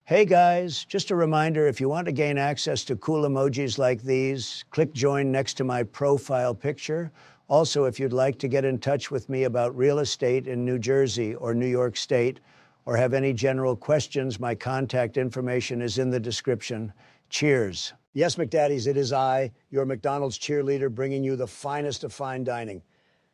Hey guys, just a reminder, if you want to gain access to cool emojis like these, click join next to my profile picture. Also, if you'd like to get in touch with me about real estate in New Jersey or New York State, or have any general questions, my contact information is in the description. Cheers. Yes, McDaddies, it is I, your McDonald's cheerleader, bringing you the finest of fine dining.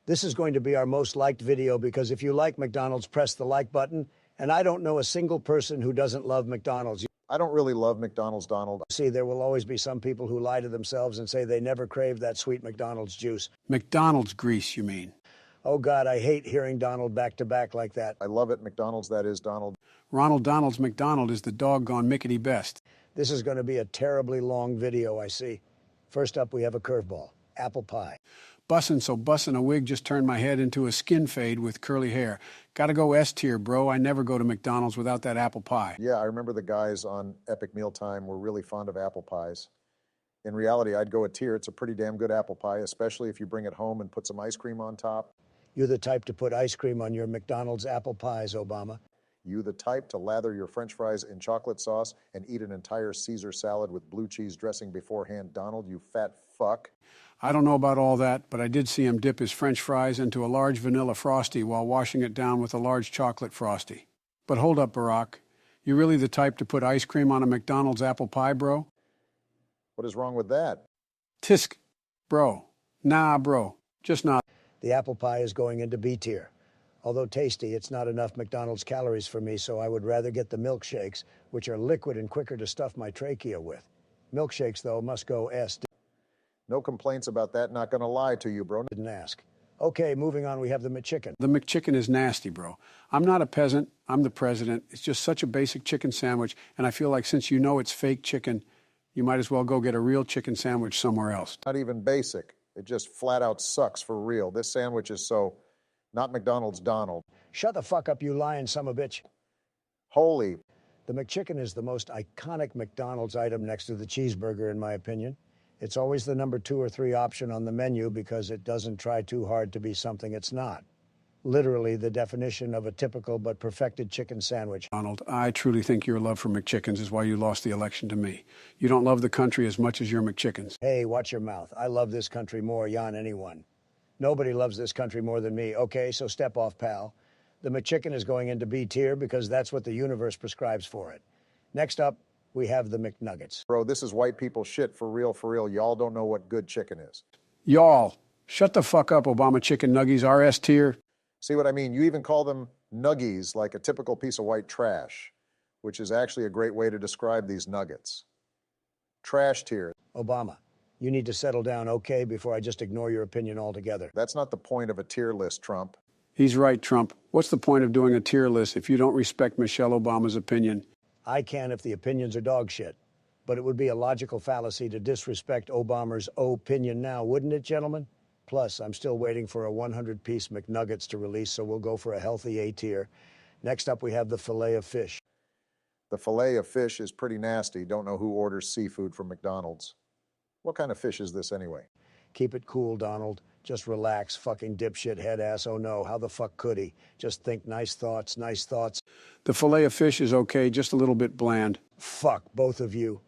This is going to be our most liked video because if you like McDonald's, press the like button. And I don't know a single person who doesn't love McDonald's. I don't really love McDonald's, Donald. See, there will always be some people who lie to themselves and say they never craved that sweet McDonald's juice. McDonald's grease, you mean? Oh, God, I hate hearing Donald back to back like that. I love it, McDonald's, that is, Donald. Ronald Donald's McDonald is the doggone Mickety best. This is going to be a terribly long video, I see. First up, we have a curveball, apple pie. Bussin' a wig just turned my head into a skin fade with curly hair. Gotta go S tier, bro. I never go to McDonald's without that apple pie. Yeah, I remember the guys on Epic Mealtime were really fond of apple pies. In reality, I'd go a tier. It's a pretty damn good apple pie, especially if you bring it home and put some ice cream on top. You're the type to put ice cream on your McDonald's apple pies, Obama. You the type to lather your French fries in chocolate sauce and eat an entire Caesar salad with blue cheese dressing beforehand, Donald, you fat fuck. I don't know about all that, but I did see him dip his French fries into a large vanilla Frosty while washing it down with a large chocolate Frosty. But hold up, Barack. You really the type to put ice cream on a McDonald's apple pie, bro? What is wrong with that? Tisk, bro. Nah, bro. Just not. The apple pie is going into B tier. Although tasty, it's not enough McDonald's calories for me, so I would rather get the milkshakes, which are liquid and quicker to stuff my trachea with. Milkshakes, though, must go S. No complaints about that, not gonna lie to you, bro. Didn't ask. Okay, moving on, we have the McChicken. The McChicken is nasty, bro. I'm not a peasant. I'm the president. It's just such a basic chicken sandwich, and I feel like since you know it's fake chicken, you might as well go get a real chicken sandwich somewhere else. Not even basic. It just flat out sucks for real. This sandwich is so not McDonald's, Donald. Shut the fuck up, you lying son of a bitch. Holy. The McChicken is the most iconic McDonald's item next to the cheeseburger, in my opinion. It's always the number 2 or 3 option on the menu because it doesn't try too hard to be something it's not. Literally the definition of a typical but perfected chicken sandwich. Donald, I truly think your love for McChickens is why you lost the election to me. You don't love the country as much as your McChickens. Hey, watch your mouth. I love this country more yon anyone. Nobody loves this country more than me. Okay, so step off, pal. The McChicken is going into B tier because that's what the universe prescribes for it. Next up, we have the McNuggets. Bro, this is white people shit for real, for real. Y'all don't know what good chicken is. Y'all, shut the fuck up, Obama chicken nuggies, RS tier. See what I mean? You even call them nuggies like a typical piece of white trash, which is actually a great way to describe these nuggets. Trash tier. Obama, you need to settle down, okay, before I just ignore your opinion altogether. That's not the point of a tier list, Trump. He's right, Trump. What's the point of doing a tier list if you don't respect Michelle Obama's opinion? I can if the opinions are dog shit. But it would be a logical fallacy to disrespect Obama's opinion now, wouldn't it, gentlemen? Plus, I'm still waiting for a 100-piece McNuggets to release, so we'll go for a healthy A tier. Next up, we have the filet of fish. The filet of fish is pretty nasty. Don't know who orders seafood from McDonald's. What kind of fish is this anyway? Keep it cool, Donald. Just relax, fucking dipshit head ass. Oh no, how the fuck could he? Just think nice thoughts, nice thoughts. The filet of fish is okay, just a little bit bland. Fuck, both of you.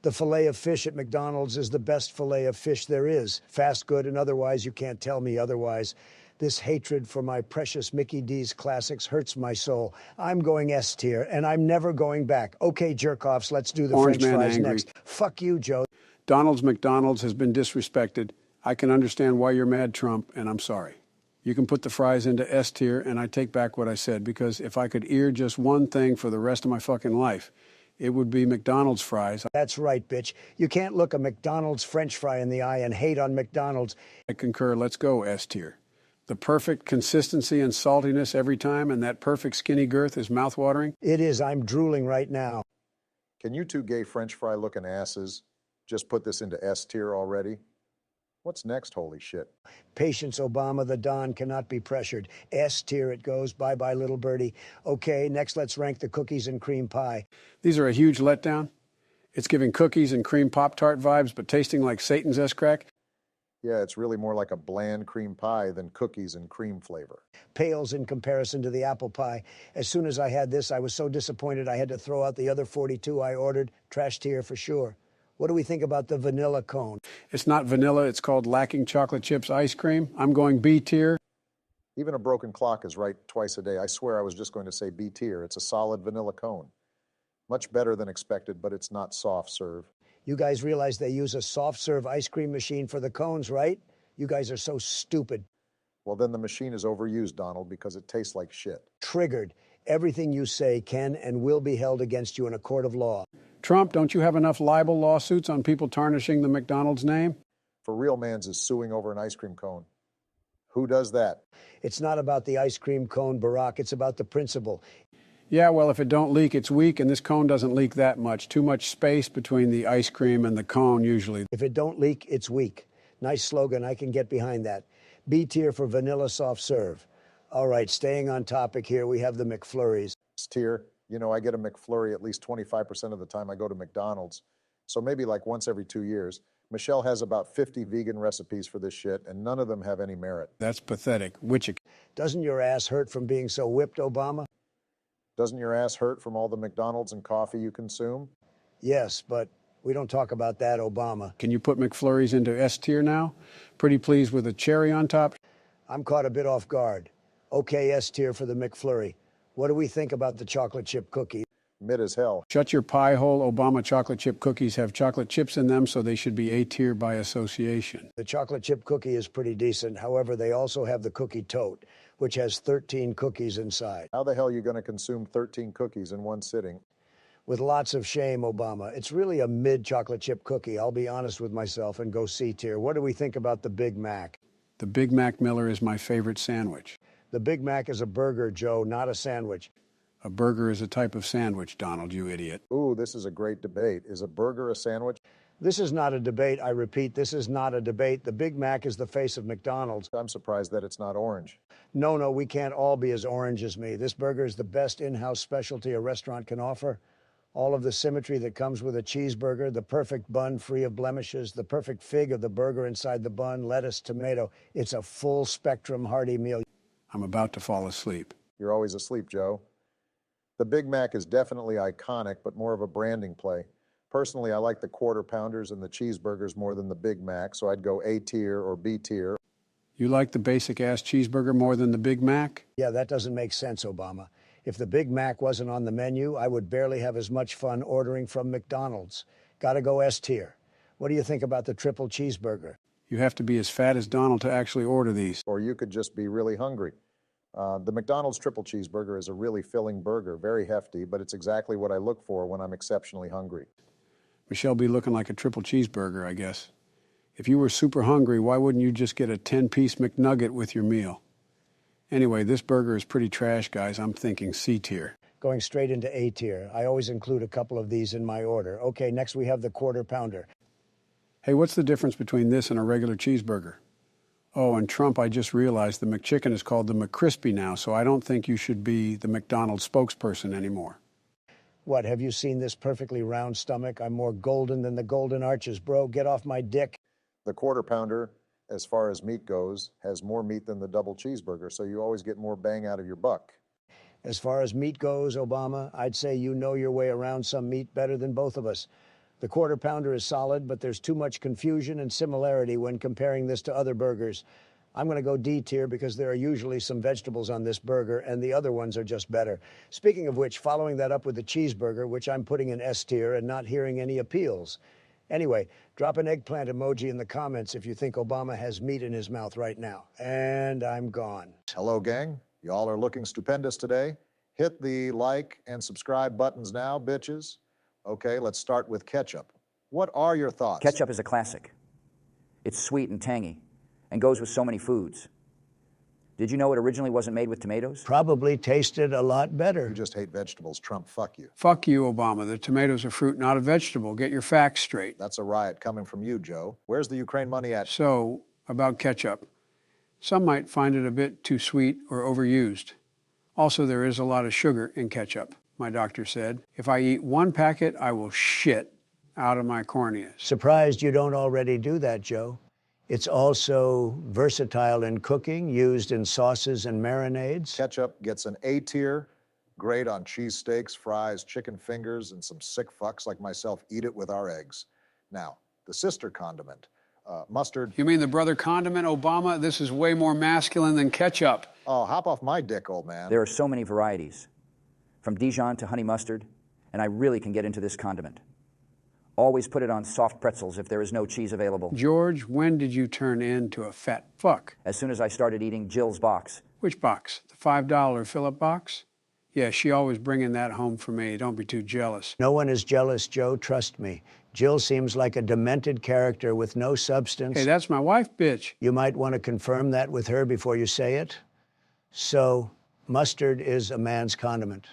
The filet of fish at McDonald's is the best filet of fish there is. Fast, good, and otherwise, you can't tell me otherwise. This hatred for my precious Mickey D's classics hurts my soul. I'm going S tier, and I'm never going back. Okay, jerk-offs, let's do the Orange French man fries angry. next. Fuck you, Joe. Donald's McDonald's has been disrespected. I can understand why you're mad, Trump, and I'm sorry. You can put the fries into S tier, and I take back what I said, because if I could ear just one thing for the rest of my fucking life, it would be McDonald's fries. That's right, bitch. You can't look a McDonald's French fry in the eye and hate on McDonald's. I concur. Let's go S tier. The perfect consistency and saltiness every time, and that perfect skinny girth is mouthwatering. It is. I'm drooling right now. Can you two gay French fry looking asses just put this into S tier already? What's next, holy shit? Patience, Obama. The Don cannot be pressured. S tier it goes. Bye-bye, little birdie. Okay, next let's rank the cookies and cream pie. These are a huge letdown. It's giving cookies and cream Pop-Tart vibes, but tasting like Satan's S-crack. Yeah, it's really more like a bland cream pie than cookies and cream flavor. Pales in comparison to the apple pie. As soon as I had this, I was so disappointed I had to throw out the other 42 I ordered. Trash tier for sure. What do we think about the vanilla cone? It's not vanilla, it's called lacking chocolate chips ice cream. I'm going B tier. Even a broken clock is right twice a day. I swear I was just going to say B tier. It's a solid vanilla cone. Much better than expected, but it's not soft serve. You guys realize they use a soft serve ice cream machine for the cones, right? You guys are so stupid. Well, then the machine is overused, Donald, because it tastes like shit. Triggered. Everything you say can and will be held against you in a court of law. Trump, don't you have enough libel lawsuits on people tarnishing the McDonald's name? For real mans is suing over an ice cream cone. Who does that? It's not about the ice cream cone, Barack. It's about the principle. Yeah, well, if it don't leak, it's weak, and this cone doesn't leak that much. Too much space between the ice cream and the cone, usually. If it don't leak, it's weak. Nice slogan. I can get behind that. B tier for vanilla soft serve. All right, staying on topic here, we have the McFlurries. It's tier. You know, I get a McFlurry at least 25% of the time I go to McDonald's. So maybe like once every 2 years. Michelle has about 50 vegan recipes for this shit, and none of them have any merit. That's pathetic. Doesn't your ass hurt from being so whipped, Obama? Doesn't your ass hurt from all the McDonald's and coffee you consume? Yes, but we don't talk about that, Obama. Can you put McFlurries into S tier now? Pretty pleased with a cherry on top? I'm caught a bit off guard. Okay, S tier for the McFlurry. What do we think about the chocolate chip cookie? Mid as hell. Shut your pie hole. Obama chocolate chip cookies have chocolate chips in them, so they should be A tier by association. The chocolate chip cookie is pretty decent. However, they also have the cookie tote, which has 13 cookies inside. How the hell are you going to consume 13 cookies in one sitting? With lots of shame, Obama. It's really a mid chocolate chip cookie. I'll be honest with myself and go C tier. What do we think about the Big Mac? The Big Mac Miller is my favorite sandwich. The Big Mac is a burger, Joe, not a sandwich. A burger is a type of sandwich, Donald, you idiot. Ooh, this is a great debate. Is a burger a sandwich? This is not a debate. I repeat, this is not a debate. The Big Mac is the face of McDonald's. I'm surprised that it's not orange. No, we can't all be as orange as me. This burger is the best in-house specialty a restaurant can offer. All of the symmetry that comes with a cheeseburger, the perfect bun free of blemishes, the perfect fig of the burger inside the bun, lettuce, tomato. It's a full spectrum hearty meal. I'm about to fall asleep. You're always asleep, Joe. The Big Mac is definitely iconic, but more of a branding play. Personally, I like the Quarter Pounders and the cheeseburgers more than the Big Mac, so I'd go A tier or B tier. You like the basic-ass cheeseburger more than the Big Mac? Yeah, that doesn't make sense, Obama. If the Big Mac wasn't on the menu, I would barely have as much fun ordering from McDonald's. Gotta go S tier. What do you think about the triple cheeseburger? You have to be as fat as Donald to actually order these. Or you could just be really hungry. The McDonald's triple cheeseburger is a really filling burger, very hefty, but it's exactly what I look for when I'm exceptionally hungry. Michelle be looking like a triple cheeseburger, I guess. If you were super hungry, why wouldn't you just get a 10-piece McNugget with your meal? Anyway, this burger is pretty trash, guys. I'm thinking C tier. Going straight into A tier. I always include a couple of these in my order. Okay, next we have the Quarter Pounder. Hey, what's the difference between this and a regular cheeseburger? Oh, and Trump, I just realized the McChicken is called the McCrispy now, so I don't think you should be the McDonald's spokesperson anymore. What, have you seen this perfectly round stomach? I'm more golden than the Golden Arches, bro. Get off my dick. The Quarter Pounder, as far as meat goes, has more meat than the double cheeseburger, so you always get more bang out of your buck. As far as meat goes, Obama, I'd say you know your way around some meat better than both of us. The Quarter Pounder is solid, but there's too much confusion and similarity when comparing this to other burgers. I'm going to go D tier because there are usually some vegetables on this burger, and the other ones are just better. Speaking of which, following that up with the cheeseburger, which I'm putting in S tier and not hearing any appeals. Anyway, drop an eggplant emoji in the comments if you think Obama has meat in his mouth right now. And I'm gone. Hello, gang. Y'all are looking stupendous today. Hit the like and subscribe buttons now, bitches. Okay, let's start with ketchup. What are your thoughts? Ketchup is a classic. It's sweet and tangy and goes with so many foods. Did you know it originally wasn't made with tomatoes? Probably tasted a lot better. You just hate vegetables, Trump. Fuck you. Fuck you, Obama. The tomato's a fruit, not a vegetable. Get your facts straight. That's a riot coming from you, Joe. Where's the Ukraine money at? So, about ketchup. Some might find it a bit too sweet or overused. Also, there is a lot of sugar in ketchup, my doctor said. If I eat one packet, I will shit out of my corneas. Surprised you don't already do that, Joe. It's also versatile in cooking, used in sauces and marinades. Ketchup gets an A tier. Great on cheesesteaks, fries, chicken fingers, and some sick fucks like myself eat it with our eggs. Now, the sister condiment, mustard. You mean the brother condiment, Obama? This is way more masculine than ketchup. Oh, hop off my dick, old man. There are so many varieties, from Dijon to honey mustard, and I really can get into this condiment. Always put it on soft pretzels if there is no cheese available. George, when did you turn into a fat fuck? As soon as I started eating Jill's box. Which box? The $5 Philip box? Yeah, she always bringing that home for me. Don't be too jealous. No one is jealous, Joe, trust me. Jill seems like a demented character with no substance. Hey, that's my wife, bitch. You might want to confirm that with her before you say it. So, mustard is a man's condiment.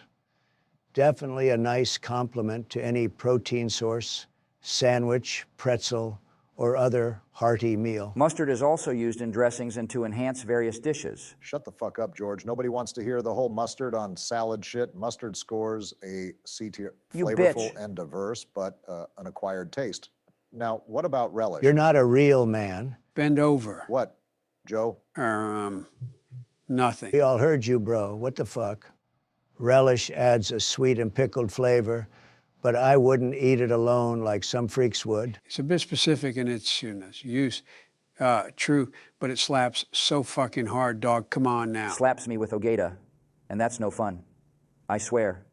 Definitely a nice complement to any protein source, sandwich, pretzel, or other hearty meal. Mustard is also used in dressings and to enhance various dishes. Shut the fuck up, George. Nobody wants to hear the whole mustard on salad shit. Mustard scores a C tier. You Flavorful bitch. and diverse, but an acquired taste. Now, what about relish? You're not a real man. Bend over. What, Joe? Nothing. We all heard you, bro. What the fuck? Relish adds a sweet and pickled flavor, but I wouldn't eat it alone like some freaks would. It's a bit specific in its use. True, but it slaps so fucking hard, dog. Come on now. Slaps me with Ogata, and that's no fun. I swear.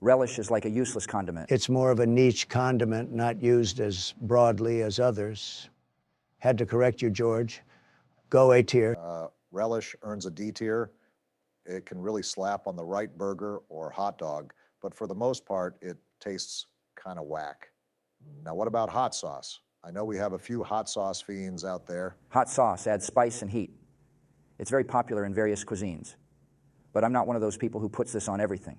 Relish is like a useless condiment. It's more of a niche condiment, not used as broadly as others. Had to correct you, George. Go A tier. Relish earns a D tier. It can really slap on the right burger or hot dog, but for the most part, it tastes kind of whack. Now, what about hot sauce? I know we have a few hot sauce fiends out there. Hot sauce adds spice and heat. It's very popular in various cuisines, but I'm not one of those people who puts this on everything.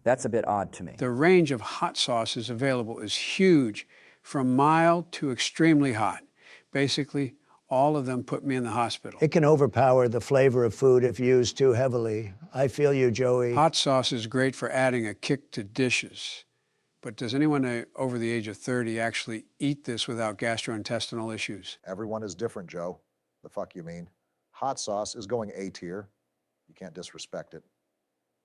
That's a bit odd to me. The range of hot sauces available is huge, from mild to extremely hot. Basically, all of them put me in the hospital. It can overpower the flavor of food if used too heavily. I feel you, Joey. Hot sauce is great for adding a kick to dishes. But does anyone over the age of 30 actually eat this without gastrointestinal issues? Everyone is different, Joe. The fuck you mean? Hot sauce is going A tier. You can't disrespect it.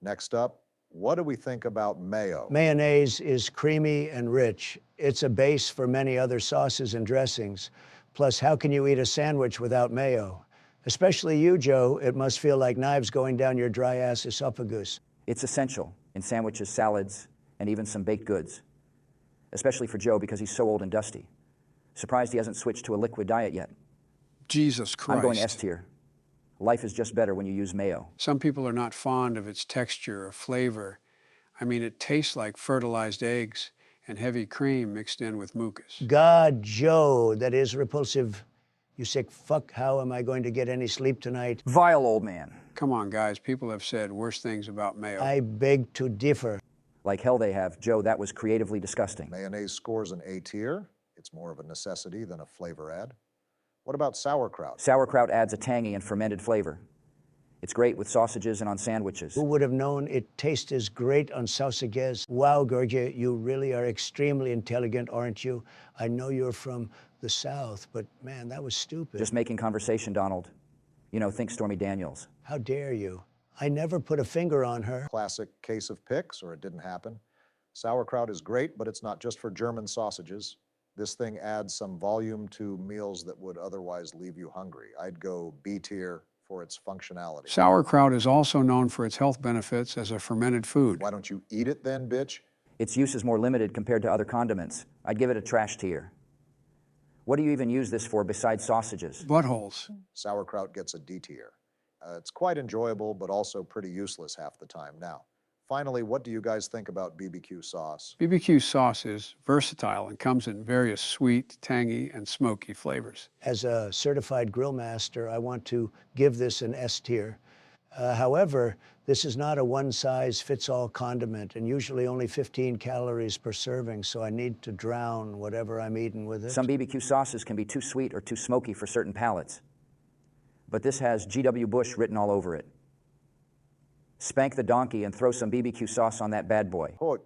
Next up, what do we think about mayo? Mayonnaise is creamy and rich. It's a base for many other sauces and dressings. Plus, how can you eat a sandwich without mayo? Especially you, Joe. It must feel like knives going down your dry-ass esophagus. It's essential in sandwiches, salads, and even some baked goods. Especially for Joe because he's so old and dusty. Surprised he hasn't switched to a liquid diet yet. Jesus Christ. I'm going S tier. Life is just better when you use mayo. Some people are not fond of its texture or flavor. I mean, it tastes like fertilized eggs and heavy cream mixed in with mucus. God, Joe, that is repulsive. You sick fuck, how am I going to get any sleep tonight? Vile old man. Come on, guys. People have said worse things about mayo. I beg to differ. Like hell they have. Joe, that was creatively disgusting. Mayonnaise scores an A tier. It's more of a necessity than a flavor add. What about sauerkraut? Sauerkraut adds a tangy and fermented flavor. It's great with sausages and on sandwiches. Who would have known it tastes great on sausages? Wow, Georgia, you really are extremely intelligent, aren't you? I know you're from the South, but man, that was stupid. Just making conversation, Donald. You know, think Stormy Daniels. How dare you? I never put a finger on her. Classic case of picks, or it didn't happen. Sauerkraut is great, but it's not just for German sausages. This thing adds some volume to meals that would otherwise leave you hungry. I'd go B tier for its functionality. Sauerkraut is also known for its health benefits as a fermented food. Why don't you eat it then, bitch? Its use is more limited compared to other condiments. I'd give it a trash tier. What do you even use this for besides sausages? Buttholes. Sauerkraut gets a D tier. It's quite enjoyable, but also pretty useless half the time. Now, finally, what do you guys think about BBQ sauce? BBQ sauce is versatile and comes in various sweet, tangy, and smoky flavors. As a certified grill master, I want to give this an S tier. However, this is not a one-size-fits-all condiment, and usually only 15 calories per serving, so I need to drown whatever I'm eating with it. Some BBQ sauces can be too sweet or too smoky for certain palates. But this has G.W. Bush written all over it. Spank the donkey and throw some BBQ sauce on that bad boy. Oh,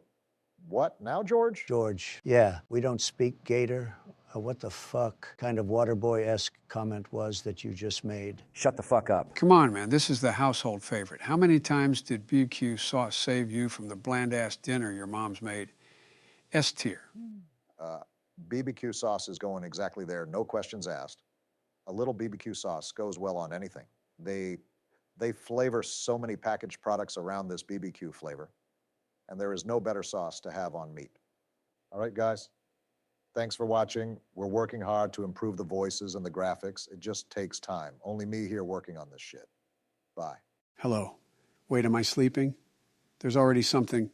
what now, George? George, yeah, we don't speak Gator. What the fuck kind of Waterboy-esque comment was that you just made? Shut the fuck up. Come on, man. This is the household favorite. How many times did BBQ sauce save you from the bland-ass dinner your mom's made? S tier. BBQ sauce is going exactly there, no questions asked. A little BBQ sauce goes well on anything. They flavor so many packaged products around this BBQ flavor, and there is no better sauce to have on meat. All right, guys? Thanks for watching. We're working hard to improve the voices and the graphics. It just takes time. Only me here working on this shit. Bye. Hello. Wait, am I sleeping? There's already something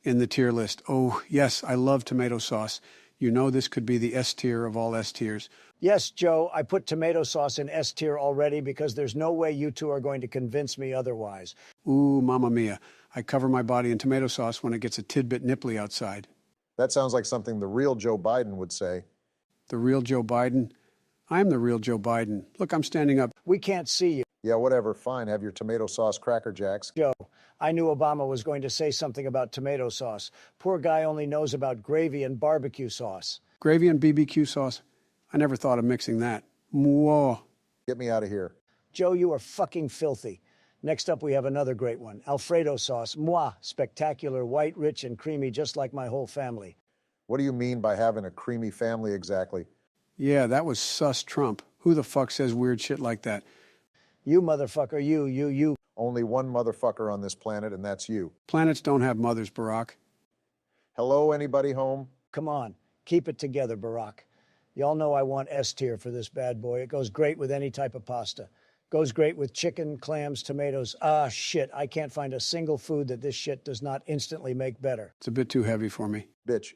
in the tier list. Oh, yes, I love tomato sauce. You know this could be the S tier of all S tiers. Yes, Joe, I put tomato sauce in S tier already because there's no way you two are going to convince me otherwise. Ooh, mamma mia. I cover my body in tomato sauce when it gets a tidbit nipply outside. That sounds like something the real Joe Biden would say. The real Joe Biden? I'm the real Joe Biden. Look, I'm standing up. We can't see you. Yeah, whatever, fine. Have your tomato sauce Cracker Jacks. Joe, I knew Obama was going to say something about tomato sauce. Poor guy only knows about gravy and barbecue sauce. Gravy and BBQ sauce? I never thought of mixing that. Whoa. Get me out of here. Joe, you are fucking filthy. Next up, we have another great one. Alfredo sauce. Moi. Spectacular, white, rich, and creamy, just like my whole family. What do you mean by having a creamy family exactly? Yeah, that was sus Trump. Who the fuck says weird shit like that? You motherfucker, you. Only one motherfucker on this planet, and that's you. Planets don't have mothers, Barack. Hello, anybody home? Come on, keep it together, Barack. Y'all know I want S tier for this bad boy. It goes great with any type of pasta. Goes great with chicken, clams, tomatoes. Ah, shit, I can't find a single food that this shit does not instantly make better. It's a bit too heavy for me. Bitch.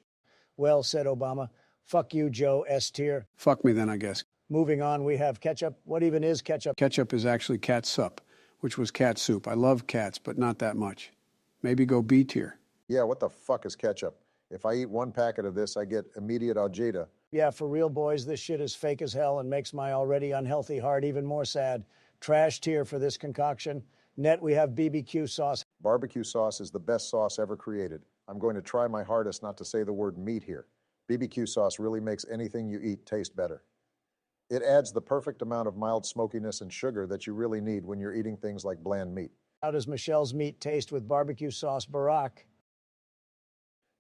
Well said, Obama. Fuck you, Joe, S tier. Fuck me then, I guess. Moving on, we have ketchup. What even is ketchup? Ketchup is actually catsup, which was cat soup. I love cats, but not that much. Maybe go B tier. Yeah, what the fuck is ketchup? If I eat one packet of this, I get immediate agita. Yeah, for real, boys, this shit is fake as hell and makes my already unhealthy heart even more sad. Trash tier for this concoction. Net, we have BBQ sauce. Barbecue sauce is the best sauce ever created. I'm going to try my hardest not to say the word meat here. BBQ sauce really makes anything you eat taste better. It adds the perfect amount of mild smokiness and sugar that you really need when you're eating things like bland meat. How does Michelle's meat taste with barbecue sauce, Barack?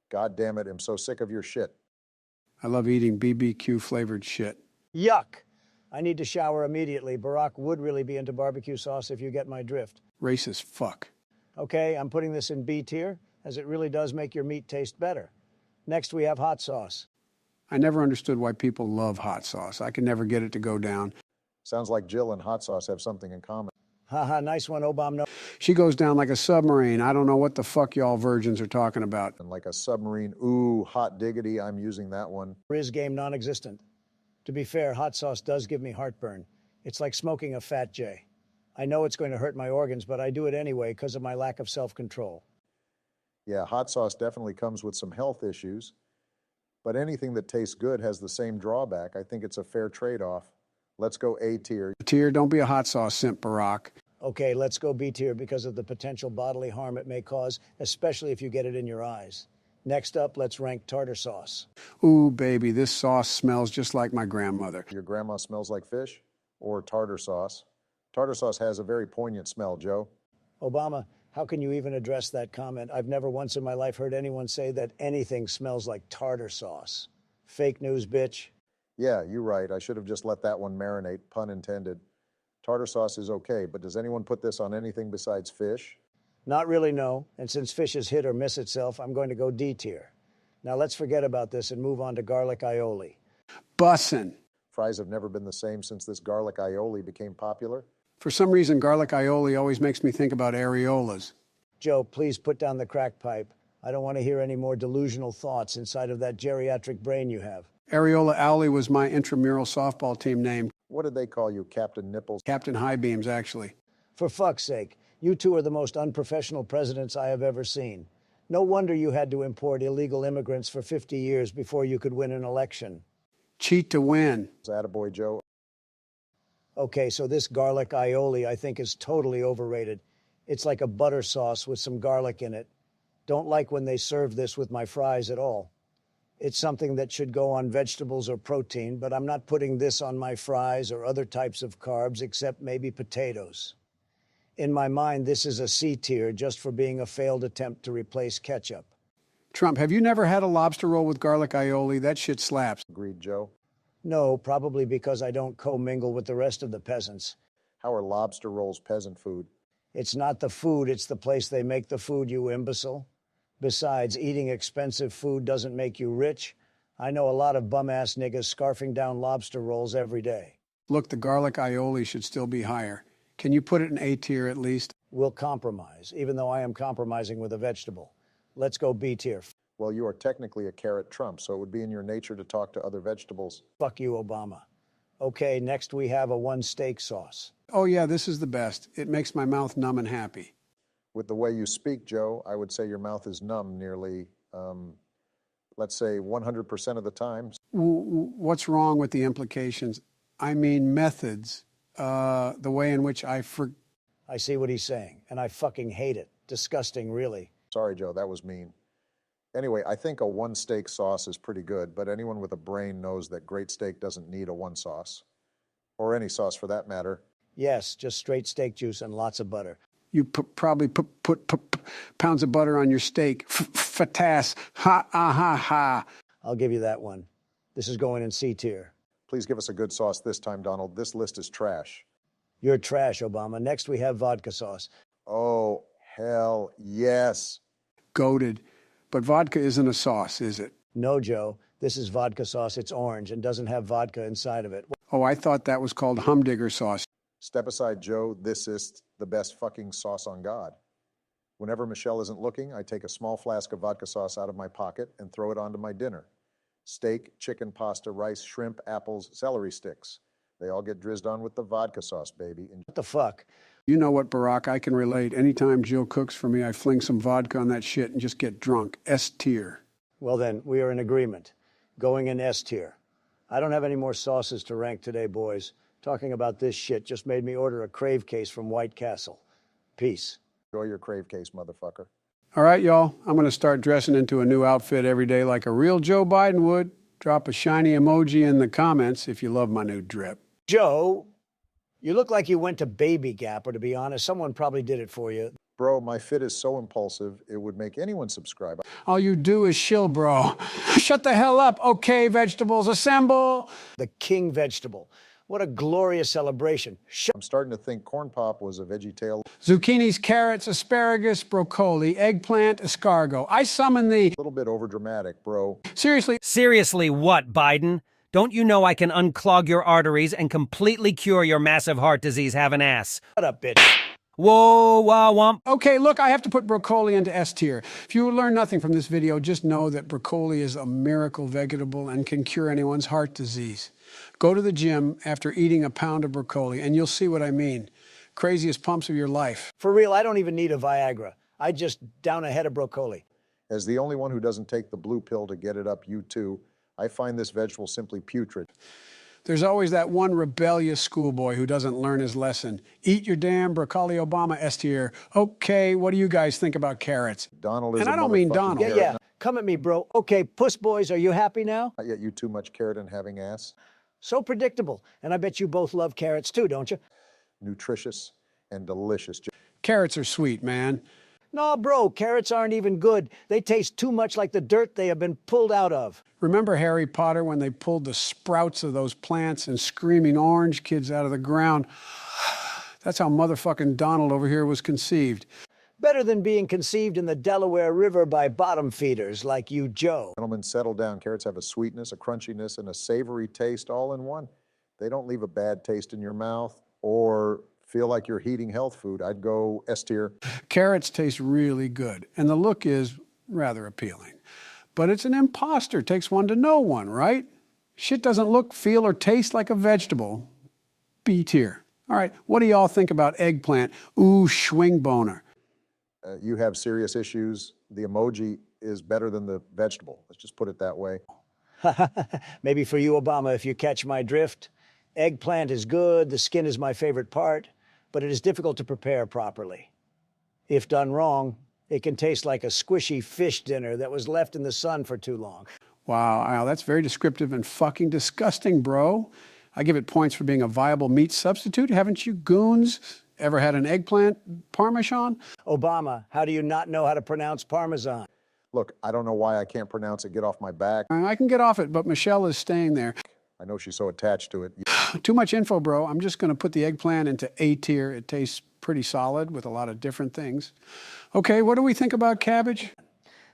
God damn it, I'm so sick of your shit. I love eating BBQ flavored shit. Yuck! I need to shower immediately. Barack would really be into barbecue sauce if you get my drift. Racist fuck. Okay, I'm putting this in B tier, as it really does make your meat taste better. Next, we have hot sauce. I never understood why people love hot sauce. I could never get it to go down. Sounds like Jill and hot sauce have something in common. Haha, nice one, Obama. No. She goes down like a submarine. I don't know what the fuck y'all virgins are talking about. And like a submarine, ooh, hot diggity, I'm using that one. Riz game non-existent. To be fair, hot sauce does give me heartburn. It's like smoking a Fat J. I know it's going to hurt my organs, but I do it anyway because of my lack of self-control. Yeah, hot sauce definitely comes with some health issues, but anything that tastes good has the same drawback. I think it's a fair trade-off. Let's go A tier. Tier, don't be a hot sauce simp, Barack. Okay, let's go B tier because of the potential bodily harm it may cause, especially if you get it in your eyes. Next up, let's rank tartar sauce. Ooh, baby, this sauce smells just like my grandmother. Your grandma smells like fish or tartar sauce? Tartar sauce has a very poignant smell, Joe. Obama, how can you even address that comment? I've never once in my life heard anyone say that anything smells like tartar sauce. Fake news, bitch. Yeah, you're right. I should have just let that one marinate, pun intended. Tartar sauce is okay, but does anyone put this on anything besides fish? Not really, no. And since fish is hit or miss itself, I'm going to go D tier. Now let's forget about this and move on to garlic aioli. Bussin'. Fries have never been the same since this garlic aioli became popular. For some reason, garlic aioli always makes me think about areolas. Joe, please put down the crack pipe. I don't want to hear any more delusional thoughts inside of that geriatric brain you have. Areola Owly was my intramural softball team name. What did they call you, Captain Nipples? Captain High Beams, actually. For fuck's sake, you two are the most unprofessional presidents I have ever seen. No wonder you had to import illegal immigrants for 50 years before you could win an election. Cheat to win. Attaboy, Joe. Okay, so this garlic aioli I think is totally overrated. It's like a butter sauce with some garlic in it. Don't like when they serve this with my fries at all. It's something that should go on vegetables or protein, but I'm not putting this on my fries or other types of carbs except maybe potatoes. In my mind, this is a C tier just for being a failed attempt to replace ketchup. Trump, have you never had a lobster roll with garlic aioli? That shit slaps. Agreed, Joe. No, probably because I don't commingle with the rest of the peasants. How are lobster rolls peasant food? It's not the food, it's the place they make the food, you imbecile. Besides, eating expensive food doesn't make you rich. I know a lot of bum-ass niggas scarfing down lobster rolls every day. Look, the garlic aioli should still be higher. Can you put it in A tier at least? We'll compromise, even though I am compromising with a vegetable. Let's go B tier. Well, you are technically a carrot Trump, so it would be in your nature to talk to other vegetables. Fuck you, Obama. Okay, next we have a one steak sauce. Oh yeah, this is the best. It makes my mouth numb and happy. With the way you speak, Joe, I would say your mouth is numb nearly, let's say 100% of the time. What's wrong with the implications? I mean methods. The way in which I see what he's saying, and I fucking hate it. Disgusting, really. Sorry, Joe, that was mean. Anyway, I think a one steak sauce is pretty good, but anyone with a brain knows that great steak doesn't need a one sauce. Or any sauce for that matter. Yes, just straight steak juice and lots of butter. You probably put pounds of butter on your steak. Fatas. Ha, ha, ha. I'll give you that one. This is going in C tier. Please give us a good sauce this time, Donald. This list is trash. You're trash, Obama. Next, we have vodka sauce. Oh, hell yes. Goated. But vodka isn't a sauce, is it? No, Joe. This is vodka sauce. It's orange and doesn't have vodka inside of it. Oh, I thought that was called humdinger sauce. Step aside, Joe. This is the best fucking sauce on God. Whenever Michelle isn't looking, I take a small flask of vodka sauce out of my pocket and throw it onto my dinner. Steak, chicken, pasta, rice, shrimp, apples, celery sticks. They all get drizzled on with the vodka sauce, baby. What the fuck? You know what, Barack? I can relate. Anytime Jill cooks for me, I fling some vodka on that shit and just get drunk. S tier. Well then, we are in agreement. Going in S tier. I don't have any more sauces to rank today, boys. Talking about this shit just made me order a crave case from White Castle. Peace. Enjoy your crave case, motherfucker. All right, y'all. I'm going to start dressing into a new outfit every day like a real Joe Biden would. Drop a shiny emoji in the comments if you love my new drip. Joe, you look like you went to Baby Gap, or to be honest, someone probably did it for you. Bro, my fit is so impulsive, it would make anyone subscribe. All you do is shill, bro. Shut the hell up. Okay, vegetables, assemble. The king vegetable. What a glorious celebration. I'm starting to think corn pop was a veggie tail. Zucchinis, carrots, asparagus, broccoli, eggplant, escargot. I summon thee. A little bit overdramatic, bro. Seriously. Seriously, what, Biden? Don't you know I can unclog your arteries and completely cure your massive heart disease, have an ass? Shut up, bitch. Whoa, wah, wump. Okay, look, I have to put broccoli into S tier. If you learn nothing from this video, just know that broccoli is a miracle vegetable and can cure anyone's heart disease. Go to the gym after eating a pound of broccoli, and you'll see what I mean. Craziest pumps of your life. For real, I don't even need a Viagra. I just down a head of broccoli. As the only one who doesn't take the blue pill to get it up you too, I find this vegetable simply putrid. There's always that one rebellious schoolboy who doesn't learn his lesson. Eat your damn broccoli, Obama, S tier. Okay, what do you guys think about carrots? Donald is And a I don't mean motherfucking Donald. Yeah, carrot. yeah. Come at me, bro. Okay, puss boys, are you happy now? Not yet you too much carrot and having ass. So predictable. And I bet you both love carrots too, don't you? Nutritious and delicious. Carrots are sweet, man. No, bro, carrots aren't even good. They taste too much like the dirt they have been pulled out of. Remember Harry Potter when they pulled the sprouts of those plants and screaming orange kids out of the ground? That's how motherfucking Donald over here was conceived. Better than being conceived in the Delaware River by bottom feeders like you, Joe. Gentlemen, settle down. Carrots have a sweetness, a crunchiness, and a savory taste all in one. They don't leave a bad taste in your mouth or feel like you're eating health food. I'd go S tier. Carrots taste really good, and the look is rather appealing. But it's an imposter. Takes one to know one, right? Shit doesn't look, feel, or taste like a vegetable. B tier. All right, what do y'all think about eggplant? Ooh, schwing boner. You have serious issues. The emoji is better than the vegetable. Let's just put it that way. Maybe for you, Obama, if you catch my drift. Eggplant is good, the skin is my favorite part, but it is difficult to prepare properly. If done wrong, it can taste like a squishy fish dinner that was left in the sun for too long. Wow, that's very descriptive and fucking disgusting, bro. I give it points for being a viable meat substitute. Haven't you goons ever had an eggplant parmesan? Obama, how do you not know how to pronounce Parmesan? Look, I don't know why I can't pronounce it. Get off my back. I can get off it, but Michelle is staying there. I know she's so attached to it. Too much info, bro. I'm just going to put the eggplant into A tier. It tastes pretty solid with a lot of different things. Okay, what do we think about cabbage?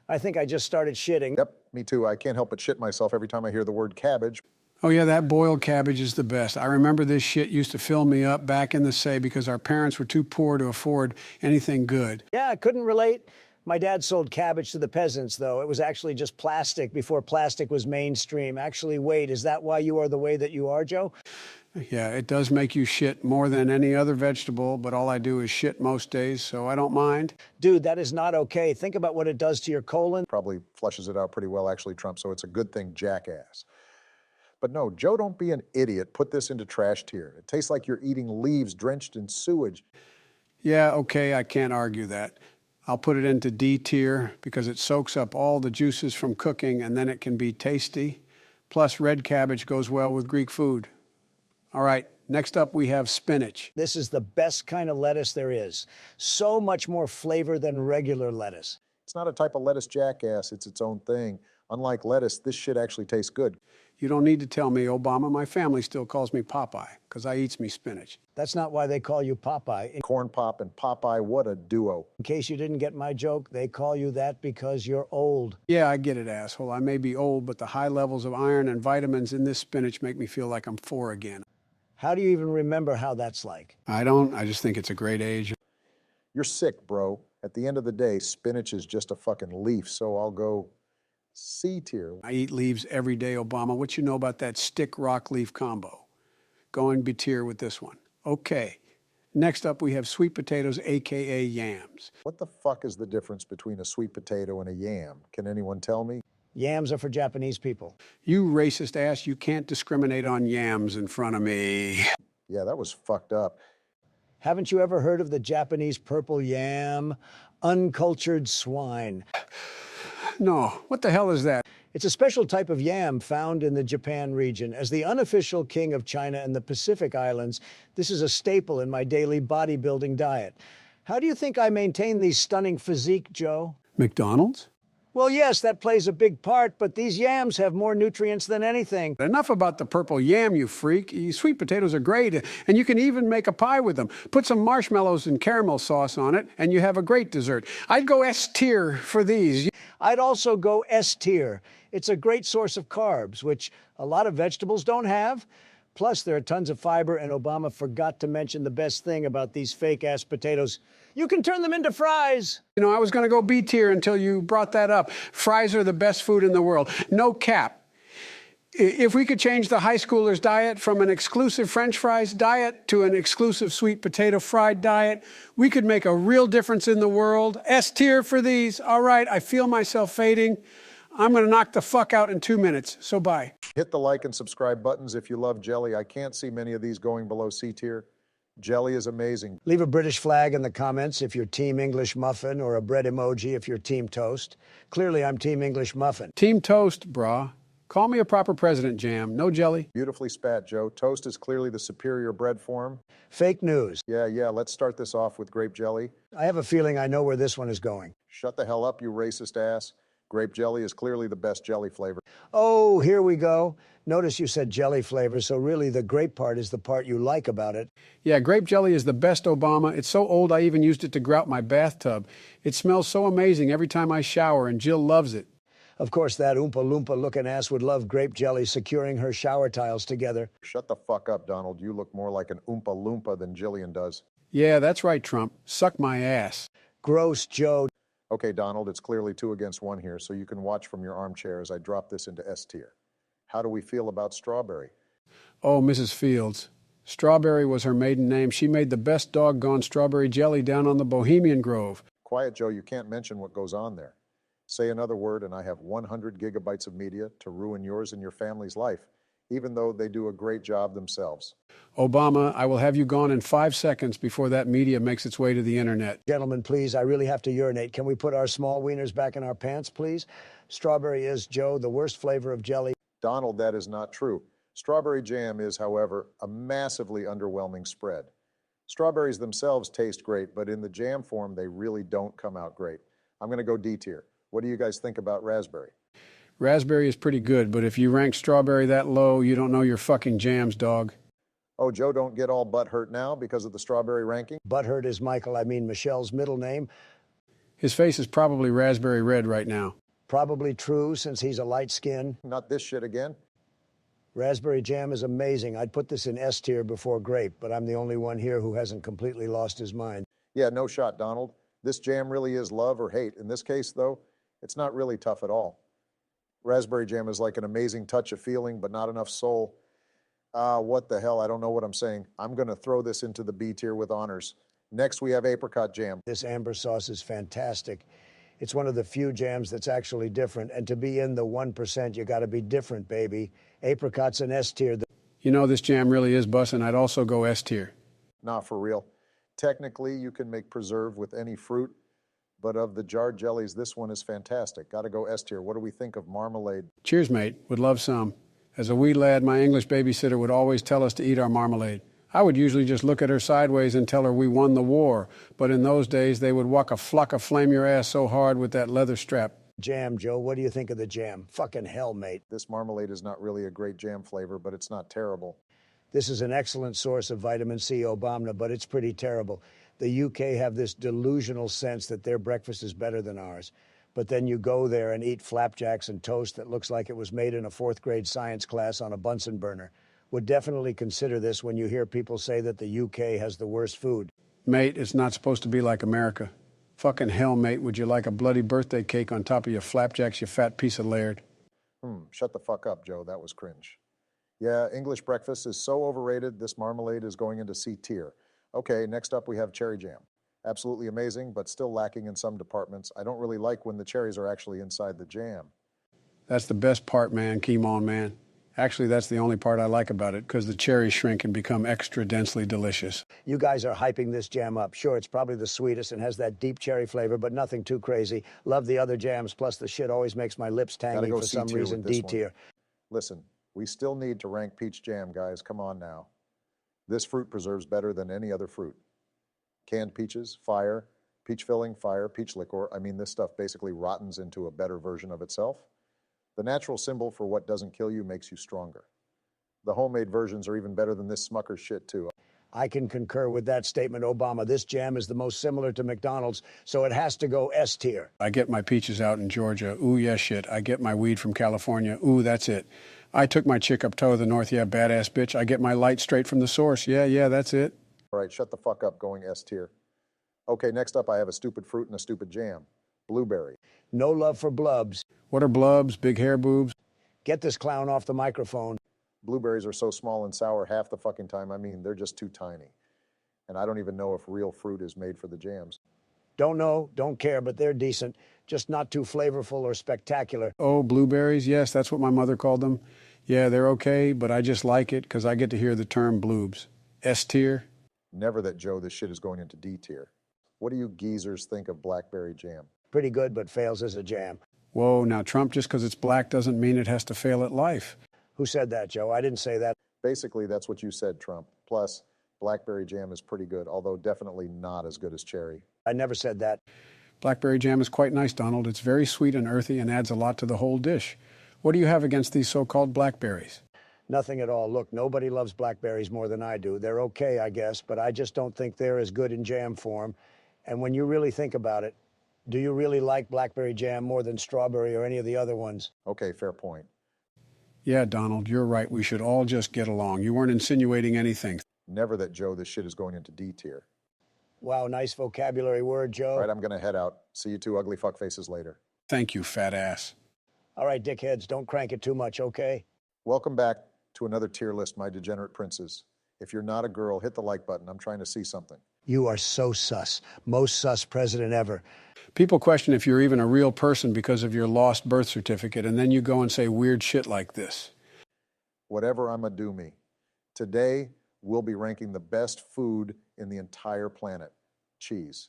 I think I just started shitting. Yep, me too. I can't help but shit myself every time I hear the word cabbage. Oh yeah, that boiled cabbage is the best. I remember this shit used to fill me up back in the day because our parents were too poor to afford anything good. Yeah, I couldn't relate. My dad sold cabbage to the peasants, though. It was actually just plastic before plastic was mainstream. Actually, wait, is that why you are the way that you are, Joe? Yeah, it does make you shit more than any other vegetable, but all I do is shit most days, so I don't mind. Dude, that is not okay. Think about what it does to your colon. Probably flushes it out pretty well, actually, Trump, so it's a good thing, jackass. But no, Joe, don't be an idiot. Put this into trash tier. It tastes like you're eating leaves drenched in sewage. Yeah, okay, I can't argue that. I'll put it into D tier because it soaks up all the juices from cooking and then it can be tasty. Plus, red cabbage goes well with Greek food. All right, next up we have spinach. This is the best kind of lettuce there is. So much more flavor than regular lettuce. It's not a type of lettuce, jackass. It's its own thing. Unlike lettuce, this shit actually tastes good. You don't need to tell me, Obama. My family still calls me Popeye because I eats me spinach. That's not why they call you Popeye. Corn Pop and Popeye, what a duo. In case you didn't get my joke, they call you that because you're old. Yeah, I get it, asshole. I may be old, but the high levels of iron and vitamins in this spinach make me feel like I'm 4 again. How do you even remember how that's like? I don't. I just think it's a great age. You're sick, bro. At the end of the day, spinach is just a fucking leaf, so I'll go C tier. I eat leaves every day, Obama. What you know about that stick rock leaf combo? Going B tier with this one. Okay. Next up, we have sweet potatoes, AKA yams. What the fuck is the difference between a sweet potato and a yam? Can anyone tell me? Yams are for Japanese people. You racist ass, you can't discriminate on yams in front of me. Yeah, that was fucked up. Haven't you ever heard of the Japanese purple yam? Uncultured swine. No, what the hell is that? It's a special type of yam found in the Japan region. As the unofficial king of China and the Pacific Islands, this is a staple in my daily bodybuilding diet. How do you think I maintain these stunning physique, Joe? McDonald's? Well, yes, that plays a big part, but these yams have more nutrients than anything. Enough about the purple yam, you freak. Sweet potatoes are great, and you can even make a pie with them. Put some marshmallows and caramel sauce on it, and you have a great dessert. I'd go S tier for these. I'd also go S tier. It's a great source of carbs, which a lot of vegetables don't have. Plus, there are tons of fiber, and Obama forgot to mention the best thing about these fake-ass potatoes. You can turn them into fries. You know, I was going to go B tier until you brought that up. Fries are the best food in the world. No cap. If we could change the high schooler's diet from an exclusive French fries diet to an exclusive sweet potato fried diet, we could make a real difference in the world. S tier for these. All right, I feel myself fading. I'm going to knock the fuck out in 2 minutes, so bye. Hit the like and subscribe buttons if you love jelly. I can't see many of these going below C tier. Jelly is amazing. Leave a British flag in the comments if you're Team English Muffin, or a bread emoji if you're Team Toast. Clearly, I'm Team English Muffin. Team Toast, brah. Call me a proper president, Jam. No jelly. Beautifully spat, Joe. Toast is clearly the superior bread form. Fake news. Yeah, let's start this off with grape jelly. I have a feeling I know where this one is going. Shut the hell up, you racist ass. Grape jelly is clearly the best jelly flavor. Oh, here we go. Notice you said jelly flavor, so really the grape part is the part you like about it. Yeah, grape jelly is the best, Obama. It's so old I even used it to grout my bathtub. It smells so amazing every time I shower, and Jill loves it. Of course, that Oompa Loompa looking ass would love grape jelly securing her shower tiles together. Shut the fuck up, Donald. You look more like an Oompa Loompa than Jillian does. Yeah, that's right, Trump. Suck my ass. Gross, Joe. Okay, Donald, it's clearly 2 against 1 here, so you can watch from your armchair as I drop this into S tier. How do we feel about strawberry? Oh, Mrs. Fields. Strawberry was her maiden name. She made the best doggone strawberry jelly down on the Bohemian Grove. Quiet, Joe, you can't mention what goes on there. Say another word and I have 100 gigabytes of media to ruin yours and your family's life. even though they do a great job themselves. Obama, I will have you gone in 5 seconds before that media makes its way to the internet. Gentlemen, please, I really have to urinate. Can we put our small wieners back in our pants, please? Strawberry is, Joe, the worst flavor of jelly. Donald, that is not true. Strawberry jam is, however, a massively underwhelming spread. Strawberries themselves taste great, but in the jam form, they really don't come out great. I'm going to go D tier. What do you guys think about raspberry? Raspberry is pretty good, but if you rank strawberry that low, you don't know your fucking jams, dog. Oh, Joe, don't get all butthurt now because of the strawberry ranking? Butthurt is Michael, I mean Michelle's middle name. His face is probably raspberry red right now. Probably true, since he's a light skin. Not this shit again? Raspberry jam is amazing. I'd put this in S tier before grape, but I'm the only one here who hasn't completely lost his mind. Yeah, no shot, Donald. This jam really is love or hate. In this case, though, it's not really tough at all. Raspberry jam is like an amazing touch of feeling, but not enough soul. What the hell? I don't know what I'm saying. I'm going to throw this into the B tier with honors. Next, we have apricot jam. This amber sauce is fantastic. It's one of the few jams that's actually different, and to be in the 1%, you got to be different, baby. Apricot's an S tier. You know this jam really is bussin'. I'd also go S tier. Not for real. Technically, you can make preserve with any fruit, but of the jarred jellies, this one is fantastic. Got to go S tier. What do we think of marmalade? Cheers, mate. Would love some. As a wee lad, my English babysitter would always tell us to eat our marmalade. I would usually just look at her sideways and tell her we won the war. But in those days, they would walk a flock of flame your ass so hard with that leather strap. Jam, Joe, what do you think of the jam? Fucking hell, mate. This marmalade is not really a great jam flavor, but it's not terrible. This is an excellent source of vitamin C, Obama, but it's pretty terrible. The UK have this delusional sense that their breakfast is better than ours. But then you go there and eat flapjacks and toast that looks like it was made in a 4th grade science class on a Bunsen burner. Would definitely consider this when you hear people say that the UK has the worst food. Mate, it's not supposed to be like America. Fucking hell, mate, would you like a bloody birthday cake on top of your flapjacks, you fat piece of laird? Shut the fuck up, Joe. That was cringe. Yeah, English breakfast is so overrated, this marmalade is going into C tier. Okay, next up we have cherry jam. Absolutely amazing, but still lacking in some departments. I don't really like when the cherries are actually inside the jam. That's the best part, man, Keem-on, man. Actually, that's the only part I like about it, because the cherries shrink and become extra densely delicious. You guys are hyping this jam up. Sure, it's probably the sweetest and has that deep cherry flavor, but nothing too crazy. Love the other jams, plus the shit always makes my lips tangy for some reason. D tier. Listen, we still need to rank peach jam, guys. Come on now. This fruit preserves better than any other fruit. Canned peaches, fire. Peach filling, fire. Peach liqueur. I mean, this stuff basically rottens into a better version of itself. The natural symbol for what doesn't kill you makes you stronger. The homemade versions are even better than this Smucker's shit, too. I can concur with that statement, Obama. This jam is the most similar to McDonald's, so it has to go S tier. I get my peaches out in Georgia. Ooh, yeah, shit. I get my weed from California. Ooh, that's it. I took my chick up toe of the north. Yeah, badass bitch. I get my light straight from the source. Yeah, that's it. All right, shut the fuck up, going S tier. Okay, next up I have a stupid fruit and a stupid jam. Blueberry. No love for blubs. What are blubs? Big hair boobs? Get this clown off the microphone. Blueberries are so small and sour half the fucking time. I mean, they're just too tiny. And I don't even know if real fruit is made for the jams. Don't know, don't care, but they're decent. Just not too flavorful or spectacular. Oh, blueberries? Yes, that's what my mother called them. Yeah, they're okay, but I just like it because I get to hear the term bloobs. S tier? Never that, Joe. This shit is going into D tier. What do you geezers think of blackberry jam? Pretty good, but fails as a jam. Whoa, now Trump, just because it's black doesn't mean it has to fail at life. Who said that, Joe? I didn't say that. Basically, that's what you said, Trump. Plus, blackberry jam is pretty good, although definitely not as good as cherry. I never said that. Blackberry jam is quite nice, Donald. It's very sweet and earthy and adds a lot to the whole dish. What do you have against these so-called blackberries? Nothing at all. Look, nobody loves blackberries more than I do. They're okay, I guess, but I just don't think they're as good in jam form. And when you really think about it, do you really like blackberry jam more than strawberry or any of the other ones? Okay, fair point. Yeah, Donald, you're right. We should all just get along. You weren't insinuating anything. Never that, Joe. This shit is going into D tier. Wow, nice vocabulary word, Joe. All right, I'm going to head out. See you two ugly fuckfaces later. Thank you, fat ass. All right, dickheads, don't crank it too much, okay? Welcome back to another tier list, my degenerate princes. If you're not a girl, hit the like button. I'm trying to see something. You are so sus. Most sus president ever. People question if you're even a real person because of your lost birth certificate, and then you go and say weird shit like this. Whatever I'ma do me. Today, we'll be ranking the best food in the entire planet. Cheese.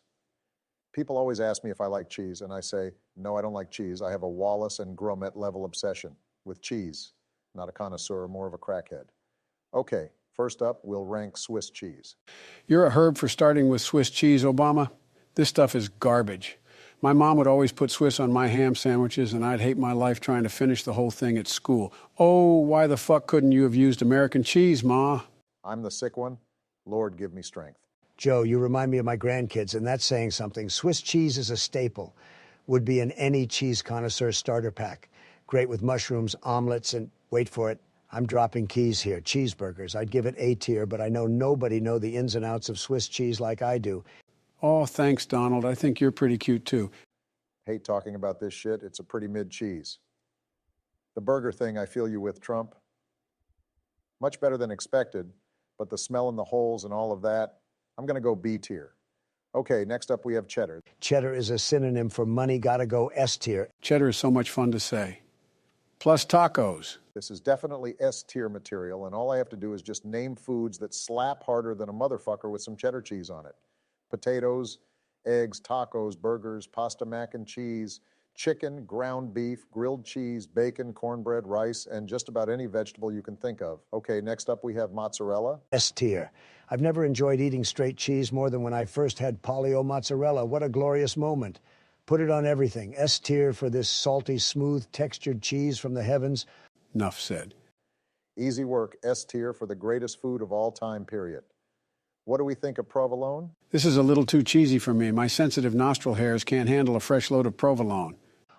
People always ask me if I like cheese, and I say, no, I don't like cheese. I have a Wallace and Grommet level obsession with cheese. Not a connoisseur, more of a crackhead. Okay, first up, we'll rank Swiss cheese. You're a herb for starting with Swiss cheese, Obama. This stuff is garbage. My mom would always put Swiss on my ham sandwiches, and I'd hate my life trying to finish the whole thing at school. Oh, why the fuck couldn't you have used American cheese, Ma? I'm the sick one. Lord, give me strength. Joe, you remind me of my grandkids, and that's saying something. Swiss cheese is a staple. Would be in any cheese connoisseur starter pack. Great with mushrooms, omelets, and wait for it, I'm dropping keys here, cheeseburgers. I'd give it A tier, but I know nobody know the ins and outs of Swiss cheese like I do. Oh, thanks, Donald. I think you're pretty cute, too. Hate talking about this shit. It's a pretty mid cheese. The burger thing, I feel you with, Trump. Much better than expected, but the smell in the holes and all of that, I'm going to go B tier. Okay, next up we have cheddar. Cheddar is a synonym for money, gotta go S tier. Cheddar is so much fun to say. Plus tacos. This is definitely S tier material, and all I have to do is just name foods that slap harder than a motherfucker with some cheddar cheese on it. Potatoes, eggs, tacos, burgers, pasta mac and cheese, chicken, ground beef, grilled cheese, bacon, cornbread, rice, and just about any vegetable you can think of. Okay, next up we have mozzarella. S tier. I've never enjoyed eating straight cheese more than when I first had polio mozzarella. What a glorious moment. Put it on everything. S tier for this salty, smooth, textured cheese from the heavens. Enough said. Easy work. S tier for the greatest food of all time, period. What do we think of provolone? This is a little too cheesy for me. My sensitive nostril hairs can't handle a fresh load of provolone.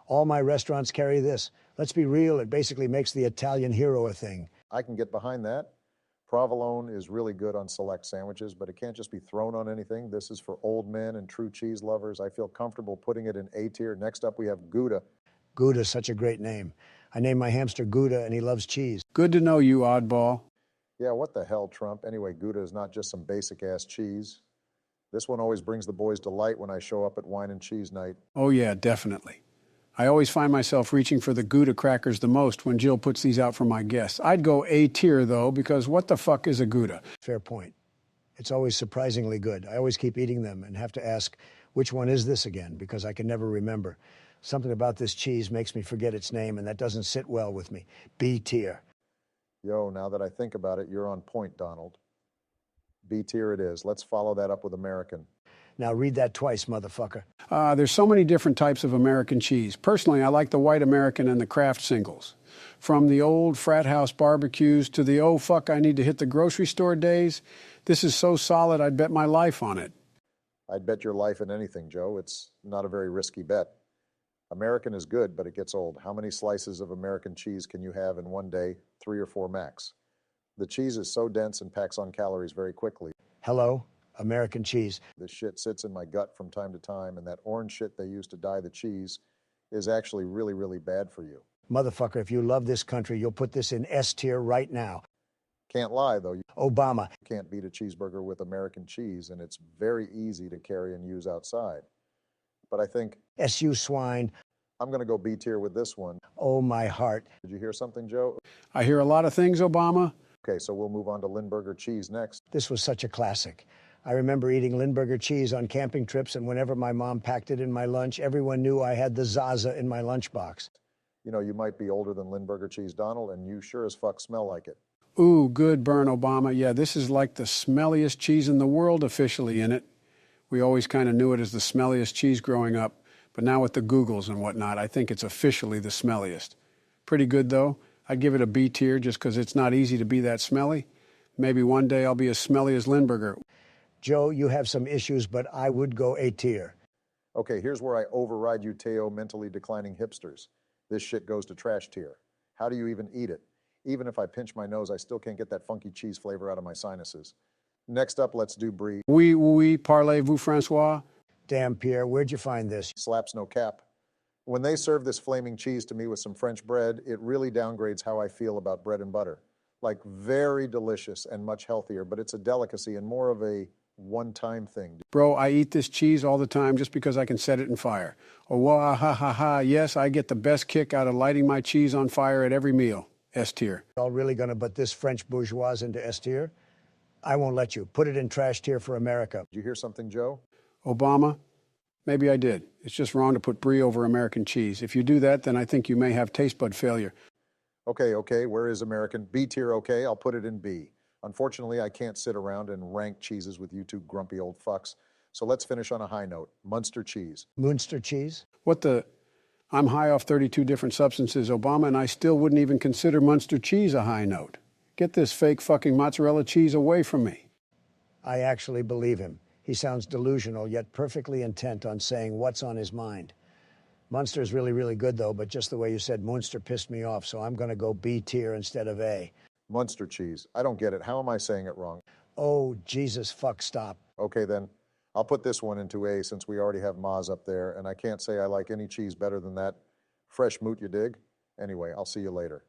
All my restaurants carry this. Let's be real, it basically makes the Italian hero a thing. I can get behind that. Provolone is really good on select sandwiches, but it can't just be thrown on anything. This is for old men and true cheese lovers. I feel comfortable putting it in A tier. Next up, we have Gouda. Gouda's such a great name. I named my hamster Gouda, and he loves cheese. Good to know you, oddball. Yeah, what the hell, Trump? Anyway, Gouda is not just some basic-ass cheese. This one always brings the boys delight when I show up at wine and cheese night. Oh, yeah, definitely. I always find myself reaching for the Gouda crackers the most when Jill puts these out for my guests. I'd go A tier, though, because what the fuck is a Gouda? Fair point. It's always surprisingly good. I always keep eating them and have to ask, which one is this again? Because I can never remember. Something about this cheese makes me forget its name, and that doesn't sit well with me. B tier. Yo, now that I think about it, you're on point, Donald. B tier it is. Let's follow that up with American. Now read that twice, motherfucker. There's so many different types of American cheese. Personally, I like the white American and the Kraft singles. From the old frat house barbecues to the oh fuck I need to hit the grocery store days, this is so solid I'd bet my life on it. I'd bet your life in anything, Joe. It's not a very risky bet. American is good, but it gets old. How many slices of American cheese can you have in one day? 3 or 4 max. The cheese is so dense and packs on calories very quickly. Hello, American cheese. This shit sits in my gut from time to time, and that orange shit they use to dye the cheese is actually really, really bad for you. Motherfucker, if you love this country, you'll put this in S tier right now. Can't lie, though. You Obama. can't beat a cheeseburger with American cheese, and it's very easy to carry and use outside. But I think SU swine. I'm going to go B tier with this one. Oh, my heart. Did you hear something, Joe? I hear a lot of things, Obama. Okay, so we'll move on to Lindbergher cheese next. This was such a classic. I remember eating Lindbergher cheese on camping trips, and whenever my mom packed it in my lunch, everyone knew I had the Zaza in my lunchbox. You know, you might be older than Lindbergher cheese, Donald, and you sure as fuck smell like it. Ooh, good burn, Obama. Yeah, this is like the smelliest cheese in the world officially in it. We always kind of knew it as the smelliest cheese growing up, but now with the Googles and whatnot, I think it's officially the smelliest. Pretty good, though. I'd give it a B tier just because it's not easy to be that smelly. Maybe one day I'll be as smelly as Lindbergher. Joe, you have some issues, but I would go A tier. Okay, here's where I override you, Teo, mentally declining hipsters. This shit goes to trash tier. How do you even eat it? Even if I pinch my nose, I still can't get that funky cheese flavor out of my sinuses. Next up, let's do brie. Oui, parlez-vous, Francois? Damn, Pierre, where'd you find this? Slaps no cap. When they serve this flaming cheese to me with some French bread, it really downgrades how I feel about bread and butter. Like, very delicious and much healthier, but it's a delicacy and more of a one-time thing. Bro, I eat this cheese all the time just because I can set it in fire. Oh, wah, ha, ha, ha. Yes, I get the best kick out of lighting my cheese on fire at every meal. S tier. All really gonna put this French bourgeois into S tier? I won't let you. Put it in trash tier for America. Did you hear something, Joe? Obama, maybe I did. It's just wrong to put brie over American cheese. If you do that, then I think you may have taste bud failure. Okay, where is American? B tier, okay, I'll put it in B. Unfortunately, I can't sit around and rank cheeses with you two grumpy old fucks. So let's finish on a high note. Munster cheese. Munster cheese? What the? I'm high off 32 different substances, Obama, and I still wouldn't even consider Munster cheese a high note. Get this fake fucking mozzarella cheese away from me. I actually believe him. He sounds delusional, yet perfectly intent on saying what's on his mind. Munster's really, really good, though, but just the way you said Munster pissed me off, so I'm going to go B tier instead of A. Munster cheese. I don't get it. How am I saying it wrong? Oh, Jesus, fuck, stop. Okay, then. I'll put this one into A since we already have Maz up there, and I can't say I like any cheese better than that fresh moot, you dig? Anyway, I'll see you later.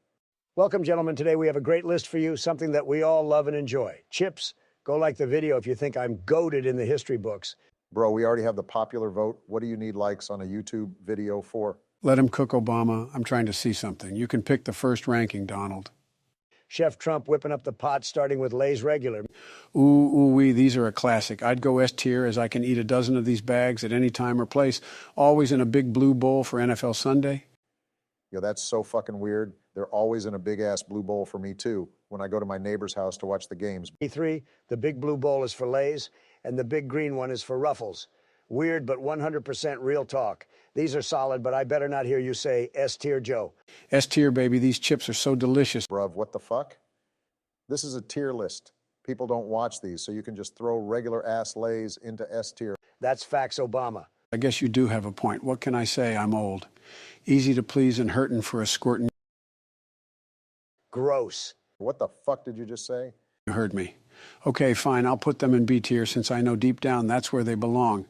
Welcome, gentlemen. Today we have a great list for you, something that we all love and enjoy. Chips. Go like the video if you think I'm goated in the history books. Bro, we already have the popular vote. What do you need likes on a YouTube video for? Let him cook, Obama. I'm trying to see something. You can pick the first ranking, Donald. Chef Trump whipping up the pot, starting with Lay's regular. Ooh-wee, these are a classic. I'd go S tier as I can eat a dozen of these bags at any time or place, always in a big blue bowl for NFL Sunday. Yo, that's so fucking weird. They're always in a big-ass blue bowl for me, too, when I go to my neighbor's house to watch the games. B3, the big blue bowl is for Lay's, and the big green one is for Ruffles. Weird, but 100% real talk. These are solid, but I better not hear you say S tier, Joe. S tier, baby. These chips are so delicious. Bruv, what the fuck? This is a tier list. People don't watch these, so you can just throw regular ass Lays into S tier. That's facts, Obama. I guess you do have a point. What can I say? I'm old. Easy to please and hurtin' for a squirtin'. Gross. What the fuck did you just say? You heard me. Okay, fine. I'll put them in B tier since I know deep down that's where they belong.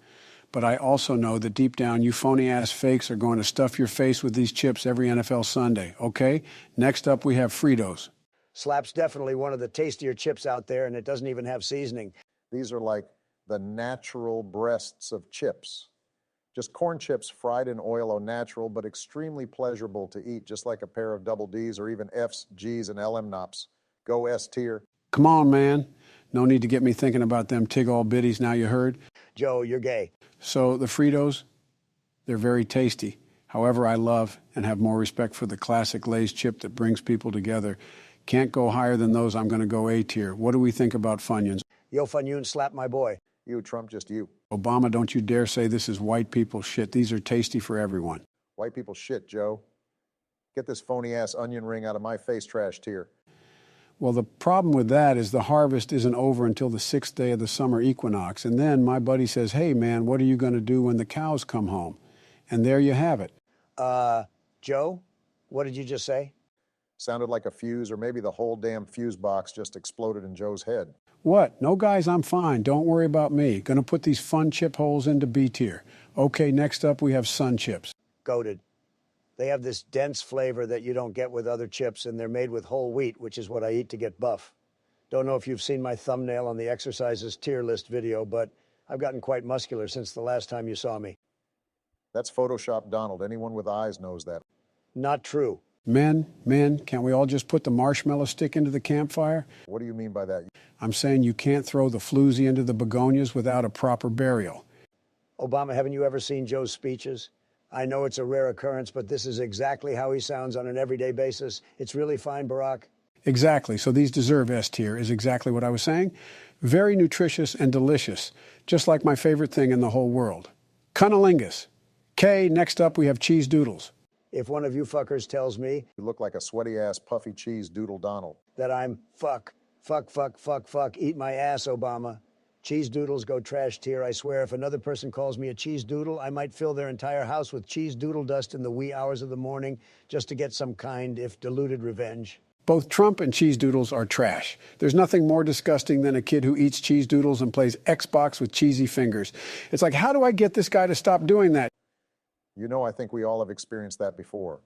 But I also know that deep down you phony-ass fakes are going to stuff your face with these chips every NFL Sunday, okay? Next up, we have Fritos. Slap's definitely one of the tastier chips out there, and it doesn't even have seasoning. These are like the natural breasts of chips. Just corn chips fried in oil au natural, but extremely pleasurable to eat, just like a pair of double Ds or even Fs, Gs, and LM Nops. Go S tier. Come on, man. No need to get me thinking about them tig-all biddies, now you heard? Joe, you're gay. So the Fritos, they're very tasty. However, I love and have more respect for the classic Lay's chip that brings people together. Can't go higher than those. I'm going to go A tier. What do we think about Funyuns? Yo, Funyun, slap my boy. You, Trump, just you. Obama, don't you dare say this is white people shit. These are tasty for everyone. White people shit, Joe. Get this phony-ass onion ring out of my face trash tier. Well, the problem with that is the harvest isn't over until the 6th day of the summer equinox. And then my buddy says, hey, man, what are you going to do when the cows come home? And there you have it. Joe, what did you just say? Sounded like a fuse, or maybe the whole damn fuse box just exploded in Joe's head. What? No, guys, I'm fine. Don't worry about me. Going to put these fun chip holes into B tier. Okay, next up we have Sun Chips. Goated. They have this dense flavor that you don't get with other chips, and they're made with whole wheat, which is what I eat to get buff. Don't know if you've seen my thumbnail on the exercises tier list video, but I've gotten quite muscular since the last time you saw me. That's Photoshop Donald. Anyone with eyes knows that. Not true. Men, can't we all just put the marshmallow stick into the campfire? What do you mean by that? I'm saying you can't throw the floozy into the begonias without a proper burial. Obama, haven't you ever seen Joe's speeches? I know it's a rare occurrence, but this is exactly how he sounds on an everyday basis. It's really fine, Barack. Exactly. So these deserve S tier, is exactly what I was saying. Very nutritious and delicious, just like my favorite thing in the whole world. Cunnilingus. K, next up we have cheese doodles. If one of you fuckers tells me You look like a sweaty-ass puffy cheese doodle Donald. that I'm fuck, eat my ass, Obama. Cheese doodles go trash tier. I swear, if another person calls me a cheese doodle, I might fill their entire house with cheese doodle dust in the wee hours of the morning just to get some kind, if diluted, revenge. Both Trump and cheese doodles are trash. There's nothing more disgusting than a kid who eats cheese doodles and plays Xbox with cheesy fingers. It's like, how do I get this guy to stop doing that? You know, I think we all have experienced that before.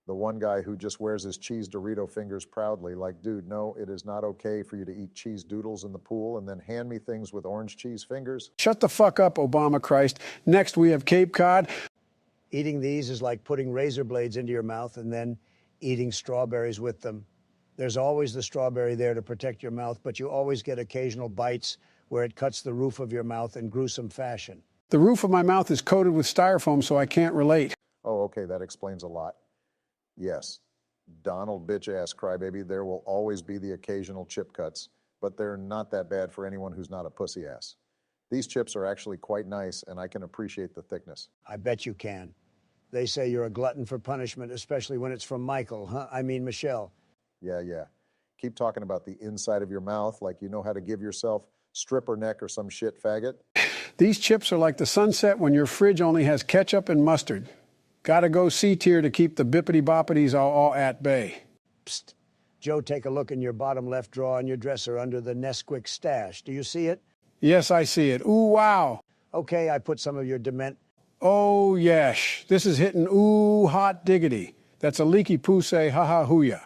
The one guy who just wears his cheese Dorito fingers proudly, like, dude, no, it is not okay for you to eat cheese doodles in the pool and then hand me things with orange cheese fingers. Shut the fuck up, Obama Christ. Next, we have Cape Cod. Eating these is like putting razor blades into your mouth and then eating strawberries with them. There's always the strawberry there to protect your mouth, but you always get occasional bites where it cuts the roof of your mouth in gruesome fashion. The roof of my mouth is coated with styrofoam, so I can't relate. Oh, okay, that explains a lot. Yes, Donald bitch-ass crybaby, there will always be the occasional chip cuts, but they're not that bad for anyone who's not a pussy ass. These chips are actually quite nice, and I can appreciate the thickness. I bet you can. They say you're a glutton for punishment, especially when it's from Michael, huh? I mean Michelle. Yeah. Keep talking about the inside of your mouth like you know how to give yourself stripper neck or some shit, faggot. These chips are like the sunset when your fridge only has ketchup and mustard. Gotta go C tier to keep the bippity-boppities all at bay. Psst. Joe, take a look in your bottom left drawer on your dresser under the Nesquik stash. Do you see it? Yes, I see it. Ooh, wow. Okay, I put some of your dement. Oh, yesh. This is hitting ooh, hot diggity. That's a leaky poo say ha-ha hooya.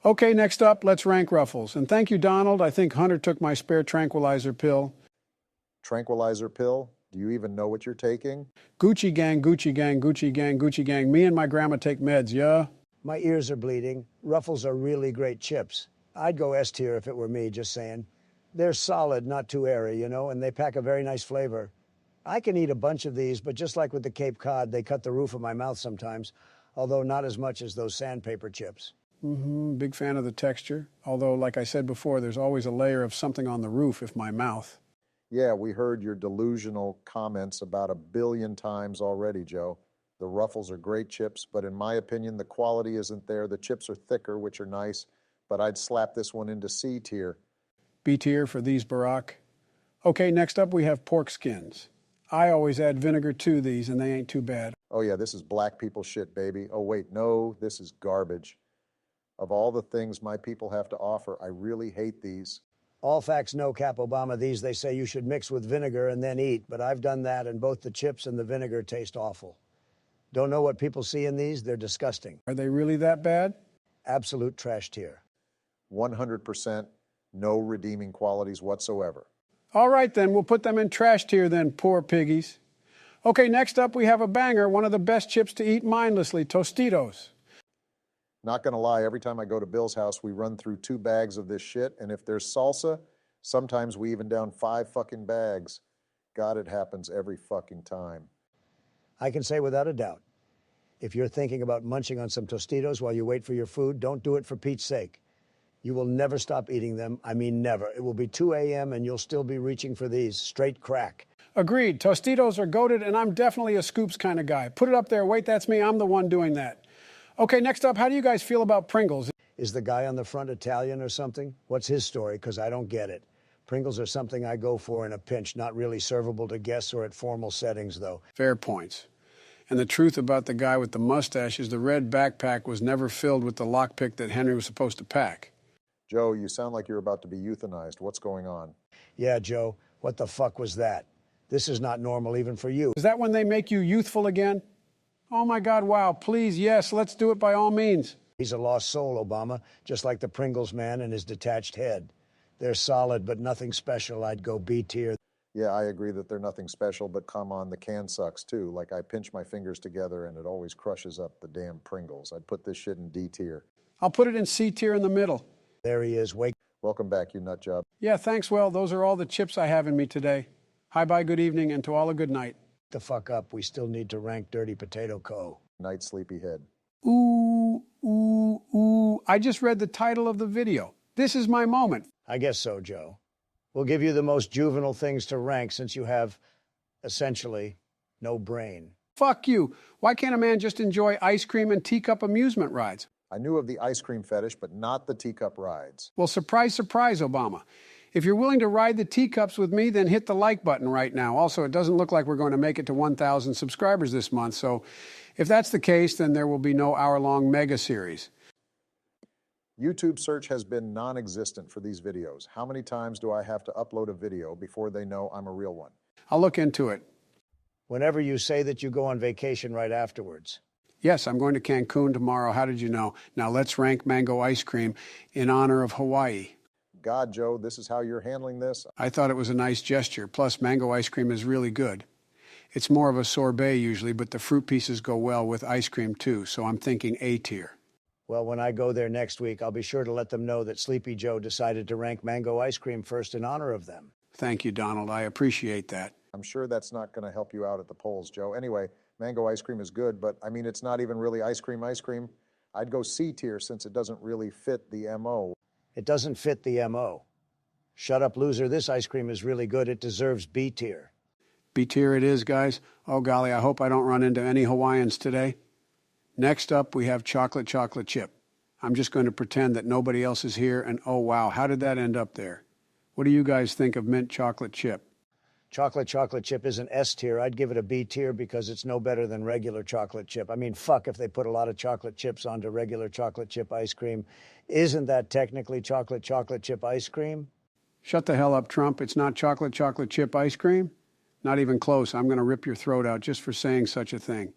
Okay, next up, let's rank Ruffles. And thank you, Donald. I think Hunter took my spare tranquilizer pill. Tranquilizer pill? Do you even know what you're taking? Gucci gang, Gucci gang, Gucci gang, Gucci gang. Me and my grandma take meds, yeah? My ears are bleeding. Ruffles are really great chips. I'd go S tier if it were me, just saying. They're solid, not too airy, you know, and they pack a very nice flavor. I can eat a bunch of these, but just like with the Cape Cod, they cut the roof of my mouth sometimes, although not as much as those sandpaper chips. Big fan of the texture. Although, like I said before, there's always a layer of something on the roof if my mouth. Yeah, we heard your delusional comments about 1 billion times already, Joe. The Ruffles are great chips, but in my opinion, the quality isn't there. The chips are thicker, which are nice, but I'd slap this one into C tier. B tier for these, Barack. Okay, next up we have pork skins. I always add vinegar to these, and they ain't too bad. Oh yeah, this is black people shit, baby. Oh wait, no, this is garbage. Of all the things my people have to offer, I really hate these. All facts, no cap, Obama. These they say you should mix with vinegar and then eat, but I've done that, and both the chips and the vinegar taste awful. Don't know what people see in these? They're disgusting. Are they really that bad? Absolute trash tier. 100% no redeeming qualities whatsoever. All right, then, we'll put them in trash tier then, poor piggies. Okay, next up we have a banger, one of the best chips to eat mindlessly, Tostitos. Not gonna lie, every time I go to Bill's house, we run through 2 bags of this shit, and if there's salsa, sometimes we even down 5 fucking bags. God, it happens every fucking time. I can say without a doubt, if you're thinking about munching on some Tostitos while you wait for your food, don't do it for Pete's sake. You will never stop eating them. I mean, never. It will be 2 a.m. and you'll still be reaching for these. Straight crack. Agreed. Tostitos are goated, and I'm definitely a scoops kind of guy. Put it up there. Wait, that's me. I'm the one doing that. Okay, next up, how do you guys feel about Pringles? Is the guy on the front Italian or something? What's his story? Because I don't get it. Pringles are something I go for in a pinch, not really servable to guests or at formal settings, though. Fair points. And the truth about the guy with the mustache is the red backpack was never filled with the lockpick that Henry was supposed to pack. Joe, you sound like you're about to be euthanized. What's going on? Yeah, Joe, what the fuck was that? This is not normal even for you. Is that when they make you youthful again? Oh my God, wow, please, yes, let's do it by all means. He's a lost soul, Obama, just like the Pringles man and his detached head. They're solid, but nothing special. I'd go B tier. Yeah, I agree that they're nothing special, but come on, the can sucks too. Like I pinch my fingers together and it always crushes up the damn Pringles. I'd put this shit in D tier. I'll put it in C tier in the middle. There he is. Welcome back, you nut job. Yeah, thanks. Well, those are all the chips I have in me today. Hi, bye, good evening, and to all a good night. The fuck up. We still need to rank Dirty Potato Co. Night, sleepyhead. Ooh, ooh, ooh. I just read the title of the video. This is my moment. I guess so, Joe. We'll give you the most juvenile things to rank since you have, essentially, no brain. Fuck you. Why can't a man just enjoy ice cream and teacup amusement rides? I knew of the ice cream fetish, but not the teacup rides. Well, surprise, surprise, Obama. If you're willing to ride the teacups with me, then hit the like button right now. Also, it doesn't look like we're going to make it to 1,000 subscribers this month, so if that's the case, then there will be no hour-long mega series. YouTube search has been non-existent for these videos. How many times do I have to upload a video before they know I'm a real one? I'll look into it. Whenever you say that you go on vacation right afterwards. Yes, I'm going to Cancun tomorrow. How did you know? Now let's rank mango ice cream in honor of Hawaii. God, Joe, this is how you're handling this? I thought it was a nice gesture. Plus, mango ice cream is really good. It's more of a sorbet usually, but the fruit pieces go well with ice cream too, so I'm thinking A tier. Well, when I go there next week, I'll be sure to let them know that Sleepy Joe decided to rank mango ice cream first in honor of them. Thank you, Donald. I appreciate that. I'm sure that's not going to help you out at the polls, Joe. Anyway, mango ice cream is good, but I mean, it's not even really ice cream ice cream. I'd go C tier since it doesn't really fit the MO. It doesn't fit the MO. Shut up, loser. This ice cream is really good. It deserves B tier. B tier it is, guys. Oh, golly, I hope I don't run into any Hawaiians today. Next up, we have chocolate chip. I'm just going to pretend that nobody else is here, and oh, wow, how did that end up there? What do you guys think of mint chocolate chip? Chocolate chip is an S tier. I'd give it a B tier because it's no better than regular chocolate chip. I mean, fuck if they put a lot of chocolate chips onto regular chocolate chip ice cream. Isn't that technically chocolate chip ice cream? Shut the hell up, Trump. It's not chocolate chip ice cream? Not even close. I'm going to rip your throat out just for saying such a thing.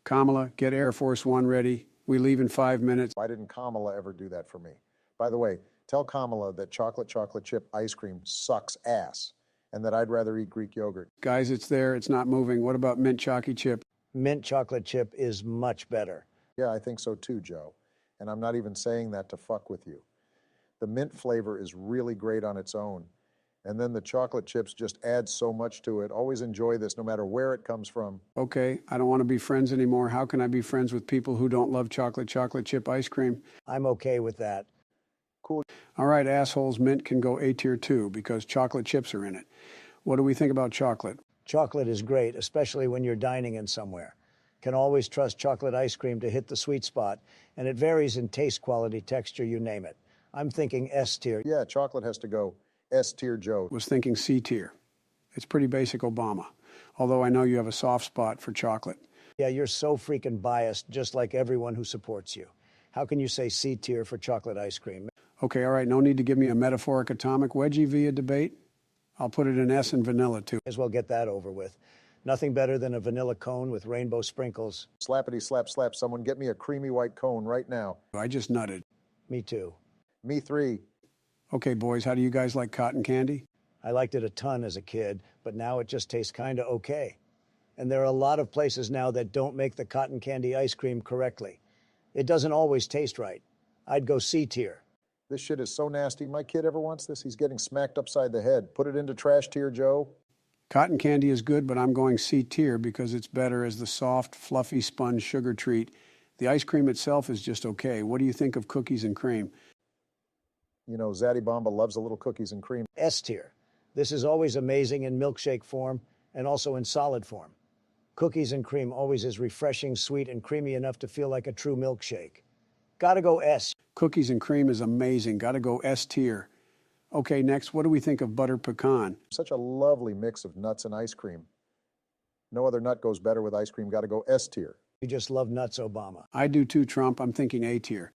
Kamala, get Air Force One ready. We leave in 5 minutes. Why didn't Kamala ever do that for me? By the way, tell Kamala that chocolate chip ice cream sucks ass and that I'd rather eat Greek yogurt. Guys, it's there. It's not moving. What about mint chalky chip? Mint chocolate chip is much better. Yeah, I think so too, Joe. And I'm not even saying that to fuck with you. The mint flavor is really great on its own. And then the chocolate chips just add so much to it. Always enjoy this no matter where it comes from. Okay, I don't want to be friends anymore. How can I be friends with people who don't love chocolate chip ice cream? I'm okay with that. Cool. All right, assholes, mint can go A tier too because chocolate chips are in it. What do we think about chocolate? Chocolate is great, especially when you're dining in somewhere. Can always trust chocolate ice cream to hit the sweet spot, and it varies in taste, quality, texture, you name it. I'm thinking S tier. Yeah, chocolate has to go S tier, Joe. Was thinking C tier. It's pretty basic Obama, although I know you have a soft spot for chocolate. Yeah, you're so freaking biased, just like everyone who supports you. How can you say C tier for chocolate ice cream? Okay, all right, no need to give me a metaphoric atomic wedgie via debate. I'll put it in S and vanilla too. As well get that over with. Nothing better than a vanilla cone with rainbow sprinkles. Slappity slap slap. Someone get me a creamy white cone right now. I just nutted. Me too. Me 3. Okay, boys, how do you guys like cotton candy? I liked it a ton as a kid, but now it just tastes kind of okay. And there are a lot of places now that don't make the cotton candy ice cream correctly. It doesn't always taste right. I'd go C tier. This shit is so nasty. My kid ever wants this? He's getting smacked upside the head. Put it into trash tier, Joe. Cotton candy is good, but I'm going C tier because it's better as the soft, fluffy sponge sugar treat. The ice cream itself is just okay. What do you think of cookies and cream? You know, Zaddy Bomba loves a little cookies and cream. S tier. This is always amazing in milkshake form and also in solid form. Cookies and cream always is refreshing, sweet, and creamy enough to feel like a true milkshake. Gotta go S. Cookies and cream is amazing. Gotta go S tier. Okay, next, what do we think of butter pecan? Such a lovely mix of nuts and ice cream. No other nut goes better with ice cream. Gotta go S tier. You just love nuts, Obama. I do too, Trump. I'm thinking A tier.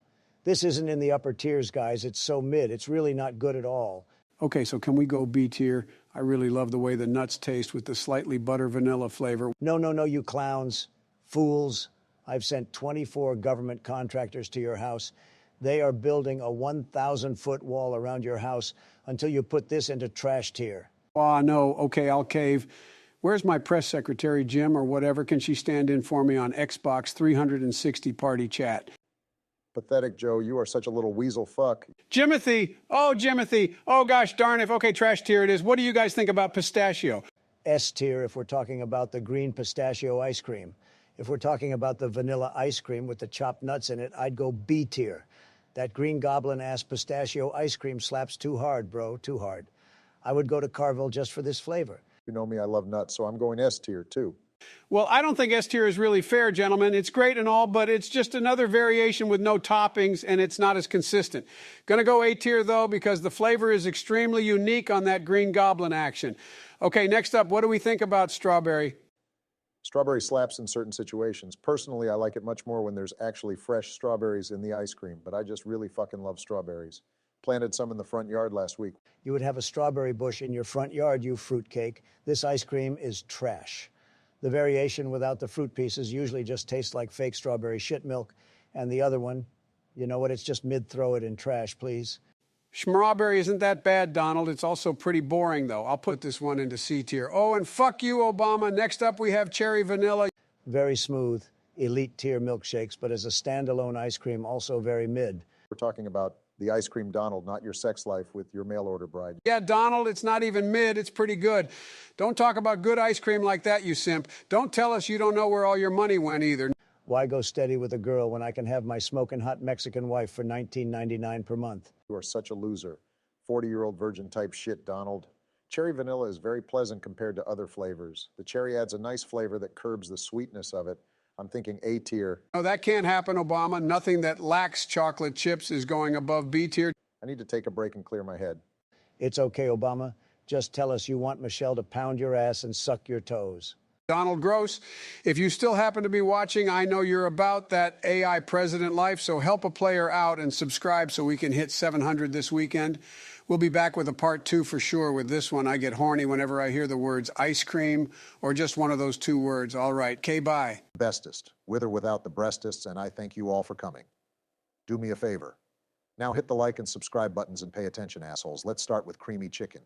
This isn't in the upper tiers, guys. It's so mid. It's really not good at all. Okay, so can we go B tier? I really love the way the nuts taste with the slightly butter vanilla flavor. No, you clowns. Fools. I've sent 24 government contractors to your house. They are building a 1,000-foot wall around your house until you put this into trash tier. Ah, no. Okay, I'll cave. Where's my press secretary, Jim, or whatever? Can she stand in for me on Xbox 360 party chat? Pathetic, Joe. You are such a little weasel fuck. Jimothy! Oh, gosh darn it. Okay, trash tier it is. What do you guys think about pistachio? S tier if we're talking about the green pistachio ice cream. If we're talking about the vanilla ice cream with the chopped nuts in it, I'd go B tier. That green goblin-ass pistachio ice cream slaps too hard, bro, too hard. I would go to Carville just for this flavor. You know me, I love nuts, so I'm going S tier too. Well, I don't think S tier is really fair, gentlemen. It's great and all, but it's just another variation with no toppings, and it's not as consistent. Gonna go A tier, though, because the flavor is extremely unique on that green goblin action. Okay, next up, what do we think about strawberry? Strawberry slaps in certain situations. Personally, I like it much more when there's actually fresh strawberries in the ice cream, but I just really fucking love strawberries. Planted some in the front yard last week. You would have a strawberry bush in your front yard, you fruitcake. This ice cream is trash. The variation without the fruit pieces usually just tastes like fake strawberry shit milk. And the other one, you know what, it's just mid-throw it in trash, please. Schmrawberry isn't that bad, Donald. It's also pretty boring, though. I'll put this one into C tier. Oh, and fuck you, Obama. Next up, we have cherry vanilla. Very smooth. elite tier milkshakes, but as a standalone ice cream, also very mid. We're talking about the ice cream Donald, not your sex life with your mail order bride. Yeah, Donald, it's not even mid, it's pretty good. Don't talk about good ice cream like that, you simp. Don't tell us you don't know where all your money went either. Why go steady with a girl when I can have my smoking hot Mexican wife for $19.99 per month? You are such a loser. 40-year-old virgin type shit, Donald. Cherry vanilla is very pleasant compared to other flavors. The cherry adds a nice flavor that curbs the sweetness of it. I'm thinking A tier. No, that can't happen, Obama. Nothing that lacks chocolate chips is going above B tier. I need to take a break and clear my head. It's okay, Obama. Just tell us you want Michelle to pound your ass and suck your toes. Donald Gross, if you still happen to be watching, I know you're about that AI president life, so help a player out and subscribe so we can hit 700 this weekend. We'll be back with a part 2 for sure with this one. I get horny whenever I hear the words ice cream or just one of those 2 words. All right, bye. Bestest, with or without the breastists, and I thank you all for coming. Do me a favor. Now hit the like and subscribe buttons and pay attention, assholes. Let's start with creamy chicken.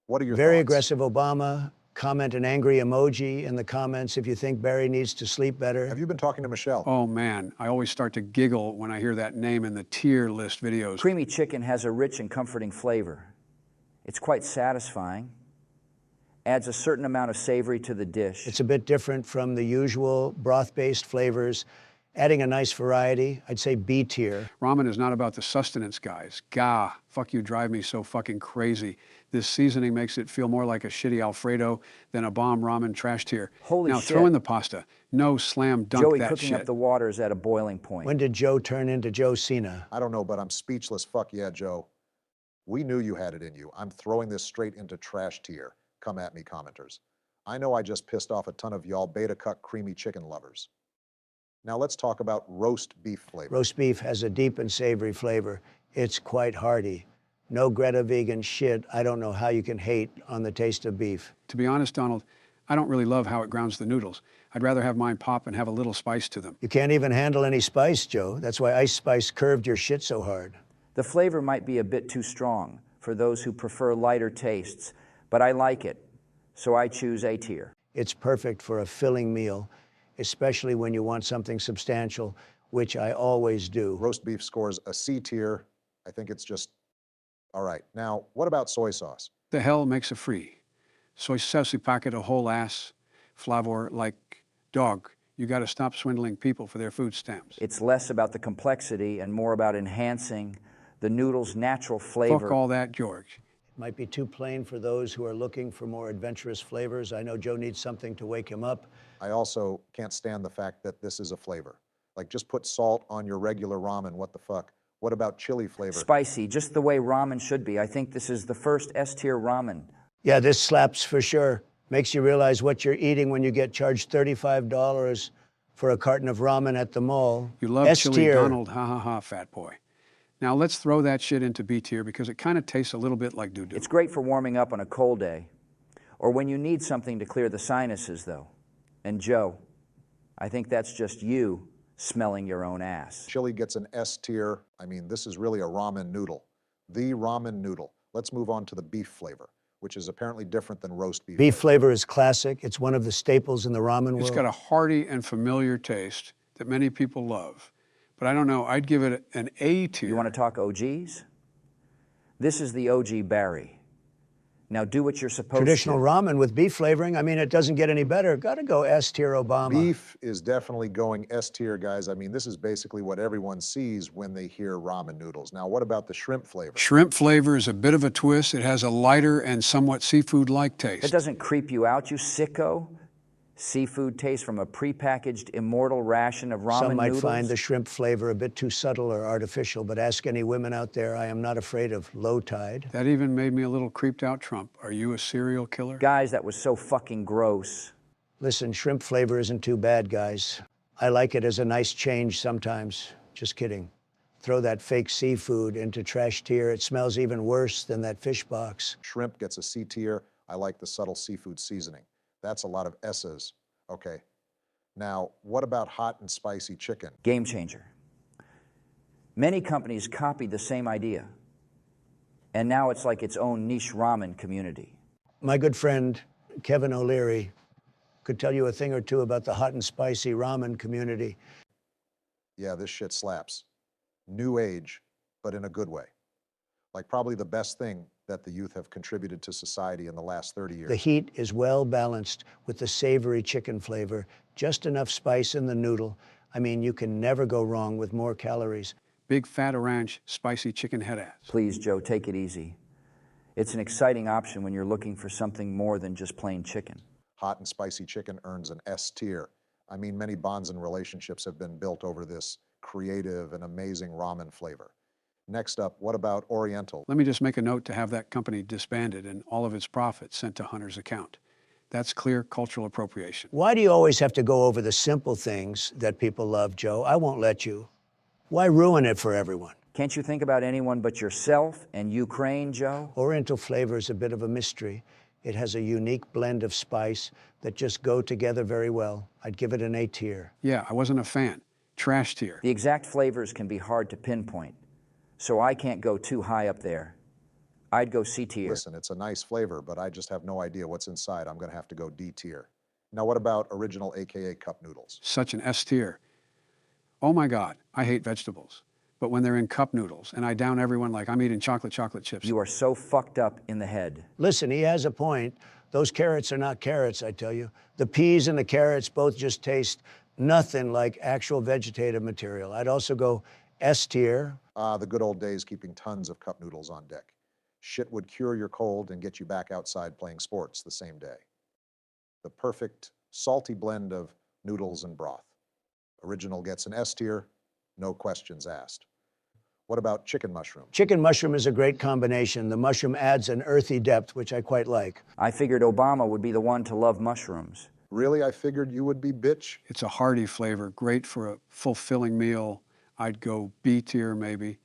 What are your Very thoughts? aggressive, Obama. Comment an angry emoji in the comments if you think Barry needs to sleep better. Have you been talking to Michelle? Oh, man, I always start to giggle when I hear that name in the tier list videos. Creamy chicken has a rich and comforting flavor. It's quite satisfying, adds a certain amount of savory to the dish. It's a bit different from the usual broth-based flavors, adding a nice variety. I'd say B tier. Ramen is not about the sustenance, guys. Gah, fuck you drive me so fucking crazy. This seasoning makes it feel more like a shitty Alfredo than a bomb ramen trash tier. Holy now shit. throw in the pasta. No slam dunk Joey that cooking shit. up the water is at a boiling point. When did Joe turn into Joe Cena? I don't know, but I'm speechless. Fuck yeah, Joe. We knew you had it in you. I'm throwing this straight into trash tier. Come at me, commenters. I know I just pissed off a ton of y'all beta-cuck creamy chicken lovers. Now let's talk about roast beef flavor. Roast beef has a deep and savory flavor. It's quite hearty. No Greta vegan shit. I don't know how you can hate on the taste of beef. To be honest, Donald, I don't really love how it grounds the noodles. I'd rather have mine pop and have a little spice to them. You can't even handle any spice, Joe. That's why Ice Spice curved your shit so hard. The flavor might be a bit too strong for those who prefer lighter tastes, but I like it, so I choose A tier. It's perfect for a filling meal, especially when you want something substantial, which I always do. Roast beef scores a C tier. I think it's just all right. Now, what about soy sauce? The hell makes a free. Soy sauce packet a whole ass flavor like dog. You got to stop swindling people for their food stamps. It's less about the complexity and more about enhancing the noodle's natural flavor. Fuck all that, George. Might be too plain for those who are looking for more adventurous flavors. I know Joe needs something to wake him up. I also can't stand the fact that this is a flavor. Like, just put salt on your regular ramen. What the fuck? What about chili flavor? Spicy, just the way ramen should be. I think this is the first S-tier ramen. Yeah, this slaps for sure. Makes you realize what you're eating when you get charged $35 for a carton of ramen at the mall. You love chili, S-tier. Donald, ha ha ha, fat boy. Now let's throw that shit into B tier because it kind of tastes a little bit like doo-doo. It's great for warming up on a cold day, or when you need something to clear the sinuses, though. And Joe, I think that's just you smelling your own ass. Chili gets an S tier. I mean, this is really a ramen noodle. The ramen noodle. Let's move on to the beef flavor, which is apparently different than roast beef. Beef flavor is classic. It's one of the staples in the ramen world. It's got a hearty and familiar taste that many people love. But I don't know, I'd give it an A tier. You want to talk OGs? This is the OG Barry. Now do what you're supposed Traditional to. ramen with beef flavoring. I mean, it doesn't get any better. Gotta go S tier, Obama. Beef is definitely going S tier, guys. I mean, this is basically what everyone sees when they hear ramen noodles. Now, what about the shrimp flavor? Shrimp flavor is a bit of a twist. It has a lighter and somewhat seafood-like taste. That doesn't creep you out, you sicko. Seafood taste from a prepackaged immortal ration of ramen Some might noodles. find the shrimp flavor a bit too subtle or artificial, but ask any women out there, I am not afraid of low tide. That even made me a little creeped out, Trump. Are you a serial killer? Guys, that was so fucking gross. Listen, shrimp flavor isn't too bad, guys. I like it as a nice change sometimes. Just kidding. Throw that fake seafood into trash tier. It smells even worse than that fish box. Shrimp gets a C tier. I like the subtle seafood seasoning. That's a lot of S's. Okay. Now, what about hot and spicy chicken? Game changer. Many companies copied the same idea, and now it's like its own niche ramen community. My good friend, Kevin O'Leary, Could tell you a thing or two about the hot and spicy ramen community. Yeah, this shit slaps. New age, but in a good way. Like probably the best thing that the youth have contributed to society in the last 30 years. The heat is well balanced with the savory chicken flavor, just enough spice in the noodle. I mean, you can never go wrong with more calories. Big Fat Ranch spicy chicken head ass. Please, Joe, take it easy. It's an exciting option when you're looking for something more than just plain chicken. Hot and spicy chicken earns an S tier. I mean, many bonds and relationships have been built over this creative and amazing ramen flavor. Next up, what about Oriental? Let me just make a note to have that company disbanded and all of its profits sent to Hunter's account. That's clear cultural appropriation. Why do you always have to go over the simple things that people love, Joe? I won't let you. Why ruin it for everyone? Can't you think about anyone but yourself and Ukraine, Joe? Oriental flavor is a bit of a mystery. It has a unique blend of spice that just go together very well. I'd give it an A tier. Yeah, I wasn't a fan. Trash tier. The exact flavors can be hard to pinpoint, so I can't go too high up there. I'd go C tier. Listen, it's a nice flavor, but I just have no idea what's inside. I'm going to have to go D tier. Now, what about Original, AKA cup noodles? Such an S tier. Oh my God, I hate vegetables. But when they're in cup noodles and I down everyone like I'm eating chocolate chips. You are so fucked up in the head. Listen, he has a point. Those carrots are not carrots, I tell you. The peas and the carrots both just taste nothing like actual vegetative material. I'd also go S tier. The good old days keeping tons of cup noodles on deck. Shit would cure your cold and get you back outside playing sports the same day. The perfect salty blend of noodles and broth. Original gets an S tier, no questions asked. What about chicken mushroom? Chicken mushroom is a great combination. The mushroom adds an earthy depth, which I quite like. I figured Obama would be the one to love mushrooms. Really? I figured you would be, bitch. It's a hearty flavor, great for a fulfilling meal. I'd go B tier maybe.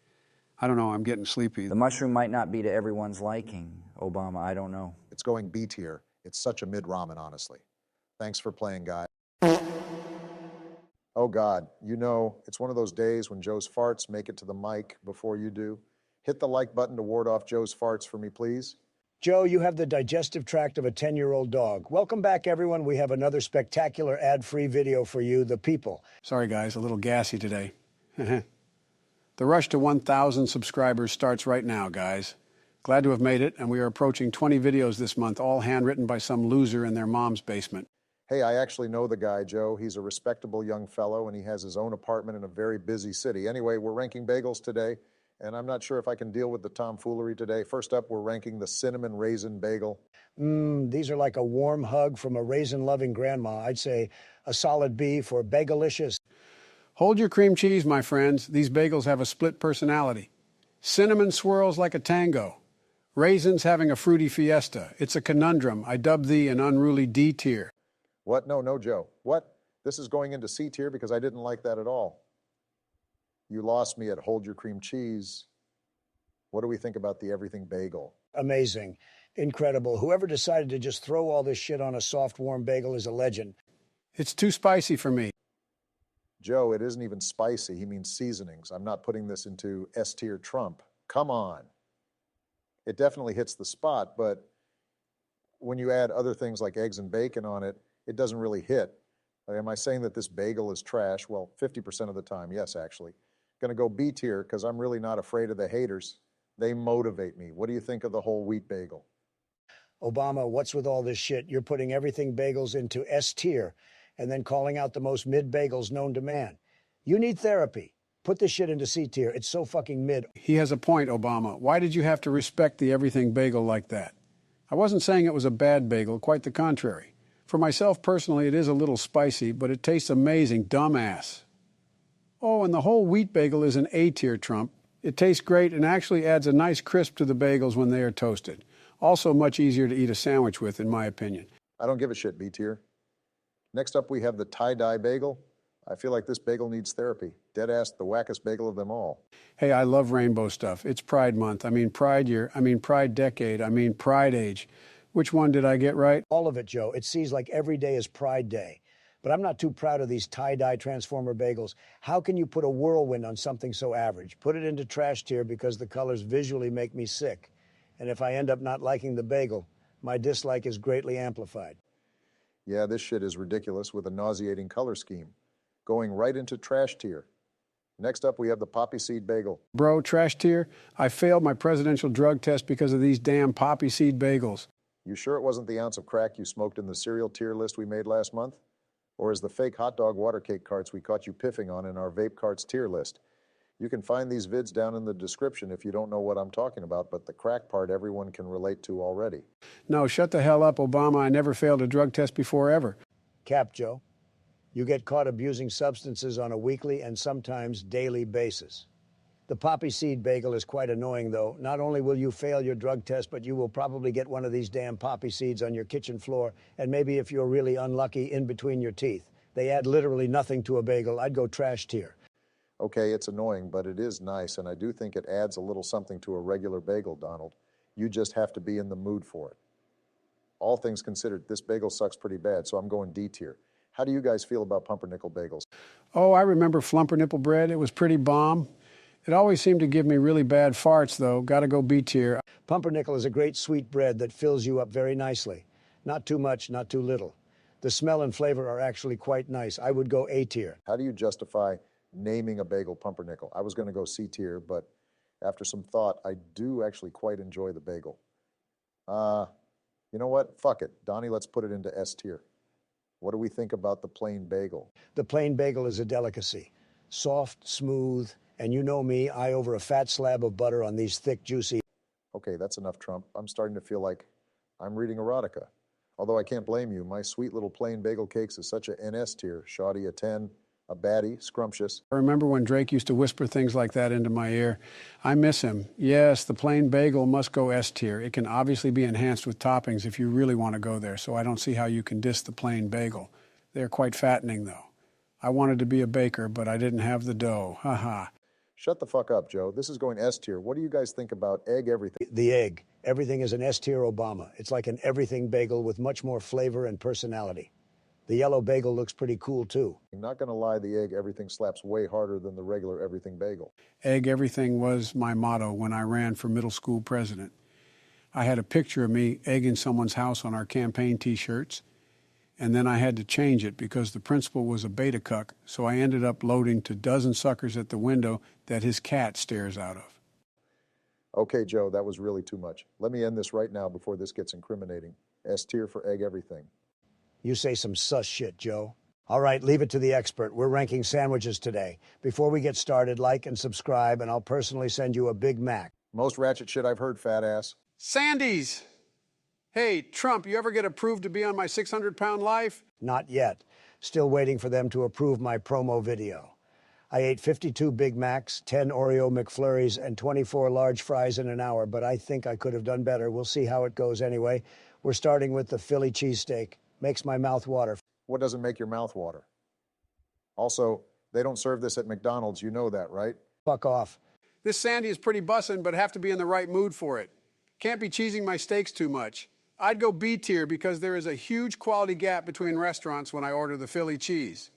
I don't know, I'm getting sleepy. The mushroom might not be to everyone's liking, Obama, I don't know. It's going B tier. It's such a mid-ramen, honestly. Thanks for playing, guy. Oh God, you know, it's one of those days when Joe's farts make it to the mic before you do. Hit the like button to ward off Joe's farts for me, please. Joe, you have the digestive tract of a 10-year-old dog. Welcome back, everyone. We have another spectacular ad-free video for you, the people. Sorry guys, a little gassy today. The rush to 1,000 subscribers starts right now, guys. Glad to have made it, and we are approaching 20 videos this month, all handwritten by some loser in their mom's basement. Hey, I actually know the guy, Joe. He's a respectable young fellow, and he has his own apartment in a very busy city. Anyway, we're ranking bagels today, and I'm not sure if I can deal with the tomfoolery today. First up, we're ranking the cinnamon raisin bagel. These are like a warm hug from a raisin-loving grandma. I'd say a solid B for Bagelicious. Hold your cream cheese, my friends. These bagels have a split personality. Cinnamon swirls like a tango. Raisins having a fruity fiesta. It's a conundrum. I dub thee an unruly D tier. What? No, Joe. What? This is going into C tier because I didn't like that at all. You lost me at hold your cream cheese. What do we think about the everything bagel? Amazing. Incredible. Whoever decided to just throw all this shit on a soft, warm bagel is a legend. It's too spicy for me. Joe, it isn't even spicy. He means seasonings. I'm not putting this into S tier Trump. Come on. It definitely hits the spot, but when you add other things like eggs and bacon on it, it doesn't really hit. Am I saying that this bagel is trash? Well, 50% of the time, yes, actually. Going to go B tier because I'm really not afraid of the haters. They motivate me. What do you think of the whole wheat bagel? Obama, what's with all this shit? You're putting everything bagels into S tier and then calling out the most mid bagels known to man. You need therapy. Put this shit into C tier. It's so fucking mid. He has a point, Obama. Why did you have to respect the everything bagel like that? I wasn't saying it was a bad bagel, quite the contrary. For myself personally, it is a little spicy, but it tastes amazing, dumbass. Oh, and the whole wheat bagel is an A tier, Trump. It tastes great and actually adds a nice crisp to the bagels when they are toasted. Also much easier to eat a sandwich with, in my opinion. I don't give a shit, B tier. Next up, we have the tie-dye bagel. I feel like this bagel needs therapy. Dead-ass the wackest bagel of them all. Hey, I love rainbow stuff. It's Pride Month. I mean Pride Year. I mean Pride Decade. I mean Pride Age. Which one did I get right? All of it, Joe. It seems like every day is Pride Day. But I'm not too proud of these tie-dye transformer bagels. How can you put a whirlwind on something so average? Put it into trash tier because the colors visually make me sick. And if I end up not liking the bagel, my dislike is greatly amplified. Yeah, this shit is ridiculous with a nauseating color scheme. Going right into trash tier. Next up, we have the poppy seed bagel. Bro, trash tier, I failed my presidential drug test because of these damn poppy seed bagels. You sure it wasn't the ounce of crack you smoked in the cereal tier list we made last month? Or is the fake hot dog water cake carts we caught you piffing on in our vape carts tier list? You can find these vids down in the description if you don't know what I'm talking about, but the crack part everyone can relate to already. No, shut the hell up, Obama. I never failed a drug test before ever. Cap, Joe. You get caught abusing substances on a weekly and sometimes daily basis. The poppy seed bagel is quite annoying, though. Not only will you fail your drug test, but you will probably get one of these damn poppy seeds on your kitchen floor, and maybe if you're really unlucky, in between your teeth. They add literally nothing to a bagel. I'd go trash tier. Okay, it's annoying, but it is nice, and I do think it adds a little something to a regular bagel, Donald. You just have to be in the mood for it. All things considered, this bagel sucks pretty bad, so I'm going D tier. How do you guys feel about pumpernickel bagels? Oh, I remember flumpernickel bread. It was pretty bomb. It always seemed to give me really bad farts, though. Gotta go B tier. Pumpernickel is a great sweet bread that fills you up very nicely. Not too much, not too little. The smell and flavor are actually quite nice. I would go A tier. How do you justify naming a bagel pumpernickel? I was going to go C tier, but after some thought, I do actually quite enjoy the bagel. You know what? Fuck it. Donnie, let's put it into S tier. What do we think about the plain bagel? The plain bagel is a delicacy. Soft, smooth, and you know me, I over a fat slab of butter on these thick, juicy. Okay, that's enough, Trump. I'm starting to feel like I'm reading erotica. Although I can't blame you. My sweet little plain bagel cakes is such a NS tier. Shoddy a 10, a baddie, scrumptious. I remember when Drake used to whisper things like that into my ear. I miss him. Yes, the plain bagel must go S tier. It can obviously be enhanced with toppings if you really want to go there, so I don't see how you can diss the plain bagel. They're quite fattening, though. I wanted to be a baker, but I didn't have the dough. Ha ha. Shut the fuck up, Joe. This is going S tier. What do you guys think about egg everything? The egg. Everything is an S tier Obama. It's like an everything bagel with much more flavor and personality. The yellow bagel looks pretty cool, too. I'm not going to lie, the egg everything slaps way harder than the regular everything bagel. Egg everything was my motto when I ran for middle school president. I had a picture of me egging someone's house on our campaign T-shirts, and then I had to change it because the principal was a beta cuck, so I ended up loading to dozen suckers at the window that his cat stares out of. Okay, Joe, that was really too much. Let me end this right now before this gets incriminating. S tier for egg everything. You say some sus shit, Joe. All right, leave it to the expert. We're ranking sandwiches today. Before we get started, like and subscribe, and I'll personally send you a Big Mac. Most ratchet shit I've heard, fat ass. Sandy's! Hey, Trump, you ever get approved to be on my 600-pound life? Not yet. Still waiting for them to approve my promo video. I ate 52 Big Macs, 10 Oreo McFlurries, and 24 large fries in an hour, but I think I could have done better. We'll see how it goes anyway. We're starting with the Philly cheesesteak. Makes my mouth water. What doesn't make your mouth water? Also, they don't serve this at McDonald's. You know that, right? Fuck off. This Sandy is pretty bussin', but have to be in the right mood for it. Can't be cheesing my steaks too much. I'd go B tier because there is a huge quality gap between restaurants when I order the Philly cheese.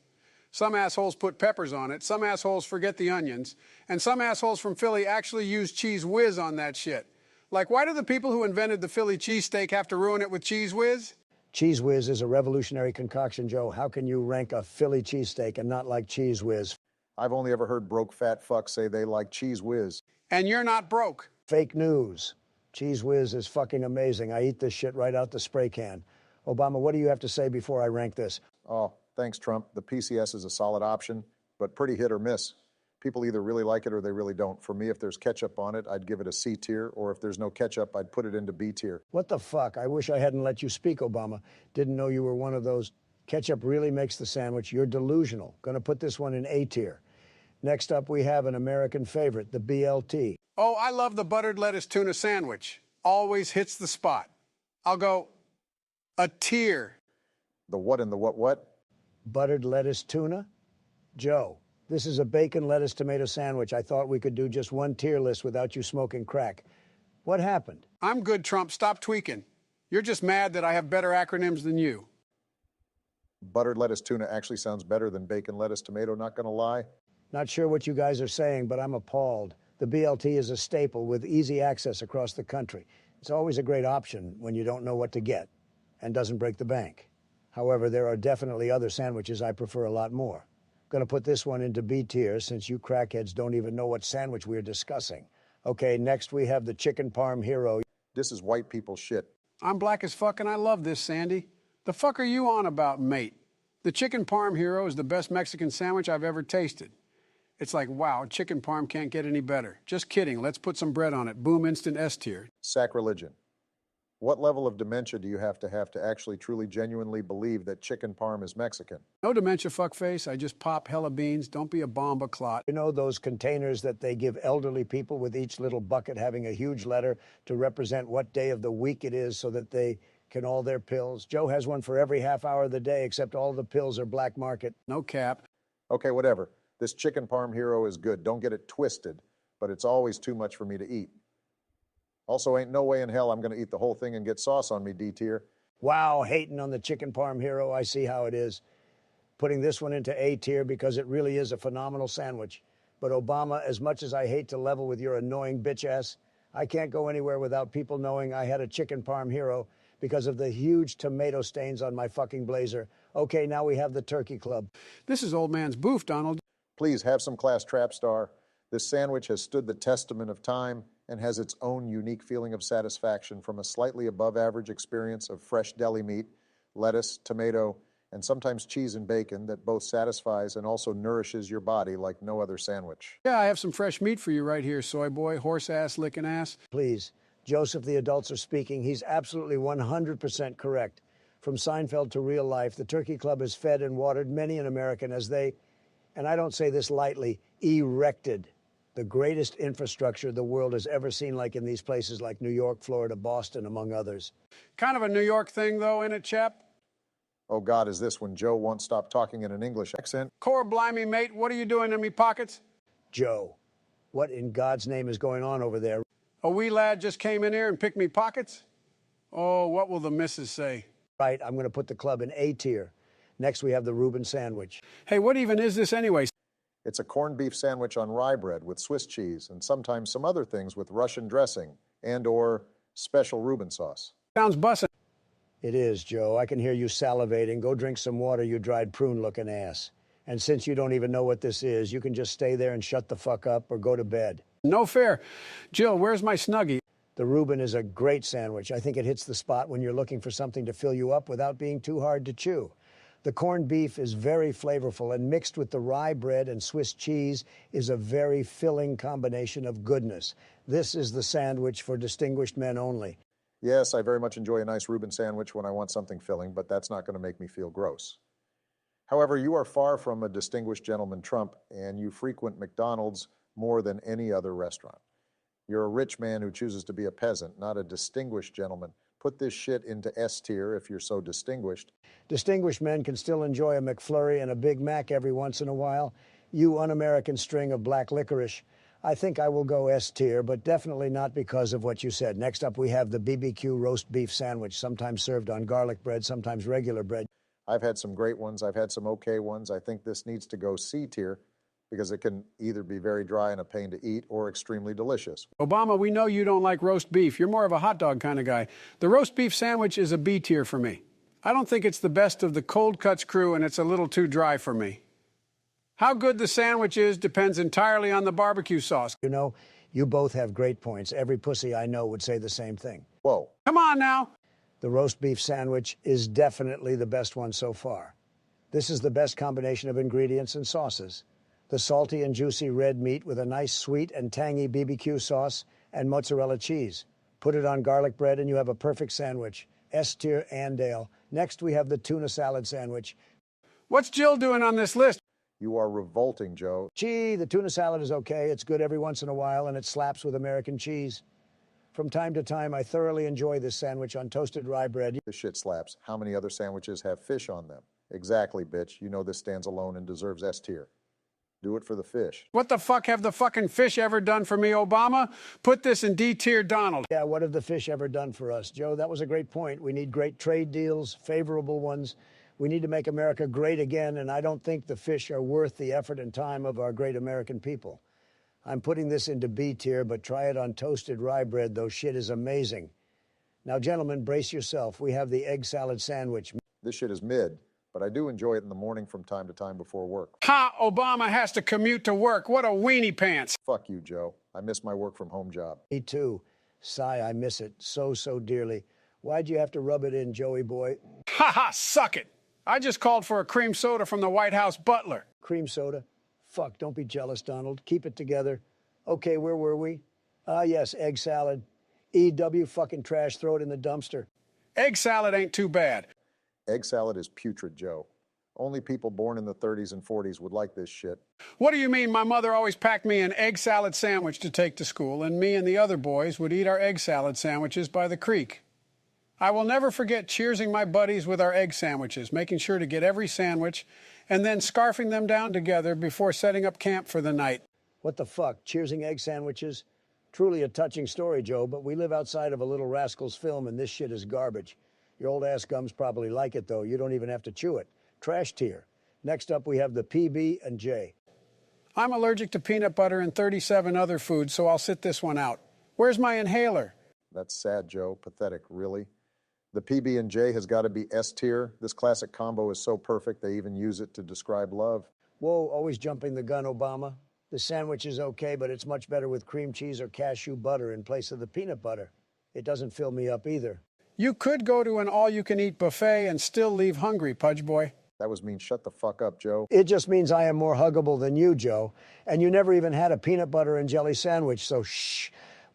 Some assholes put peppers on it, some assholes forget the onions, and some assholes from Philly actually use Cheese Whiz on that shit. Like, why do the people who invented the Philly cheesesteak have to ruin it with Cheese Whiz? Cheese Whiz is a revolutionary concoction, Joe. How can you rank a Philly cheesesteak and not like Cheese Whiz? I've only ever heard broke fat fucks say they like Cheese Whiz. And you're not broke. Fake news. Cheese Whiz is fucking amazing. I eat this shit right out the spray can. Obama, what do you have to say before I rank this? Oh, thanks, Trump. The PCS is a solid option, but pretty hit or miss. People either really like it or they really don't. For me, if there's ketchup on it, I'd give it a C tier, or if there's no ketchup, I'd put it into B tier. What the fuck? I wish I hadn't let you speak, Obama. Didn't know you were one of those. Ketchup really makes the sandwich. You're delusional. Gonna put this one in A tier. Next up, we have an American favorite, the BLT. Oh, I love the buttered lettuce tuna sandwich. Always hits the spot. I'll go a tier. The what and the what? Buttered lettuce tuna? Joe, this is a bacon lettuce tomato sandwich. I thought we could do just one tier list without you smoking crack. What happened? I'm good, Trump. Stop tweaking. You're just mad that I have better acronyms than you. Buttered lettuce tuna actually sounds better than bacon lettuce tomato, not gonna lie. Not sure what you guys are saying, but I'm appalled. The BLT is a staple with easy access across the country. It's always a great option when you don't know what to get and doesn't break the bank. However, there are definitely other sandwiches I prefer a lot more. Gonna put this one into B tier since you crackheads don't even know what sandwich we're discussing. Okay, next we have the chicken parm hero. This is white people shit. I'm black as fuck and I love this, Sandy. The fuck are you on about, mate? The chicken parm hero is the best Mexican sandwich I've ever tasted. It's like, wow, chicken parm can't get any better. Just kidding. Let's put some bread on it. Boom, instant S tier. Sacrilegion. What level of dementia do you have to actually truly genuinely believe that chicken parm is Mexican? No dementia, fuckface. I just pop hella beans. Don't be a bomba clot. You know those containers that they give elderly people with each little bucket having a huge letter to represent what day of the week it is so that they can all their pills? Joe has one for every half hour of the day, except all the pills are black market. No cap. Okay, whatever. This chicken parm hero is good. Don't get it twisted, but it's always too much for me to eat. Also, ain't no way in hell I'm going to eat the whole thing and get sauce on me, D tier. Wow, hating on the chicken parm hero. I see how it is. Putting this one into A tier because it really is a phenomenal sandwich. But Obama, as much as I hate to level with your annoying bitch ass, I can't go anywhere without people knowing I had a chicken parm hero because of the huge tomato stains on my fucking blazer. Okay, now we have the turkey club. This is old man's boof, Donald. Please have some class, trap star. This sandwich has stood the testament of time and has its own unique feeling of satisfaction from a slightly above average experience of fresh deli meat, lettuce, tomato, and sometimes cheese and bacon that both satisfies and also nourishes your body like no other sandwich. Yeah, I have some fresh meat for you right here, soy boy, horse ass licking ass. Please, Joseph, the adults are speaking. He's absolutely 100% correct. From Seinfeld to real life, the Turkey Club has fed and watered many an American as they, and I don't say this lightly, erected the greatest infrastructure the world has ever seen, like in these places like New York, Florida, Boston, among others. Kind of a New York thing, though, ain't it, chap? Oh God, is this when Joe won't stop talking in an English accent? Core blimey, mate, what are you doing in me pockets? Joe, what in God's name is going on over there? A wee lad just came in here and picked me pockets? Oh, what will the missus say? Right, I'm going to put the club in A tier. Next, we have the Reuben sandwich. Hey, what even is this anyway? It's a corned beef sandwich on rye bread with Swiss cheese and sometimes some other things with Russian dressing and or special Reuben sauce. Sounds bussin'. It is, Joe. I can hear you salivating. Go drink some water, you dried prune-looking ass. And since you don't even know what this is, you can just stay there and shut the fuck up or go to bed. No fair. Jill, where's my Snuggie? The Reuben is a great sandwich. I think it hits the spot when you're looking for something to fill you up without being too hard to chew. The corned beef is very flavorful, and mixed with the rye bread and Swiss cheese is a very filling combination of goodness. This is the sandwich for distinguished men only. Yes, I very much enjoy a nice Reuben sandwich when I want something filling, but that's not going to make me feel gross. However, you are far from a distinguished gentleman Trump, and you frequent McDonald's more than any other restaurant. You're a rich man who chooses to be a peasant, not a distinguished gentleman. Put this shit into S tier if you're so distinguished. Distinguished men can still enjoy a McFlurry and a Big Mac every once in a while. You un-American string of black licorice. I think I will go S tier, but definitely not because of what you said. Next up, we have the BBQ roast beef sandwich, sometimes served on garlic bread, sometimes regular bread. I've had some great ones. I've had some okay ones. I think this needs to go C tier because it can either be very dry and a pain to eat or extremely delicious. Obama, we know you don't like roast beef. You're more of a hot dog kind of guy. The roast beef sandwich is a B tier for me. I don't think it's the best of the cold cuts crew, and it's a little too dry for me. How good the sandwich is depends entirely on the barbecue sauce. You know, you both have great points. Every pussy I know would say the same thing. Whoa. Come on now. The roast beef sandwich is definitely the best one so far. This is the best combination of ingredients and sauces. The salty and juicy red meat with a nice sweet and tangy BBQ sauce and mozzarella cheese. Put it on garlic bread and you have a perfect sandwich. S tier and ale. Next, we have the tuna salad sandwich. What's Jill doing on this list? You are revolting, Joe. Gee, the tuna salad is okay. It's good every once in a while, and it slaps with American cheese. From time to time, I thoroughly enjoy this sandwich on toasted rye bread. This shit slaps. How many other sandwiches have fish on them? Exactly, bitch. You know this stands alone and deserves S tier. Do it for the fish. What the fuck have the fucking fish ever done for me, Obama? Put this in D tier, Donald. Yeah, what have the fish ever done for us? Joe, that was a great point. We need great trade deals, favorable ones. We need to make America great again, and I don't think the fish are worth the effort and time of our great American people. I'm putting this into B tier, but try it on toasted rye bread, though shit is amazing. Now, gentlemen, brace yourself. We have the egg salad sandwich. This shit is mid, but I do enjoy it in the morning from time to time before work. Ha! Obama has to commute to work. What a weenie pants. Fuck you, Joe. I miss my work from home job. Me too. Sigh, I miss it so, so dearly. Why'd you have to rub it in, Joey boy? Ha ha! Suck it. I just called for a cream soda from the White House butler. Cream soda? Fuck, don't be jealous, Donald. Keep it together. Okay, where were we? Ah, yes, egg salad. EW fucking trash, throw it in the dumpster. Egg salad ain't too bad. Egg salad is putrid, Joe. Only people born in the 30s and 40s would like this shit. What do you mean my mother always packed me an egg salad sandwich to take to school, and me and the other boys would eat our egg salad sandwiches by the creek? I will never forget cheersing my buddies with our egg sandwiches, making sure to get every sandwich, and then scarfing them down together before setting up camp for the night. What the fuck? Cheersing egg sandwiches? Truly a touching story, Joe, but we live outside of a Little Rascals film and this shit is garbage. Your old ass gums probably like it, though. You don't even have to chew it. Trash tier. Next up, we have the PB and J. I'm allergic to peanut butter and 37 other foods, so I'll sit this one out. Where's my inhaler? That's sad, Joe. Pathetic, really. The PB&J has got to be S tier. This classic combo is so perfect they even use it to describe love. Whoa, always jumping the gun, Obama. The sandwich is okay, but it's much better with cream cheese or cashew butter in place of the peanut butter. It doesn't fill me up either. You could go to an all-you-can-eat buffet and still leave hungry, Pudge Boy. That was mean. Shut the fuck up, Joe. It just means I am more huggable than you, Joe. And you never even had a peanut butter and jelly sandwich, so shh.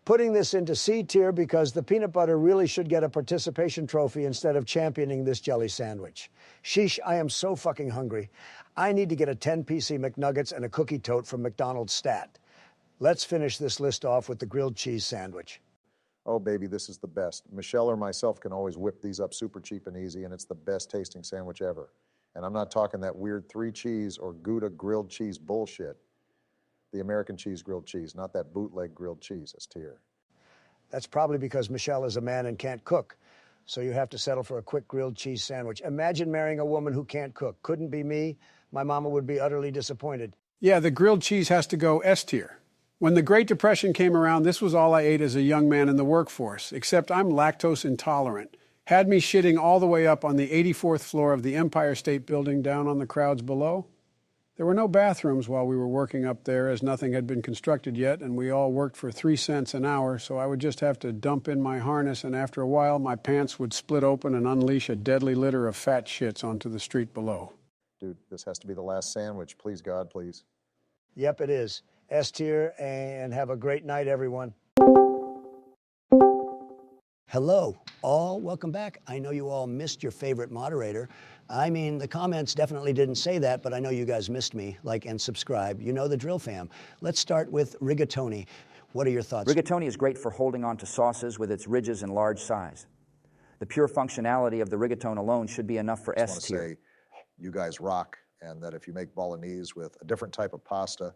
Putting this into C tier because the peanut butter really should get a participation trophy instead of championing this jelly sandwich. Sheesh, I am so fucking hungry. I need to get a 10-piece McNuggets and a cookie tote from McDonald's stat. Let's finish this list off with the grilled cheese sandwich. Oh, baby, this is the best. Michelle or myself can always whip these up super cheap and easy, and it's the best tasting sandwich ever. And I'm not talking that weird 3-cheese or Gouda grilled cheese bullshit. The American cheese grilled cheese, not that bootleg grilled cheese. S tier. That's probably because Michelle is a man and can't cook. So you have to settle for a quick grilled cheese sandwich. Imagine marrying a woman who can't cook. Couldn't be me. My mama would be utterly disappointed. Yeah, the grilled cheese has to go S tier. When the Great Depression came around, this was all I ate as a young man in the workforce, except I'm lactose intolerant. Had me shitting all the way up on the 84th floor of the Empire State Building down on the crowds below. There were no bathrooms while we were working up there, as nothing had been constructed yet, and we all worked for 3 cents an hour, so I would just have to dump in my harness, and after a while, my pants would split open and unleash a deadly litter of fat shits onto the street below. Dude, this has to be the last sandwich. Please, God, please. Yep, it is. S tier, and have a great night, everyone. Hello, all. Welcome back. I know you all missed your favorite moderator. I mean, the comments definitely didn't say that, but I know you guys missed me. Like and subscribe. You know the drill, fam. Let's start with rigatoni. What are your thoughts? Rigatoni is great for holding on to sauces with its ridges and large size. The pure functionality of the rigatone alone should be enough for I S just want to tier. say, you guys rock, and that if you make bolognese with a different type of pasta,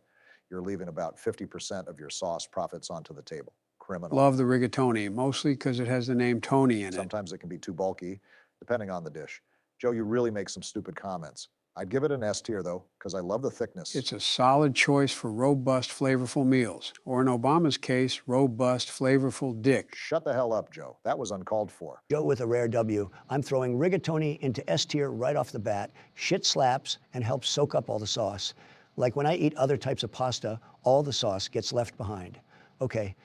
you're leaving about 50% of your sauce profits onto the table. Criminal. Love the rigatoni, mostly because it has the name Tony in it. Sometimes it can be too bulky, depending on the dish. Joe, you really make some stupid comments. I'd give it an S tier, though, because I love the thickness. It's a solid choice for robust, flavorful meals, or in Obama's case, robust, flavorful dick. Shut the hell up, Joe. That was uncalled for. Joe with a rare W. I'm throwing rigatoni into S tier right off the bat. Shit slaps and helps soak up all the sauce. Like when I eat other types of pasta, all the sauce gets left behind. Okay,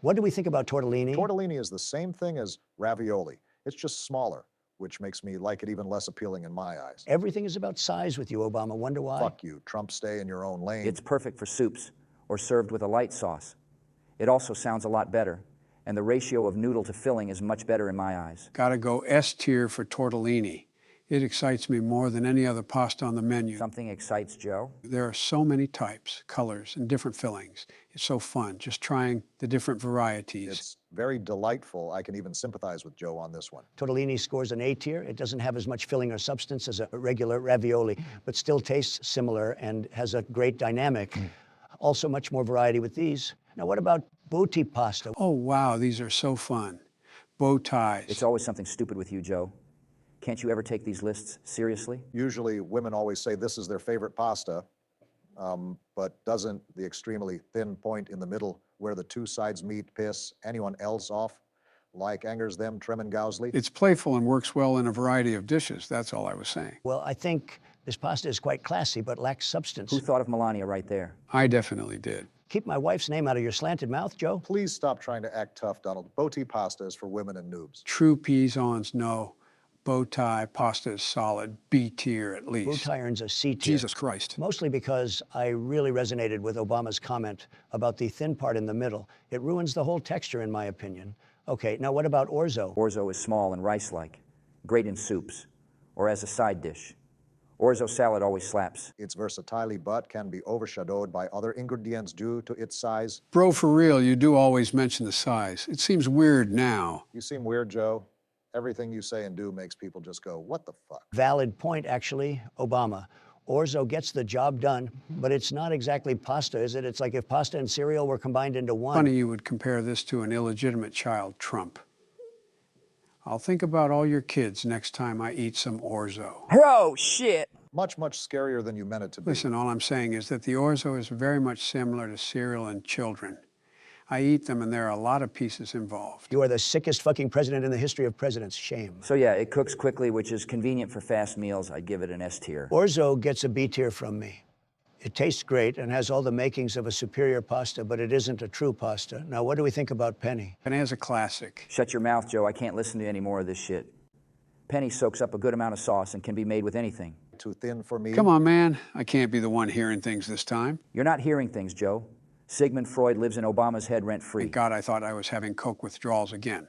what do we think about tortellini? Tortellini is the same thing as ravioli. It's just smaller, which makes me like it even less appealing in my eyes. Everything is about size with you, Obama. Wonder why? Fuck you. Trump, stay in your own lane. It's perfect for soups or served with a light sauce. It also sounds a lot better, and the ratio of noodle to filling is much better in my eyes. Gotta go S tier for tortellini. It excites me more than any other pasta on the menu. Something excites Joe? There are so many types, colors, and different fillings. It's so fun just trying the different varieties. It's very delightful. I can even sympathize with Joe on this one. Tortellini scores an A tier. It doesn't have as much filling or substance as a regular ravioli, but still tastes similar and has a great dynamic. Also much more variety with these. Now, what about botti pasta? Oh, wow, these are so fun. Bow ties. It's always something stupid with you, Joe. Can't you ever take these lists seriously? Usually women always say this is their favorite pasta, but doesn't the extremely thin point in the middle where the two sides meet piss anyone else off? like angers them tremendously. It's playful and works well in a variety of dishes. That's all I was saying. Well, I think this pasta is quite classy, but lacks substance. Who thought of Melania right there? I definitely did. Keep my wife's name out of your slanted mouth, Joe. Please stop trying to act tough, Donald. Bow-tie pasta is for women and noobs. True Pisons, no. Bow tie pasta is solid, B tier at least. Bow tie earns a C tier. Jesus Christ. Mostly because I really resonated with Obama's comment about the thin part in the middle. It ruins the whole texture, in my opinion. Okay, now what about orzo? Orzo is small and rice-like, great in soups, or as a side dish. Orzo salad always slaps. Its versatility but can be overshadowed by other ingredients due to its size. Bro, for real, you do always mention the size. It seems weird now. You seem weird, Joe. Everything you say and do makes people just go, what the fuck? Valid point, actually, Obama. Orzo gets the job done, but it's not exactly pasta, is it? It's like if pasta and cereal were combined into one. Funny you would compare this to an illegitimate child, Trump. I'll think about all your kids next time I eat some orzo. Bro, shit! Much, much scarier than you meant it to be. Listen, all I'm saying is that the orzo is very much similar to cereal and children. I eat them and there are a lot of pieces involved. You are the sickest fucking president in the history of presidents. Shame. So yeah, it cooks quickly, which is convenient for fast meals. I'd give it an S tier. Orzo gets a B tier from me. It tastes great and has all the makings of a superior pasta, but it isn't a true pasta. Now, what do we think about Penny? Penny is a classic. Shut your mouth, Joe. I can't listen to any more of this shit. Penny soaks up a good amount of sauce and can be made with anything. Too thin for me. Come on, man. I can't be the one hearing things this time. You're not hearing things, Joe. Sigmund Freud lives in Obama's head rent-free. Thank God I thought I was having Coke withdrawals again.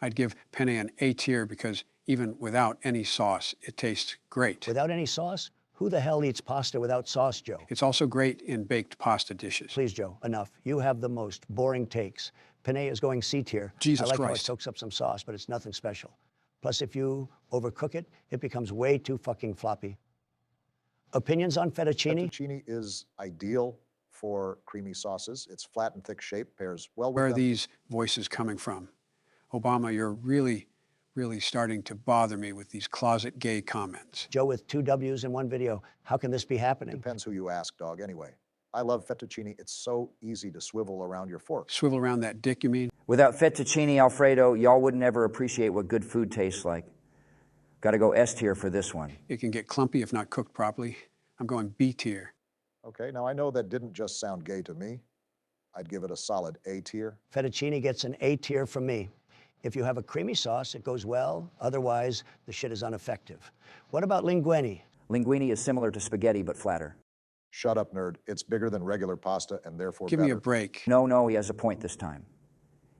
I'd give Penny an A tier because even without any sauce, it tastes great. Without any sauce? Who the hell eats pasta without sauce, Joe? It's also great in baked pasta dishes. Please, Joe, enough. You have the most boring takes. Penne is going C tier. Jesus I like how it Christ. soaks up some sauce, but it's nothing special. Plus, if you overcook it, it becomes way too fucking floppy. Opinions on fettuccine? Fettuccine is ideal for creamy sauces. Its flat and thick shape pairs well with Where are them. these voices coming from? Obama, you're really starting to bother me with these closet gay comments. Joe with 2 W's in one video. How can this be happening? Depends who you ask, dog, anyway. I love fettuccine. It's so easy to swivel around your fork. Swivel around that dick, you mean? Without fettuccine Alfredo, y'all would never appreciate what good food tastes like. Gotta go S tier for this one. It can get clumpy if not cooked properly. I'm going B tier. Okay, now I know that didn't just sound gay to me. I'd give it a solid A tier. Fettuccine gets an A tier from me. If you have a creamy sauce, it goes well. Otherwise, the shit is ineffective. What about linguine? Linguine is similar to spaghetti, but flatter. Shut up, nerd. It's bigger than regular pasta and therefore Give better. me a break. No, he has a point this time.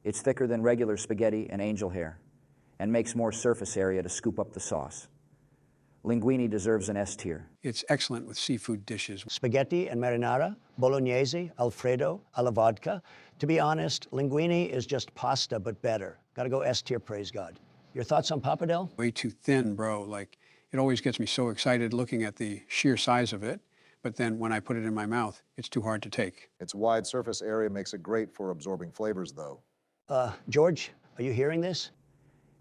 It's thicker than regular spaghetti and angel hair, and makes more surface area to scoop up the sauce. Linguine deserves an S tier. It's excellent with seafood dishes. Spaghetti and marinara, bolognese, Alfredo, alla vodka. To be honest, linguine is just pasta, but better. Gotta go S tier, praise God. Your thoughts on pappardelle? Way too thin, bro. Like, it always gets me so excited looking at the sheer size of it, but then when I put it in my mouth, it's too hard to take. Its wide surface area makes it great for absorbing flavors, though. George, are you hearing this?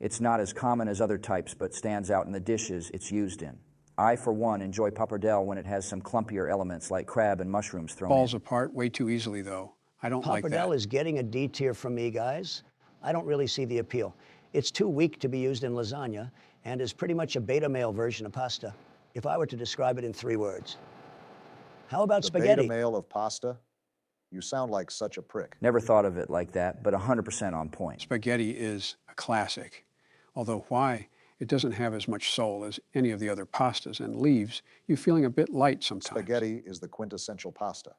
It's not as common as other types, but stands out in the dishes it's used in. I, for one, enjoy pappardelle when it has some clumpier elements like crab and mushrooms thrown Falls in. apart way too easily, though. I don't like that. Pappardelle is getting a D tier from me, guys. I don't really see the appeal. It's too weak to be used in lasagna and is pretty much a beta male version of pasta, if I were to describe it in 3 words. How about The spaghetti? beta male of pasta? You sound like such a prick. Never thought of it like that, but 100% on point. Spaghetti is a classic. Although why it doesn't have as much soul as any of the other pastas and leaves you feeling a bit light sometimes. Spaghetti is the quintessential pasta.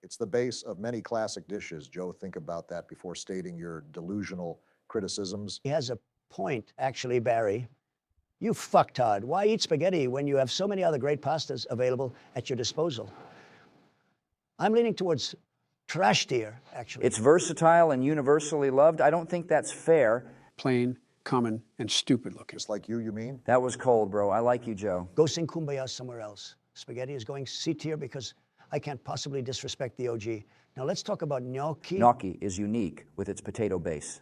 It's the base of many classic dishes. Joe, think about that before stating your delusional criticisms. He has a point, actually, Barry. You fucktard. Why eat spaghetti when you have so many other great pastas available at your disposal? I'm leaning towards trash tier, actually. It's versatile and universally loved. I don't think that's fair. Plain, common, and stupid looking. Just like you mean? That was cold, bro. I like you, Joe. Go sing Kumbaya somewhere else. Spaghetti is going C tier because I can't possibly disrespect the OG. Now let's talk about gnocchi. Gnocchi is unique with its potato base.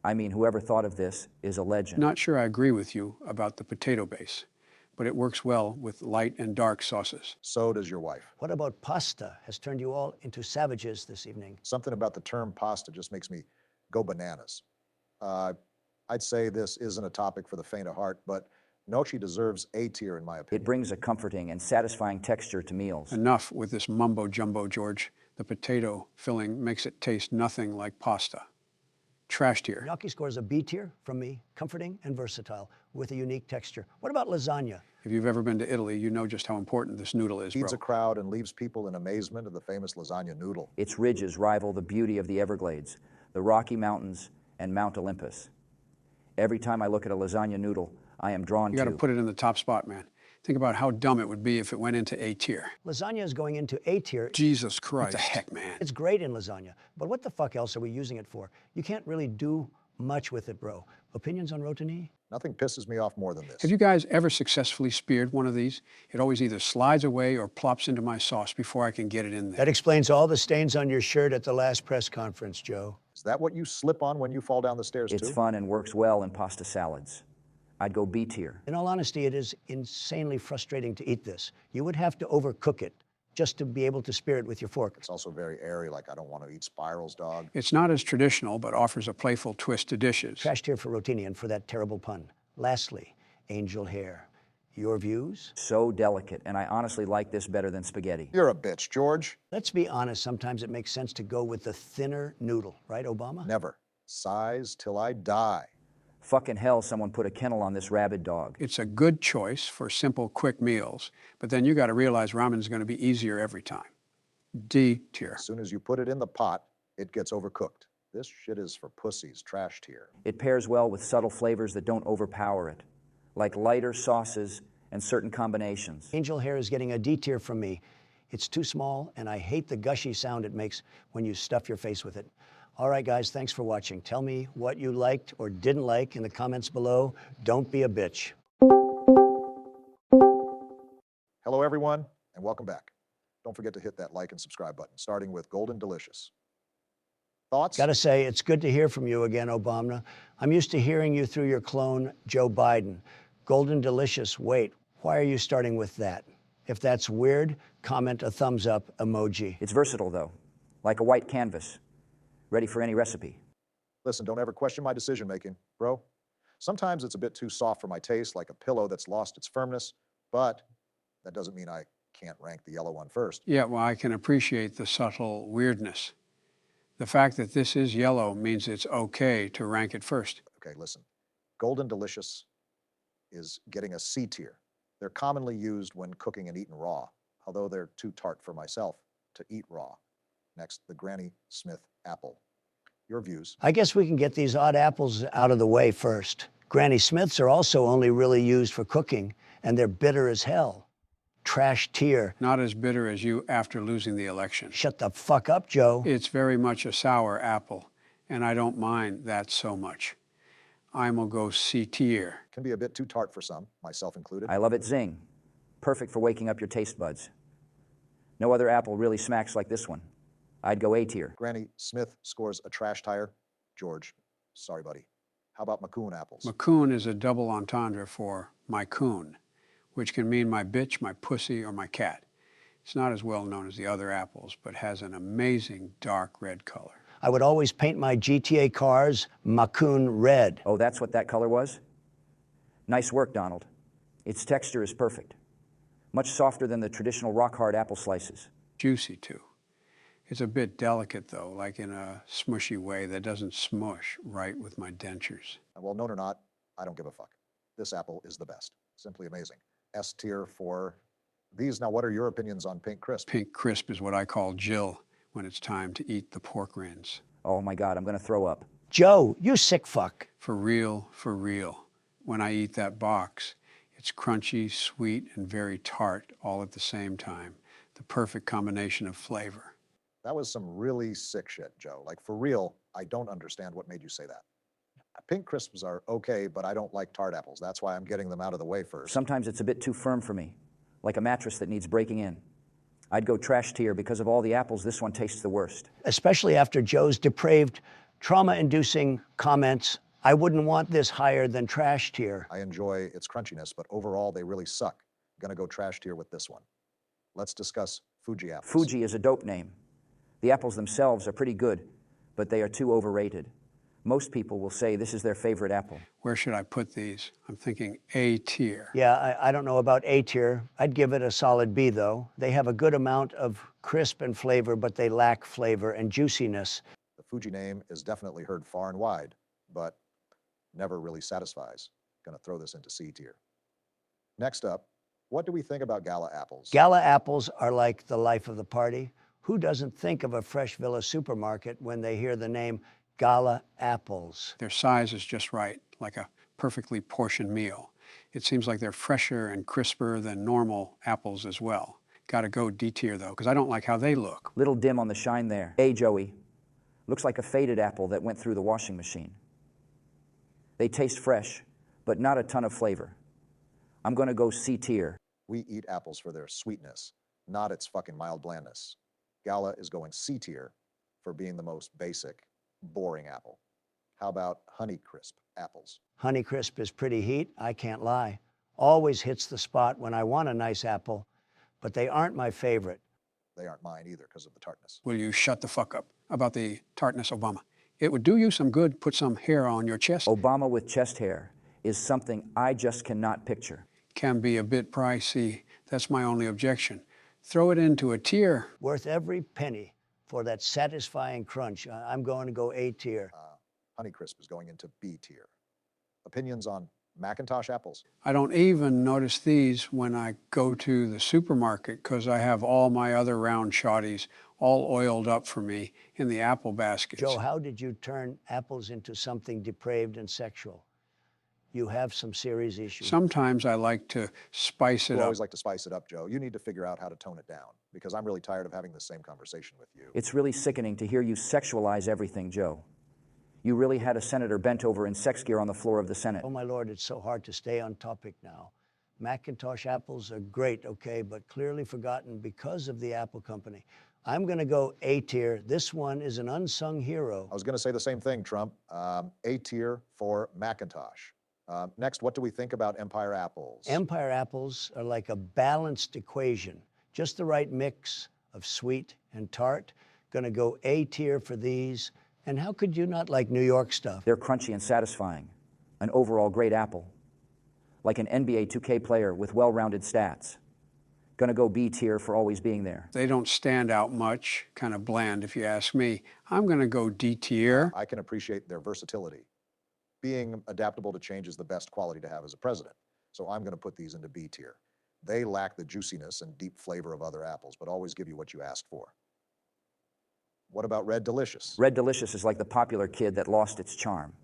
I mean, whoever thought of this is a legend. Not sure I agree with you about the potato base, but it works well with light and dark sauces. So does your wife. What about pasta has turned you all into savages this evening? Something about the term pasta just makes me go bananas. I'd say this isn't a topic for the faint of heart, but Nochi deserves A tier in my opinion. It brings a comforting and satisfying texture to meals. Enough with this mumbo jumbo, George. The potato filling makes it taste nothing like pasta. Trash tier. Gnocchi scores a B tier from me, comforting and versatile, with a unique texture. What about lasagna? If you've ever been to Italy, you know just how important this noodle is, Feeds bro. a crowd and leaves people in amazement of the famous lasagna noodle. Its ridges rival the beauty of the Everglades, the Rocky Mountains, and Mount Olympus. Every time I look at a lasagna noodle, I am drawn You got to to. put it in the top spot, man. Think about how dumb it would be if it went into A tier. Lasagna is going into A tier. Jesus Christ. What the heck, man? It's great in lasagna, but what the fuck else are we using it for? You can't really do much with it, bro. Opinions on rotini? Nothing pisses me off more than this. Have you guys ever successfully speared one of these? It always either slides away or plops into my sauce before I can get it in there. That explains all the stains on your shirt at the last press conference, Joe. Is that what you slip on when you fall down the stairs It's too? fun and works well in pasta salads. I'd go B tier. In all honesty, it is insanely frustrating to eat this. You would have to overcook it just to be able to spear it with your fork. It's also very airy, like I don't want to eat spirals, dog. It's not as traditional, but offers a playful twist to dishes. Trash tier for rotini and for that terrible pun. Lastly, angel hair. Your views? So delicate, and I honestly like this better than spaghetti. You're a bitch, George. Let's be honest, sometimes it makes sense to go with the thinner noodle, right, Obama? Never. Size till I die. Fucking hell, someone put a kennel on this rabid dog. It's a good choice for simple, quick meals, but then you got to realize ramen's going to be easier every time. D tier. As soon as you put it in the pot, it gets overcooked. This shit is for pussies, trash tier. It pairs well with subtle flavors that don't overpower it, like lighter sauces and certain combinations. Angel hair is getting a D tier from me. It's too small, and I hate the gushy sound it makes when you stuff your face with it. All right, guys, thanks for watching. Tell me what you liked or didn't like in the comments below. Don't be a bitch. Hello, everyone, and welcome back. Don't forget to hit that like and subscribe button, starting with Golden Delicious. Thoughts? Gotta say, it's good to hear from you again, Obama. I'm used to hearing you through your clone, Joe Biden. Golden Delicious, wait, why are you starting with that? If that's weird, comment a thumbs up emoji. It's versatile, though, like a white canvas, ready for any recipe. Listen, don't ever question my decision making, bro. Sometimes it's a bit too soft for my taste, like a pillow that's lost its firmness, but that doesn't mean I can't rank the yellow one first. Yeah, well, I can appreciate the subtle weirdness. The fact that this is yellow means it's okay to rank it first. Okay, listen. Golden Delicious is getting a C tier. They're commonly used when cooking and eaten raw, although they're too tart for myself to eat raw. Next, the Granny Smith apple. Your views? I guess we can get these odd apples out of the way first. Granny Smiths are also only really used for cooking, and they're bitter as hell. Trash tier. Not as bitter as you after losing the election. Shut the fuck up, Joe. It's very much a sour apple, and I don't mind that so much. I'm gonna go C tier. Can be a bit too tart for some, myself included. I love it zing. Perfect for waking up your taste buds. No other apple really smacks like this one. I'd go A tier. Granny Smith scores a trash tire. George, sorry, buddy. How about Macoun apples? Macoun is a double entendre for my coon, which can mean my bitch, my pussy, or my cat. It's not as well known as the other apples, but has an amazing dark red color. I would always paint my GTA cars Macoun red. Oh, that's what that color was? Nice work, Donald. Its texture is perfect. Much softer than the traditional rock-hard apple slices. Juicy, too. It's a bit delicate, though, like in a smushy way that doesn't smush right with my dentures. Well, known or not, I don't give a fuck. This apple is the best. Simply amazing. S tier for these. Now, what are your opinions on Pink Crisp? Pink Crisp is what I call Jill when it's time to eat the pork rinds. Oh my God, I'm gonna throw up. Joe, you sick fuck. For real, for real. When I eat that box, it's crunchy, sweet, and very tart all at the same time. The perfect combination of flavor. That was some really sick shit, Joe. Like, for real, I don't understand what made you say that. Pink Crisps are okay, but I don't like tart apples. That's why I'm getting them out of the way first. Sometimes it's a bit too firm for me, like a mattress that needs breaking in. I'd go trash tier because of all the apples, this one tastes the worst. Especially after Joe's depraved, trauma-inducing comments. I wouldn't want this higher than trash tier. I enjoy its crunchiness, but overall, they really suck. Gonna go trash tier with this one. Let's discuss Fuji apples. Fuji is a dope name. The apples themselves are pretty good, but they are too overrated. Most people will say this is their favorite apple. Where should I put these? I'm thinking A tier. Yeah, I don't know about A tier. I'd give it a solid B, though. They have a good amount of crisp and flavor, but they lack flavor and juiciness. The Fuji name is definitely heard far and wide, but never really satisfies. Gonna throw this into C tier. Next up, what do we think about Gala apples? Gala apples are like the life of the party. Who doesn't think of a Fresh Villa supermarket when they hear the name Gala apples? Their size is just right, like a perfectly portioned meal. It seems like they're fresher and crisper than normal apples as well. Gotta go D tier though, because I don't like how they look. Little dim on the shine there. Hey, Joey. Looks like a faded apple that went through the washing machine. They taste fresh, but not a ton of flavor. I'm gonna go C tier. We eat apples for their sweetness, not its fucking mild blandness. Gala is going C tier for being the most basic, boring apple. How about Honeycrisp apples? Honeycrisp is pretty heat, I can't lie. Always hits the spot when I want a nice apple, but they aren't my favorite. They aren't mine either because of the tartness. Will you shut the fuck up about the tartness, Obama? It would do you some good, put some hair on your chest. Obama with chest hair is something I just cannot picture. Can be a bit pricey. That's my only objection. Throw it into a tier. Worth every penny for that satisfying crunch. I'm going to go A tier. Honeycrisp is going into B tier. Opinions on Macintosh apples? I don't even notice these when I go to the supermarket because I have all my other round shotties all oiled up for me in the apple baskets. Joe, how did you turn apples into something depraved and sexual? You have some serious issues. Sometimes I like to spice it You up. always like to spice it up, Joe. You need to figure out how to tone it down because I'm really tired of having the same conversation with you. It's really sickening to hear you sexualize everything, Joe. You really had a senator bent over in sex gear on the floor of the Senate. Oh, my Lord, it's so hard to stay on topic now. Macintosh apples are great, okay, but clearly forgotten because of the Apple Company. I'm going to go A tier. This one is an unsung hero. I was going to say the same thing, Trump. A tier for Macintosh. Next, what do we think about Empire apples? Empire apples are like a balanced equation, just the right mix of sweet and tart. Going to go A tier for these. And how could you not like New York stuff? They're crunchy and satisfying. An overall great apple. Like an NBA 2K player with well-rounded stats. Gonna go B tier for always being there. They don't stand out much, kind of bland if you ask me. I'm gonna go D tier. I can appreciate their versatility. Being adaptable to change is the best quality to have as a president. So I'm going to put these into B tier. They lack the juiciness and deep flavor of other apples, but always give you what you asked for. What about Red Delicious? Red Delicious is like the popular kid that lost its charm.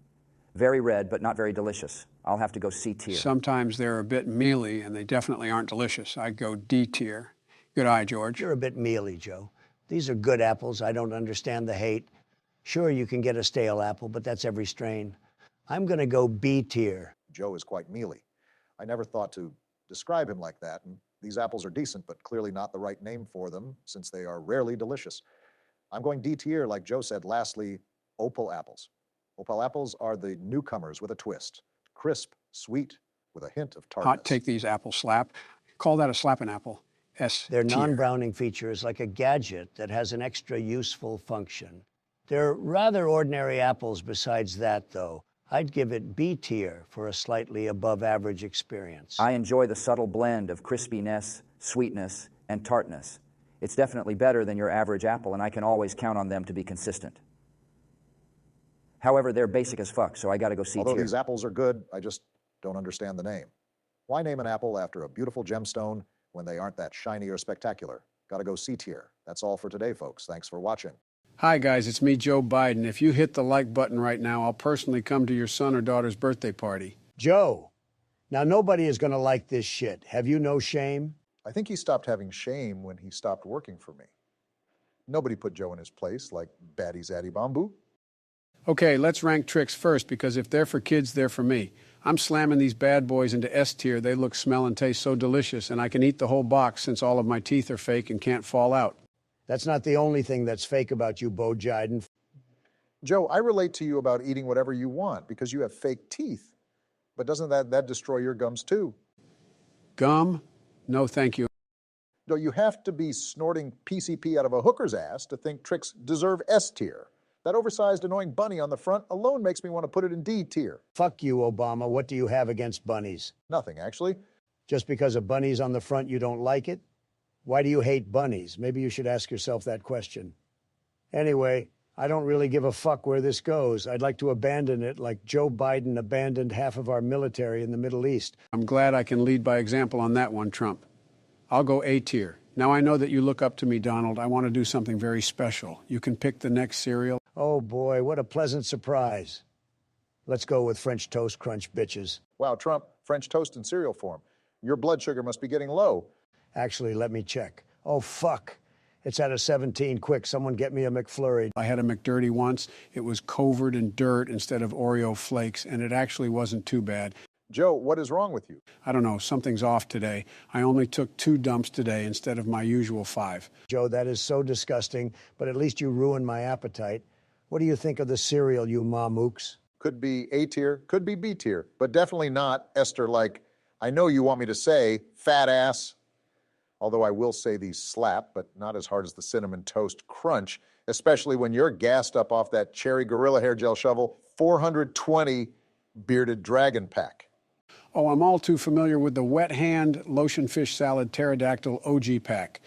Very red, but not very delicious. I'll have to go C tier. Sometimes they're a bit mealy, and they definitely aren't delicious. I'd go D tier. Good eye, George. You're a bit mealy, Joe. These are good apples. I don't understand the hate. Sure, you can get a stale apple, but that's every strain. I'm going to go B tier. Joe is quite mealy. I never thought to describe him like that, and these apples are decent, but clearly not the right name for them since they are rarely delicious. I'm going D tier, like Joe said. Lastly, Opal apples. Opal apples are the newcomers with a twist. Crisp, sweet, with a hint of tartness. Hot take these apple slap. Call that a slapping apple. S Their tier. non-browning feature is like a gadget that has an extra useful function. They're rather ordinary apples besides that, though. I'd give it B tier for a slightly above average experience. I enjoy the subtle blend of crispiness, sweetness, and tartness. It's definitely better than your average apple, and I can always count on them to be consistent. However, they're basic as fuck, so I gotta go C tier. Although these apples are good, I just don't understand the name. Why name an apple after a beautiful gemstone when they aren't that shiny or spectacular? Gotta go C tier. That's all for today, folks. Thanks for watching. Hi, guys. It's me, Joe Biden. If you hit the like button right now, I'll personally come to your son or daughter's birthday party. Joe, now nobody is going to like this shit. Have you no shame? I think he stopped having shame when he stopped working for me. Nobody put Joe in his place like Batty Zaddy Bamboo. Okay, let's rank tricks first, because if they're for kids, they're for me. I'm slamming these bad boys into S tier. They look, smell, and taste so delicious, and I can eat the whole box since all of my teeth are fake and can't fall out. That's not the only thing that's fake about you, Bo Jiden. Joe, I relate to you about eating whatever you want because you have fake teeth. But doesn't that destroy your gums too? Gum? No, thank you. No, you have to be snorting PCP out of a hooker's ass to think tricks deserve S tier. That oversized, annoying bunny on the front alone makes me want to put it in D tier. Fuck you, Obama. What do you have against bunnies? Nothing, actually. Just because a bunny's on the front, you don't like it? Why do you hate bunnies? Maybe you should ask yourself that question. Anyway, I don't really give a fuck where this goes. I'd like to abandon it like Joe Biden abandoned half of our military in the Middle East. I'm glad I can lead by example on that one, Trump. I'll go A tier. Now I know that you look up to me, Donald. I want to do something very special. You can pick the next cereal. Oh boy, what a pleasant surprise. Let's go with French Toast Crunch, bitches. Wow, Trump, French toast in cereal form. Your blood sugar must be getting low. Actually, let me check. Oh, fuck. It's at a 17. Quick, someone get me a McFlurry. I had a McDirty once. It was covered in dirt instead of Oreo flakes, and it actually wasn't too bad. Joe, what is wrong with you? I don't know, something's off today. I only took 2 dumps today instead of my usual 5. Joe, that is so disgusting, but at least you ruined my appetite. What do you think of the cereal, you mamooks? Could be A tier, could be B tier, but definitely not, Esther, like, I know you want me to say, fat ass. Although I will say these slap, but not as hard as the Cinnamon Toast Crunch, especially when you're gassed up off that Cherry Gorilla Hair Gel Shovel 420 Bearded Dragon Pack. Oh, I'm all too familiar with the Wet Hand Lotion Fish Salad Pterodactyl OG pack.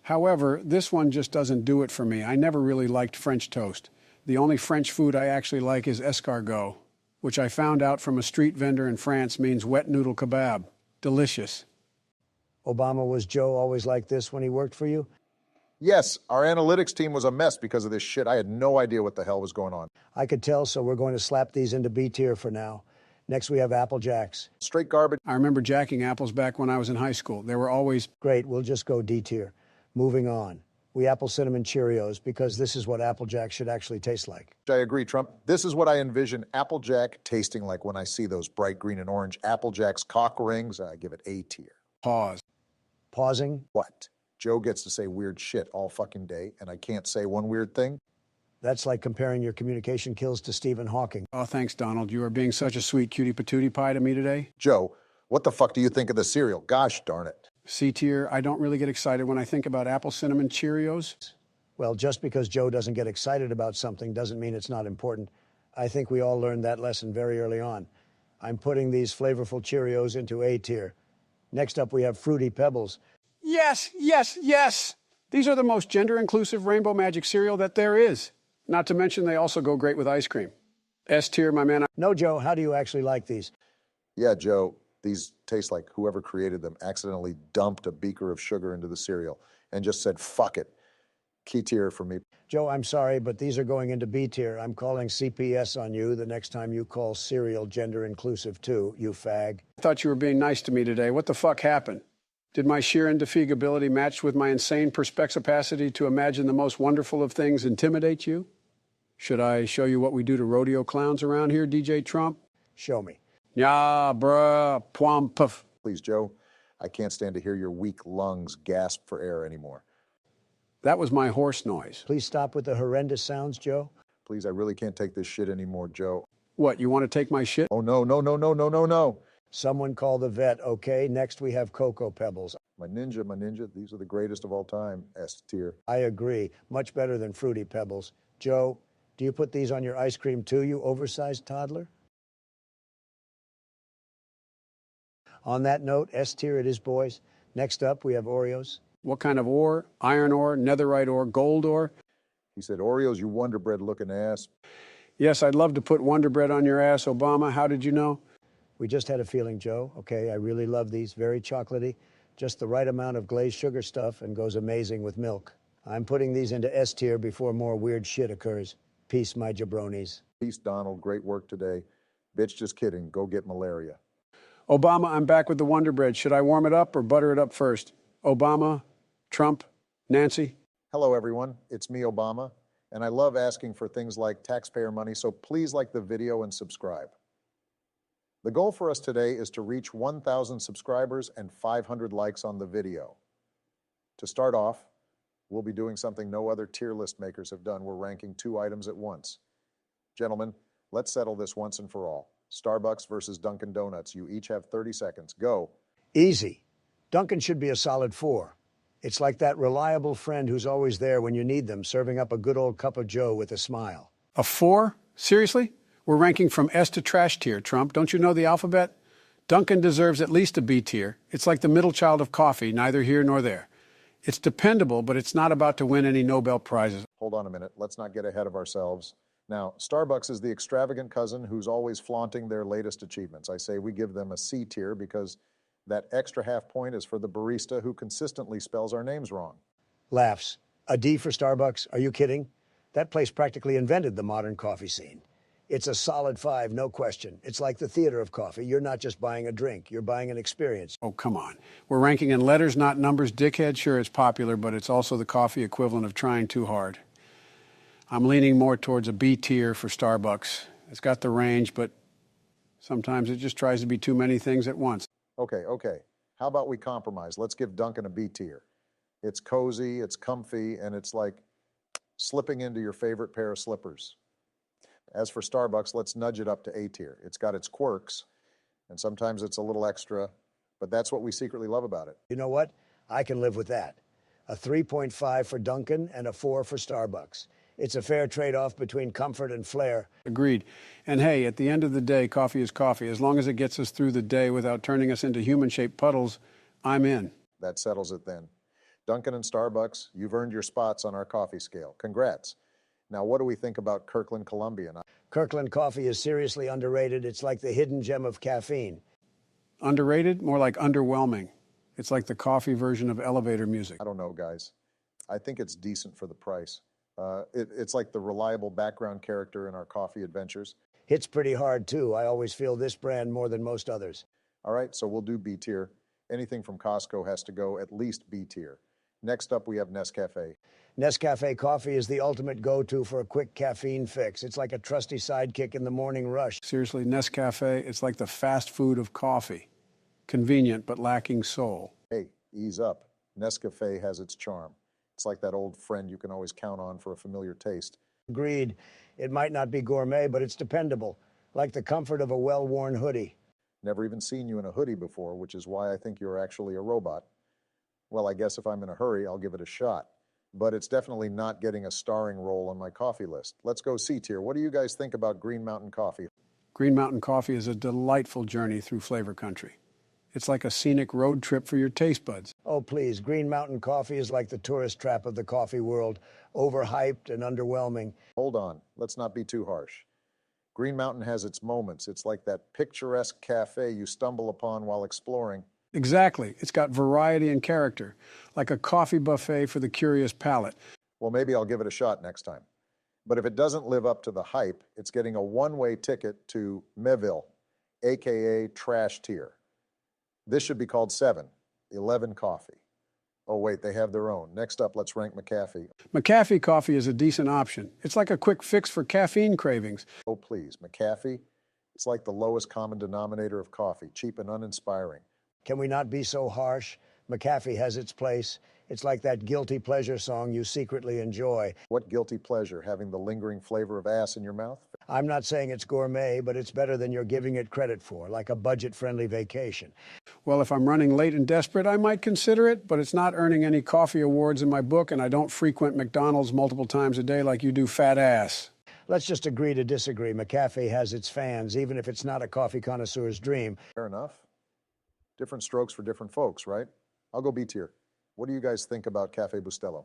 However, this one just doesn't do it for me. I never really liked French toast. The only French food I actually like is escargot, which I found out from a street vendor in France means wet noodle kebab. Delicious. Obama, was Joe always like this when he worked for you? Yes, our analytics team was a mess because of this shit. I had no idea what the hell was going on. I could tell, so we're going to slap these into B tier for now. Next, we have Apple Jacks. Straight garbage. I remember jacking apples back when I was in high school. They were always... Great, we'll just go D tier. Moving on. We Apple Cinnamon Cheerios because this is what Apple Jacks should actually taste like. I agree, Trump. This is what I envision Applejack tasting like when I see those bright green and orange Applejack's cock rings. I give it A tier. Pause. Pausing. What? Joe gets to say weird shit all fucking day, and I can't say one weird thing? That's like comparing your communication skills to Stephen Hawking. Oh, thanks, Donald. You are being such a sweet cutie patootie pie to me today. Joe, what the fuck do you think of the cereal? Gosh darn it. C tier. I don't really get excited when I think about Apple Cinnamon Cheerios. Well, just because Joe doesn't get excited about something doesn't mean it's not important. I think we all learned that lesson very early on. I'm putting these flavorful Cheerios into A tier. Next up, we have Fruity Pebbles. Yes, yes, yes! These are the most gender-inclusive Rainbow Magic cereal that there is. Not to mention they also go great with ice cream. S tier, my man. No, Joe, how do you actually like these? Yeah, Joe, these taste like whoever created them accidentally dumped a beaker of sugar into the cereal and just said, fuck it. Key tier for me. Joe, I'm sorry, but these are going into B tier. I'm calling CPS on you the next time you call cereal gender inclusive too, you fag. I thought you were being nice to me today. What the fuck happened? Did my sheer indefatigability matched with my insane perspexapacity to imagine the most wonderful of things intimidate you? Should I show you what we do to rodeo clowns around here, DJ Trump? Show me. Yeah, bruh, pwam puff. Please, Joe, I can't stand to hear your weak lungs gasp for air anymore. That was my horse noise. Please stop with the horrendous sounds, Joe. Please, I really can't take this shit anymore, Joe. What, you want to take my shit? Oh, no, no, no, no, no, no, no. Someone call the vet, okay? Next, we have Cocoa Pebbles. My ninja, these are the greatest of all time, S tier. I agree. Much better than Fruity Pebbles. Joe, do you put these on your ice cream too, you oversized toddler? On that note, S tier it is, boys. Next up, we have Oreos. What kind of ore? Iron ore, netherite ore, gold ore? He said, Oreos, you Wonder Bread looking ass. Yes, I'd love to put Wonder Bread on your ass, Obama. How did you know? We just had a feeling, Joe. Okay, I really love these. Very chocolatey. Just the right amount of glazed sugar stuff and goes amazing with milk. I'm putting these into S tier before more weird shit occurs. Peace, my jabronis. Peace, Donald. Great work today. Bitch, just kidding. Go get malaria. Obama, I'm back with the Wonder Bread. Should I warm it up or butter it up first? Obama, Trump, Nancy? Hello, everyone. It's me, Obama. And I love asking for things like taxpayer money, so please like the video and subscribe. The goal for us today is to reach 1,000 subscribers and 500 likes on the video. To start off, we'll be doing something no other tier list makers have done. We're ranking 2 items at once. Gentlemen, let's settle this once and for all. Starbucks versus Dunkin' Donuts. You each have 30 seconds. Go. Easy. Duncan should be a solid 4. It's like that reliable friend who's always there when you need them, serving up a good old cup of joe with a smile. A 4? Seriously? We're ranking from S to trash tier, Trump. Don't you know the alphabet? Dunkin' deserves at least a B tier. It's like the middle child of coffee, neither here nor there. It's dependable, but it's not about to win any Nobel Prizes. Hold on a minute. Let's not get ahead of ourselves. Now, Starbucks is the extravagant cousin who's always flaunting their latest achievements. I say we give them a C tier because that extra half point is for the barista who consistently spells our names wrong. Laughs. A D for Starbucks? Are you kidding? That place practically invented the modern coffee scene. It's a solid 5, no question. It's like the theater of coffee. You're not just buying a drink, you're buying an experience. Oh, come on. We're ranking in letters, not numbers. Dickhead, sure, it's popular, but it's also the coffee equivalent of trying too hard. I'm leaning more towards a B tier for Starbucks. It's got the range, but sometimes it just tries to be too many things at once. Okay. How about we compromise? Let's give Dunkin' a B tier. It's cozy, it's comfy, and it's like slipping into your favorite pair of slippers. As for Starbucks, let's nudge it up to A tier. It's got its quirks, and sometimes it's a little extra, but that's what we secretly love about it. You know what? I can live with that. A 3.5 for Dunkin' and a 4 for Starbucks. It's a fair trade-off between comfort and flair. Agreed. And hey, at the end of the day, coffee is coffee. As long as it gets us through the day without turning us into human-shaped puddles, I'm in. That settles it then. Dunkin' and Starbucks, you've earned your spots on our coffee scale. Congrats. Now, what do we think about Kirkland Colombian? Kirkland coffee is seriously underrated. It's like the hidden gem of caffeine. Underrated? More like underwhelming. It's like the coffee version of elevator music. I don't know, guys. I think it's decent for the price. It's like the reliable background character in our coffee adventures. Hits pretty hard, too. I always feel this brand more than most others. All right, so we'll do B tier. Anything from Costco has to go at least B tier. Next up, we have Nescafe. Nescafe coffee is the ultimate go-to for a quick caffeine fix. It's like a trusty sidekick in the morning rush. Seriously, Nescafe, it's like the fast food of coffee. Convenient, but lacking soul. Hey, ease up. Nescafe has its charm. It's like that old friend you can always count on for a familiar taste. Agreed. It might not be gourmet, but it's dependable, like the comfort of a well-worn hoodie. Never even seen you in a hoodie before, which is why I think you're actually a robot. Well, I guess if I'm in a hurry, I'll give it a shot. But it's definitely not getting a starring role on my coffee list. Let's go C tier. What do you guys think about Green Mountain Coffee? Green Mountain Coffee is a delightful journey through flavor country. It's like a scenic road trip for your taste buds. Oh, please. Green Mountain Coffee is like the tourist trap of the coffee world, overhyped and underwhelming. Hold on. Let's not be too harsh. Green Mountain has its moments. It's like that picturesque cafe you stumble upon while exploring. Exactly. It's got variety and character, like a coffee buffet for the curious palate. Well, maybe I'll give it a shot next time. But if it doesn't live up to the hype, it's getting a one-way ticket to Meville, a.k.a. trash tier. This should be called 7, 11 coffee. Oh, wait, they have their own. Next up, let's rank McCafe. McCafe coffee is a decent option. It's like a quick fix for caffeine cravings. Oh, please, McCafe? It's like the lowest common denominator of coffee, cheap and uninspiring. Can we not be so harsh? McCafe has its place. It's like that guilty pleasure song you secretly enjoy. What guilty pleasure, having the lingering flavor of ass in your mouth? I'm not saying it's gourmet, but it's better than you're giving it credit for, like a budget-friendly vacation. Well, if I'm running late and desperate, I might consider it, but it's not earning any coffee awards in my book, and I don't frequent McDonald's multiple times a day like you do, fat ass. Let's just agree to disagree. McCafe has its fans, even if it's not a coffee connoisseur's dream. Fair enough. Different strokes for different folks, right? I'll go B tier. What do you guys think about Cafe Bustelo?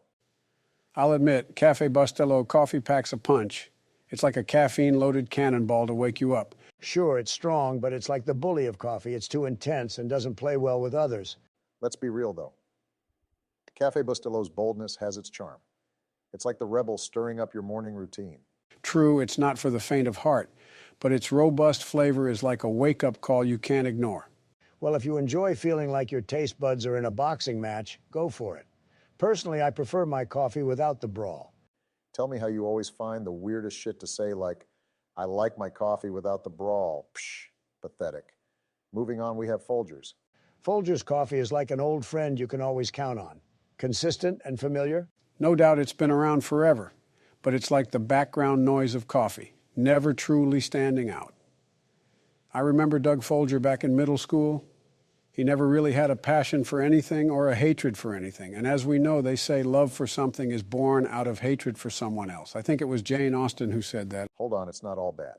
I'll admit, Cafe Bustelo coffee packs a punch. It's like a caffeine-loaded cannonball to wake you up. Sure, it's strong, but it's like the bully of coffee. It's too intense and doesn't play well with others. Let's be real, though. Cafe Bustelo's boldness has its charm. It's like the rebel stirring up your morning routine. True, it's not for the faint of heart, but its robust flavor is like a wake-up call you can't ignore. Well, if you enjoy feeling like your taste buds are in a boxing match, go for it. Personally, I prefer my coffee without the brawl. Tell me how you always find the weirdest shit to say, like, I like my coffee without the brawl. Psh, pathetic. Moving on, we have Folgers. Folgers coffee is like an old friend you can always count on. Consistent and familiar. No doubt it's been around forever, but it's like the background noise of coffee, never truly standing out. I remember Doug Folger back in middle school. He never really had a passion for anything or a hatred for anything. And as we know, they say love for something is born out of hatred for someone else. I think it was Jane Austen who said that. Hold on, it's not all bad.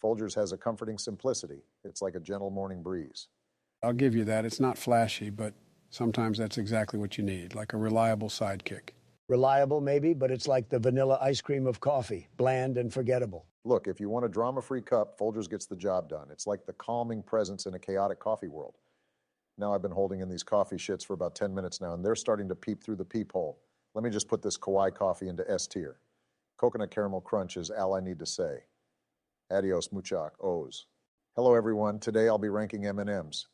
Folgers has a comforting simplicity. It's like a gentle morning breeze. I'll give you that. It's not flashy, but sometimes that's exactly what you need, like a reliable sidekick. Reliable, maybe, but it's like the vanilla ice cream of coffee, bland and forgettable. Look, if you want a drama-free cup, Folgers gets the job done. It's like the calming presence in a chaotic coffee world. Now I've been holding in these coffee shits for about 10 minutes now, and they're starting to peep through the peephole. Let me just put this Kauai coffee into S tier. Coconut caramel crunch is all I need to say. Adios, muchachos. Hello, everyone. Today I'll be ranking M&Ms.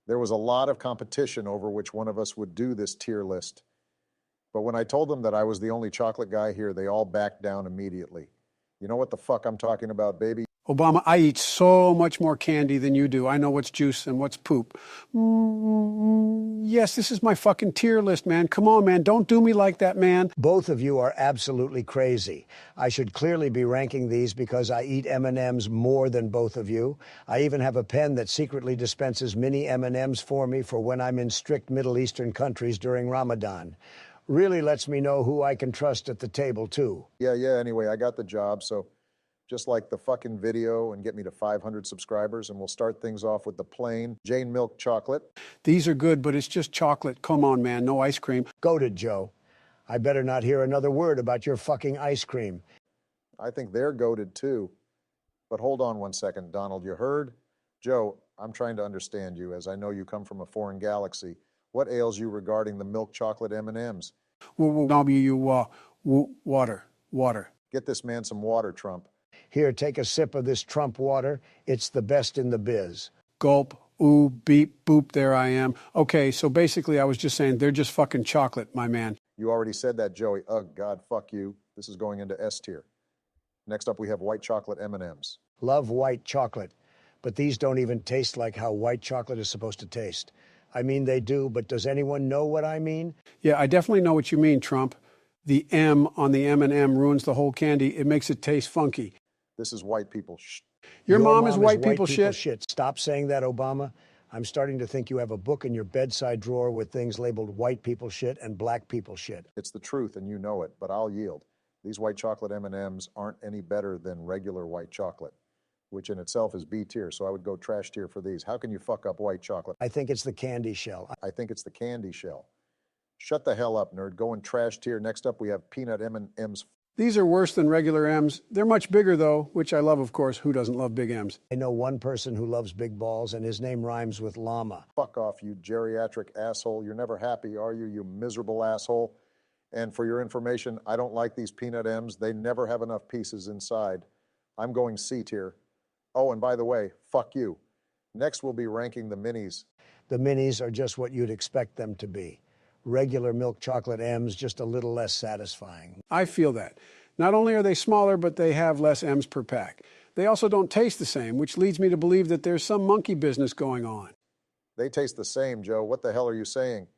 There was a lot of competition over which one of us would do this tier list. But when I told them that I was the only chocolate guy here, they all backed down immediately. You know what the fuck I'm talking about, baby? Obama, I eat so much more candy than you do. I know what's juice and what's poop. Yes, this is my fucking tier list, man. Come on, man. Don't do me like that, man. Both of you are absolutely crazy. I should clearly be ranking these because I eat M&Ms more than both of you. I even have a pen that secretly dispenses mini M&Ms for me for when I'm in strict Middle Eastern countries during Ramadan. Really lets me know who I can trust at the table, too. Yeah, anyway, I got the job, so just like the fucking video and get me to 500 subscribers, and we'll start things off with the plain Jane milk chocolate. These are good, but it's just chocolate. Come on, man. No ice cream. Goated, Joe. I better not hear another word about your fucking ice cream. I think they're goated too. But hold on one second, Donald. You heard? Joe, I'm trying to understand you, as I know you come from a foreign galaxy. What ails you regarding the milk chocolate M&Ms? Water. Get this man some water, Trump. Here, take a sip of this Trump water. It's the best in the biz. Gulp. Ooh, beep, boop, there I am. Okay, so basically I was just saying they're just fucking chocolate, my man. You already said that, Joey. Ugh, God, fuck you. This is going into S tier. Next up, we have white chocolate M&Ms. Love white chocolate, but these don't even taste like how white chocolate is supposed to taste. I mean, they do, but does anyone know what I mean? Yeah, I definitely know what you mean, Trump. The M on the M&M ruins the whole candy. It makes it taste funky. This is white people. Shh. Your mom is white people shit. Stop saying that, Obama. I'm starting to think you have a book in your bedside drawer with things labeled white people shit and black people shit. It's the truth, and you know it, but I'll yield. These white chocolate M&Ms aren't any better than regular white chocolate, which in itself is B tier, so I would go trash tier for these. How can you fuck up white chocolate? I think it's the candy shell. I think it's the candy shell. Shut the hell up, nerd. Go in trash tier. Next up, we have peanut M&Ms. These are worse than regular M's. They're much bigger, though, which I love, of course. Who doesn't love big M's? I know one person who loves big balls, and his name rhymes with llama. Fuck off, you geriatric asshole. You're never happy, are you, you miserable asshole? And for your information, I don't like these peanut M's. They never have enough pieces inside. I'm going C tier. Oh, and by the way, fuck you. Next, we'll be ranking the minis. The minis are just what you'd expect them to be. Regular milk chocolate M's, just a little less satisfying. I feel that. Not only are they smaller, but they have less M's per pack. They also don't taste the same, which leads me to believe that there's some monkey business going on. They taste the same, Joe. What the hell are you saying?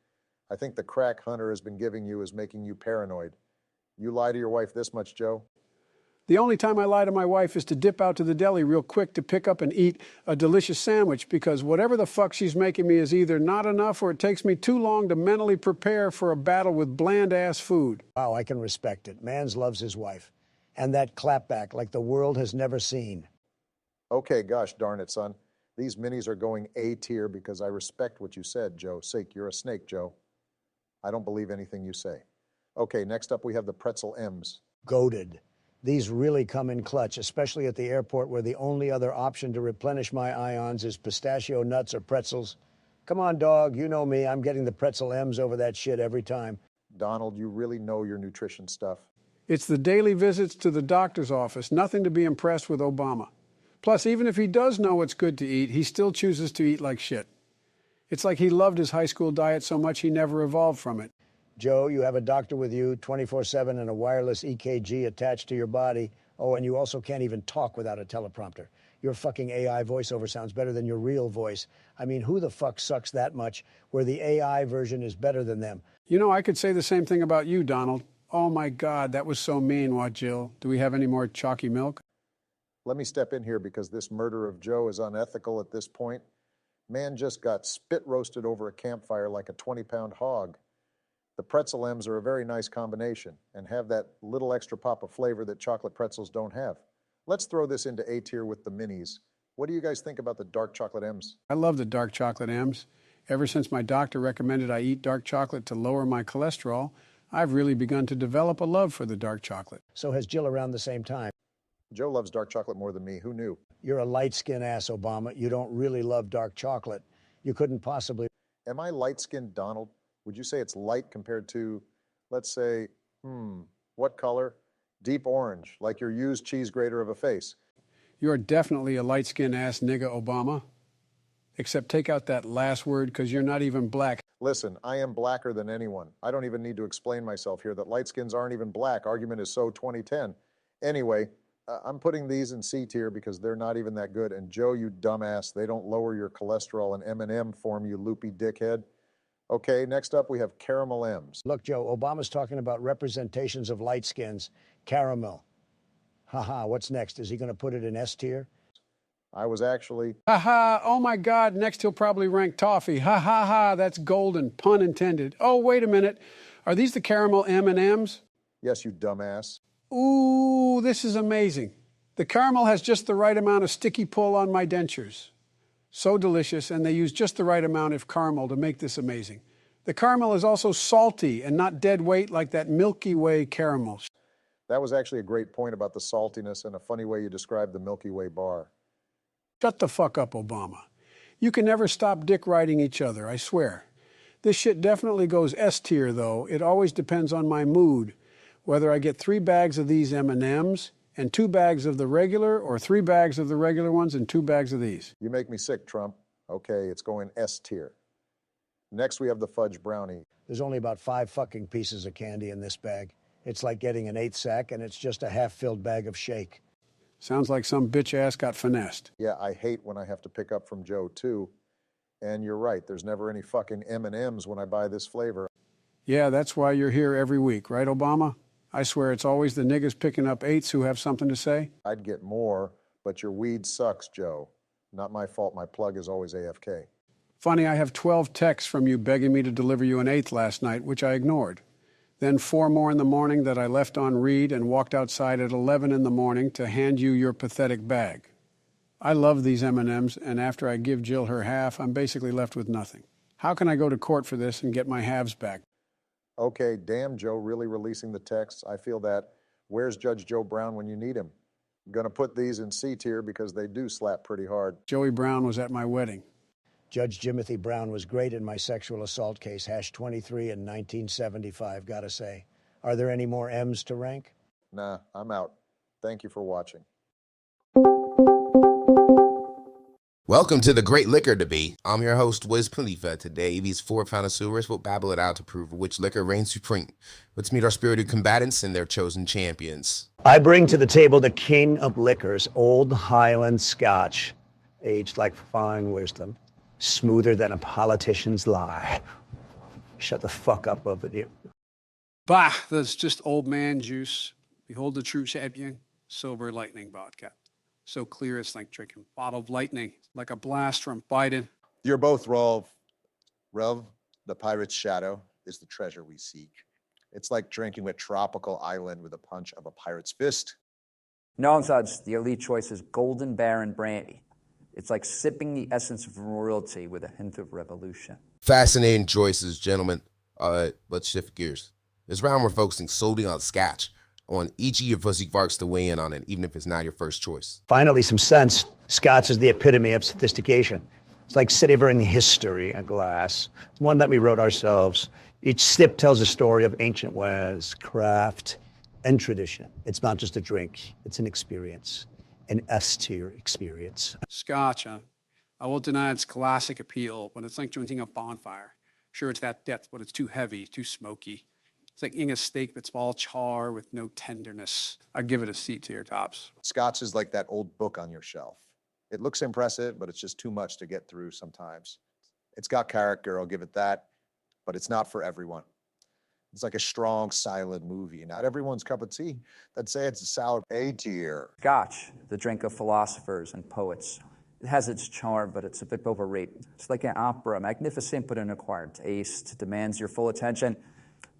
I think the crack Hunter has been giving you is making you paranoid. You lie to your wife this much, Joe? The only time I lie to my wife is to dip out to the deli real quick to pick up and eat a delicious sandwich, because whatever the fuck she's making me is either not enough or it takes me too long to mentally prepare for a battle with bland-ass food. Wow, I can respect it. Mans loves his wife. And that clapback like the world has never seen. Okay, gosh darn it, son. These minis are going A tier because I respect what you said, Joe. Sake, you're a snake, Joe. I don't believe anything you say. Okay, next up we have the pretzel M's. Goated. These really come in clutch, especially at the airport where the only other option to replenish my ions is pistachio nuts or pretzels. Come on, dog, you know me. I'm getting the pretzel M's over that shit every time. Donald, you really know your nutrition stuff. It's the daily visits to the doctor's office. Nothing to be impressed with Obama. Plus, even if he does know what's good to eat, he still chooses to eat like shit. It's like he loved his high school diet so much he never evolved from it. Joe, you have a doctor with you 24/7 and a wireless EKG attached to your body. Oh, and you also can't even talk without a teleprompter. Your fucking AI voiceover sounds better than your real voice. I mean, who the fuck sucks that much where the AI version is better than them? You know, I could say the same thing about you, Donald. Oh my God, that was so mean, what, Jill? Do we have any more chalky milk? Let me step in here because this murder of Joe is unethical at this point. Man just got spit roasted over a campfire like a 20-pound hog. The pretzel M's are a very nice combination and have that little extra pop of flavor that chocolate pretzels don't have. Let's throw this into A tier with the minis. What do you guys think about the dark chocolate M's? I love the dark chocolate M's. Ever since my doctor recommended I eat dark chocolate to lower my cholesterol, I've really begun to develop a love for the dark chocolate. So has Jill around the same time. Joe loves dark chocolate more than me. Who knew? You're a light-skinned ass, Obama. You don't really love dark chocolate. You couldn't possibly. Am I light-skinned, Donald? Would you say it's light compared to, let's say, what color? Deep orange, like your used cheese grater of a face. You're definitely a light-skinned ass nigga, Obama. Except take out that last word because you're not even black. Listen, I am blacker than anyone. I don't even need to explain myself here that light skins aren't even black. Argument is so 2010. Anyway, I'm putting these in C tier because they're not even that good. And Joe, you dumbass, they don't lower your cholesterol in M&M form, you loopy dickhead. Okay, next up we have caramel M's. Look, Joe, Obama's talking about representations of light skins. Caramel. Haha, what's next? Is he going to put it in S tier? I was actually, Ha ha, oh my God, next he'll probably rank toffee. Ha ha ha, that's golden, pun intended. Oh, wait a minute. Are these the caramel M&Ms? yes, you dumbass. Ooh, this is amazing. The caramel has just the right amount of sticky pull on my dentures. So delicious, and they use just the right amount of caramel to make this amazing. The caramel is also salty and not dead weight like that Milky Way caramel. That was actually a great point about the saltiness and a funny way you described the Milky Way bar. Shut the fuck up, Obama. You can never stop dick riding each other, I swear. This shit definitely goes S tier, though. It always depends on my mood, whether I get 3 bags of these M&Ms and 2 bags of the regular, or 3 bags of the regular ones and 2 bags of these. You make me sick, Trump. Okay, it's going S tier. Next we have the fudge brownie. There's only about 5 fucking pieces of candy in this bag. It's like getting an 8th sack, and it's just a half-filled bag of shake. Sounds like some bitch ass got finessed. Yeah, I hate when I have to pick up from Joe, too. And you're right, there's never any fucking M&Ms when I buy this flavor. Yeah, that's why you're here every week, right, Obama? I swear it's always the niggas picking up 8s who have something to say. I'd get more, but your weed sucks, Joe. Not my fault, my plug is always AFK. Funny, I have 12 texts from you begging me to deliver you an 8th last night, which I ignored. Then 4 more in the morning that I left on read and walked outside at 11 in the morning to hand you your pathetic bag. I love these M&Ms, and after I give Jill her half, I'm basically left with nothing. How can I go to court for this and get my halves back? Okay, damn, Joe, really releasing the texts. I feel that. Where's Judge Joe Brown when you need him? I'm gonna put these in C tier because they do slap pretty hard. Joey Brown was at my wedding. Judge Jimothy Brown was great in my sexual assault case, hash 23 in 1975, gotta say. Are there any more M's to rank? Nah, I'm out. Thank you for watching. Welcome to the Great Liquor Debate. I'm your host, Wiz Khalifa. Today, these 4 connoisseurs will battle it out to prove which liquor reigns supreme. Let's meet our spirited combatants and their chosen champions. I bring to the table the king of liquors, Old Highland Scotch, aged like fine wisdom, smoother than a politician's lie. Shut the fuck up over there. Bah, that's just old man juice. Behold the true champion, sober lightning vodka. So clear it's like drinking bottled lightning, like a blast from Biden. You're both Rev. Rev, the pirate's shadow, is the treasure we seek. It's like drinking a tropical island with a punch of a pirate's fist. No, Suds, the elite choice is Golden Baron Brandy. It's like sipping the essence of royalty with a hint of revolution. Fascinating choices, gentlemen. Let's shift gears. This round, we're focusing solely on Scotch. On each of your pussy farts to weigh in on it, even if it's not your first choice. Finally, some sense. Scotch is the epitome of sophistication. It's like savoring history, a glass. It's one that we wrote ourselves. Each sip tells a story of ancient wares, craft, and tradition. It's not just a drink, it's an experience, an S-tier experience. Scotch, I won't deny its classic appeal, but it's like drinking a bonfire. Sure, it's that depth, but it's too heavy, too smoky. It's like eating a steak that's all char with no tenderness. I'd give it a C tier, tops. Scotch is like that old book on your shelf. It looks impressive, but it's just too much to get through sometimes. It's got character, I'll give it that, but it's not for everyone. It's like a strong, silent movie. Not everyone's cup of tea. I'd say it's a solid A tier. Scotch, the drink of philosophers and poets. It has its charm, but it's a bit overrated. It's like an opera, magnificent but an acquired taste. It demands your full attention,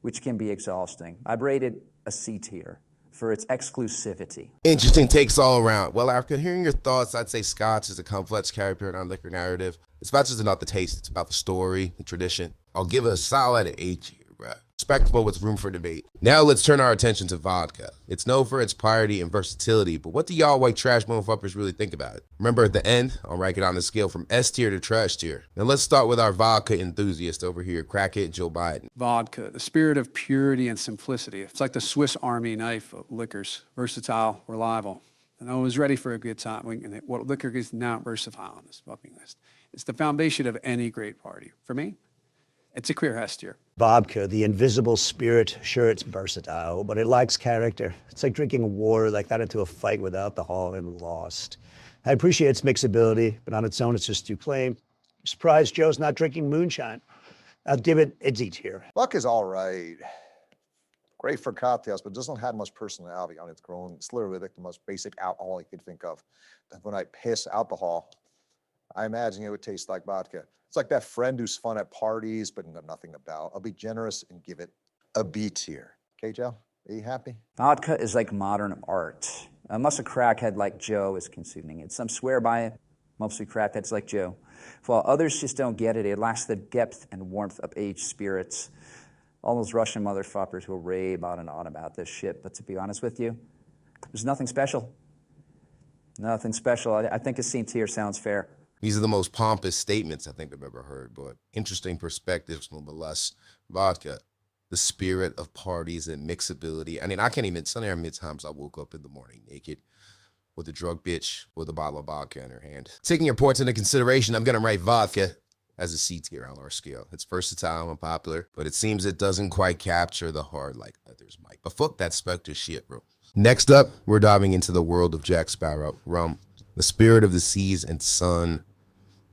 which can be exhausting. I'd rate it a C tier for its exclusivity. Interesting takes all around. Well, after hearing your thoughts, I'd say Scotch is a complex character in our liquor narrative. It's not just about the taste, it's about the story, the tradition. I'll give it a solid A tier, bro. Respectable with room for debate. Now let's turn our attention to vodka. It's known for its purity and versatility, but what do y'all white trash motherfuckers really think about it? Remember at the end, I'll rank it on the scale from S tier to trash tier. Now let's start with our vodka enthusiast over here, crackhead Joe Biden. Vodka, the spirit of purity and simplicity. It's like the Swiss Army knife of liquors, versatile, reliable, and always ready for a good time. What liquor is not versatile on this fucking list. It's the foundation of any great party. For me, it's a clear S tier. Vodka, the invisible spirit. Sure, it's versatile, but it lacks character. It's like drinking water like that into a fight with alcohol and lost. I appreciate its mixability, but on its own, it's just too plain. Surprised Joe's not drinking moonshine. I'll give it a D tier. Luck is all right. Great for cocktails, but doesn't have much personality on its own. It's literally like the most basic alcohol you could think of. When I piss alcohol, I imagine it would taste like vodka. It's like that friend who's fun at parties, but know nothing about. I'll be generous and give it a B tier. Okay, Joe, are you happy? Vodka is like modern art. Unless a crackhead like Joe is consuming it. Some swear by it, mostly crackheads like Joe. While others just don't get it, it lacks the depth and warmth of aged spirits. All those Russian motherfuckers who rave on and on about this shit, but to be honest with you, there's nothing special. Nothing special. I think a C tier sounds fair. These are the most pompous statements I think I've ever heard, but interesting perspectives nonetheless. Vodka, the spirit of parties and mixability. I mean, I can't even, Sunday many times I woke up in the morning naked with a drug bitch with a bottle of vodka in her hand. Taking your points into consideration, I'm going to rate vodka as a C tier on our scale. It's versatile and popular, but it seems it doesn't quite capture the heart like others might. But fuck that Spectre shit, bro. Next up, we're diving into the world of Jack Sparrow, rum, the spirit of the seas and sun.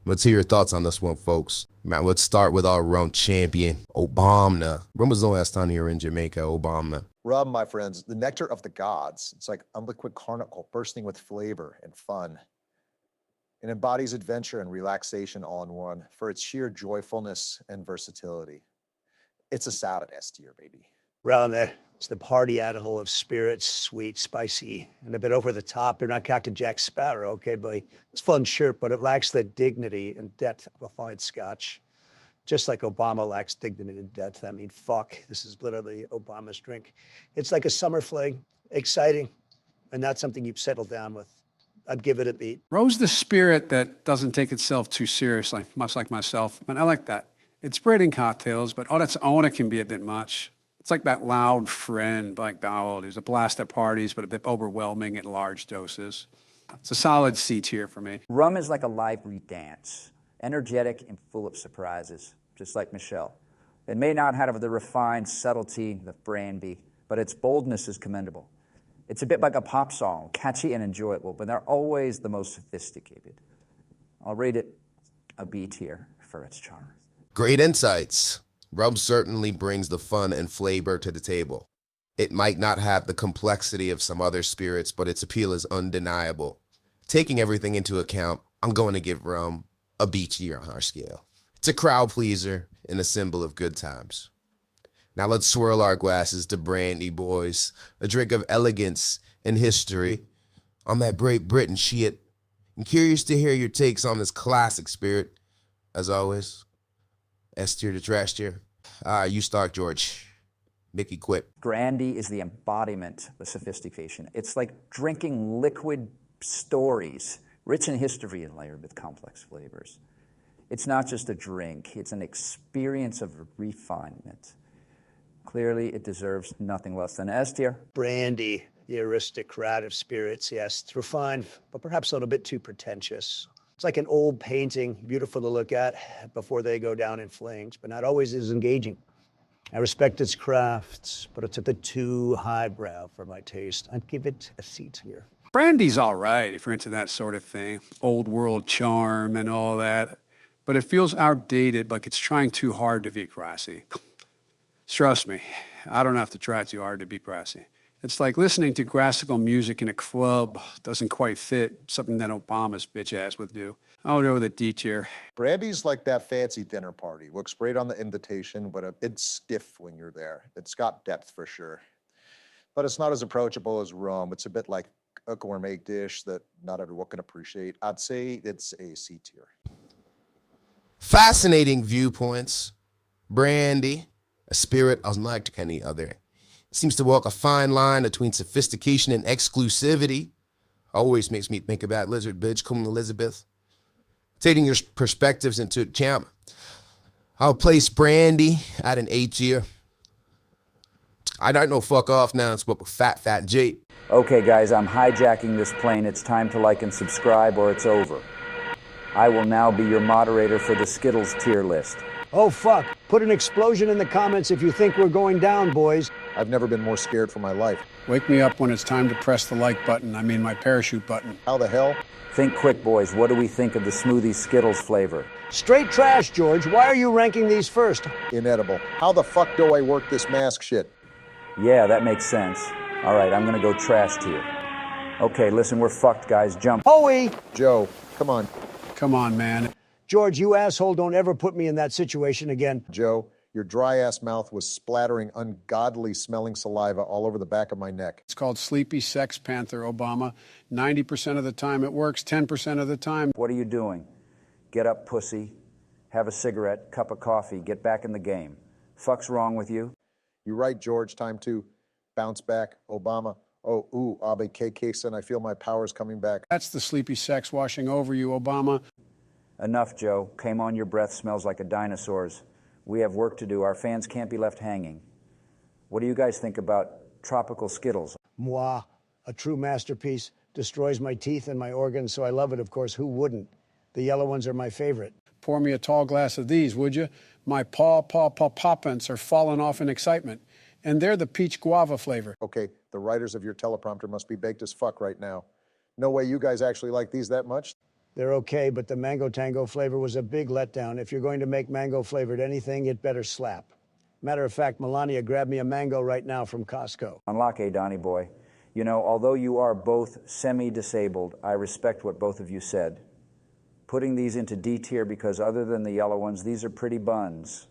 Let's hear your thoughts on this one, folks. Man, let's start with our rum champion, Obama. When was the last time you were in Jamaica, Obama? Rum, my friends, the nectar of the gods. It's like a liquid carnival bursting with flavor and fun. It embodies adventure and relaxation all in one for its sheer joyfulness and versatility. It's a solid S tier, baby. Around there, it's the party animal of spirits, sweet, spicy, and a bit over the top. You're not cocked to Jack Sparrow, okay, boy? It's a fun shirt, but it lacks the dignity and depth of a fine scotch. Just like Obama lacks dignity and depth. I mean, fuck, this is literally Obama's drink. It's like a summer fling, exciting, and not something you've settled down with. I'd give it a B. Rose the spirit that doesn't take itself too seriously, much like myself. And I like that. It's great in cocktails, but on its own, it can be a bit much. It's like that loud friend, like Bagels, who's a blast at parties, but a bit overwhelming at large doses. It's a solid C tier for me. Rum is like a lively dance, energetic and full of surprises, just like Michelle. It may not have the refined subtlety of brandy, but its boldness is commendable. It's a bit like a pop song, catchy and enjoyable, but they're always the most sophisticated. I'll rate it a B tier for its charm. Great insights. Rum certainly brings the fun and flavor to the table. It might not have the complexity of some other spirits, but its appeal is undeniable. Taking everything into account, I'm going to give rum a B tier on our scale. It's a crowd pleaser and a symbol of good times. Now let's swirl our glasses to brandy, boys. A drink of elegance and history on that Great Britain shit. I'm curious to hear your takes on this classic spirit. As always, S tier to trash tier. You start, George. Mickey, quit. Brandy is the embodiment of sophistication. It's like drinking liquid stories, rich in history and layered with complex flavors. It's not just a drink, it's an experience of refinement. Clearly, it deserves nothing less than S tier. Brandy, the aristocrat of spirits, yes. It's refined, but perhaps a little bit too pretentious. It's like an old painting, beautiful to look at before they go down in flames, but not always as engaging. I respect its crafts, but it's a bit too highbrow for my taste. I'd give it a C tier. Brandy's all right if you're into that sort of thing, old world charm and all that, but it feels outdated, like it's trying too hard to be classy. Trust me, I don't have to try too hard to be classy. It's like listening to classical music in a club. Doesn't quite fit something that Obama's bitch ass would do. I'll go with a D tier. Brandy's like that fancy dinner party. Looks great on the invitation, but it's stiff when you're there. It's got depth for sure. But it's not as approachable as rum. It's a bit like a gourmet dish that not everyone can appreciate. I'd say it's a C tier. Fascinating viewpoints. Brandy, a spirit unlike any other, seems to walk a fine line between sophistication and exclusivity. Always makes me think about Lizard Bitch, Queen Elizabeth. Taking your perspectives into account, I'll place Brandy at an A tier. I don't know fuck off now and spoke with Fat J. Okay, guys, I'm hijacking this plane. It's time to like and subscribe or it's over. I will now be your moderator for the Skittles tier list. Oh, fuck. Put an explosion in the comments if you think we're going down, boys. I've never been more scared for my life. Wake me up when it's time to press the like button. I mean my parachute button. How the hell? Think quick, boys. What do we think of the smoothie Skittles flavor? Straight trash, George. Why are you ranking these first? Inedible. How the fuck do I work this mask shit? Yeah, that makes sense. All right, I'm gonna go trash tier. Okay, listen, we're fucked, guys. Jump. Hoey! Joe, come on. Come on, man. George, you asshole, don't ever put me in that situation again. Joe, your dry-ass mouth was splattering ungodly smelling saliva all over the back of my neck. It's called Sleepy Sex Panther, Obama. 90% of the time it works, 10% of the time. What are you doing? Get up, pussy. Have a cigarette, cup of coffee, get back in the game. Fuck's wrong with you? You're right, George. Time to bounce back. Obama. Oh, ooh, Abe K-Kason. I feel my powers coming back. That's the sleepy sex washing over you, Obama. Enough, Joe. Came on your breath smells like a dinosaur's. We have work to do. Our fans can't be left hanging. What do you guys think about tropical Skittles? Moi, a true masterpiece. Destroys my teeth and my organs, so I love it, of course. Who wouldn't? The yellow ones are my favorite. Pour me a tall glass of these, would you? My poppins are falling off in excitement. And they're the peach guava flavor. Okay, the writers of your teleprompter must be baked as fuck right now. No way you guys actually like these that much? They're okay, but the mango tango flavor was a big letdown. If you're going to make mango flavored anything, it better slap. Matter of fact, Melania, grab me a mango right now from Costco. Unlock a Donnie boy. You know, although you are both semi-disabled, I respect what both of you said. Putting these into D tier because other than the yellow ones, these are pretty buns.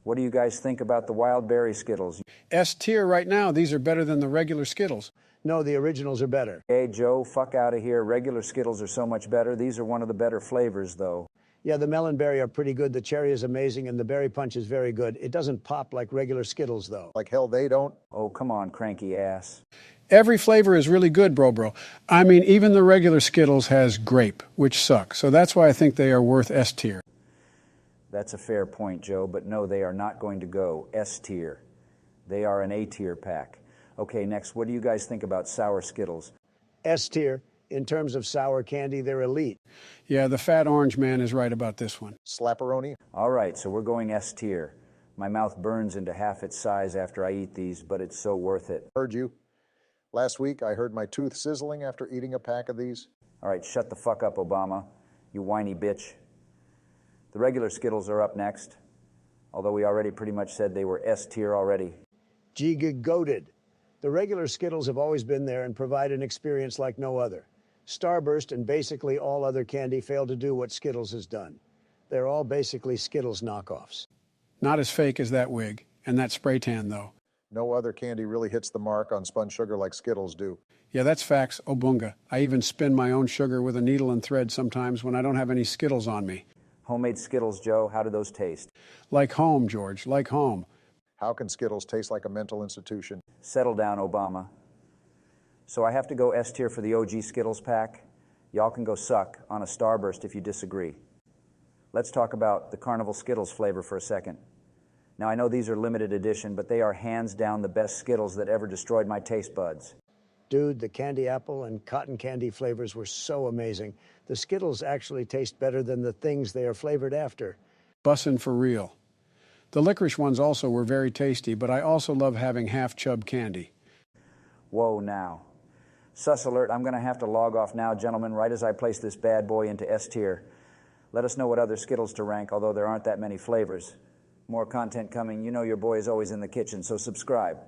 What do you guys think about the wild berry Skittles? S tier right now, these are better than the regular Skittles. No, the originals are better. Hey, Joe, fuck out of here. Regular Skittles are so much better. These are one of the better flavors, though. Yeah, the melon berry are pretty good. The cherry is amazing, and the berry punch is very good. It doesn't pop like regular Skittles, though. Like hell they don't? Oh, come on, cranky ass. Every flavor is really good, bro. I mean, even the regular Skittles has grape, which sucks. So that's why I think they are worth S tier. That's a fair point, Joe, but no, they are not going to go S tier. They are an A tier pack. Okay, next, what do you guys think about sour Skittles? S tier. In terms of sour candy, they're elite. Yeah, the fat orange man is right about this one. Slapperoni? All right, so we're going S tier. My mouth burns into half its size after I eat these, but it's so worth it. Heard you. Last week, I heard my tooth sizzling after eating a pack of these. All right, shut the fuck up, Obama, you whiny bitch. The regular Skittles are up next, although we already pretty much said they were S tier already. Giga-goated. The regular Skittles have always been there and provide an experience like no other. Starburst and basically all other candy fail to do what Skittles has done. They're all basically Skittles knockoffs. Not as fake as that wig and that spray tan, though. No other candy really hits the mark on spun sugar like Skittles do. Yeah, that's facts, Obunga. I even spin my own sugar with a needle and thread sometimes when I don't have any Skittles on me. Homemade Skittles, Joe, how do those taste? Like home, George, like home. How can Skittles taste like a mental institution? Settle down, Obama. So I have to go S tier for the OG Skittles pack. Y'all can go suck on a Starburst if you disagree. Let's talk about the Carnival Skittles flavor for a second. Now, I know these are limited edition, but they are hands down the best Skittles that ever destroyed my taste buds. Dude, the candy apple and cotton candy flavors were so amazing. The Skittles actually taste better than the things they are flavored after. Bussin' for real. The licorice ones also were very tasty, but I also love having half-chub candy. Whoa, now. Sus alert, I'm going to have to log off now, gentlemen, right as I place this bad boy into S tier. Let us know what other Skittles to rank, although there aren't that many flavors. More content coming. You know your boy is always in the kitchen, so subscribe.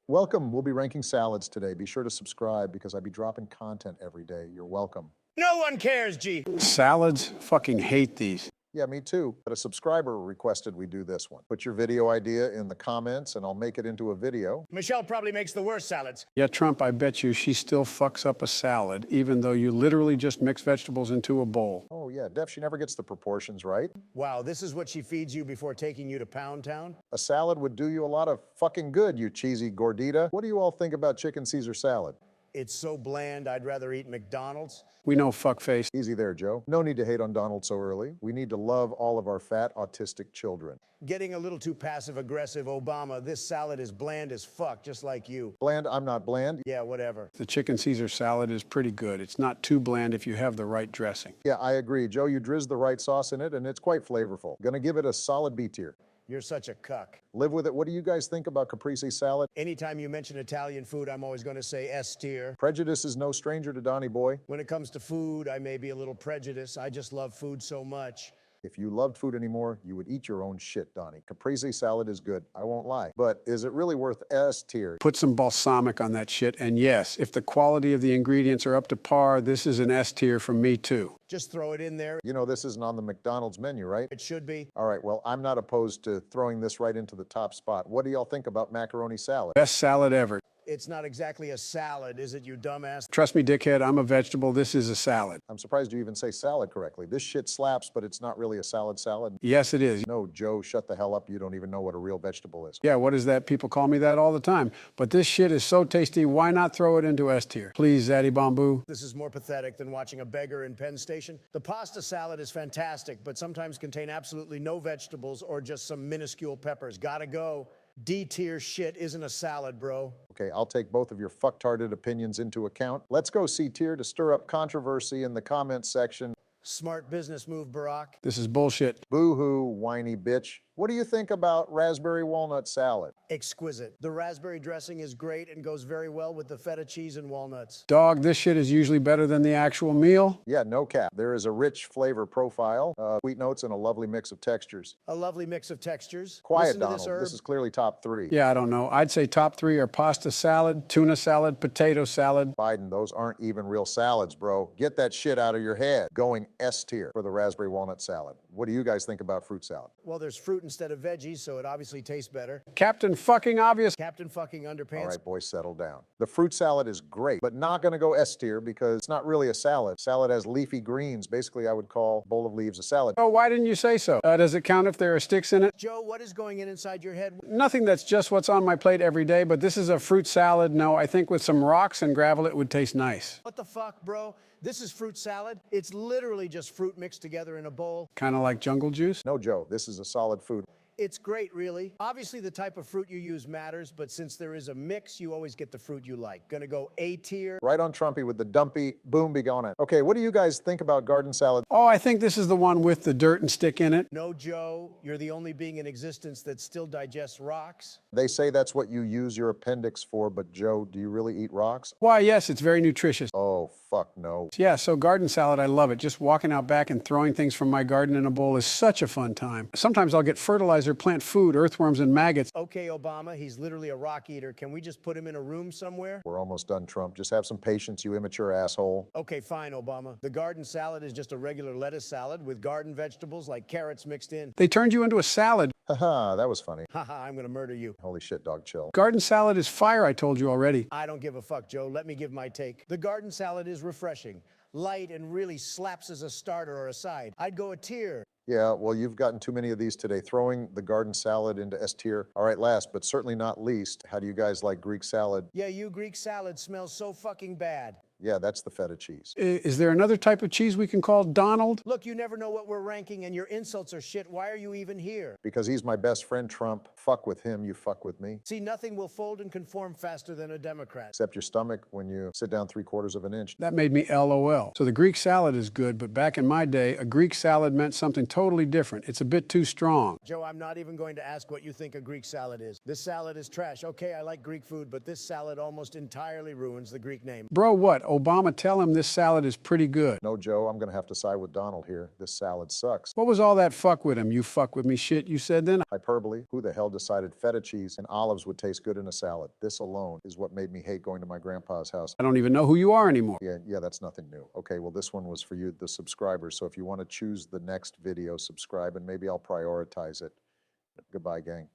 Welcome. We'll be ranking salads today. Be sure to subscribe because I be dropping content every day. You're welcome. No one cares, G. Salads? Fucking hate these. Yeah, me too. But a subscriber requested we do this one. Put your video idea in the comments and I'll make it into a video. Michelle probably makes the worst salads. Yeah, Trump, I bet you she still fucks up a salad, even though you literally just mix vegetables into a bowl. Oh yeah, Def, she never gets the proportions right. Wow, this is what she feeds you before taking you to Pound Town? A salad would do you a lot of fucking good, you cheesy gordita. What do you all think about chicken Caesar salad? It's so bland, I'd rather eat McDonald's. We know fuckface. Easy there, Joe. No need to hate on Donald so early. We need to love all of our fat, autistic children. Getting a little too passive-aggressive, Obama. This salad is bland as fuck, just like you. Bland, I'm not bland. Yeah, whatever. The chicken Caesar salad is pretty good. It's not too bland if you have the right dressing. Yeah, I agree. Joe, you drizz the right sauce in it and it's quite flavorful. Gonna give it a solid B tier. You're such a cuck. Live with it. What do you guys think about caprese salad? Anytime you mention Italian food, I'm always going to say S tier. Prejudice is no stranger to Donnie Boy. When it comes to food, I may be a little prejudiced. I just love food so much. If you loved food anymore, you would eat your own shit, Donnie. Caprese salad is good, I won't lie. But is it really worth S tier? Put some balsamic on that shit, and yes, if the quality of the ingredients are up to par, this is an S tier from me too. Just throw it in there. You know this isn't on the McDonald's menu, right? It should be. All right, well, I'm not opposed to throwing this right into the top spot. What do y'all think about macaroni salad? Best salad ever. It's not exactly a salad, is it, you dumbass? Trust me, dickhead, I'm a vegetable. This is a salad. I'm surprised you even say salad correctly. This shit slaps, but it's not really a salad. Yes, it is. No, Joe, shut the hell up. You don't even know what a real vegetable is. Yeah, what is that? People call me that all the time. But this shit is so tasty, why not throw it into S tier? Please, Zaddy Bamboo. This is more pathetic than watching a beggar in Penn Station. The pasta salad is fantastic, but sometimes contain absolutely no vegetables or just some minuscule peppers. Gotta go. D tier shit isn't a salad, bro. Okay, I'll take both of your fucktarded opinions into account. Let's go C tier to stir up controversy in the comments section. Smart business move, Barack. This is bullshit. Boo-hoo, whiny bitch. What do you think about raspberry walnut salad? Exquisite. The raspberry dressing is great and goes very well with the feta cheese and walnuts. Dog, this shit is usually better than the actual meal. Yeah, no cap. There is a rich flavor profile, sweet notes, and a lovely mix of textures. A lovely mix of textures. Quiet, Listen to Donald. this herb. This is clearly top 3. Yeah, I don't know. I'd say top 3 are pasta salad, tuna salad, potato salad. Biden, those aren't even real salads, bro. Get that shit out of your head. Going S tier for the raspberry walnut salad. What do you guys think about fruit salad? Well, there's fruit instead of veggies, so it obviously tastes better. Captain fucking obvious. Captain fucking underpants. All right, boys, settle down. The fruit salad is great, but not gonna go S tier because it's not really a salad. Salad has leafy greens. Basically, I would call a bowl of leaves a salad. Oh, why didn't you say so? Does it count if there are sticks in it? Joe, what is going in inside your head? Nothing that's just what's on my plate every day, but this is a fruit salad. No, I think with some rocks and gravel, it would taste nice. What the fuck, bro? This is fruit salad. It's literally just fruit mixed together in a bowl. Kind of like jungle juice. No, Joe, this is a solid food. It's great, really. Obviously, the type of fruit you use matters, but since there is a mix, you always get the fruit you like. Gonna go A tier. Right on Trumpy with the dumpy, boom, be gone it. Okay, what do you guys think about garden salad? Oh, I think this is the one with the dirt and stick in it. No, Joe, you're the only being in existence that still digests rocks. They say that's what you use your appendix for, but Joe, do you really eat rocks? Why, yes, it's very nutritious. Oh, fuck no. Yeah, so garden salad, I love it. Just walking out back and throwing things from my garden in a bowl is such a fun time. Sometimes I'll get fertilizer, plant food, earthworms, and maggots. Okay, Obama, he's literally a rock eater. Can we just put him in a room somewhere? We're almost done, Trump. Just have some patience, you immature asshole. Okay, fine, Obama. The garden salad is just a regular lettuce salad with garden vegetables like carrots mixed in. They turned you into a salad. Haha, that was funny. Haha, I'm gonna murder you. Holy shit, dog, chill. Garden salad is fire, I told you already. I don't give a fuck, Joe. Let me give my take. The garden salad is refreshing, light, and really slaps as a starter or a side. I'd go a tier. Yeah, well, you've gotten too many of these today. Throwing the garden salad into S tier. All right, last, but certainly not least, how do you guys like Greek salad? Yeah, you Greek salad smells so fucking bad. Yeah, that's the feta cheese. Is there another type of cheese we can call Donald? Look, you never know what we're ranking, and your insults are shit. Why are you even here? Because he's my best friend, Trump. Fuck with him, you fuck with me. See, nothing will fold and conform faster than a Democrat. Except your stomach when you sit down 3/4 of an inch. That made me LOL. So the Greek salad is good, but back in my day, a Greek salad meant something totally different. It's a bit too strong. Joe, I'm not even going to ask what you think a Greek salad is. This salad is trash. Okay, I like Greek food, but this salad almost entirely ruins the Greek name. Bro, what? Obama, tell him this salad is pretty good. No, Joe, I'm going to have to side with Donald here. This salad sucks. What was all that fuck with him? You fuck with me shit you said then? Hyperbole. Who the hell decided feta cheese and olives would taste good in a salad? This alone is what made me hate going to my grandpa's house. I don't even know who you are anymore. Yeah, that's nothing new. Okay, well, this one was for you, the subscribers. So if you want to choose the next video, subscribe, and maybe I'll prioritize it. Goodbye, gang.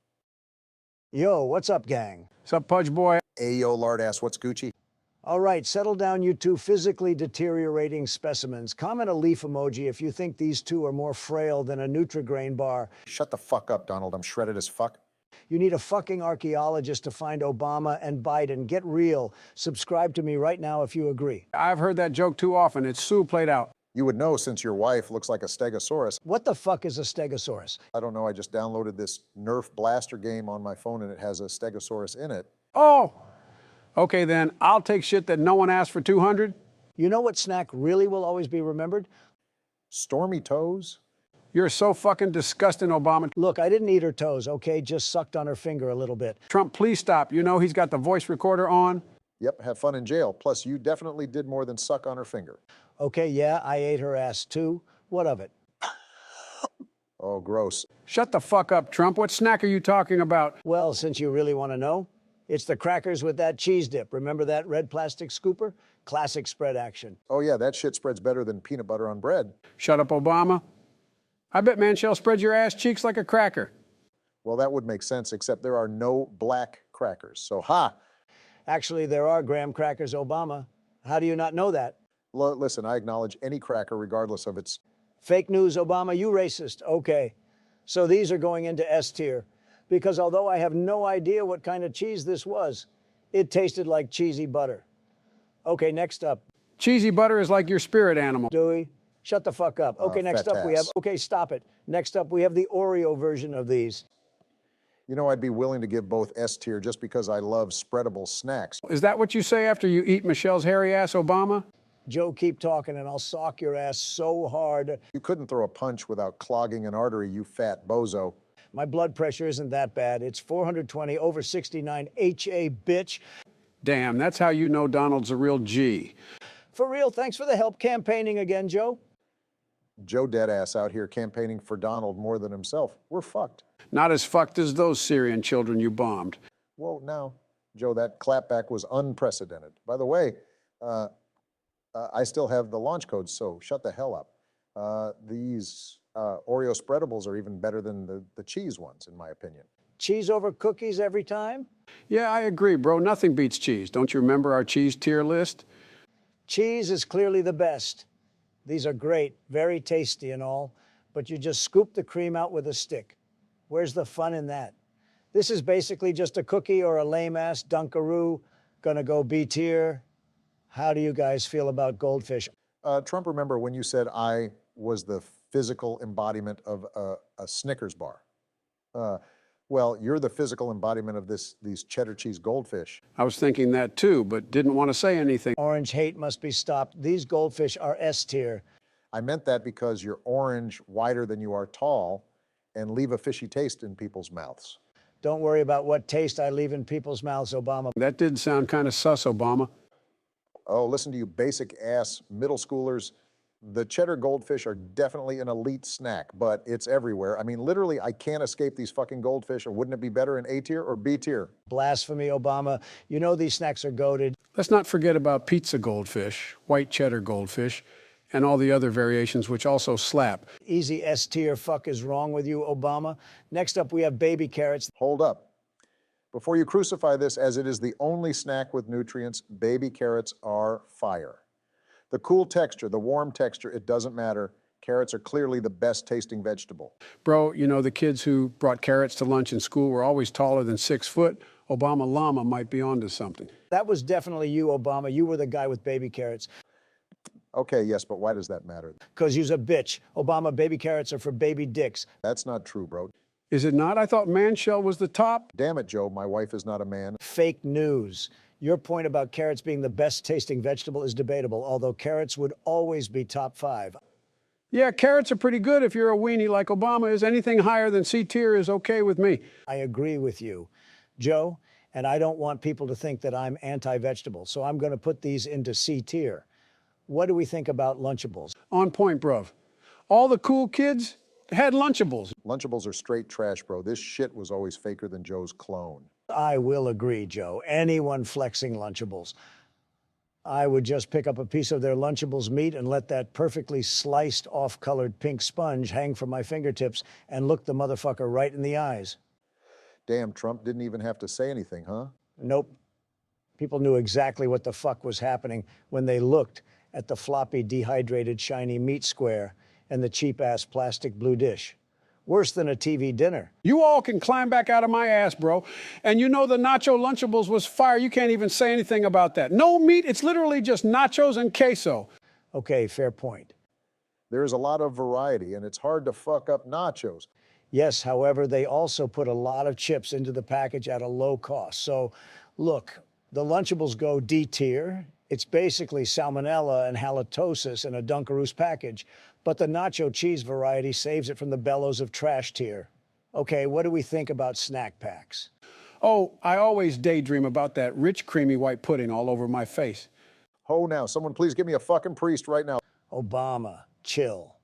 Yo, what's up, gang? What's up, Pudge Boy? Ayo, lard ass, what's Gucci? All right, settle down, you two physically deteriorating specimens. Comment a leaf emoji if you think these two are more frail than a Nutri-Grain bar. Shut the fuck up, Donald. I'm shredded as fuck. You need a fucking archaeologist to find Obama and Biden. Get real. Subscribe to me right now if you agree. I've heard that joke too often. It's Sue played out. You would know since your wife looks like a stegosaurus. What the fuck is a stegosaurus? I don't know, I just downloaded this Nerf blaster game on my phone and it has a stegosaurus in it. Oh, okay then. I'll take shit that no one asked for 200. You know what snack really will always be remembered? Stormy toes? You're so fucking disgusting, Obama. Look, I didn't eat her toes, okay? Just sucked on her finger a little bit. Trump, please stop. You know he's got the voice recorder on. Yep, have fun in jail. Plus, you definitely did more than suck on her finger. Okay, yeah, I ate her ass too. What of it? Oh, gross. Shut the fuck up, Trump. What snack are you talking about? Well, since you really want to know, it's the crackers with that cheese dip. Remember that red plastic scooper? Classic spread action. Oh yeah, that shit spreads better than peanut butter on bread. Shut up, Obama. I bet Manshell spreads your ass cheeks like a cracker. Well, that would make sense, except there are no black crackers. So, ha! Actually, there are graham crackers, Obama. How do you not know that? Listen, I acknowledge any cracker regardless of its... Fake news, Obama, you racist. Okay. So these are going into S tier. Because although I have no idea what kind of cheese this was, it tasted like cheesy butter. Okay, next up. Cheesy butter is like your spirit animal. Dewey, shut the fuck up. Okay, next fat up we have... ass. Okay, stop it. Next up we have the Oreo version of these. You know, I'd be willing to give both S tier just because I love spreadable snacks. Is that what you say after you eat Michelle's hairy ass, Obama? Joe, keep talking and I'll sock your ass so hard. You couldn't throw a punch without clogging an artery, you fat bozo. My blood pressure isn't that bad. It's 420 over 69 HA, bitch. Damn, that's how you know Donald's a real G. For real, thanks for the help campaigning again, Joe. Joe Deadass out here campaigning for Donald more than himself. We're fucked. Not as fucked as those Syrian children you bombed. Whoa, now, Joe, that clapback was unprecedented. By the way, I still have the launch code, so shut the hell up. These Oreo spreadables are even better than the cheese ones, in my opinion. Cheese over cookies every time? Yeah, I agree, bro. Nothing beats cheese. Don't you remember our cheese tier list? Cheese is clearly the best. These are great, very tasty and all, but you just scoop the cream out with a stick. Where's the fun in that? This is basically just a cookie or a lame-ass Dunkaroo. Gonna go B tier. How do you guys feel about Goldfish? Trump, remember when you said I was the physical embodiment of a Snickers bar? Well, you're the physical embodiment of these cheddar cheese Goldfish. I was thinking that too, but didn't want to say anything. Orange hate must be stopped. These Goldfish are S tier. I meant that because you're orange, wider than you are tall, and leave a fishy taste in people's mouths. Don't worry about what taste I leave in people's mouths, Obama. That did sound kind of sus, Obama. Oh, listen to you basic ass middle schoolers. The cheddar Goldfish are definitely an elite snack, but it's everywhere. I mean, literally, I can't escape these fucking Goldfish, or wouldn't it be better in A tier or B tier? Blasphemy, Obama. You know these snacks are goated. Let's not forget about pizza Goldfish, white cheddar Goldfish, and all the other variations which also slap. Easy S tier. Fuck is wrong with you, Obama. Next up, we have baby carrots. Hold up. Before you crucify this, as it is the only snack with nutrients, baby carrots are fire. The cool texture, the warm texture, it doesn't matter. Carrots are clearly the best tasting vegetable. Bro, you know, the kids who brought carrots to lunch in school were always taller than 6 foot. Obama Llama might be onto something. That was definitely you, Obama. You were the guy with baby carrots. Okay, yes, but why does that matter? Because you's a bitch. Obama, baby carrots are for baby dicks. That's not true, bro. Is it not? I thought Manshell was the top. Damn it, Joe, my wife is not a man. Fake news. Your point about carrots being the best tasting vegetable is debatable, although carrots would always be top 5. Yeah, carrots are pretty good if you're a weenie like Obama is. Anything higher than C tier is okay with me. I agree with you. Joe, And I don't want people to think that I'm anti-vegetable, so I'm going to put these into C tier. What do we think about Lunchables? On point, bruv. All the cool kids had Lunchables. Lunchables are straight trash, bro. This shit was always faker than Joe's clone. I will agree, Joe. Anyone flexing Lunchables. I would just pick up a piece of their Lunchables meat and let that perfectly sliced off-colored pink sponge hang from my fingertips and look the motherfucker right in the eyes. Damn, Trump didn't even have to say anything, huh? Nope. People knew exactly what the fuck was happening when they looked at the floppy, dehydrated, shiny meat square and the cheap-ass plastic blue dish. Worse than a TV dinner. You all can climb back out of my ass, bro. And you know the nacho Lunchables was fire. You can't even say anything about that. No meat, it's literally just nachos and queso. Okay, fair point. There's a lot of variety, and it's hard to fuck up nachos. Yes, however, they also put a lot of chips into the package at a low cost. So, look, the Lunchables go D tier. It's basically salmonella and halitosis in a Dunkaroos package, but the nacho cheese variety saves it from the bellows of trash tier. Okay, what do we think about snack packs? Oh, I always daydream about that rich, creamy white pudding all over my face. Ho now, someone please give me a fucking priest right now. Obama, chill.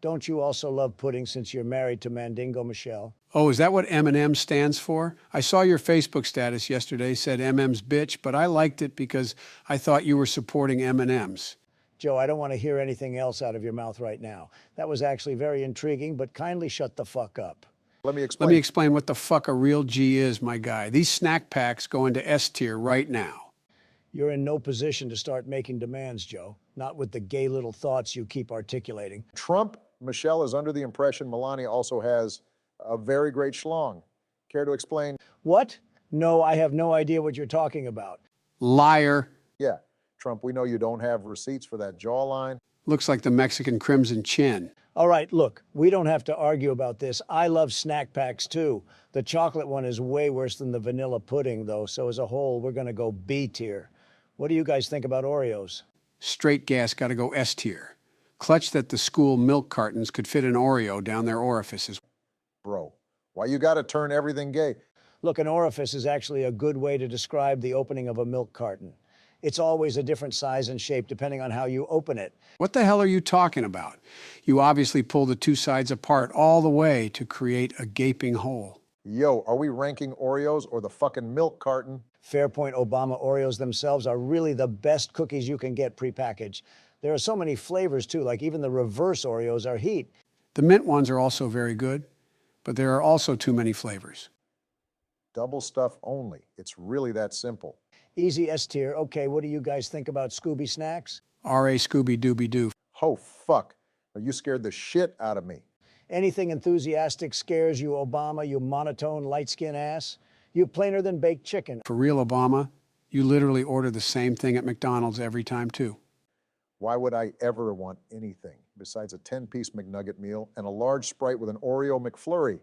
Don't you also love pudding since you're married to Mandingo Michelle? Oh, is that what M&M stands for? I saw your Facebook status yesterday, said MM's bitch, but I liked it because I thought you were supporting M&Ms. Joe, I don't want to hear anything else out of your mouth right now. That was actually very intriguing, but kindly shut the fuck up. Let me explain. Let me explain what the fuck a real G is, my guy. These snack packs go into S tier right now. You're in no position to start making demands, Joe. Not with the gay little thoughts you keep articulating. Trump, Michelle is under the impression Melania also has a very great schlong. Care to explain? What? No, I have no idea what you're talking about. Liar. Yeah, Trump, we know you don't have receipts for that jawline. Looks like the Mexican Crimson Chin. All right, look, we don't have to argue about this. I love snack packs too. The chocolate one is way worse than the vanilla pudding, though, so as a whole, we're going to go B tier. What do you guys think about Oreos? Straight gas got to go S tier. Clutch that the school milk cartons could fit an Oreo down their orifices. Bro, why you gotta turn everything gay? Look, an orifice is actually a good way to describe the opening of a milk carton. It's always a different size and shape depending on how you open it. What the hell are you talking about? You obviously pull the two sides apart all the way to create a gaping hole. Yo, are we ranking Oreos or the fucking milk carton? Fair point, Obama. Oreos themselves are really the best cookies you can get prepackaged. There are so many flavors too, like even the reverse Oreos are heat. The mint ones are also very good, but there are also too many flavors. Double stuff only. It's really that simple. Easy S tier. Okay, what do you guys think about Scooby snacks? R.A. Scooby Dooby Doo. Oh, fuck. You scared the shit out of me. Anything enthusiastic scares you, Obama, you monotone, light-skinned ass? You plainer than baked chicken. For real, Obama, you literally order the same thing at McDonald's every time, too. Why would I ever want anything besides a 10-piece McNugget meal and a large Sprite with an Oreo McFlurry?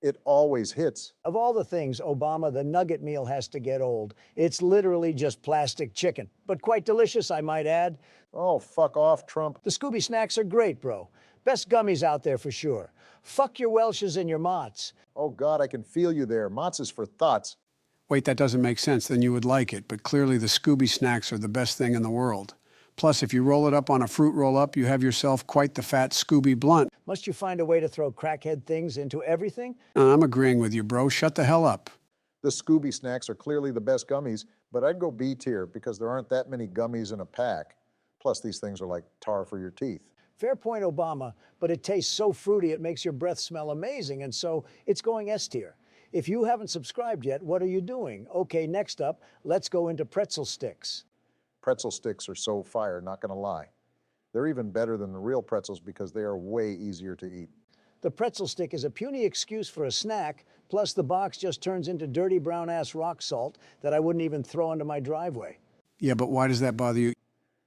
It always hits. Of all the things, Obama, the nugget meal has to get old. It's literally just plastic chicken, but quite delicious, I might add. Oh, fuck off, Trump. The Scooby snacks are great, bro. Best gummies out there for sure. Fuck your Welshes and your Mott's. Oh, God, I can feel you there. Mott's is for thoughts. Wait, that doesn't make sense. Then you would like it, but clearly the Scooby snacks are the best thing in the world. Plus, if you roll it up on a fruit roll-up, you have yourself quite the fat Scooby blunt. Must you find a way to throw crackhead things into everything? I'm agreeing with you, bro. Shut the hell up. The Scooby snacks are clearly the best gummies, but I'd go B tier because there aren't that many gummies in a pack. Plus, these things are like tar for your teeth. Fair point, Obama, but it tastes so fruity it makes your breath smell amazing, and so it's going S tier. If you haven't subscribed yet, what are you doing? Okay, next up, let's go into pretzel sticks. Pretzel sticks are so fire, not gonna lie. They're even better than the real pretzels because they are way easier to eat. The pretzel stick is a puny excuse for a snack, plus the box just turns into dirty brown-ass rock salt that I wouldn't even throw into my driveway. Yeah, but why does that bother you?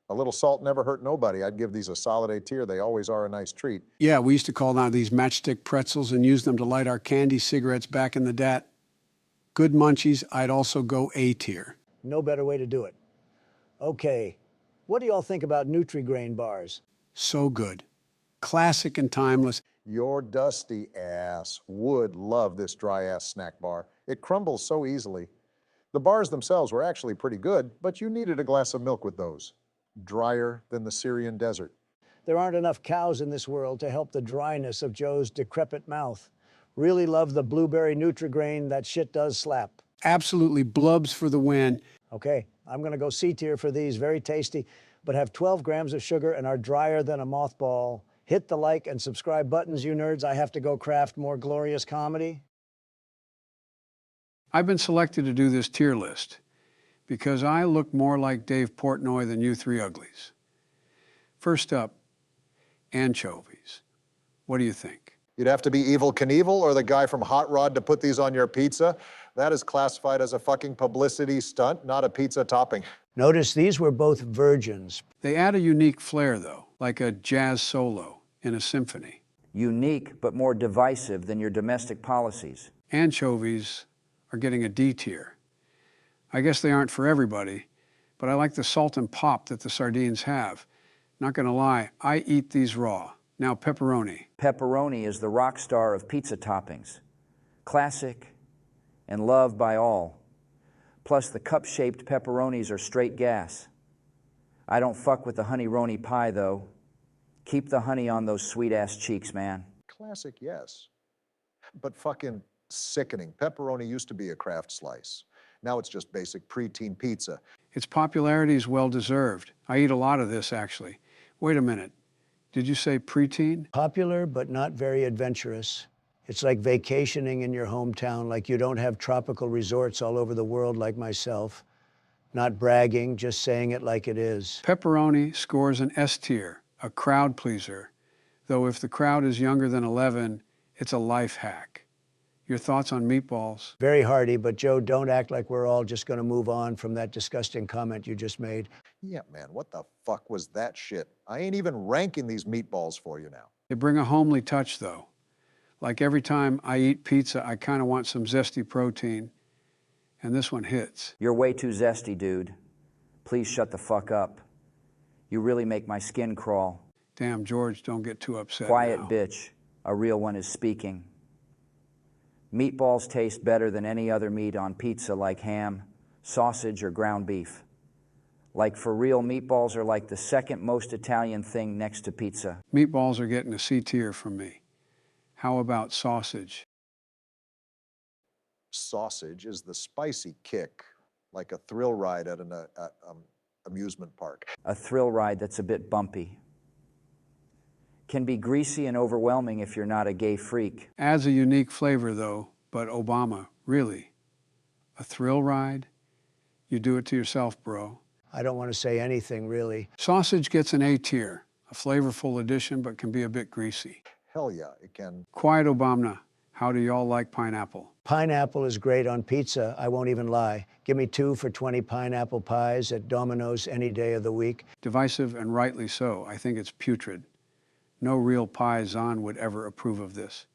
A little salt never hurt nobody. I'd give these a solid A tier. They always are a nice treat. Yeah, we used to call down these matchstick pretzels and use them to light our candy cigarettes back in the dat. Good munchies, I'd also go A tier. No better way to do it. Okay, what do y'all think about Nutri-Grain bars? So good. Classic and timeless. Your dusty ass would love this dry ass snack bar. It crumbles so easily. The bars themselves were actually pretty good, but you needed a glass of milk with those. Drier than the Syrian desert. There aren't enough cows in this world to help the dryness of Joe's decrepit mouth. Really love the blueberry Nutri-Grain. That shit does slap. Absolutely blubs for the win. Okay, I'm going to go C tier for these. Very tasty, but have 12 grams of sugar and are drier than a mothball. Hit the like and subscribe buttons, you nerds. I have to go craft more glorious comedy. I've been selected to do this tier list because I look more like Dave Portnoy than you three uglies. First up, anchovies. What do you think? You'd have to be Evel Knievel or the guy from Hot Rod to put these on your pizza. That is classified as a fucking publicity stunt, not a pizza topping. Notice these were both virgins. They add a unique flair, though, like a jazz solo in a symphony. Unique, but more divisive than your domestic policies. Anchovies are getting a D tier. I guess they aren't for everybody, but I like the salt and pop that the sardines have. Not gonna lie, I eat these raw. Now pepperoni. Pepperoni is the rock star of pizza toppings. Classic and loved by all. Plus, the cup-shaped pepperonis are straight gas. I don't fuck with the honey-roni pie, though. Keep the honey on those sweet-ass cheeks, man. Classic, yes. But fucking sickening. Pepperoni used to be a Kraft slice. Now it's just basic preteen pizza. Its popularity is well-deserved. I eat a lot of this, actually. Wait a minute. Did you say preteen? Popular, but not very adventurous. It's like vacationing in your hometown, like you don't have tropical resorts all over the world like myself. Not bragging, just saying it like it is. Pepperoni scores an S tier, a crowd pleaser. Though if the crowd is younger than 11, it's a life hack. Your thoughts on meatballs? Very hearty, but Joe, don't act like we're all just gonna move on from that disgusting comment you just made. Yeah, man, what the fuck was that shit? I ain't even ranking these meatballs for you now. They bring a homely touch, though. Like every time I eat pizza, I kind of want some zesty protein, and this one hits. You're way too zesty, dude. Please shut the fuck up. You really make my skin crawl. Damn, George, don't get too upset Quiet, now. bitch. A real one is speaking. Meatballs taste better than any other meat on pizza, like ham, sausage, or ground beef. Like, for real, meatballs are like the second most Italian thing next to pizza. Meatballs are getting a C tier from me. How about sausage? Sausage is the spicy kick, like a thrill ride at an amusement park. A thrill ride that's a bit bumpy. Can be greasy and overwhelming if you're not a gay freak. Adds a unique flavor, though, but Obama, really? A thrill ride? You do it to yourself, bro. I don't want to say anything, really. Sausage gets an A tier, a flavorful addition, but can be a bit greasy. Hell yeah, it can. Quiet Obama, how do y'all like pineapple? Pineapple is great on pizza, I won't even lie. Give me 2 for 20 pineapple pies at Domino's any day of the week. Divisive, and rightly so. I think it's putrid. No real paisan would ever approve of this.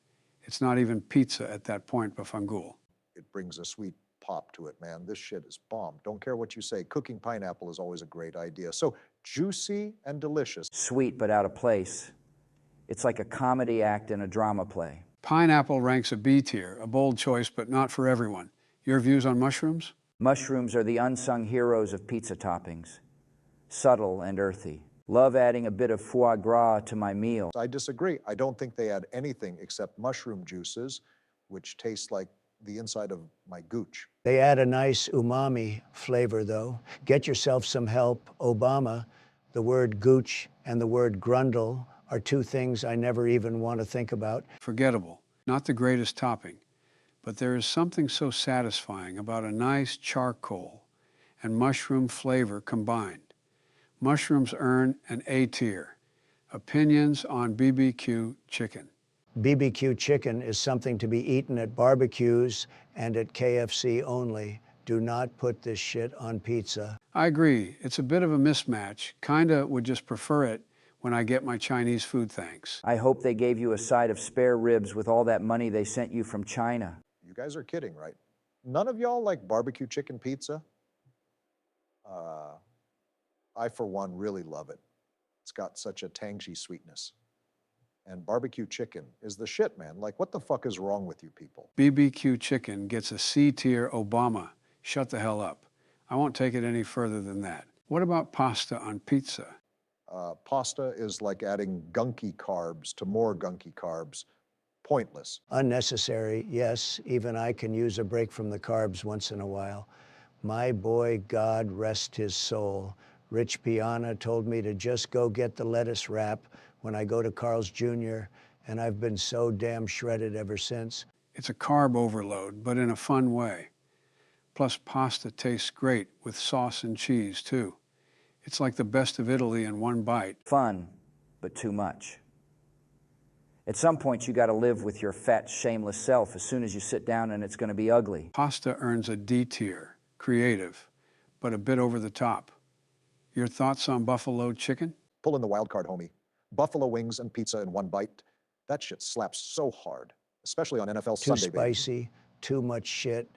It's not even pizza at that point, Bafangul. It brings a sweet pop to it, man. This shit is bomb. Don't care what you say. Cooking pineapple is always a great idea. So juicy and delicious. Sweet but out of place. It's like a comedy act in a drama play. Pineapple ranks a B tier, a bold choice, but not for everyone. Your views on mushrooms? Mushrooms are the unsung heroes of pizza toppings. Subtle and earthy. Love adding a bit of foie gras to my meal. I disagree. I don't think they add anything except mushroom juices, which taste like the inside of my gooch. They add a nice umami flavor, though. Get yourself some help. Obama, the word gooch and the word grundle are 2 things I never even want to think about. Forgettable. Not the greatest topping, but there is something so satisfying about a nice charcoal and mushroom flavor combined. Mushrooms earn an A tier. Opinions on BBQ chicken. BBQ chicken is something to be eaten at barbecues and at KFC only. Do not put this shit on pizza. I agree. It's a bit of a mismatch. Kinda would just prefer it when I get my Chinese food, thanks. I hope they gave you a side of spare ribs with all that money they sent you from China. You guys are kidding, right? None of y'all like barbecue chicken pizza? I, for one, really love it. It's got such a tangy sweetness. And barbecue chicken is the shit, man. Like, what the fuck is wrong with you people? BBQ chicken gets a C tier Obama. Shut the hell up. I won't take it any further than that. What about pasta on pizza? Pasta is like adding gunky carbs to more gunky carbs. Pointless. Unnecessary, yes. Even I can use a break from the carbs once in a while. My boy, God rest his soul, Rich Piana, told me to just go get the lettuce wrap when I go to Carl's Jr., and I've been so damn shredded ever since. It's a carb overload, but in a fun way. Plus, pasta tastes great with sauce and cheese, too. It's like the best of Italy in one bite. Fun, but too much. At some point, you got to live with your fat, shameless self as soon as you sit down, and it's going to be ugly. Pasta earns a D tier, creative, but a bit over the top. Your thoughts on buffalo chicken? Pull in the wild card, homie. Buffalo wings and pizza in one bite. That shit slaps so hard, especially on NFL Too Sunday, baby. spicy, too much shit.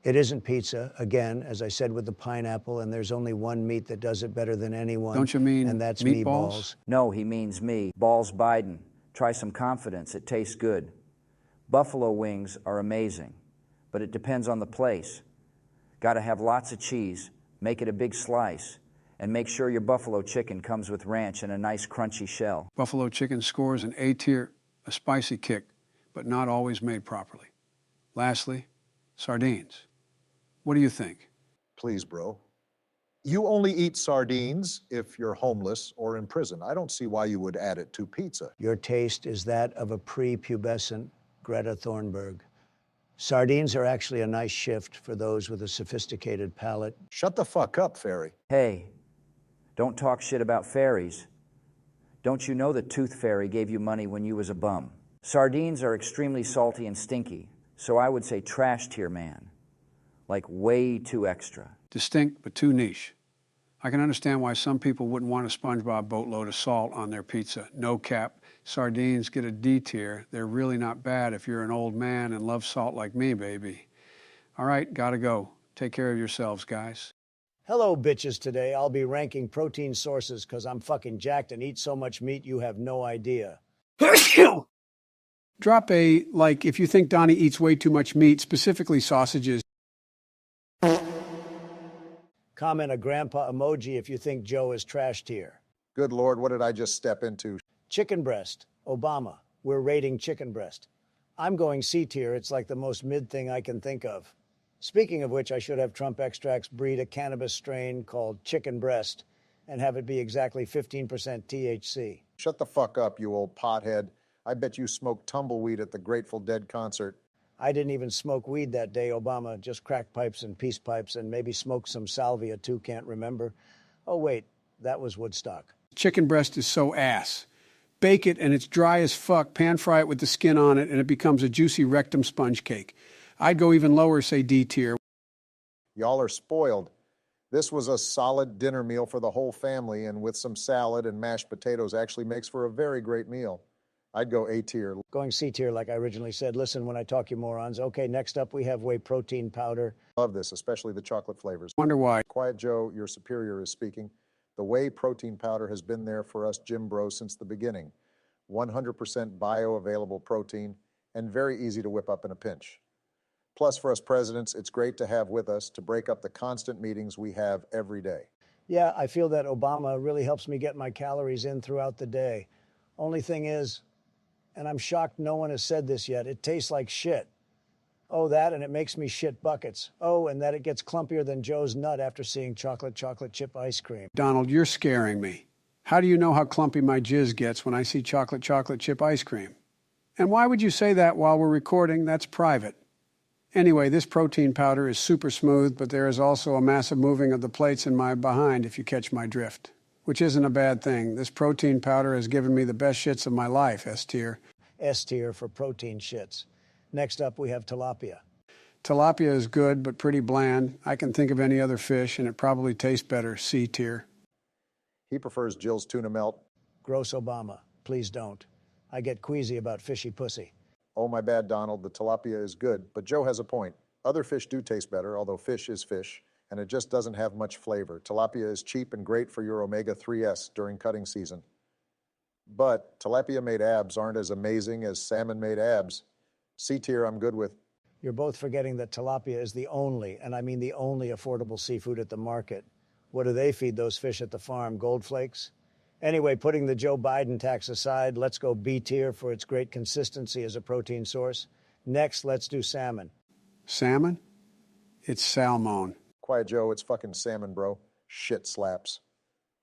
It isn't pizza, again, as I said with the pineapple, and there's only one meat that does it better than anyone. Don't you mean and that's meatballs? meatballs. No, he means me. Balls Biden. Try some confidence. It tastes good. Buffalo wings are amazing, but it depends on the place. Got to have lots of cheese, make it a big slice, and make sure your buffalo chicken comes with ranch and a nice crunchy shell. Buffalo chicken scores an A tier, a spicy kick, but not always made properly. Lastly, sardines. What do you think? Please, bro. You only eat sardines if you're homeless or in prison. I don't see why you would add it to pizza. Your taste is that of a prepubescent Greta Thunberg. Sardines are actually a nice shift for those with a sophisticated palate. Shut the fuck up, Fairy. Hey, don't talk shit about fairies. Don't you know the Tooth Fairy gave you money when you was a bum? Sardines are extremely salty and stinky, so I would say trash tier, man. Like way too extra. Distinct, but too niche. I can understand why some people wouldn't want a SpongeBob boatload of salt on their pizza. No cap. Sardines get a D tier. They're really not bad if you're an old man and love salt like me, baby. All right, gotta go. Take care of yourselves, guys. Hello, bitches. Today I'll be ranking protein sources because I'm fucking jacked and eat so much meat you have no idea. Drop a, like, if you think Donnie eats way too much meat, specifically sausages. Comment a grandpa emoji if you think Joe is trash tier. Good Lord, what did I just step into? Chicken breast. Obama. We're rating chicken breast. I'm going C tier. It's like the most mid thing I can think of. Speaking of which, I should have Trump Extracts breed a cannabis strain called chicken breast and have it be exactly 15% THC. Shut the fuck up, you old pothead. I bet you smoked tumbleweed at the Grateful Dead concert. I didn't even smoke weed that day, Obama. Just crack pipes and peace pipes and maybe smoked some salvia too, can't remember. Oh wait, that was Woodstock. Chicken breast is so ass. Bake it and it's dry as fuck, pan fry it with the skin on it, and it becomes a juicy rectum sponge cake. I'd go even lower, say D tier. Y'all are spoiled. This was a solid dinner meal for the whole family, and with some salad and mashed potatoes actually makes for a very great meal. I'd go A tier. Going C tier, like I originally said. Listen when I talk, you morons. Okay, next up we have whey protein powder. Love this, especially the chocolate flavors. Wonder why. Quiet Joe, your superior is speaking. The whey protein powder has been there for us gym bros since the beginning. 100% bioavailable protein and very easy to whip up in a pinch. Plus, for us presidents, it's great to have with us to break up the constant meetings we have every day. Yeah, I feel that Obama really helps me get my calories in throughout the day. Only thing is, and I'm shocked no one has said this yet, it tastes like shit. Oh, that, and it makes me shit buckets. Oh, and that it gets clumpier than Joe's nut after seeing chocolate chip ice cream. Donald, you're scaring me. How do you know how clumpy my jizz gets when I see chocolate chip ice cream? And why would you say that while we're recording? That's private. Anyway, this protein powder is super smooth, but there is also a massive moving of the plates in my behind, if you catch my drift. Which isn't a bad thing. This protein powder has given me the best shits of my life, S tier. S tier for protein shits. Next up, we have tilapia. Tilapia is good, but pretty bland. I can think of any other fish, and it probably tastes better, C tier. He prefers Jill's tuna melt. Gross Obama. Please don't. I get queasy about fishy pussy. Oh, my bad, Donald. The tilapia is good, but Joe has a point. Other fish do taste better, although fish is fish, and it just doesn't have much flavor. Tilapia is cheap and great for your omega-3s during cutting season. But tilapia-made abs aren't as amazing as salmon-made abs. C tier I'm good with. You're both forgetting that tilapia is the only, and I mean the only affordable seafood at the market. What do they feed those fish at the farm? Gold flakes? Anyway, putting the Joe Biden tax aside, let's go B tier for its great consistency as a protein source. Next, let's do salmon. Salmon? It's salmon. Quiet Joe, it's fucking salmon, bro. Shit slaps.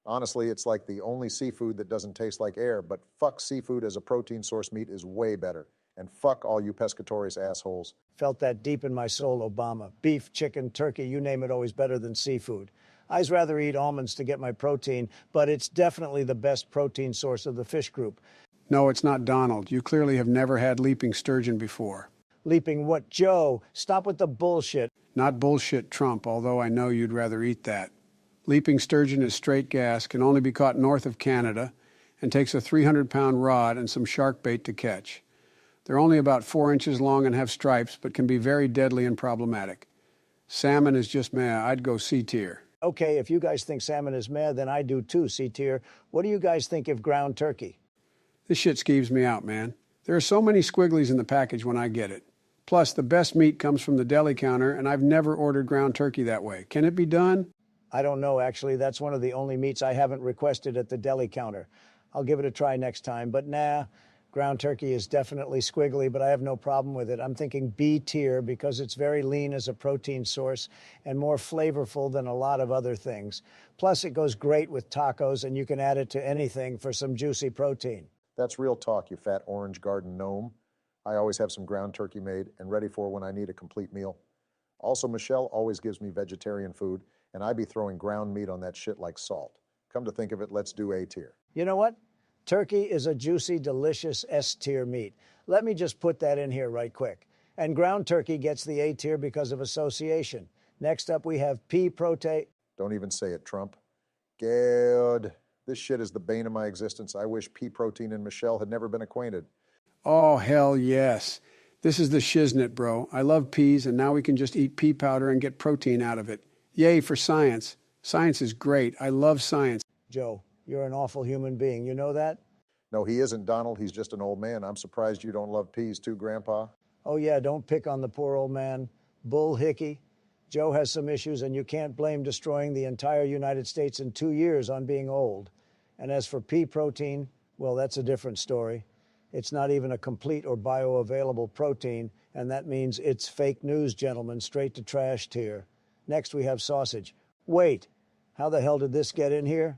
Honestly, it's like the only seafood that doesn't taste like air, but fuck seafood as a protein source meat is way better. And fuck all you pescatores assholes. Felt that deep in my soul, Obama. Beef, chicken, turkey, you name it, always better than seafood. I'd rather eat almonds to get my protein, but it's definitely the best protein source of the fish group. No, it's not Donald. You clearly have never had leaping sturgeon before. Leaping what, Joe? Stop with the bullshit. Not bullshit, Trump, although I know you'd rather eat that. Leaping sturgeon is straight gas, can only be caught north of Canada, and takes a 300-pound rod and some shark bait to catch. They're only about 4 inches long and have stripes, but can be very deadly and problematic. Salmon is just meh. I'd go C tier. Okay, if you guys think salmon is meh, then I do too, C tier. What do you guys think of ground turkey? This shit skeeves me out, man. There are so many squigglies in the package when I get it. Plus, the best meat comes from the deli counter, and I've never ordered ground turkey that way. Can it be done? I don't know, actually. That's one of the only meats I haven't requested at the deli counter. I'll give it a try next time, but nah. Ground turkey is definitely squiggly, but I have no problem with it. I'm thinking B tier because it's very lean as a protein source and more flavorful than a lot of other things. Plus, it goes great with tacos, and you can add it to anything for some juicy protein. That's real talk, you fat orange garden gnome. I always have some ground turkey made and ready for when I need a complete meal. Also, Michelle always gives me vegetarian food, and I be throwing ground meat on that shit like salt. Come to think of it, let's do A tier. You know what? Turkey is a juicy, delicious S-tier meat. Let me just put that in here right quick. And ground turkey gets the A tier because of association. Next up, we have pea protein. Don't even say it, Trump. God, this shit is the bane of my existence. I wish pea protein and Michelle had never been acquainted. Oh, hell yes. This is the shiznit, bro. I love peas, and now we can just eat pea powder and get protein out of it. Yay for science. Science is great. I love science. Joe, you're an awful human being. You know that? No, he isn't, Donald. He's just an old man. I'm surprised you don't love peas too, Grandpa. Oh, yeah, don't pick on the poor old man. Bull hickey. Joe has some issues, and you can't blame destroying the entire United States in 2 years on being old. And as for pea protein, well, that's a different story. It's not even a complete or bioavailable protein, and that means it's fake news, gentlemen, straight to trash tier. Next, we have sausage. Wait, how the hell did this get in here?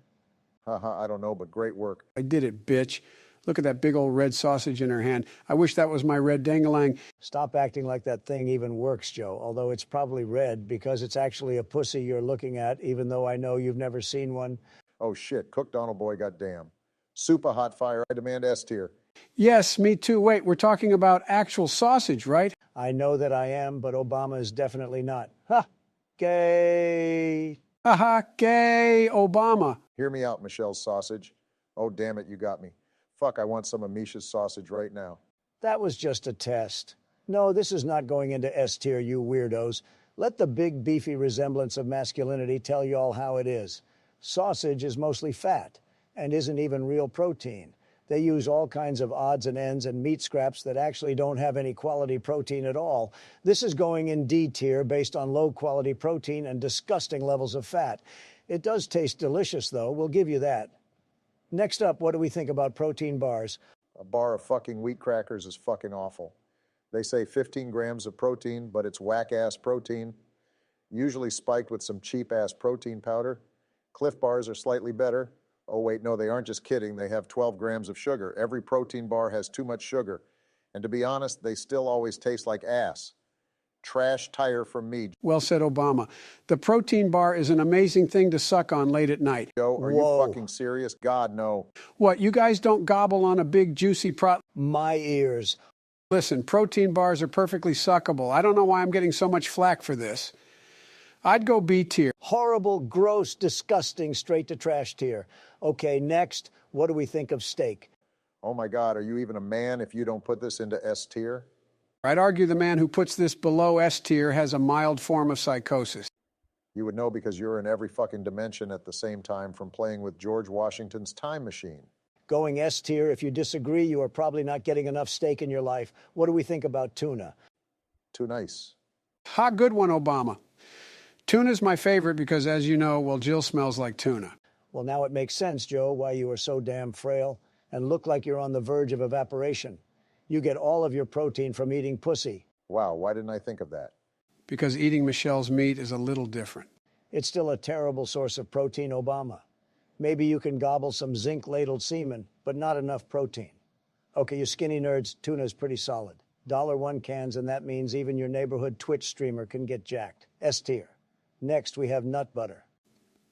Haha, I don't know, but great work. I did it, bitch. Look at that big old red sausage in her hand. I wish that was my red dangalang. Stop acting like that thing even works, Joe, although it's probably red because it's actually a pussy you're looking at, even though I know you've never seen one. Oh shit, cook Donald boy, goddamn. Super hot fire, I demand S tier. Yes, me too. Wait, we're talking about actual sausage, right? I know that I am, but Obama is definitely not. Ha! Gay! Haha, gay Obama. Hear me out, Michelle's sausage. Oh, damn it, you got me. Fuck, I want some of Misha's sausage right now. That was just a test. No, this is not going into S tier, you weirdos. Let the big beefy resemblance of masculinity tell you all how it is. Sausage is mostly fat and isn't even real protein. They use all kinds of odds and ends and meat scraps that actually don't have any quality protein at all. This is going in D tier based on low quality protein and disgusting levels of fat. It does taste delicious, though. We'll give you that. Next up, what do we think about protein bars? A bar of fucking wheat crackers is fucking awful. They say 15 grams of protein, but it's whack-ass protein, usually spiked with some cheap-ass protein powder. Cliff bars are slightly better. Oh, wait, no, they aren't just kidding. They have 12 grams of sugar. Every protein bar has too much sugar. And to be honest, they still always taste like ass. Trash tire from me. Well said, Obama. The protein bar is an amazing thing to suck on late at night. Joe, are Whoa. you fucking serious? God, no. What, you guys don't gobble on a big juicy My ears. Listen, protein bars are perfectly suckable. I don't know why I'm getting so much flack for this. I'd go B tier. Horrible, gross, disgusting, straight to trash tier. Okay, next, what do we think of steak? Oh my God, are you even a man if you don't put this into S tier? I'd argue the man who puts this below S tier has a mild form of psychosis. You would know because you're in every fucking dimension at the same time from playing with George Washington's time machine. Going S tier, if you disagree, you are probably not getting enough steak in your life. What do we think about tuna? Too nice. Ha, good one, Obama. Tuna's my favorite because, as you know, well, Jill smells like tuna. Well, now it makes sense, Joe, why you are so damn frail and look like you're on the verge of evaporation. You get all of your protein from eating pussy. Wow, why didn't I think of that? Because eating Michelle's meat is a little different. It's still a terrible source of protein, Obama. Maybe you can gobble some zinc-ladled semen, but not enough protein. Okay, you skinny nerds, tuna's pretty solid. $1 cans, and that means even your neighborhood Twitch streamer can get jacked. S tier. Next, we have nut butter.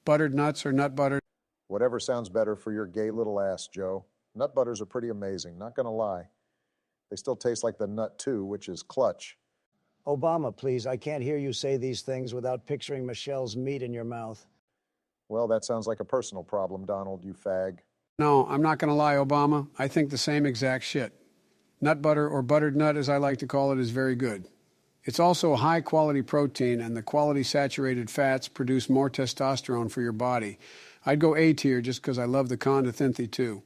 Buttered nuts or nut butter? Whatever sounds better for your gay little ass, Joe. Nut butters are pretty amazing, not gonna lie. They still taste like the nut too, which is clutch. Obama, please, I can't hear you say these things without picturing Michelle's meat in your mouth. Well, that sounds like a personal problem, Donald, you fag. No, I'm not going to lie, Obama. I think the same exact shit. Nut butter, or buttered nut as I like to call it, is very good. It's also a high-quality protein, and the quality saturated fats produce more testosterone for your body. I'd go A tier just because I love the condensathy too.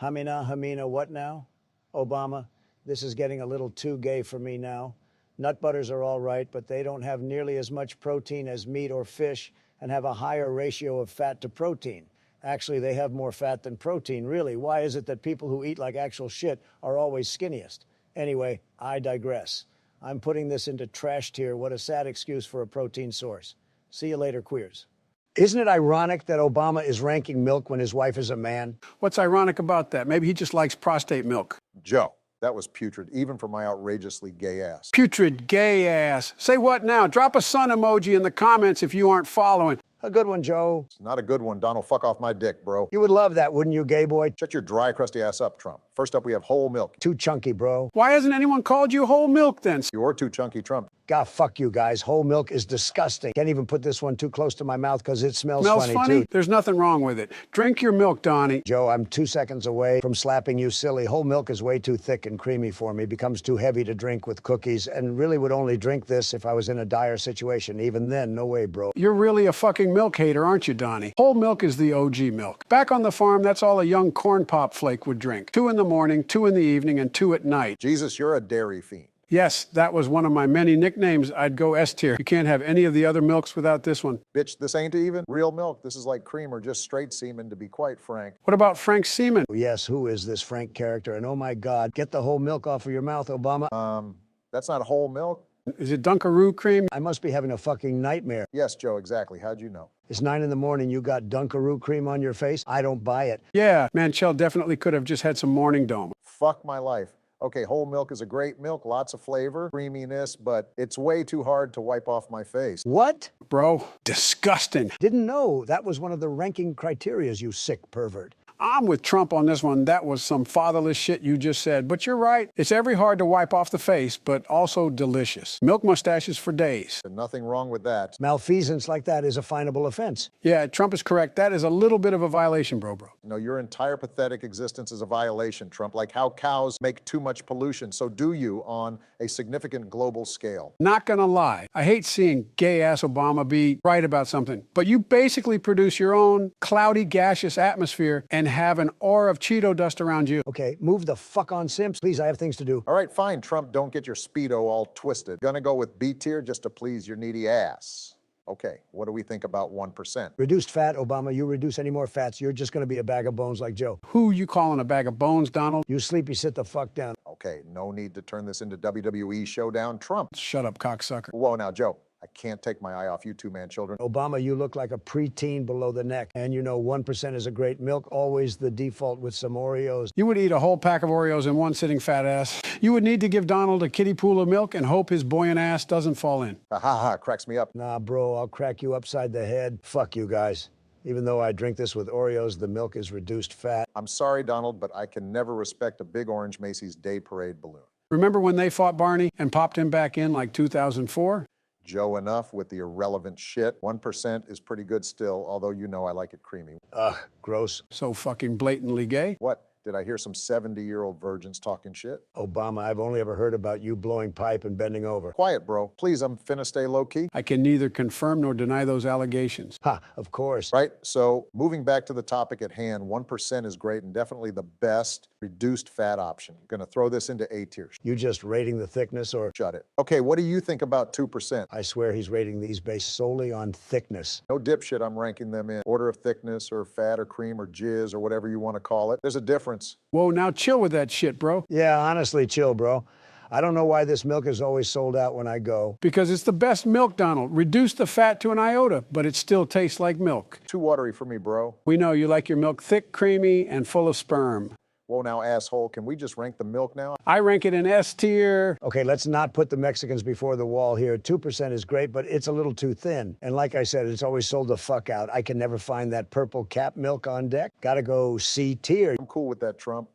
Hamina, what now? Obama, this is getting a little too gay for me now. Nut butters are all right, but they don't have nearly as much protein as meat or fish and have a higher ratio of fat to protein. Actually, they have more fat than protein, really. Why is it that people who eat like actual shit are always skinniest? Anyway, I digress. I'm putting this into trash tier. What a sad excuse for a protein source. See you later, queers. Isn't it ironic that Obama is ranking milk when his wife is a man? What's ironic about that? Maybe he just likes prostate milk. Joe, that was putrid, even for my outrageously gay ass. Putrid gay ass. Say what now? Drop a sun emoji in the comments if you aren't following. A good one, Joe. It's not a good one, Donald. Fuck off my dick, bro. You would love that, wouldn't you, gay boy? Shut your dry, crusty ass up, Trump. First up, we have whole milk. Too chunky, bro. Why hasn't anyone called you whole milk then? You're too chunky, Trump. God, fuck you guys. Whole milk is disgusting. Can't even put this one too close to my mouth because it smells funny, too. There's nothing wrong with it. Drink your milk, Donnie. Joe, I'm 2 seconds away from slapping you silly. Whole milk is way too thick and creamy for me. Becomes too heavy to drink with cookies, and really would only drink this if I was in a dire situation. Even then, no way, bro. You're really a fucking milk hater, aren't you, Donnie? Whole milk is the OG milk. Back on the farm, that's all a young corn pop flake would drink. 2 in the morning, 2 in the evening, and 2 at night. Jesus, you're a dairy fiend. Yes, that was one of my many nicknames. I'd go S tier. You can't have any of the other milks without this one. Bitch, this ain't even real milk. This is like cream or just straight semen, to be quite frank. What about Frank Seaman? Yes, who is this Frank character? And oh my God, get the whole milk off of your mouth, Obama. That's not whole milk. Is it Dunkaroo cream? I must be having a fucking nightmare. Yes, Joe, exactly. How'd you know? It's 9 in the morning, you got Dunkaroo cream on your face? I don't buy it. Yeah, Manchell definitely could have just had some morning dome. Fuck my life. Okay, whole milk is a great milk, lots of flavor, creaminess, but it's way too hard to wipe off my face. What? Bro, disgusting. Didn't know that was one of the ranking criterias, you sick pervert. I'm with Trump on this one. That was some fatherless shit you just said. But you're right. It's every hard to wipe off the face, but also delicious. Milk mustaches for days. And nothing wrong with that. Malfeasance like that is a finable offense. Yeah, Trump is correct. That is a little bit of a violation, bro. No, your entire pathetic existence is a violation, Trump. Like how cows make too much pollution, so do you on a significant global scale. Not gonna lie. I hate seeing gay-ass Obama be right about something. But you basically produce your own cloudy, gaseous atmosphere and have an aura of Cheeto dust around you. Okay, move the fuck on, Simps. Please, I have things to do. All right, fine, Trump, don't get your Speedo all twisted. Gonna go with B tier just to please your needy ass. Okay, what do we think about 1%? Reduced fat, Obama. You reduce any more fats, you're just gonna be a bag of bones like Joe. Who you calling a bag of bones, Donald? You sleepy, sit the fuck down. Okay, no need to turn this into WWE Showdown Trump. Shut up, cocksucker. Whoa, now, Joe, I can't take my eye off you two man children. Obama, you look like a preteen below the neck. And you know 1% is a great milk, always the default with some Oreos. You would eat a whole pack of Oreos in one sitting, fat ass. You would need to give Donald a kiddie pool of milk and hope his buoyant ass doesn't fall in. Ha ha ha, cracks me up. Nah, bro, I'll crack you upside the head. Fuck you guys. Even though I drink this with Oreos, the milk is reduced fat. I'm sorry, Donald, but I can never respect a big orange Macy's Day Parade balloon. Remember when they fought Barney and popped him back in like 2004? Joe, enough with the irrelevant shit. 1% is pretty good still, although you know I like it creamy. Ugh, gross. So fucking blatantly gay. What? Did I hear some 70-year-old virgins talking shit? Obama, I've only ever heard about you blowing pipe and bending over. Quiet, bro. Please, I'm finna stay low-key. I can neither confirm nor deny those allegations. Ha, of course. Right, so moving back to the topic at hand, 1% is great and definitely the best Reduced fat option. Gonna throw this into A tier. You just rating the thickness or? Shut it. Okay, what do you think about 2%? I swear he's rating these based solely on thickness. No dipshit, I'm ranking them in order of thickness or fat or cream or jizz or whatever you want to call it. There's a difference. Whoa, now chill with that shit, bro. Yeah, honestly, chill, bro. I don't know why this milk is always sold out when I go. Because it's the best milk, Donald. Reduce the fat to an iota, but it still tastes like milk. Too watery for me, bro. We know you like your milk thick, creamy, and full of sperm. Whoa, now, asshole, can we just rank the milk now? I rank it in S tier. Okay, let's not put the Mexicans before the wall here. 2% is great, but it's a little too thin. And like I said, it's always sold the fuck out. I can never find that purple cap milk on deck. Gotta go C tier. I'm cool with that, Trump.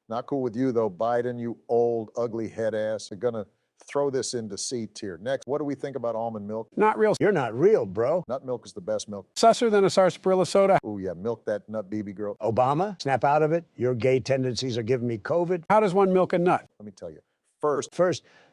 Not cool with you, though, Biden, you old, ugly head ass. You're gonna throw this into C tier. Next, what do we think about almond milk? Not real. You're not real, bro. Nut milk is the best milk. Susser than a sarsaparilla soda. Ooh, yeah, milk that nut BB girl. Obama, snap out of it. Your gay tendencies are giving me COVID. How does one milk a nut? Let me tell you. First,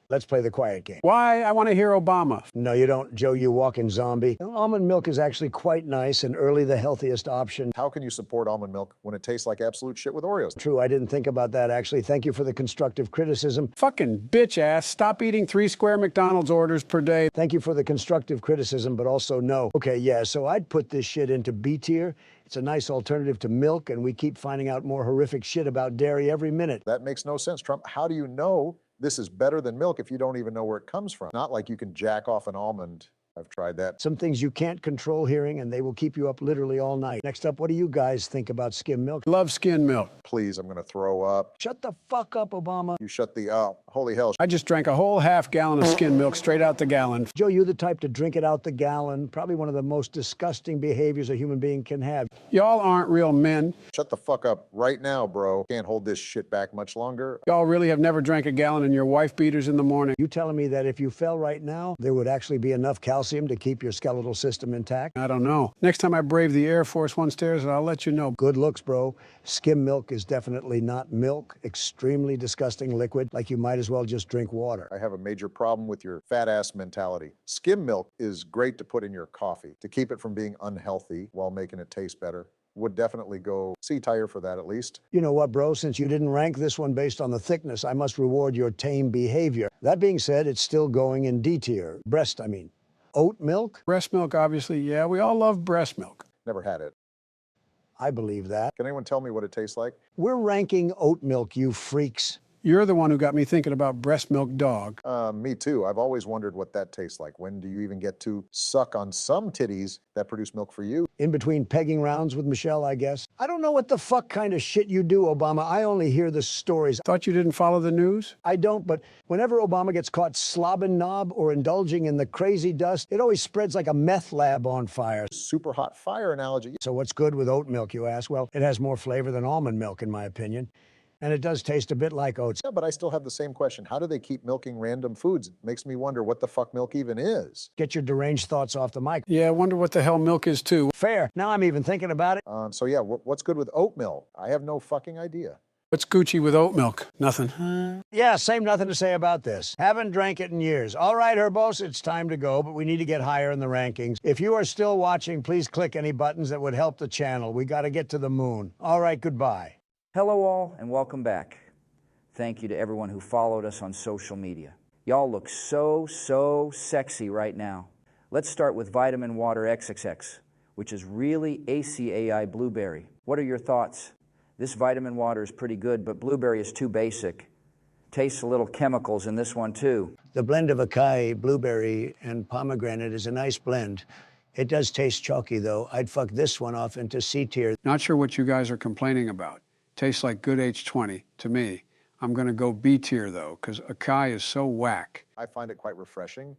Let's play the quiet game. Why? I want to hear Obama. No, you don't, Joe, you walking zombie. Almond milk is actually quite nice and early the healthiest option. how can you support almond milk when it tastes like absolute shit with Oreos? True, I didn't think about that, actually. Thank you for the constructive criticism. Fucking bitch ass. Stop eating 3 square McDonald's orders per day. Thank you for the constructive criticism, but also no. Okay, yeah, so I'd put this shit into B tier. It's a nice alternative to milk, and we keep finding out more horrific shit about dairy every minute. That makes no sense, Trump. How do you know this is better than milk if you don't even know where it comes from? Not like you can jack off an almond. I've tried that. Some things you can't control hearing, and they will keep you up literally all night. Next up, what do you guys think about skim milk? Love skim milk. Please, I'm going to throw up. Shut the fuck up, Obama. You shut the, holy hell. I just drank a whole half gallon of skim milk straight out the gallon. Joe, you're the type to drink it out the gallon. Probably one of the most disgusting behaviors a human being can have. Y'all aren't real men. Shut the fuck up right now, bro. Can't hold this shit back much longer. Y'all really have never drank a gallon in your wife beaters in the morning. You telling me that if you fell right now, there would actually be enough calcium to keep your skeletal system intact? I don't know. Next time I brave the Air Force One stairs, I'll let you know. Good looks, bro. Skim milk is definitely not milk. Extremely disgusting liquid, like you might as well just drink water. I have a major problem with your fat ass mentality. Skim milk is great to put in your coffee to keep it from being unhealthy while making it taste better. Would definitely go C tier for that at least. You know what, bro? Since you didn't rank this one based on the thickness, I must reward your tame behavior. That being said, it's still going in D tier. Breast, I mean. Oat milk? Breast milk, obviously, yeah. We all love breast milk. Never had it. I believe that. Can anyone tell me what it tastes like? We're ranking oat milk, you freaks. You're the one who got me thinking about breast milk dog. Me too. I've always wondered what that tastes like. When do you even get to suck on some titties that produce milk for you? In between pegging rounds with Michelle, I guess. I don't know what the fuck kind of shit you do, Obama. I only hear the stories. Thought you didn't follow the news? I don't, but whenever Obama gets caught slobbing knob or indulging in the crazy dust, it always spreads like a meth lab on fire. Super hot fire analogy. So what's good with oat milk, you ask? Well, it has more flavor than almond milk, in my opinion. And it does taste a bit like oats. Yeah, but I still have the same question. How do they keep milking random foods? It makes me wonder what the fuck milk even is. Get your deranged thoughts off the mic. Yeah, I wonder what the hell milk is too. Fair. Now I'm even thinking about it. So yeah, what's good with oat milk? I have no fucking idea. What's Gucci with oat milk? Nothing. Yeah, same nothing to say about this. Haven't drank it in years. All right, Herbos, it's time to go, but we need to get higher in the rankings. If you are still watching, please click any buttons that would help the channel. We got to get to the moon. All right, goodbye. Hello all and welcome back. Thank you to everyone who followed us on social media. Y'all look so sexy right now. Let's start with Vitamin Water XXX, which is really ACAI blueberry. What are your thoughts? This vitamin water is pretty good, but blueberry is too basic. Tastes a little chemicals in this one too. The blend of acai, blueberry, and pomegranate is a nice blend. It does taste chalky, though. I'd fuck this one off into C tier. Not sure what you guys are complaining about. Tastes like good H20 to me. I'm going to go B tier, though, because acai is so whack. I find it quite refreshing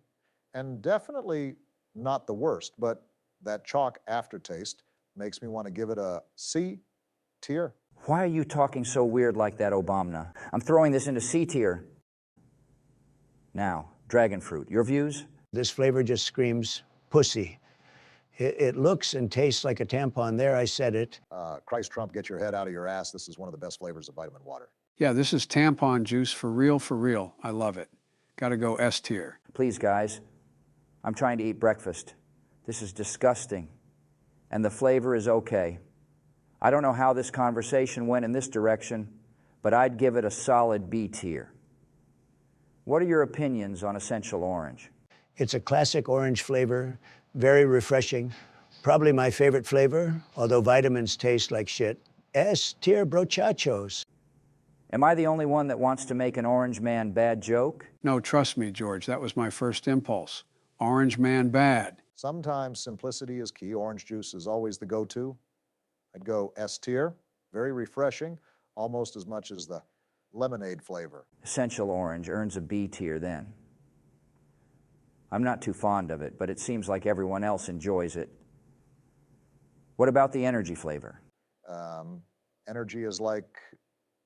and definitely not the worst, but that chalk aftertaste makes me want to give it a C tier. Why are you talking so weird like that, Obama? I'm throwing this into C tier. Now, dragon fruit, your views? This flavor just screams pussy. It looks and tastes like a tampon. There, I said it. Christ Trump, get your head out of your ass. This is one of the best flavors of vitamin water. Yeah, this is tampon juice for real, for real. I love it. Got to go S tier. Please, guys, I'm trying to eat breakfast. This is disgusting, and the flavor is okay. I don't know how this conversation went in this direction, but I'd give it a solid B tier. What are your opinions on Essential Orange? It's a classic orange flavor, very refreshing. Probably my favorite flavor, although vitamins taste like shit. S tier brochachos. Am I the only one that wants to make an Orange Man bad joke? No, trust me, George, that was my first impulse. Orange man bad. Sometimes simplicity is key. Orange juice is always the go-to. I'd go S tier, very refreshing, almost as much as the lemonade flavor. Essential Orange earns a B tier then. I'm not too fond of it, but it seems like everyone else enjoys it. What about the energy flavor? Energy is like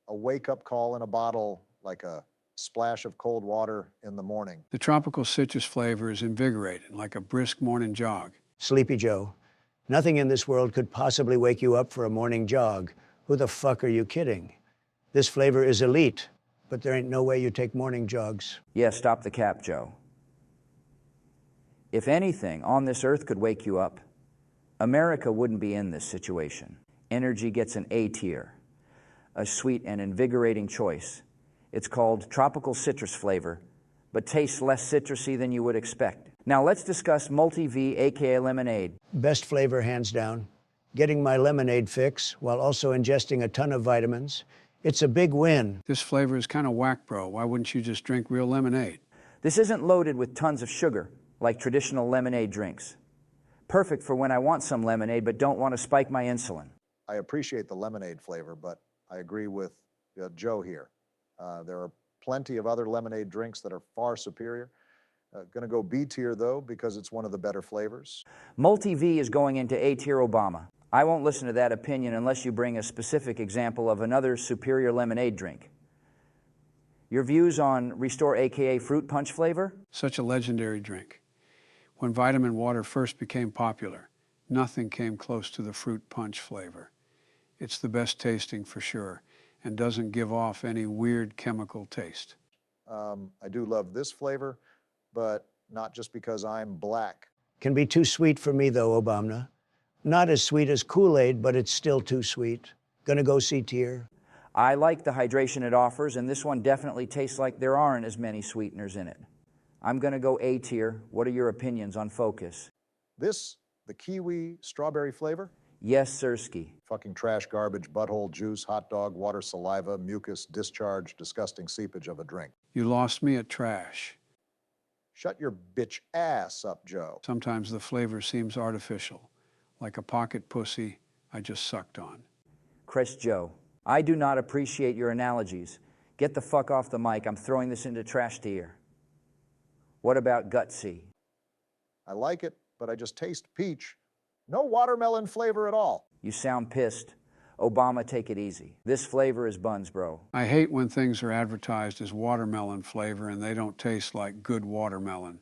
a wake-up call in a bottle, like a splash of cold water in the morning. The tropical citrus flavor is invigorating, like a brisk morning jog. Sleepy Joe. Nothing in this world could possibly wake you up for a morning jog. Who the fuck are you kidding? This flavor is elite, but there ain't no way you take morning jogs. Yeah, stop the cap, Joe. If anything on this earth could wake you up, America wouldn't be in this situation. Energy gets an A tier, a sweet and invigorating choice. It's called tropical citrus flavor, but tastes less citrusy than you would expect. Now let's discuss Multi-V, aka lemonade. Best flavor, hands down. Getting my lemonade fix while also ingesting a ton of vitamins. It's a big win. This flavor is kind of whack, bro. Why wouldn't you just drink real lemonade? This isn't loaded with tons of sugar like traditional lemonade drinks. Perfect for when I want some lemonade but don't want to spike my insulin. I appreciate the lemonade flavor, but I agree with Joe here. There are plenty of other lemonade drinks that are far superior. Gonna go B tier though, because it's one of the better flavors. Multi-V is going into A tier Obama. I won't listen to that opinion unless you bring a specific example of another superior lemonade drink. Your views on Restore, aka fruit punch flavor? Such a legendary drink. When vitamin water first became popular, nothing came close to the fruit punch flavor. It's the best tasting for sure, and doesn't give off any weird chemical taste. I do love this flavor, but not just because I'm black. Can be too sweet for me though, Obama. Not as sweet as Kool-Aid, but it's still too sweet. Gonna go C tier. I like the hydration it offers, and this one definitely tastes like there aren't as many sweeteners in it. I'm gonna go A tier. What are your opinions on Focus? This, the kiwi strawberry flavor? Yes, Sirski. Fucking trash, garbage, butthole, juice, hot dog, water, saliva, mucus, discharge, disgusting seepage of a drink. You lost me at trash. Shut your bitch ass up, Joe. Sometimes the flavor seems artificial, like a pocket pussy I just sucked on. Chris Joe, I do not appreciate your analogies. Get the fuck off the mic. I'm throwing this into trash tier. What about Gutsy? I like it, but I just taste peach. No watermelon flavor at all. You sound pissed. Obama, take it easy. This flavor is buns, bro. I hate when things are advertised as watermelon flavor and they don't taste like good watermelon.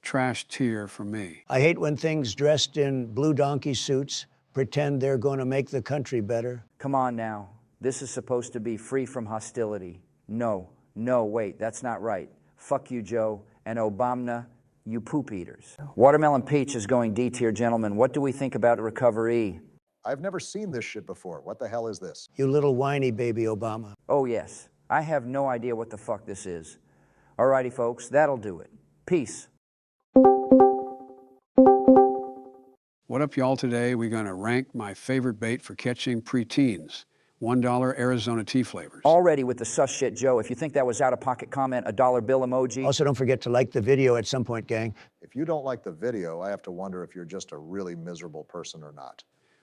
Trash tier for me. I hate when things dressed in blue donkey suits pretend they're gonna make the country better. Come on now. This is supposed to be free from hostility. No, wait, that's not right. Fuck you, Joe, and Obama, you poop eaters. Watermelon peach is going D tier, gentlemen. What do we think about Recovery? I've never seen this shit before. What the hell is this? You little whiny baby, Obama. Oh, yes. I have no idea what the fuck this is. Alrighty, folks, that'll do it. Peace. What up, y'all? Today we're going to rank my favorite bait for catching preteens. $1 Arizona tea flavors. Already with the sus shit, Joe. If you think that was out-of-pocket comment, a dollar bill emoji. Also, don't forget to like the video at some point, gang. If you don't like the video, I have to wonder if you're just a really miserable person or not.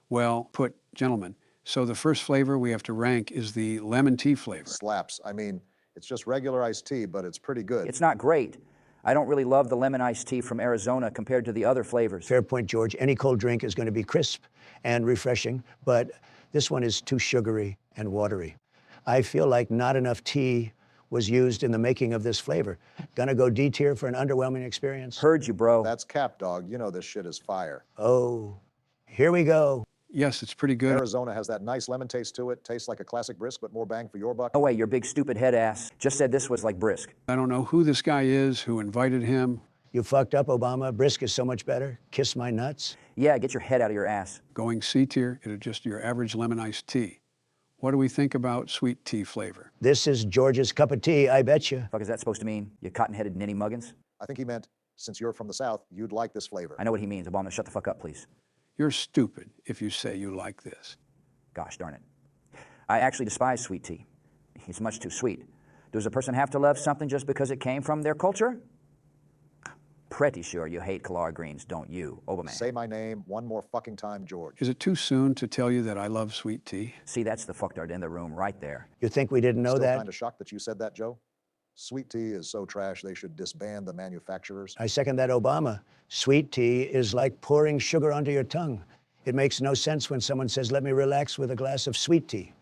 Well put, gentlemen. So the first flavor we have to rank is the lemon tea flavor. Slaps. I mean, it's just regular iced tea, but it's pretty good. It's not great. I don't really love the lemon iced tea from Arizona compared to the other flavors. Fair point, George. Any cold drink is going to be crisp and refreshing, but this one is too sugary and watery. I feel like not enough tea was used in the making of this flavor. Gonna go D tier for an underwhelming experience. Heard you, bro. That's cap, dog. You know this shit is fire. Oh, here we go. Yes, it's pretty good. Arizona has that nice lemon taste to it. Tastes like a classic brisk, but more bang for your buck. No way, your big stupid head ass just said this was like brisk. I don't know who this guy is, who invited him. You fucked up, Obama. Brisk is so much better. Kiss my nuts. Yeah, get your head out of your ass. Going C tier, it's just your average lemon iced tea. What do we think about sweet tea flavor? This is George's cup of tea, I betcha. Fuck is that supposed to mean? You cotton-headed ninny muggins? I think he meant, since you're from the South, you'd like this flavor. I know what he means. Obama, shut the fuck up, please. You're stupid if you say you like this. Gosh darn it. I actually despise sweet tea. It's much too sweet. Does a person have to love something just because it came from their culture? Pretty sure you hate collard greens, don't you, Obama? Say my name one more fucking time, George. Is it too soon to tell you that I love sweet tea? See, that's the fucktard in the room right there. You think we didn't know Still that? kind of shocked that you said that, Joe. Sweet tea is so trash they should disband the manufacturers. I second that, Obama. Sweet tea is like pouring sugar onto your tongue. It makes no sense when someone says, let me relax with a glass of sweet tea.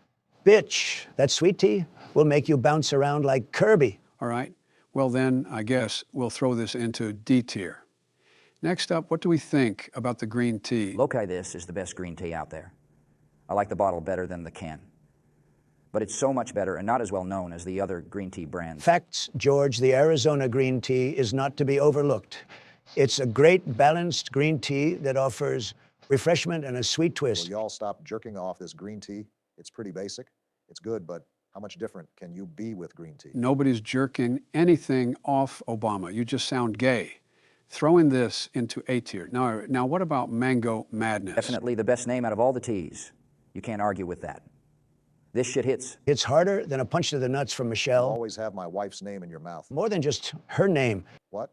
Bitch, that sweet tea will make you bounce around like Kirby. All right. Well, then, I guess we'll throw this into D tier. Next up, what do we think about the green tea? Loci, this is the best green tea out there. I like the bottle better than the can. But it's so much better and not as well known as the other green tea brands. Facts, George, the Arizona green tea is not to be overlooked. It's a great balanced green tea that offers refreshment and a sweet Will twist. y'all stop jerking off this green tea? It's pretty basic. It's good, but how much different can you be with green tea? Nobody's jerking anything off Obama. You just sound gay. Throwing this into A tier. Now, what about Mango Madness? Definitely the best name out of all the teas. You can't argue with that. This shit hits. It's harder than a punch to the nuts from You Michelle. always have my wife's name in your mouth. More than just her name. What?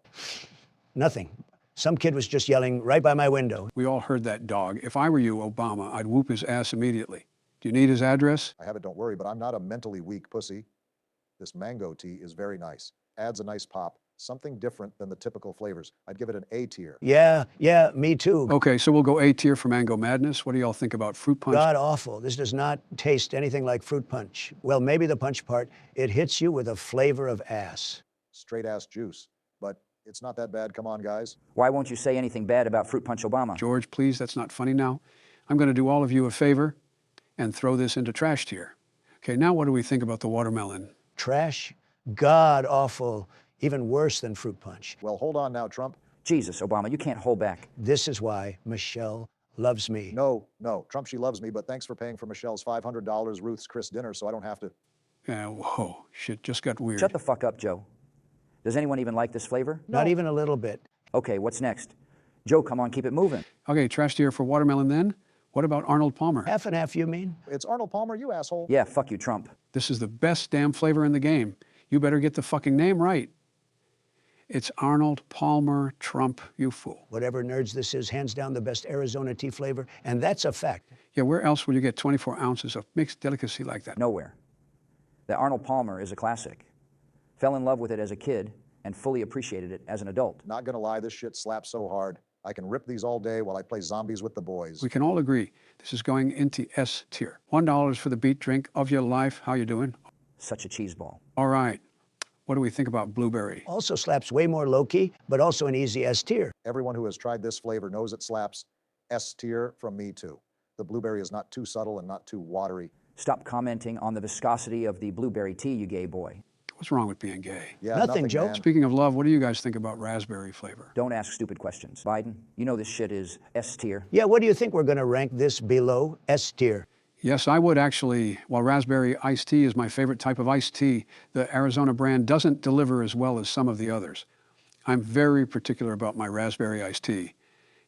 Nothing. Some kid was just yelling right by my window. We all heard that dog. If I were you, Obama, I'd whoop his ass immediately. Do you need his address? I have it, don't worry, but I'm not a mentally weak pussy. This mango tea is very nice. Adds a nice pop. Something different than the typical flavors. I'd give it an A tier. Yeah, me too. Okay, so we'll go A tier for Mango Madness. What do y'all think about Fruit Punch? God awful. This does not taste anything like fruit punch. Well, maybe the punch part. It hits you with a flavor of ass. Straight ass juice. But it's not that bad. Come on, guys. Why won't you say anything bad about Fruit Punch Obama? George, please, that's not funny now. I'm going to do all of you a favor and throw this into trash tier. Okay, now what do we think about the watermelon? Trash? God awful. Even worse than fruit punch. Well, hold on now, Trump. Jesus, Obama, you can't hold back. This is why Michelle loves me. No, Trump, she loves me, but thanks for paying for Michelle's $500 Ruth's Chris dinner so I don't have to. Whoa, shit just got weird. Shut the fuck up, Joe. Does anyone even like this flavor? Not even a little bit. Okay, what's next? Joe, come on, keep it moving. Okay, trash tier for watermelon then. What about Arnold Palmer? Half and half, you mean? It's Arnold Palmer, you asshole. Yeah, fuck you, Trump. This is the best damn flavor in the game. You better get the fucking name right. It's Arnold Palmer Trump, you fool. Whatever nerds this is, hands down the best Arizona tea flavor, and that's a fact. Yeah, where else will you get 24 ounces of mixed delicacy like that? Nowhere. The Arnold Palmer is a classic. Fell in love with it as a kid and fully appreciated it as an adult. Not gonna lie, this shit slaps so hard. I can rip these all day while I play zombies with the boys. We can all agree this is going into S tier. $1 for the beat drink of your life. How you doing? Such a cheeseball. All right. What do we think about blueberry? Also slaps way more low-key, but also an easy S tier. Everyone who has tried this flavor knows it slaps. S tier from me too. The blueberry is not too subtle and not too watery. Stop commenting on the viscosity of the blueberry tea, you gay boy. What's wrong with being gay? Yeah, Nothing, Joe. man. Speaking of love, what do you guys think about raspberry flavor? Don't ask stupid questions. Biden, you know this shit is S tier. Yeah, what do you think we're going to rank this below S tier? Yes, I would actually. While raspberry iced tea is my favorite type of iced tea, the Arizona brand doesn't deliver as well as some of the others. I'm very particular about my raspberry iced tea,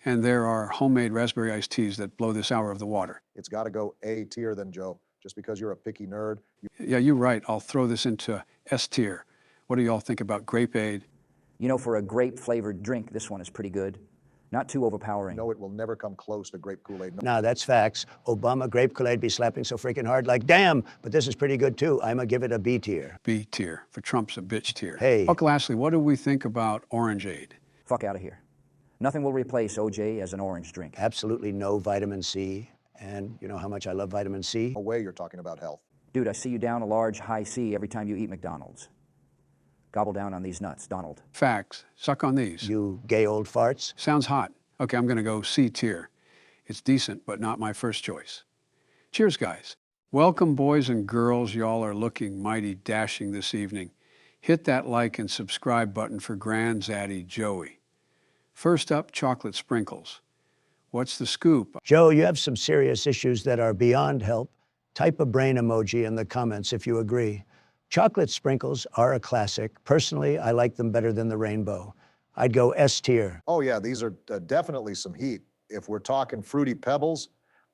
and there are homemade raspberry iced teas that blow this hour of the water. It's gotta go A tier then, Joe. Just because you're a picky nerd. Yeah, you're right. I'll throw this into S tier. What do y'all think about Grape Aid? You know, for a grape-flavored drink, this one is pretty good. Not too overpowering. No, it will never come close to grape Kool-Aid. No. Now, that's facts. Obama grape Kool-Aid be slapping so freaking hard like, damn, but this is pretty good too. I'm going to give it a B tier. B tier. For Trump's a bitch tier. Hey. Look, lastly, what do we think about Orange Aid? Fuck out of here. Nothing will replace OJ as an orange drink. Absolutely no vitamin C. And you know how much I love vitamin C? No way you're talking about health. Dude, I see you down a large high C every time you eat McDonald's. Gobble down on these nuts, Donald. Facts. Suck on these. You gay old farts. Sounds hot. Okay, I'm going to go C tier. It's decent, but not my first choice. Cheers, guys. Welcome, boys and girls. Y'all are looking mighty dashing this evening. Hit that like and subscribe button for Grand Zaddy Joey. First up, chocolate sprinkles. What's the scoop? Joe, you have some serious issues that are beyond help. Type a brain emoji in the comments if you agree. Chocolate sprinkles are a classic. Personally, I like them better than the rainbow. I'd go S tier. Oh yeah, these are definitely some heat. If we're talking Fruity Pebbles,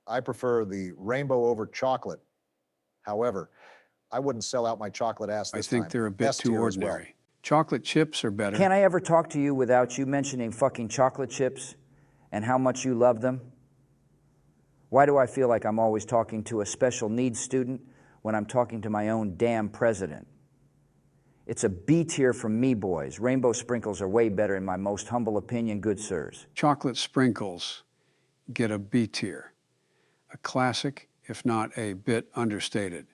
I prefer the rainbow over chocolate. However, I wouldn't sell out my chocolate ass I this think time. they're a bit S too tier as well. ordinary. Chocolate chips are better. Can I ever talk to you without you mentioning fucking chocolate chips and how much you love them? Why do I feel like I'm always talking to a special needs student when I'm talking to my own damn president? It's a B tier from me, boys. Rainbow sprinkles are way better in my most humble opinion, good sirs. Chocolate sprinkles get a B tier. A classic, if not a bit understated.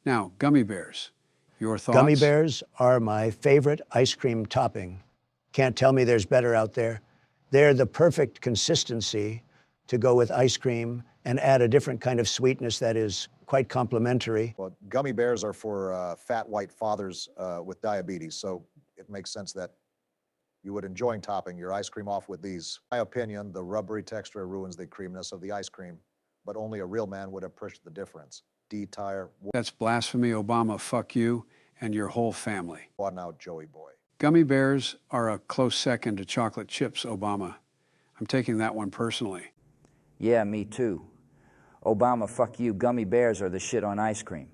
Now, gummy bears. Your thoughts? Gummy bears are my favorite ice cream topping. Can't tell me there's better out there. They're the perfect consistency to go with ice cream and add a different kind of sweetness that is quite complimentary. Well, gummy bears are for fat white fathers with diabetes, so it makes sense that you would enjoy topping your ice cream off with these. In my opinion, the rubbery texture ruins the creaminess of the ice cream, but only a real man would appreciate the difference. D-tire, That's blasphemy, Obama, fuck you and your whole family. one out Joey boy. Gummy bears are a close second to chocolate chips, Obama. I'm taking that one personally. Yeah, me too. Obama, fuck you. Gummy bears are the shit on ice cream.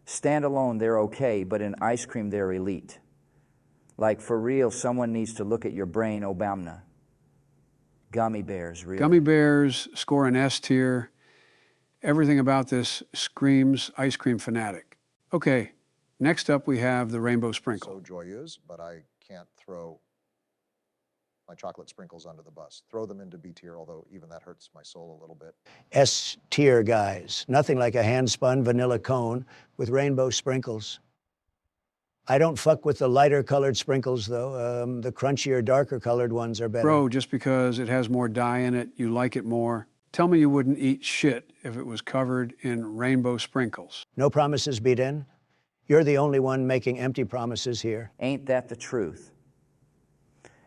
Standalone, they're okay, but in ice cream, they're elite. Like, for real, someone needs to look at your brain, Obama. Gummy bears, really. Gummy bears score an S tier. Everything about this screams ice cream fanatic. Okay, next up we have the rainbow sprinkle. So joyous, but I can't throw my chocolate sprinkles under the bus. Throw them into B tier, although even that hurts my soul a little bit. S tier, guys. Nothing like a hand-spun vanilla cone with rainbow sprinkles. I don't fuck with the lighter colored sprinkles, though. The crunchier, darker colored ones are better. Bro, just because it has more dye in it, you like it more. Tell me you wouldn't eat shit if it was covered in rainbow sprinkles. No promises, Beat-In. You're the only one making empty promises here. Ain't that the truth?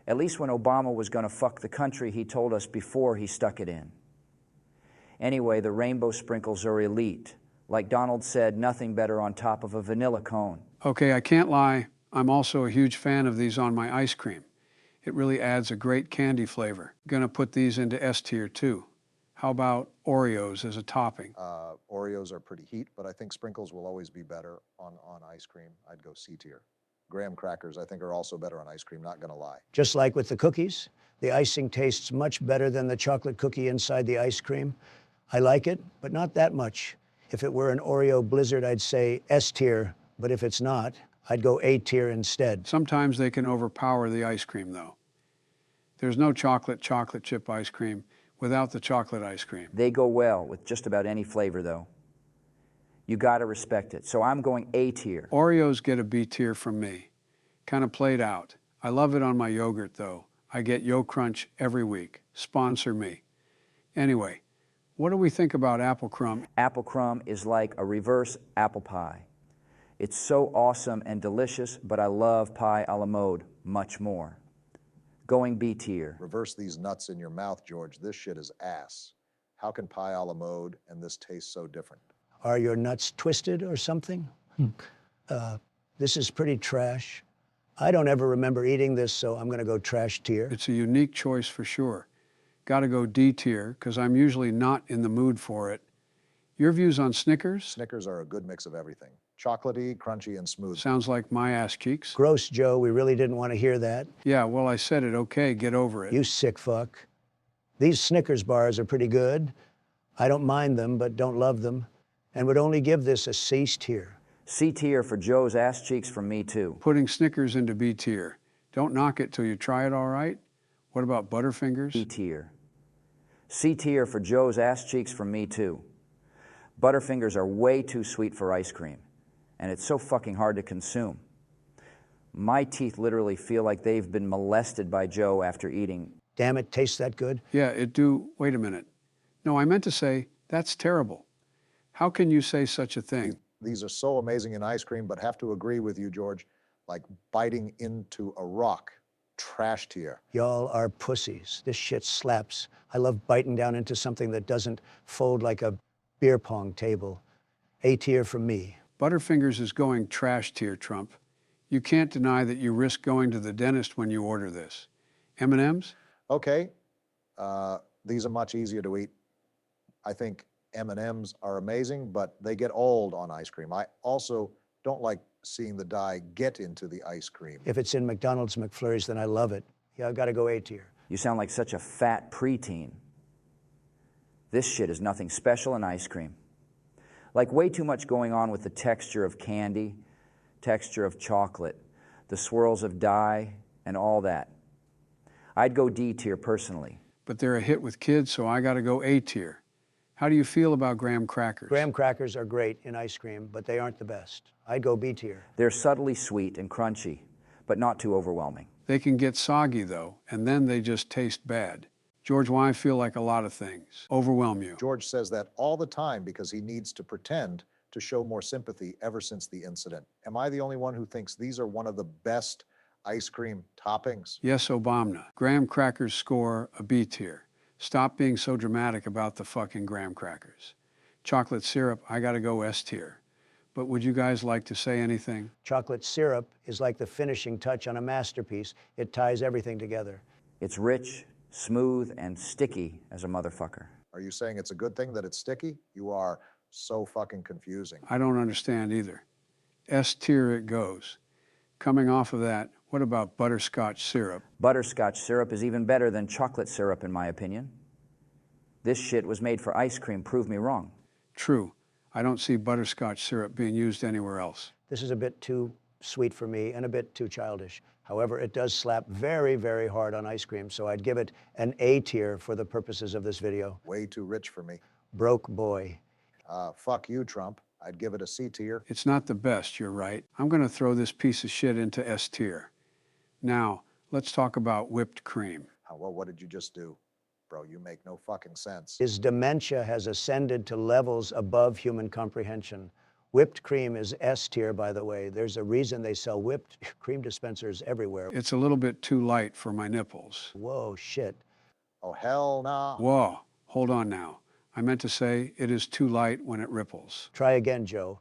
At least when Obama was going to fuck the country, he told us before he stuck it in. Anyway, the rainbow sprinkles are elite. Like Donald said, nothing better on top of a vanilla cone. Okay, I can't lie. I'm also a huge fan of these on my ice cream. It really adds a great candy flavor. Gonna put these into S tier too. How about Oreos as a topping? Oreos are pretty heat, but I think sprinkles will always be better on ice cream. I'd go C tier. Graham crackers, I think, are also better on ice cream, not gonna lie. Just like with the cookies, the icing tastes much better than the chocolate cookie inside the ice cream. I like it, but not that much. If it were an Oreo Blizzard, I'd say S tier, but if it's not, I'd go A tier instead. Sometimes they can overpower the ice cream though. There's no chocolate chip ice cream without the chocolate ice cream. They go well with just about any flavor, though. You gotta respect it. So I'm going A tier. Oreos get a B tier from me. Kind of played out. I love it on my yogurt though. I get Yo Crunch every week. Sponsor me. Anyway, what do we think about apple crumb? Apple crumb is like a reverse apple pie. It's so awesome and delicious, but I love pie a la mode much more. Going B tier. Reverse these nuts in your mouth, George. This shit is ass. How can pie a la mode and this taste so different? Are your nuts twisted or something? This is pretty trash. I don't ever remember eating this, so I'm gonna go trash tier. It's a unique choice for sure. Gotta go D tier, because I'm usually not in the mood for it. Your views on Snickers? Snickers are a good mix of everything. Chocolatey, crunchy, and smooth. Sounds like my ass cheeks. Gross, Joe. We really didn't want to hear that. Yeah, well, I said it. Okay, get over it. You sick fuck. These Snickers bars are pretty good. I don't mind them, but don't love them, and would only give this a C tier. C tier for Joe's ass cheeks from me too. Putting Snickers into B tier. Don't knock it till you try it, all right? What about Butterfingers? B tier. C tier for Joe's ass cheeks from me too. Butterfingers are way too sweet for ice cream, and it's so fucking hard to consume. My teeth literally feel like they've been molested by Joe after eating. Damn it, tastes that good? Yeah, it do. Wait a minute. No, I meant to say, that's terrible. How can you say such a thing? These are so amazing in ice cream, but have to agree with you, George, like biting into a rock. Trash tier. Y'all are pussies. This shit slaps. I love biting down into something that doesn't fold like a beer pong table. A tier from me. Butterfingers is going trash tier, Trump. You can't deny that you risk going to the dentist when you order this. M&Ms? Okay, these are much easier to eat. I think M&Ms are amazing, but they get old on ice cream. I also don't like seeing the dye get into the ice cream. If it's in McDonald's McFlurries, then I love it. Yeah, I've got to go A tier. You sound like such a fat preteen. This shit is nothing special in ice cream. Like way too much going on with the texture of candy, texture of chocolate, the swirls of dye, and all that. I'd go D tier personally. But they're a hit with kids, so I got to go A tier. How do you feel about graham crackers? Graham crackers are great in ice cream, but they aren't the best. I'd go B tier. They're subtly sweet and crunchy, but not too overwhelming. They can get soggy, though, and then they just taste bad. George, why I feel like a lot of things overwhelm you? George says that all the time because he needs to pretend to show more sympathy ever since the incident. Am I the only one who thinks these are one of the best ice cream toppings? Yes, Obama. Graham crackers score a B tier. Stop being so dramatic about the fucking graham crackers. Chocolate syrup, I gotta go S tier. But would you guys like to say anything? Chocolate syrup is like the finishing touch on a masterpiece. It ties everything together. It's rich, smooth, and sticky as a motherfucker. Are you saying it's a good thing that it's sticky? You are so fucking confusing. I don't understand either. S tier it goes. Coming off of that, what about butterscotch syrup? Butterscotch syrup is even better than chocolate syrup, in my opinion. This shit was made for ice cream. Prove me wrong. True. I don't see butterscotch syrup being used anywhere else. This is a bit too sweet for me and a bit too childish. However, it does slap very, very hard on ice cream, so I'd give it an A tier for the purposes of this video. Way too rich for me. Broke boy. Fuck you, Trump. I'd give it a C tier. It's not the best, you're right. I'm going to throw this piece of shit into S tier. Now, let's talk about whipped cream. Well, what did you just do? Bro, you make no fucking sense. His dementia has ascended to levels above human comprehension. Whipped cream is S tier, by the way. There's a reason they sell whipped cream dispensers everywhere. It's a little bit too light for my nipples. Whoa, shit. Oh, hell no. Whoa, hold on now. I meant to say it is too light when it ripples. Try again, Joe.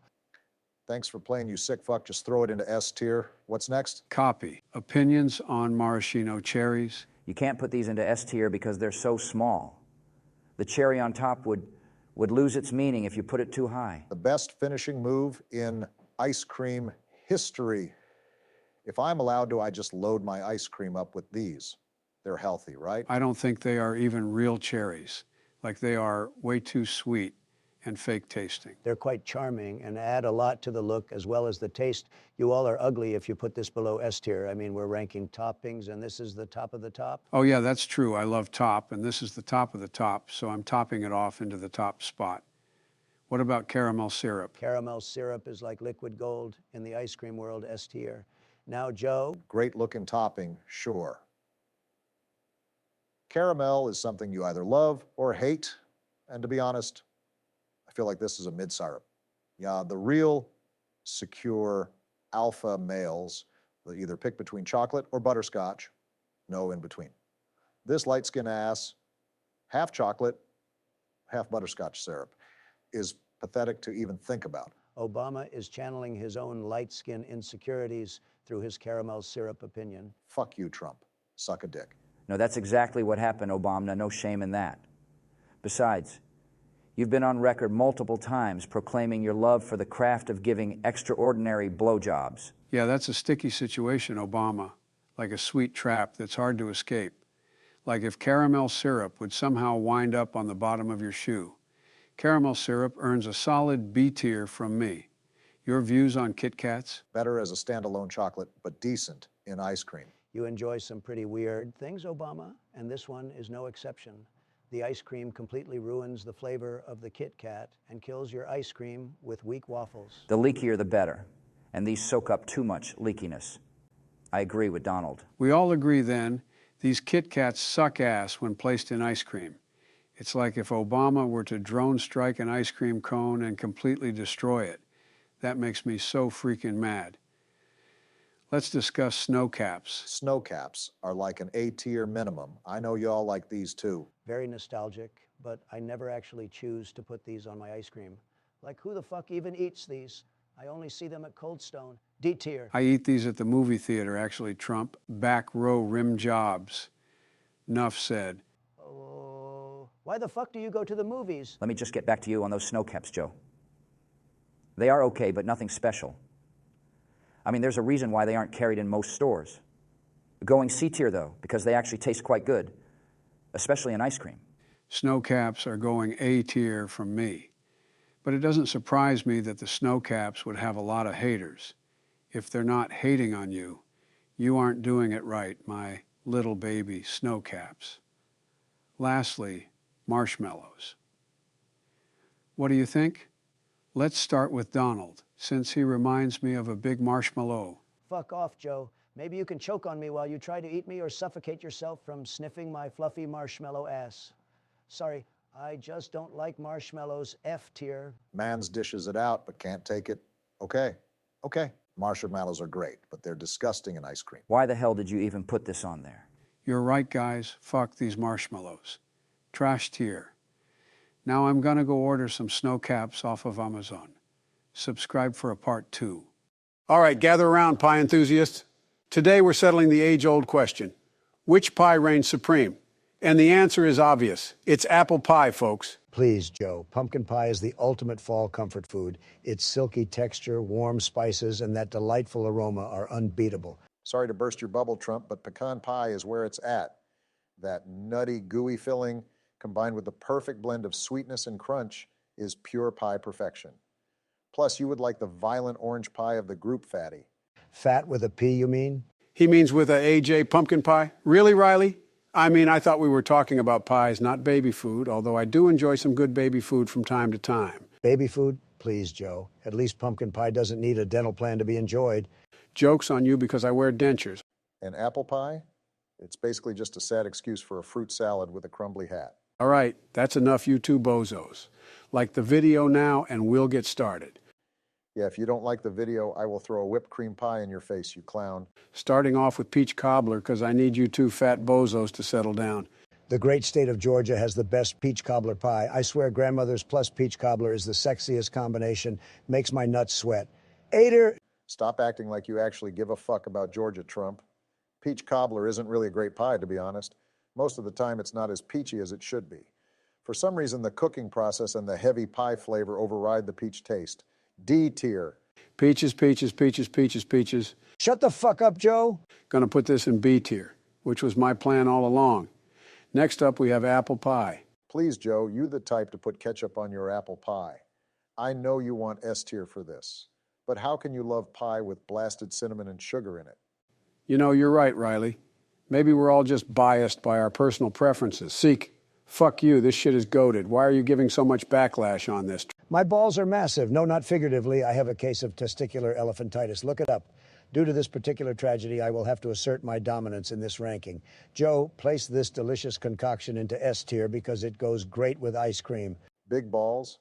Thanks for playing, you sick fuck. Just throw it into S tier. What's next? Copy. Opinions on maraschino cherries. You can't put these into S tier because they're so small. The cherry on top would lose its meaning if you put it too high. The best finishing move in ice cream history. If I'm allowed to, I just load my ice cream up with these. They're healthy, right? I don't think they are even real cherries. Like they are way too sweet and fake tasting. They're quite charming and add a lot to the look as well as the taste. You all are ugly if you put this below S tier. I mean, we're ranking toppings, and this is the top of the top. Oh yeah, that's true. I love top, and this is the top of the top, so I'm topping it off into the top spot. What about caramel syrup? Caramel syrup is like liquid gold in the ice cream world, S tier. Now, Joe. Great looking topping, sure. Caramel is something you either love or hate, and to be honest, I feel like this is a mid-syrup. Yeah, the real secure alpha males will either pick between chocolate or butterscotch, no in between. This light-skinned ass, half chocolate, half butterscotch syrup, is pathetic to even think about. Obama is channeling his own light skin insecurities through his caramel syrup opinion. Fuck you, Trump. Suck a dick. No, that's exactly what happened, Obama. No shame in that. Besides, you've been on record multiple times proclaiming your love for the craft of giving extraordinary blowjobs. Yeah, that's a sticky situation, Obama. Like a sweet trap that's hard to escape. Like if caramel syrup would somehow wind up on the bottom of your shoe. Caramel syrup earns a solid B tier from me. Your views on Kit Kats? Better as a standalone chocolate, but decent in ice cream. You enjoy some pretty weird things, Obama, and this one is no exception. The ice cream completely ruins the flavor of the Kit Kat and kills your ice cream with weak waffles. The leakier the better, and these soak up too much leakiness. I agree with Donald. We all agree then, these Kit Kats suck ass when placed in ice cream. It's like if Obama were to drone strike an ice cream cone and completely destroy it. That makes me so freaking mad. Let's discuss snow caps. Snow caps are like an A tier minimum. I know y'all like these too. Very nostalgic, but I never actually choose to put these on my ice cream. Like, who the fuck even eats these? I only see them at Cold Stone. D tier. I eat these at the movie theater, actually, Trump. Back row rim jobs. Nuff said. Oh, why the fuck do you go to the movies? Let me just get back to you on those snow caps, Joe. They are okay, but nothing special. I mean, there's a reason why they aren't carried in most stores. Going C tier, though, because they actually taste quite good, especially in ice cream. Snow caps are going A tier from me. But it doesn't surprise me that the snow caps would have a lot of haters. If they're not hating on you, you aren't doing it right, my little baby snow caps. Lastly, marshmallows. What do you think? Let's start with Donald, since he reminds me of a big marshmallow. Fuck off, Joe. Maybe you can choke on me while you try to eat me or suffocate yourself from sniffing my fluffy marshmallow ass. Sorry, I just don't like marshmallows. F tier. Man's dishes it out, but can't take it. Okay, okay. Marshmallows are great, but they're disgusting in ice cream. Why the hell did you even put this on there? You're right, guys. Fuck these marshmallows. Trash tier. Now I'm gonna go order some snow caps off of Amazon. Subscribe for a part 2. All right, gather around, pie enthusiasts. Today we're settling the age-old question. Which pie reigns supreme? And the answer is obvious. It's apple pie, folks. Please, Joe. Pumpkin pie is the ultimate fall comfort food. Its silky texture, warm spices, and that delightful aroma are unbeatable. Sorry to burst your bubble, Trump, but pecan pie is where it's at. That nutty, gooey filling, combined with the perfect blend of sweetness and crunch, is pure pie perfection. Plus, you would like the violent orange pie of the group fatty. Fat with a P, you mean? He means with a AJ pumpkin pie? Really, Riley? I mean, I thought we were talking about pies, not baby food, although I do enjoy some good baby food from time to time. Baby food? Please, Joe. At least pumpkin pie doesn't need a dental plan to be enjoyed. Joke's on you because I wear dentures. And apple pie? It's basically just a sad excuse for a fruit salad with a crumbly hat. All right, that's enough, you two bozos. Like the video now, and we'll get started. Yeah, if you don't like the video, I will throw a whipped cream pie in your face, you clown. Starting off with peach cobbler, because I need you two fat bozos to settle down. The great state of Georgia has the best peach cobbler pie. I swear grandmother's plus peach cobbler is the sexiest combination. Makes my nuts sweat. Ader. Stop acting like you actually give a fuck about Georgia, Trump. Peach cobbler isn't really a great pie, to be honest. Most of the time, it's not as peachy as it should be. For some reason, the cooking process and the heavy pie flavor override the peach taste. D tier. Peaches, peaches, peaches, peaches, peaches. Shut the fuck up, Joe. Gonna put this in B tier, which was my plan all along. Next up, we have apple pie. Please, Joe, you the type to put ketchup on your apple pie. I know you want S tier for this, but how can you love pie with blasted cinnamon and sugar in it? You know, you're right, Riley. Maybe we're all just biased by our personal preferences. Seek, fuck you, this shit is goated. Why are you giving so much backlash on this? My balls are massive. No, not figuratively. I have a case of testicular elephantitis. Look it up. Due to this particular tragedy, I will have to assert my dominance in this ranking. Joe, place this delicious concoction into S tier because it goes great with ice cream. Big balls?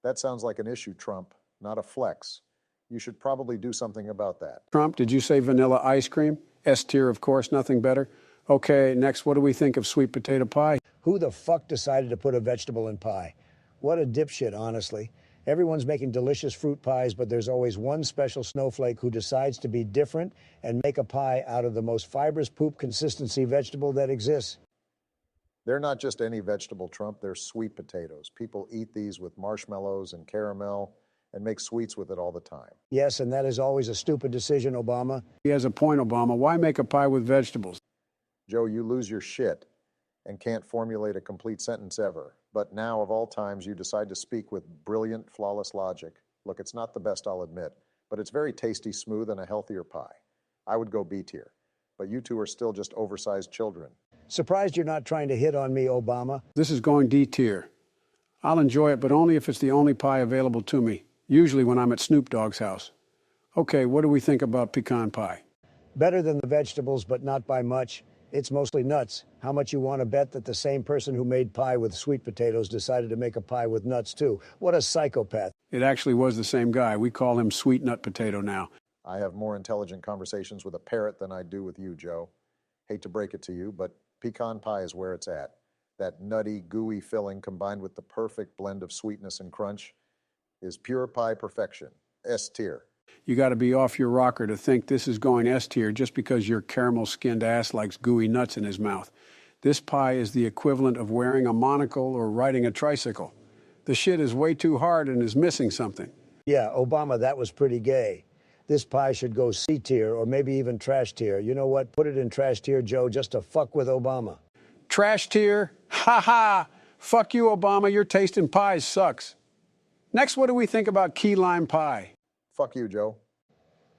That sounds like an issue, Trump, not a flex. You should probably do something about that. Trump, did you say vanilla ice cream? S tier, of course, nothing better. Okay, next, what do we think of sweet potato pie? Who the fuck decided to put a vegetable in pie? What a dipshit, honestly. Everyone's making delicious fruit pies, but there's always one special snowflake who decides to be different and make a pie out of the most fibrous poop consistency vegetable that exists. They're not just any vegetable, Trump. They're sweet potatoes. People eat these with marshmallows and caramel and make sweets with it all the time. Yes, and that is always a stupid decision, Obama. He has a point, Obama. Why make a pie with vegetables? Joe, you lose your shit and can't formulate a complete sentence ever. But now, of all times, you decide to speak with brilliant, flawless logic. Look, it's not the best, I'll admit, but it's very tasty, smooth, and a healthier pie. I would go B tier, but you two are still just oversized children. Surprised you're not trying to hit on me, Obama. This is going D tier. I'll enjoy it, but only if it's the only pie available to me, usually when I'm at Snoop Dogg's house. Okay, what do we think about pecan pie? Better than the vegetables, but not by much. It's mostly nuts. How much you want to bet that the same person who made pie with sweet potatoes decided to make a pie with nuts, too? What a psychopath. It actually was the same guy. We call him Sweet Nut Potato now. I have more intelligent conversations with a parrot than I do with you, Joe. Hate to break it to you, but pecan pie is where it's at. That nutty, gooey filling combined with the perfect blend of sweetness and crunch is pure pie perfection. S tier. You got to be off your rocker to think this is going S tier just because your caramel-skinned ass likes gooey nuts in his mouth. This pie is the equivalent of wearing a monocle or riding a tricycle. The shit is way too hard and is missing something. Yeah, Obama, that was pretty gay. This pie should go C tier or maybe even trash tier. You know what? Put it in trash tier, Joe, just to fuck with Obama. Trash tier? Ha ha! Fuck you, Obama. Your taste in pies sucks. Next, what do we think about key lime pie? Fuck you, Joe.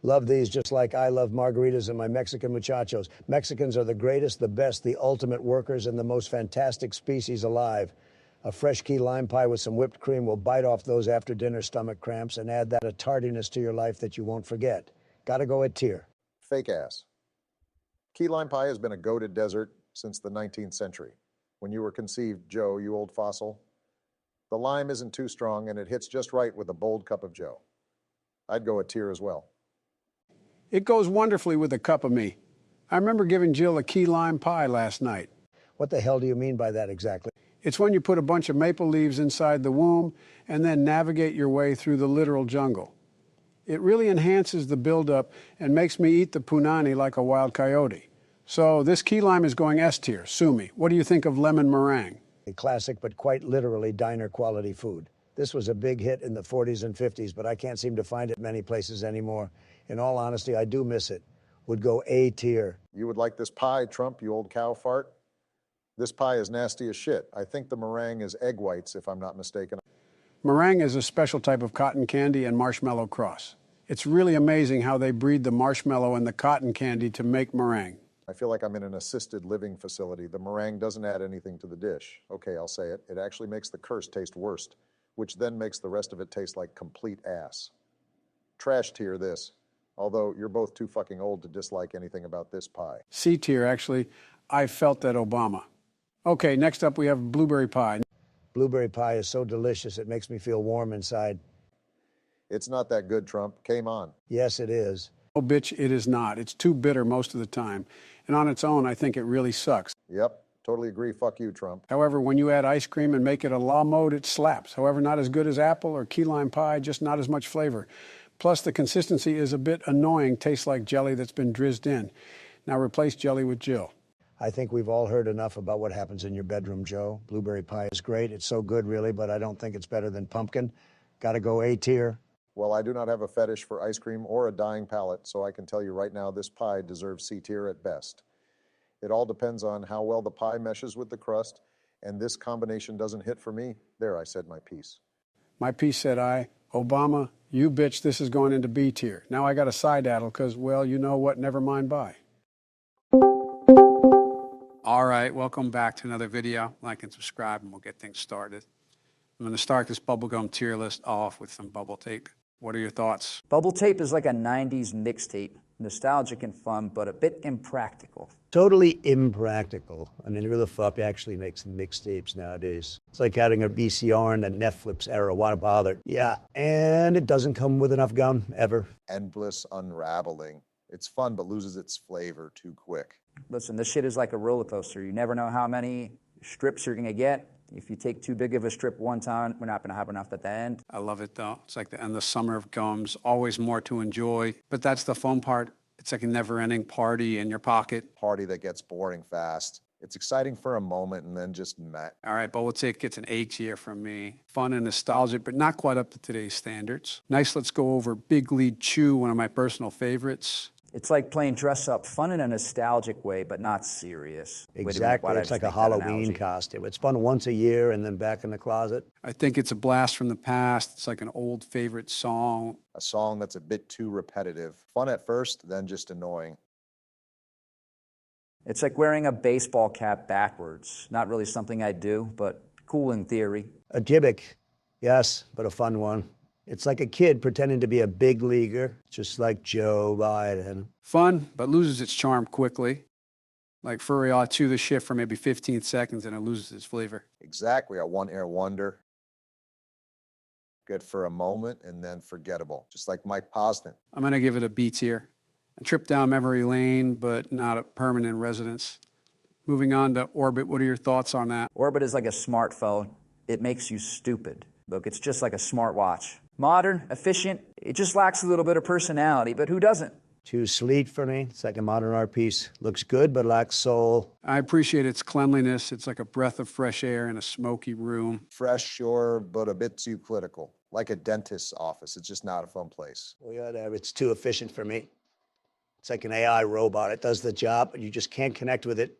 Love these just like I love margaritas and my Mexican muchachos. Mexicans are the greatest, the best, the ultimate workers, and the most fantastic species alive. A fresh key lime pie with some whipped cream will bite off those after-dinner stomach cramps and add that tardiness to your life that you won't forget. Gotta go at tier. Fake ass. Key lime pie has been a goated dessert since the 19th century. When you were conceived, Joe, you old fossil, the lime isn't too strong and it hits just right with a bold cup of Joe. I'd go a tier as well. It goes wonderfully with a cup of me. I remember giving Jill a key lime pie last night. What the hell do you mean by that exactly? It's when you put a bunch of maple leaves inside the womb and then navigate your way through the literal jungle. It really enhances the buildup and makes me eat the punani like a wild coyote. So this key lime is going S tier. Sue me. What do you think of lemon meringue? A classic, but quite literally diner quality food. This was a big hit in the 40s and 50s, but I can't seem to find it many places anymore. In all honesty, I do miss it. Would go A tier. You would like this pie, Trump, you old cow fart? This pie is nasty as shit. I think the meringue is egg whites, if I'm not mistaken. Meringue is a special type of cotton candy and marshmallow cross. It's really amazing how they breed the marshmallow and the cotton candy to make meringue. I feel like I'm in an assisted living facility. The meringue doesn't add anything to the dish. Okay, I'll say it. It actually makes the curse taste worst, which then makes the rest of it taste like complete ass. Trash tier this, although you're both too fucking old to dislike anything about this pie. C tier, actually. I felt that Obama. Okay, next up we have blueberry pie. Blueberry pie is so delicious, it makes me feel warm inside. It's not that good, Trump. Came on. Yes, it is. Oh, bitch, it is not. It's too bitter most of the time. And on its own, I think it really sucks. Yep, totally agree. Fuck you, Trump. However, when you add ice cream and make it a la mode, it slaps. However, not as good as apple or key lime pie, just not as much flavor. Plus, the consistency is a bit annoying, tastes like jelly that's been drizzled in. Now replace jelly with Jill. I think we've all heard enough about what happens in your bedroom, Joe. Blueberry pie is great. It's so good, really, but I don't think it's better than pumpkin. Gotta go A tier. Well, I do not have a fetish for ice cream or a dying palate, so I can tell you right now this pie deserves C tier at best. It all depends on how well the pie meshes with the crust, and this combination doesn't hit for me. There, I said my piece. My piece said I. Obama, you bitch, this is going into B tier. Now I got a side addle because, well, you know what, never mind bye. All right, welcome back to another video. Like and subscribe and we'll get things started. I'm going to start this bubblegum tier list off with some bubble tape. What are your thoughts? Bubble tape is like a 90s mixtape. Nostalgic and fun, but a bit impractical. Totally impractical. I mean, who the fuck actually makes mixtapes nowadays? It's like having a VCR in the Netflix era. Why bother? Yeah, and it doesn't come with enough gum, ever. Endless unraveling. It's fun, but loses its flavor too quick. Listen, this shit is like a roller coaster. You never know how many strips you're going to get. If you take too big of a strip one time, we're not going to have enough at the end. I love it, though. It's like the end of summer of gums, always more to enjoy. But that's the fun part. It's like a never-ending party in your pocket. Party that gets boring fast. It's exciting for a moment and then just meh. All right, bubble tape gets an A tier from me. Fun and nostalgic, but not quite up to today's standards. Nice, let's go over Big Lead Chew, one of my personal favorites. It's like playing dress up, fun in a nostalgic way, but not serious. Exactly. It's like a Halloween costume. It's fun once a year and then back in the closet. I think it's a blast from the past. It's like an old favorite song. A song that's a bit too repetitive. Fun at first, then just annoying. It's like wearing a baseball cap backwards. Not really something I do, but cool in theory. A gimmick, yes, but a fun one. It's like a kid pretending to be a big leaguer, just like Joe Biden. Fun, but loses its charm quickly. Like furry, I'll chew the shit for maybe 15 seconds and it loses its flavor. Exactly, a one-air wonder. Good for a moment and then forgettable, just like Mike Posner. I'm going to give it a B tier. A trip down memory lane, but not a permanent residence. Moving on to Orbit, what are your thoughts on that? Orbit is like a smartphone. It makes you stupid. Look, it's just like a smartwatch. Modern, efficient, it just lacks a little bit of personality, but who doesn't? Too sleek for me. It's like a modern art piece. Looks good, but lacks soul. I appreciate its cleanliness. It's like a breath of fresh air in a smoky room. Fresh, sure, but a bit too clinical. Like a dentist's office. It's just not a fun place. Well, yeah, it's too efficient for me. It's like an AI robot. It does the job, but you just can't connect with it.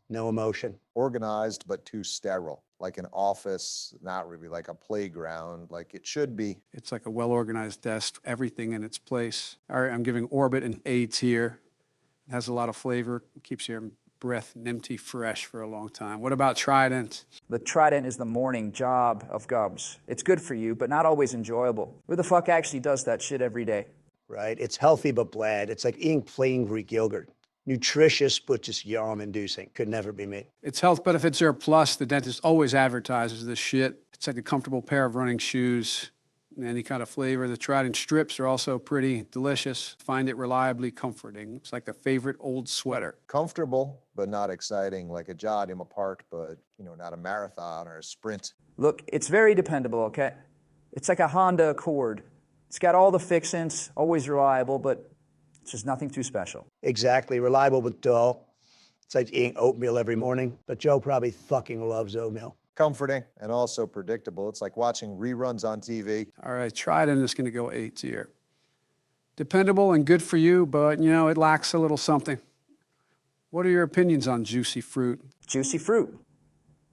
No emotion. Organized, but too sterile. Like an office, not really like a playground, like it should be. It's like a well-organized desk, everything in its place. All right, I'm giving Orbit an A tier. It has a lot of flavor, keeps your breath minty fresh for a long time. What about Trident? The Trident is the morning job of gums. It's good for you, but not always enjoyable. Who the fuck actually does that shit every day? Right? It's healthy but bland. It's like eating plain Greek yogurt. Nutritious, but just yawn-inducing. Could never be me. Its health benefits are a plus. The dentist always advertises this shit. It's like a comfortable pair of running shoes. Any kind of flavor. The Trident strips are also pretty delicious. Find it reliably comforting. It's like a favorite old sweater. Comfortable, but not exciting, like a jog in a park, but not a marathon or a sprint. Look, it's very dependable, okay? It's like a Honda Accord. It's got all the fixins, always reliable, but it's just nothing too special. Exactly. Reliable but dull. It's like eating oatmeal every morning. But Joe probably fucking loves oatmeal. Comforting and also predictable. It's like watching reruns on TV. All right, Trident is going to go A tier. Dependable and good for you, but, it lacks a little something. What are your opinions on Juicy Fruit? Juicy Fruit.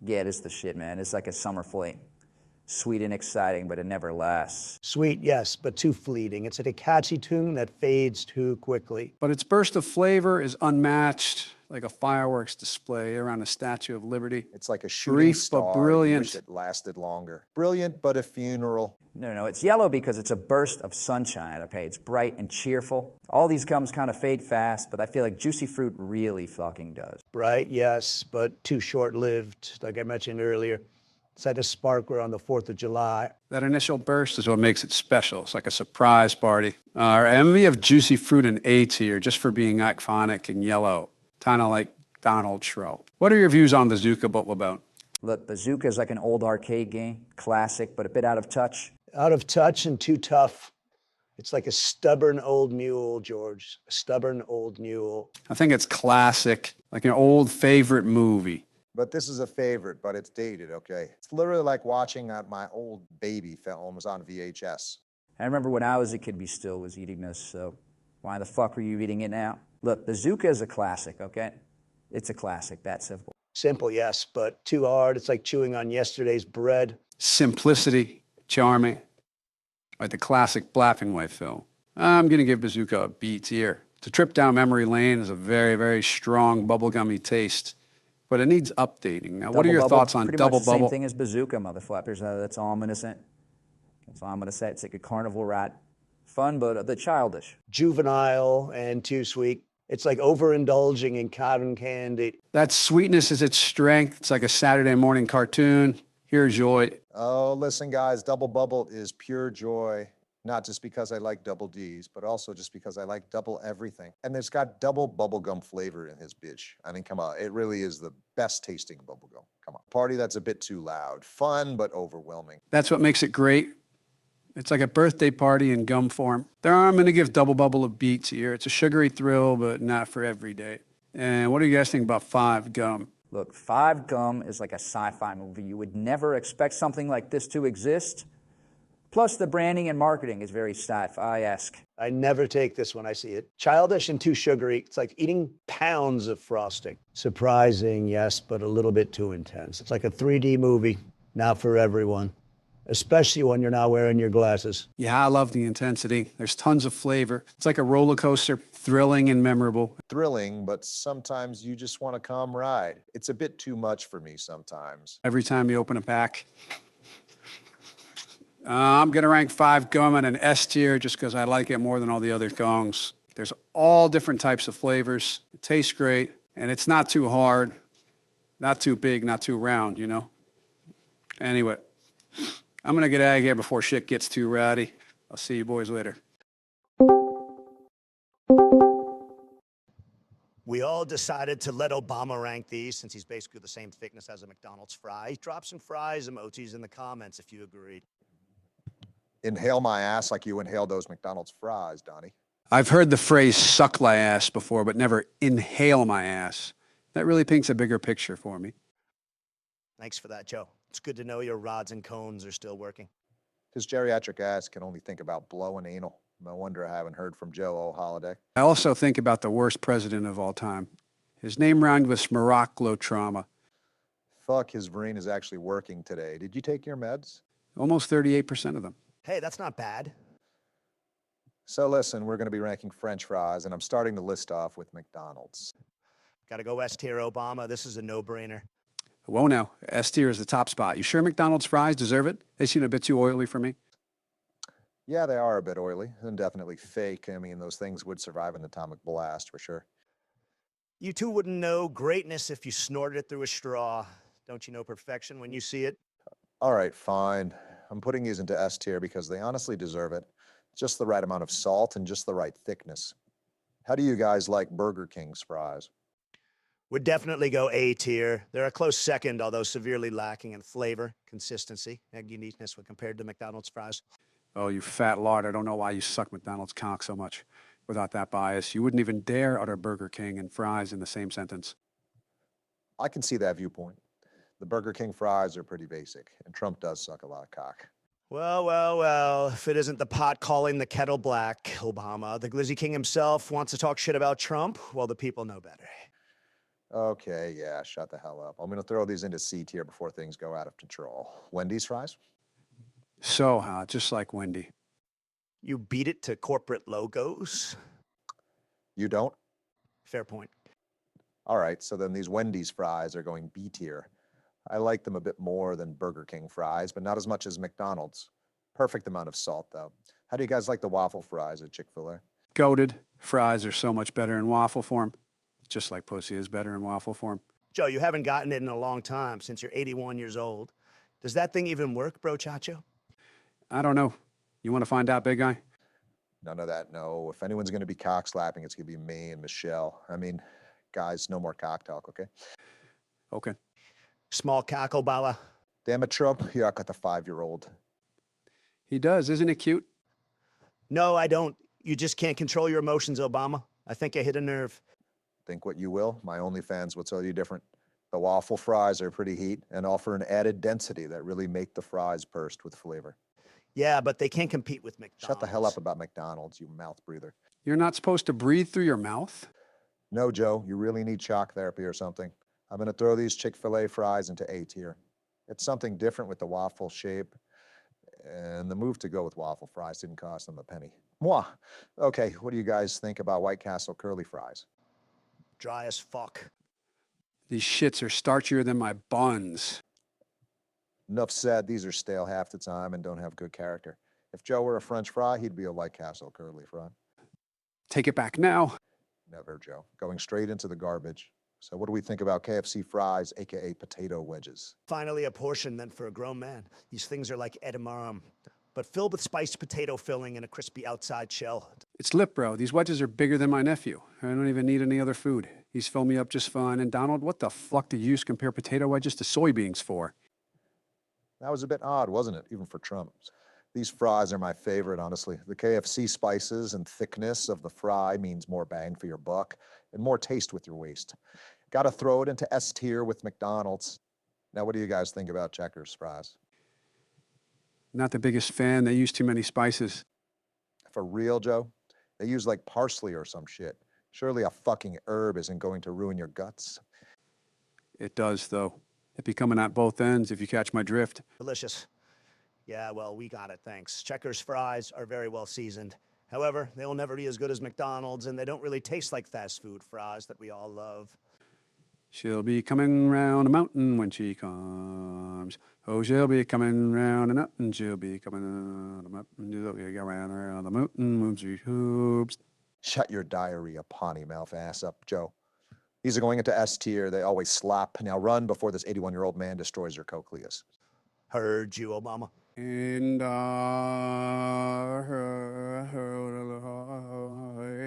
Yeah, it is the shit, man. It's like a summer flame. Sweet and exciting, but it never lasts. Sweet, yes, but too fleeting. It's like a catchy tune that fades too quickly. But its burst of flavor is unmatched, like a fireworks display around a Statue of Liberty. It's like a shooting Brief star. but You brilliant. wish it lasted longer. Brilliant, but a funeral. No, it's yellow because it's a burst of sunshine, okay? It's bright and cheerful. All these gums kind of fade fast, but I feel like Juicy Fruit really fucking does. Bright, yes, but too short-lived, like I mentioned earlier. It's like a sparkler on the 4th of July. That initial burst is what makes it special. It's like a surprise party. Our envy of Juicy Fruit in A tier just for being iconic and yellow, kind of like Donald Trump. What are your views on Bazooka Boat? Look, Bazooka is like an old arcade game, classic, but a bit out of touch. Out of touch and too tough. It's like a stubborn old mule, George. A stubborn old mule. I think it's classic, like an old favorite movie. But this is a favorite, but it's dated, okay? It's literally like watching my old baby films on VHS. I remember when I was a kid, we still was eating this, so why the fuck were you eating it now? Look, Bazooka is a classic, okay? It's a classic, that simple. Simple, yes, but too hard. It's like chewing on yesterday's bread. Simplicity, charming, like the classic Black and White film. I'm going to give Bazooka a B tier. The trip down memory lane is a very, very strong bubblegummy taste, but it needs updating. Now, what are your thoughts on Double Pretty much the Bubble? same thing as Bazooka, motherflappers. That's all I'm going to say. That's all I'm going to say. It's like a carnival ride. Fun, but a bit childish. Juvenile and too sweet. It's like overindulging in cotton candy. That sweetness is its strength. It's like a Saturday morning cartoon. Here's joy. Oh, listen, guys, Double Bubble is pure joy. Not just because I like double D's, but also just because I like double everything. And it's got double bubblegum flavor in his bitch. I mean, come on, it really is the best tasting bubblegum. Come on. Party that's a bit too loud. Fun, but overwhelming. That's what makes it great. It's like a birthday party in gum form. I'm going to give Double Bubble a B tier. It's a sugary thrill, but not for every day. And what do you guys think about 5 Gum? Look, 5 Gum is like a sci-fi movie. You would never expect something like this to exist. Plus, the branding and marketing is very sci-fi-esque. I never take this when I see it. Childish and too sugary. It's like eating pounds of frosting. Surprising, yes, but a little bit too intense. It's like a 3D movie, not for everyone, especially when you're not wearing your glasses. Yeah, I love the intensity. There's tons of flavor. It's like a roller coaster, thrilling and memorable. Thrilling, but sometimes you just want to come ride. It's a bit too much for me sometimes. Every time you open a pack. I'm going to rank 5 Gum in an S tier just because I like it more than all the other gongs. There's all different types of flavors. It tastes great, and it's not too hard, not too big, not too round, Anyway, I'm going to get out of here before shit gets too rowdy. I'll see you boys later. We all decided to let Obama rank these since he's basically the same thickness as a McDonald's fry. Drop some fries emojis in the comments if you agreed. Inhale my ass like you inhale those McDonald's fries, Donnie. I've heard the phrase suck my ass before, but never inhale my ass. That really paints a bigger picture for me. Thanks for that, Joe. It's good to know your rods and cones are still working. His geriatric ass can only think about blowing anal. No wonder I haven't heard from Joe all holiday. I also think about the worst president of all time. His name rhymed with trauma. Fuck, his brain is actually working today. Did you take your meds? Almost 38% of them. Hey, that's not bad. So listen, we're going to be ranking French fries, and I'm starting the list off with McDonald's. Gotta go S tier, Obama. This is a no-brainer. Whoa now, S tier is the top spot. You sure McDonald's fries deserve it? They seem a bit too oily for me. Yeah, they are a bit oily and definitely fake. I mean, those things would survive an atomic blast for sure. You two wouldn't know greatness if you snorted it through a straw. Don't you know perfection when you see it? All right, fine. I'm putting these into S tier because they honestly deserve it. Just the right amount of salt and just the right thickness. How do you guys like Burger King's fries? Would definitely go A tier. They're a close second, although severely lacking in flavor, consistency, and uniqueness when compared to McDonald's fries. Oh, you fat lard, I don't know why you suck McDonald's cock so much. Without that bias, you wouldn't even dare utter Burger King and fries in the same sentence. I can see that viewpoint. The Burger King fries are pretty basic, and Trump does suck a lot of cock. Well, if it isn't the pot calling the kettle black, Obama, the Glizzy King himself wants to talk shit about Trump, well, the people know better. Okay, yeah, shut the hell up. I'm going to throw these into C tier before things go out of control. Wendy's fries? So hot, just like Wendy. You beat it to corporate logos? You don't? Fair point. All right, so then these Wendy's fries are going B tier. I like them a bit more than Burger King fries, but not as much as McDonald's. Perfect amount of salt, though. How do you guys like the waffle fries at Chick-fil-A? Goated. Fries are so much better in waffle form. Just like pussy is better in waffle form. Joe, you haven't gotten it in a long time, since you're 81 years old. Does that thing even work, bro chacho? I don't know. You want to find out, big guy? None of that, no. If anyone's going to be cock slapping, it's going to be me and Michelle. I mean, guys, no more cock talk, okay? Okay. Small cackle, Bala. Damn it, Trump, you got the 5-year-old. He does. Isn't it cute? No, I don't. You just can't control your emotions, Obama. I think I hit a nerve. Think what you will. My OnlyFans will tell you different. The waffle fries are pretty heat and offer an added density that really make the fries burst with flavor. Yeah, but they can't compete with McDonald's. Shut the hell up about McDonald's, you mouth breather. You're not supposed to breathe through your mouth? No, Joe, you really need shock therapy or something. I'm going to throw these Chick-fil-A fries into A tier. It's something different with the waffle shape, and the move to go with waffle fries didn't cost them a penny. Mwah. Okay, what do you guys think about White Castle curly fries? Dry as fuck. These shits are starchier than my buns. Enough said, these are stale half the time and don't have good character. If Joe were a French fry, he'd be a White Castle curly fry. Take it back now. Never, Joe. Going straight into the garbage. So what do we think about KFC fries, aka potato wedges? Finally, a portion meant for a grown man. These things are like edamame, but filled with spiced potato filling and a crispy outside shell. It's lip, bro. These wedges are bigger than my nephew. I don't even need any other food. He's filled me up just fine. And Donald, what the fuck do you compare potato wedges to soybeans for? That was a bit odd, wasn't it? Even for Trump. These fries are my favorite, honestly. The KFC spices and thickness of the fry means more bang for your buck and more taste with your waist. Got to throw it into S tier with McDonald's. Now, what do you guys think about Checkers fries? Not the biggest fan. They use too many spices. For real, Joe? They use like parsley or some shit. Surely a fucking herb isn't going to ruin your guts. It does, though. It be coming at both ends, if you catch my drift. Delicious. Yeah, well, we got it, thanks. Checkers fries are very well seasoned. However, they will never be as good as McDonald's, and they don't really taste like fast food fries that we all love. She'll be coming round a mountain when she comes. Oh, she'll be coming round a mountain. She'll be coming round a mountain. She'll be going around the mountain. Moves through hoops. Shut your diarrhea, potty mouth ass up, Joe. These are going into S tier. They always slap. Now run before this 81-year-old man destroys your cochleas. Heard you, Obama. And I heard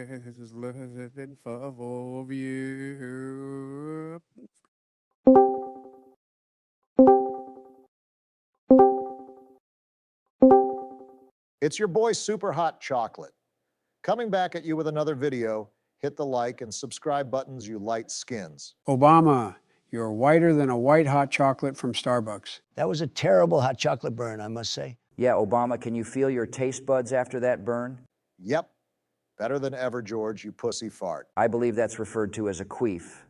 is living for you. It's your boy Super Hot Chocolate. Coming back at you with another video. Hit the like and subscribe buttons, you light skins. Obama, you're whiter than a white hot chocolate from Starbucks. That was a terrible hot chocolate burn, I must say. Yeah, Obama, can you feel your taste buds after that burn? Yep. Better than ever, George, you pussy fart. I believe that's referred to as a queef.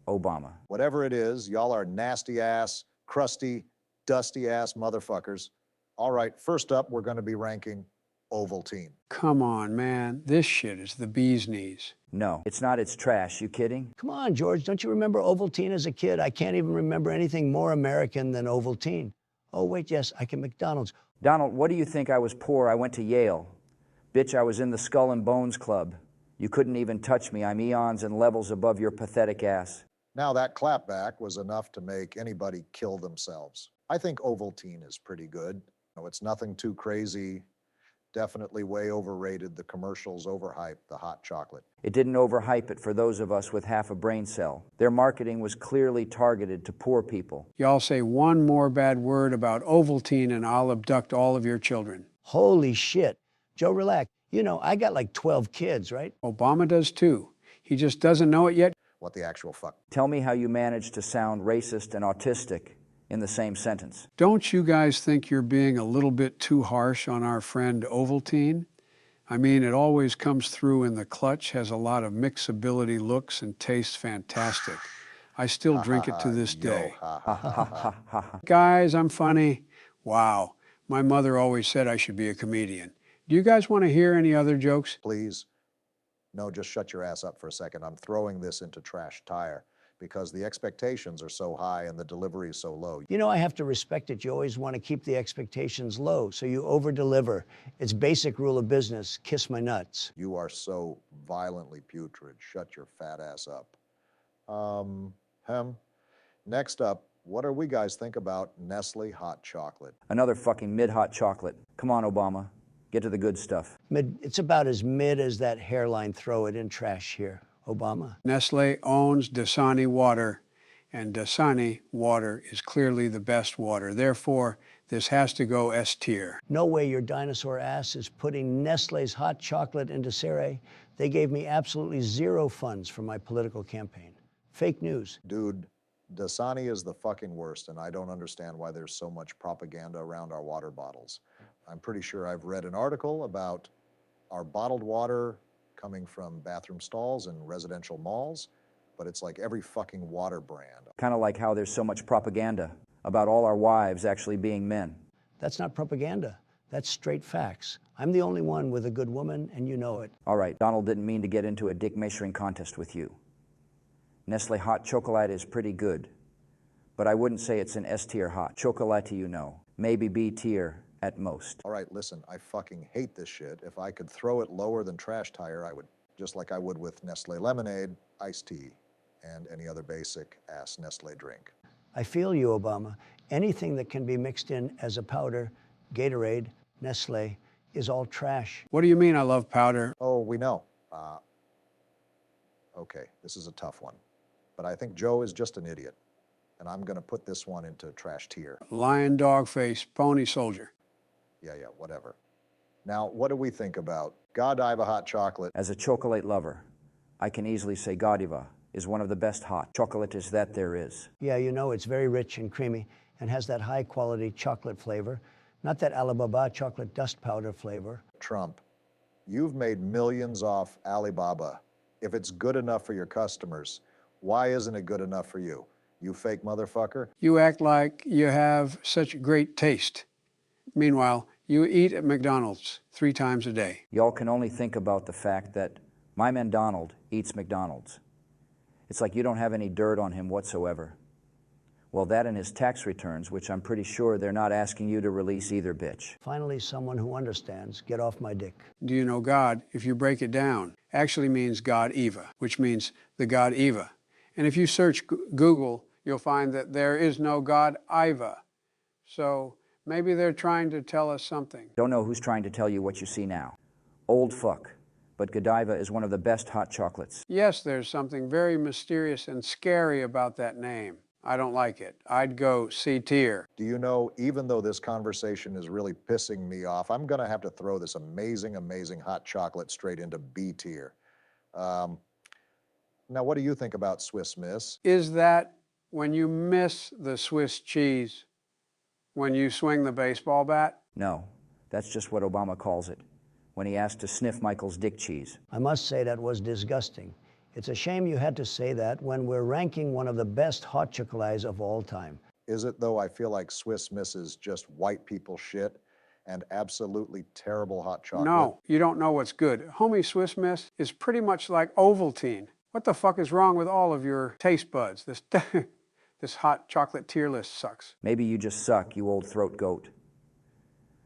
Obama. Whatever it is, y'all are nasty ass, crusty, dusty ass motherfuckers. All right, first up, we're going to be ranking Ovaltine. Come on, man. This shit is the bee's knees. No, it's not, it's trash. You kidding? Come on, George, don't you remember Ovaltine as a kid? I can't even remember anything more American than Ovaltine. Oh, wait, yes, I can McDonald's. Donald, what do you think? I was poor. I went to Yale. Bitch, I was in the Skull and Bones Club. You couldn't even touch me. I'm eons and levels above your pathetic ass. Now, that clapback was enough to make anybody kill themselves. I think Ovaltine is pretty good. No, it's nothing too crazy. Definitely way overrated. The commercials overhyped the hot chocolate. It didn't overhype it for those of us with half a brain cell. Their marketing was clearly targeted to poor people. Y'all say one more bad word about Ovaltine and I'll abduct all of your children. Holy shit. Joe, relax. You know, I got like 12 kids, right? Obama does too. He just doesn't know it yet. What the actual fuck? Tell me how you managed to sound racist and autistic in the same sentence. Don't you guys think you're being a little bit too harsh on our friend Ovaltine? I mean, it always comes through in the clutch, has a lot of mixability, looks, and tastes fantastic. I still drink it to this day. Guys, I'm funny. Wow. My mother always said I should be a comedian. Do you guys want to hear any other jokes? Please. No, just shut your ass up for a second. I'm throwing this into trash tire because the expectations are so high and the delivery is so low. You know, I have to respect it. You always want to keep the expectations low, so you over-deliver. It's basic rule of business. Kiss my nuts. You are so violently putrid. Shut your fat ass up. Next up, what do we guys think about Nestle hot chocolate? Another fucking mid-hot chocolate. Come on, Obama. Get to the good stuff. It's about as mid as that hairline. Throw it in trash here, Obama. Nestle owns Dasani water, and Dasani water is clearly the best water. Therefore, this has to go S tier. No way your dinosaur ass is putting Nestle's hot chocolate into Ceres. They gave me absolutely zero funds for my political campaign. Fake news. Dude, Dasani is the fucking worst, and I don't understand why there's so much propaganda around our water bottles. I'm pretty sure I've read an article about our bottled water coming from bathroom stalls and residential malls, but it's like every fucking water brand. Kind of like how there's so much propaganda about all our wives actually being men. That's not propaganda. That's straight facts. I'm the only one with a good woman, and you know it. All right, Donald didn't mean to get into a dick measuring contest with you. Nestle hot chocolate is pretty good, but I wouldn't say it's an S tier hot chocolate, you know. Maybe B tier at most. All right, listen, I fucking hate this shit. If I could throw it lower than trash tire, I would, just like I would with Nestle lemonade, iced tea, and any other basic ass Nestle drink. I feel you, Obama. Anything that can be mixed in as a powder, Gatorade, Nestle, is all trash. What do you mean I love powder? Oh, we know. Okay, this is a tough one. But I think Joe is just an idiot. And I'm going to put this one into trash tier. Lion, dog face, pony soldier. Yeah, whatever. Now, what do we think about Godiva hot chocolate? As a chocolate lover, I can easily say Godiva is one of the best hot chocolates that there is. Yeah, you know, it's very rich and creamy and has that high-quality chocolate flavor, not that Alibaba chocolate dust powder flavor. Trump, you've made millions off Alibaba. If it's good enough for your customers, why isn't it good enough for you? You fake motherfucker. You act like you have such great taste. Meanwhile, you eat at McDonald's 3 times a day. Y'all can only think about the fact that my man Donald eats McDonald's. It's like you don't have any dirt on him whatsoever. Well, that and his tax returns, which I'm pretty sure they're not asking you to release either, bitch. Finally, someone who understands. Get off my dick. Do you know God, if you break it down, actually means God Eva, which means the God Eva. And if you search Google, you'll find that there is no God Iva. So maybe they're trying to tell us something. Don't know who's trying to tell you what you see now. Old fuck. but Godiva is one of the best hot chocolates. Yes, there's something very mysterious and scary about that name. I don't like it. I'd go C tier. Do you know, even though this conversation is really pissing me off, I'm going to have to throw this amazing hot chocolate straight into B tier. Now, what do you think about Swiss Miss? Is that when you miss the Swiss cheese when you swing the baseball bat? No, that's just what Obama calls it, when he asked to sniff Michael's dick cheese. I must say that was disgusting. It's a shame you had to say that when we're ranking one of the best hot chocolates of all time. Is it, though? I feel like Swiss Miss is just white people shit and absolutely terrible hot chocolate. No, you don't know what's good. Homie, Swiss Miss is pretty much like Ovaltine. What the fuck is wrong with all of your taste buds? This hot chocolate tier list sucks. Maybe you just suck, you old throat goat.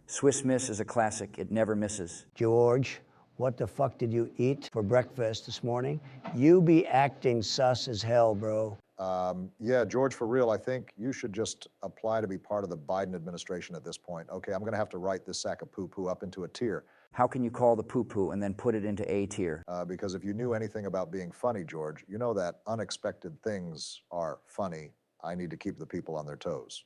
Swiss Miss is a classic. It never misses. George, what the fuck did you eat for breakfast this morning? You be acting sus as hell, bro. Yeah, George, for real, I think you should just apply to be part of the Biden administration at this point. Okay, I'm going to have to write this sack of poo-poo up into a tier. How can you call the poo-poo and then put it into A tier? Because if you knew anything about being funny, George, you know that unexpected things are funny. I need to keep the people on their toes.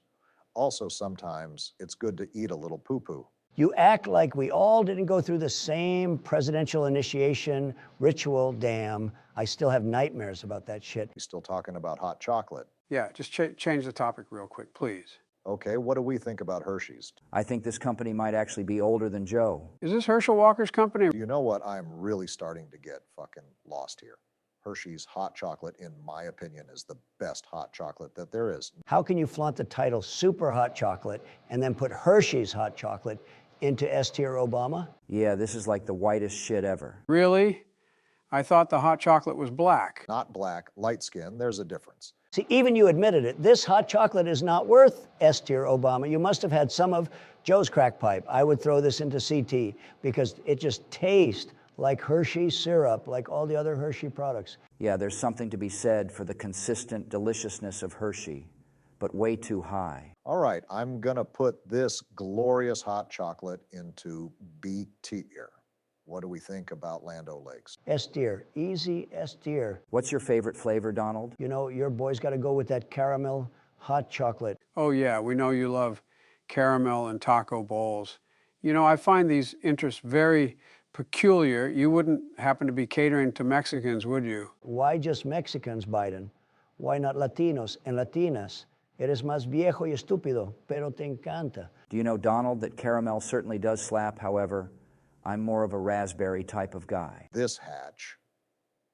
Also, sometimes it's good to eat a little poo-poo. You act like we all didn't go through the same presidential initiation ritual. Damn, I still have nightmares about that shit. He's still talking about hot chocolate. Yeah, just change the topic real quick, please. Okay, what do we think about Hershey's? I think this company might actually be older than Joe. Is this Herschel Walker's company? You know what? I'm really starting to get fucking lost here. Hershey's hot chocolate, in my opinion, is the best hot chocolate that there is. How can you flaunt the title super hot chocolate and then put Hershey's hot chocolate into S tier Obama? Yeah, this is like the whitest shit ever. Really? I thought the hot chocolate was black. Not black, light skin, there's a difference. See, even you admitted it. This hot chocolate is not worth S tier Obama. You must have had some of Joe's crack pipe. I would throw this into CT because it just tastes like Hershey syrup, like all the other Hershey products. Yeah, there's something to be said for the consistent deliciousness of Hershey, but way too high. All right, I'm gonna put this glorious hot chocolate into B tier. What do we think about Land O'Lakes? S tier, easy S tier. What's your favorite flavor, Donald? You know, your boy's got to go with that caramel hot chocolate. Oh yeah, we know you love caramel and taco bowls. You know, I find these interests very peculiar. You wouldn't happen to be catering to Mexicans, would you? Why just Mexicans, Biden? Why not Latinos and Latinas? Eres más viejo y estúpido, pero te encanta. Do you know, Donald, that caramel certainly does slap? However, I'm more of a raspberry type of guy. This hatch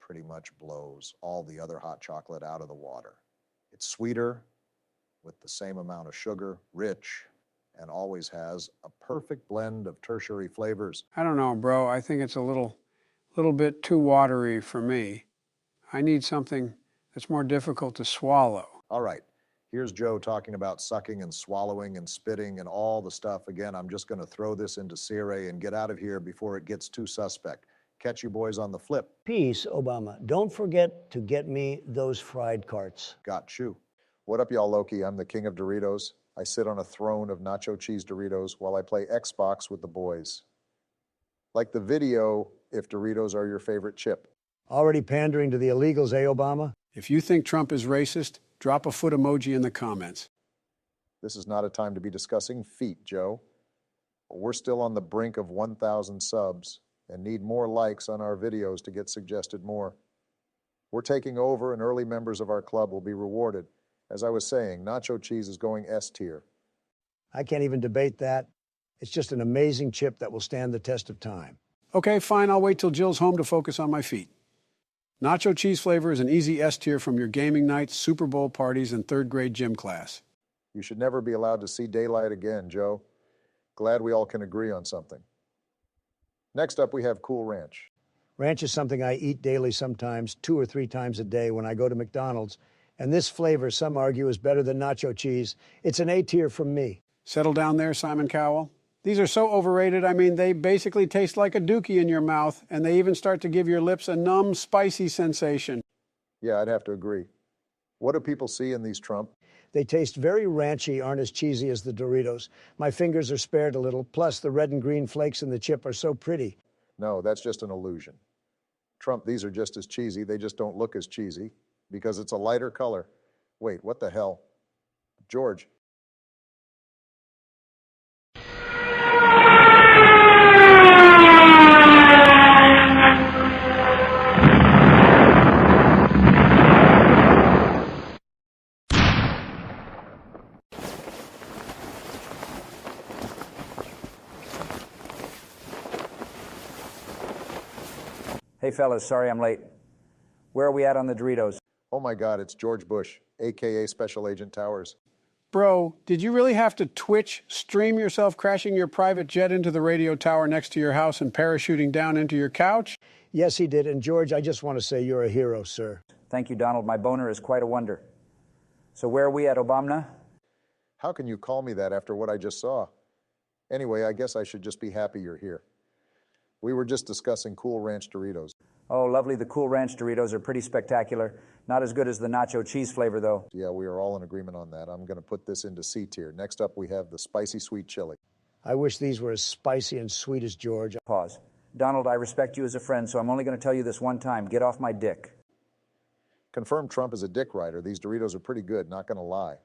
pretty much blows all the other hot chocolate out of the water. It's sweeter, with the same amount of sugar, rich, and always has a perfect blend of tertiary flavors. I don't know, bro. I think it's a little bit too watery for me. I need something that's more difficult to swallow. All right, here's Joe talking about sucking and swallowing and spitting and all the stuff. Again, I'm just gonna throw this into Sire and get out of here before it gets too suspect. Catch you boys on the flip. Peace, Obama. Don't forget to get me those fried carts. Got you. What up, y'all, Loki? I'm the king of Doritos. I sit on a throne of nacho cheese Doritos while I play Xbox with the boys. Like the video, if Doritos are your favorite chip. Already pandering to the illegals, eh, Obama? If you think Trump is racist, drop a foot emoji in the comments. This is not a time to be discussing feet, Joe. We're still on the brink of 1,000 subs and need more likes on our videos to get suggested more. We're taking over and early members of our club will be rewarded. As I was saying, nacho cheese is going S tier. I can't even debate that. It's just an amazing chip that will stand the test of time. Okay, fine, I'll wait till Jill's home to focus on my feet. Nacho cheese flavor is an easy S tier from your gaming nights, Super Bowl parties, and third grade gym class. You should never be allowed to see daylight again, Joe. Glad we all can agree on something. Next up, we have Cool Ranch. Ranch is something I eat daily sometimes, 2 or 3 times a day when I go to McDonald's. And this flavor, some argue, is better than nacho cheese. It's an A tier from me. Settle down there, Simon Cowell. These are so overrated, I mean, they basically taste like a dookie in your mouth, and they even start to give your lips a numb, spicy sensation. Yeah, I'd have to agree. What do people see in these, Trump? They taste very ranchy, aren't as cheesy as the Doritos. My fingers are spared a little, plus the red and green flakes in the chip are so pretty. No, that's just an illusion. Trump, these are just as cheesy. They just don't look as cheesy because it's a lighter color. Wait, what the hell? George. Hey, fellas, sorry I'm late. Where are we at on the Doritos? Oh my God, it's George Bush, AKA Special Agent Towers. Bro, did you really have to Twitch stream yourself crashing your private jet into the radio tower next to your house and parachuting down into your couch? Yes, he did. And George, I just want to say you're a hero, sir. Thank you, Donald. My boner is quite a wonder. So where are we at, Obama? How can you call me that after what I just saw? Anyway, I guess I should just be happy you're here. We were just discussing Cool Ranch Doritos. Oh, lovely. The Cool Ranch Doritos are pretty spectacular. Not as good as the nacho cheese flavor, though. Yeah, we are all in agreement on that. I'm going to put this into C tier. Next up, we have the spicy sweet chili. I wish these were as spicy and sweet as George. Pause. Donald, I respect you as a friend, so I'm only going to tell you this one time. Get off my dick. Confirmed Trump is a dick rider. These Doritos are pretty good, not going to lie.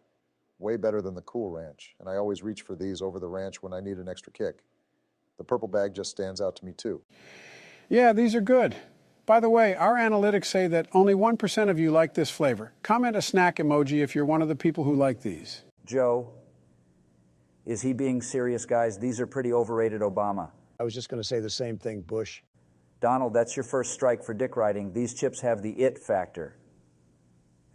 Way better than the Cool Ranch. And I always reach for these over the ranch when I need an extra kick. The purple bag just stands out to me, too. Yeah, these are good. By the way, our analytics say that only 1% of you like this flavor. Comment a snack emoji if you're one of the people who like these. Joe, is he being serious, guys? These are pretty overrated, Obama. I was just going to say the same thing, Bush. Donald, that's your first strike for dick riding. These chips have the it factor.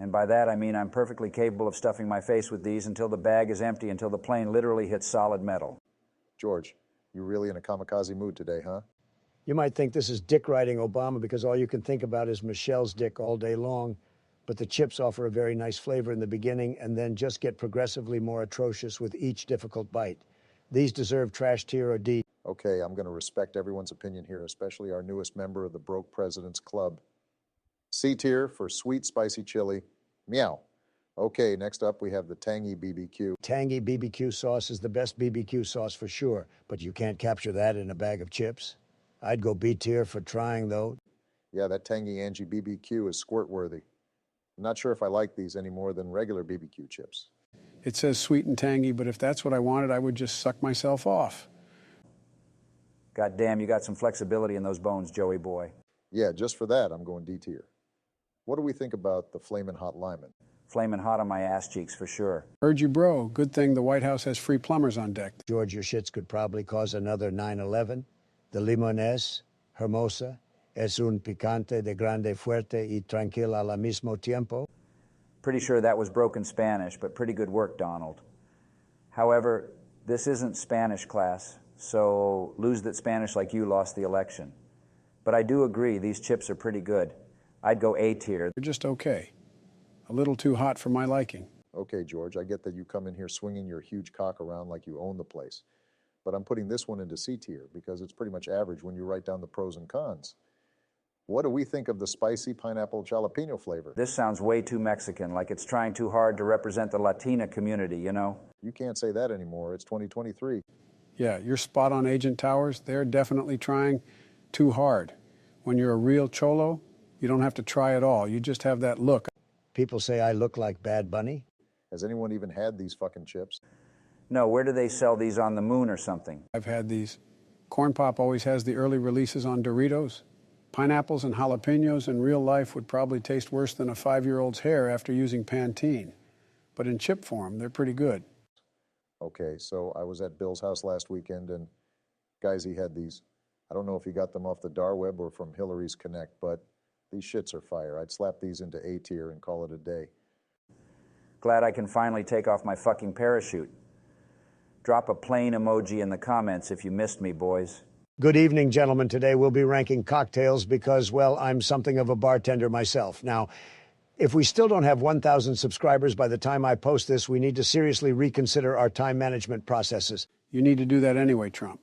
And by that, I mean I'm perfectly capable of stuffing my face with these until the bag is empty, until the plane literally hits solid metal. George, you really in a kamikaze mood today, huh? You might think this is dick riding Obama because all you can think about is Michelle's dick all day long, but the chips offer a very nice flavor in the beginning and then just get progressively more atrocious with each difficult bite. These deserve trash tier or D. Okay, I'm going to respect everyone's opinion here, especially our newest member of the Broke President's Club. C tier for sweet spicy chili. Meow. Okay, next up we have the tangy BBQ. Tangy BBQ sauce is the best BBQ sauce for sure, but you can't capture that in a bag of chips. I'd go B tier for trying, though. Yeah, that tangy Angie BBQ is squirt-worthy. I'm not sure if I like these any more than regular BBQ chips. It says sweet and tangy, but if that's what I wanted, I would just suck myself off. God damn, you got some flexibility in those bones, Joey boy. Yeah, just for that, I'm going D tier. What do we think about the Flamin' Hot Lyman? Flamin' hot on my ass cheeks, for sure. Heard you, bro. Good thing the White House has free plumbers on deck. George, your shits could probably cause another 9/11. The limones, hermosa, es un picante de grande fuerte y tranquila al mismo tiempo. Pretty sure that was broken Spanish, but pretty good work, Donald. However, this isn't Spanish class, so lose that Spanish like you lost the election. But I do agree, these chips are pretty good. I'd go A tier. They're just okay. A little too hot for my liking. Okay, George, I get that you come in here swinging your huge cock around like you own the place. But I'm putting this one into C tier because it's pretty much average when you write down the pros and cons. What do we think of the spicy pineapple jalapeno flavor? This sounds way too Mexican, like it's trying too hard to represent the Latina community, you know? You can't say that anymore. It's 2023. Yeah, you're spot on, Agent Towers. They're definitely trying too hard. When you're a real cholo, you don't have to try at all. You just have that look. People say I look like Bad Bunny. Has anyone even had these fucking chips? No, where do they sell these, on the moon or something? I've had these. Corn Pop always has the early releases on Doritos. Pineapples and jalapenos in real life would probably taste worse than a 5-year-old's hair after using Pantene. But in chip form, they're pretty good. Okay, so I was at Bill's house last weekend, and guys, he had these. I don't know if he got them off the Dar Web or from Hillary's Connect, but these shits are fire. I'd slap these into A tier and call it a day. Glad I can finally take off my fucking parachute. Drop a plane emoji in the comments if you missed me, boys. Good evening, gentlemen. Today we'll be ranking cocktails because, well, I'm something of a bartender myself. Now, if we still don't have 1,000 subscribers by the time I post this, we need to seriously reconsider our time management processes. You need to do that anyway, Trump.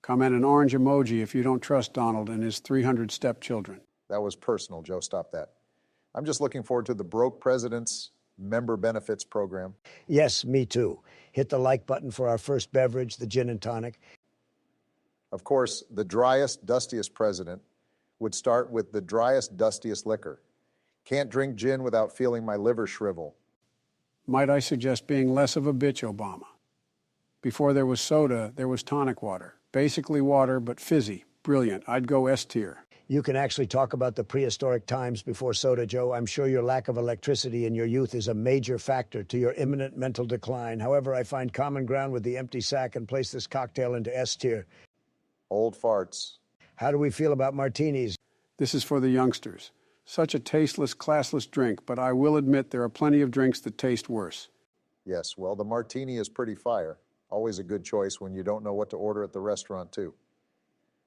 Comment an orange emoji if you don't trust Donald and his 300 stepchildren. That was personal, Joe. Stop that. I'm just looking forward to the Broke President's Member Benefits Program. Yes, me too. Hit the like button for our first beverage, the gin and tonic. Of course, the driest, dustiest president would start with the driest, dustiest liquor. Can't drink gin without feeling my liver shrivel. Might I suggest being less of a bitch, Obama? Before there was soda, there was tonic water. Basically water, but fizzy. Brilliant. I'd go S tier. You can actually talk about the prehistoric times before soda, Joe. I'm sure your lack of electricity in your youth is a major factor to your imminent mental decline. However, I find common ground with the empty sack and place this cocktail into S tier. Old farts. How do we feel about martinis? This is for the youngsters. Such a tasteless, classless drink, but I will admit there are plenty of drinks that taste worse. Yes, well, the martini is pretty fire. Always a good choice when you don't know what to order at the restaurant, too.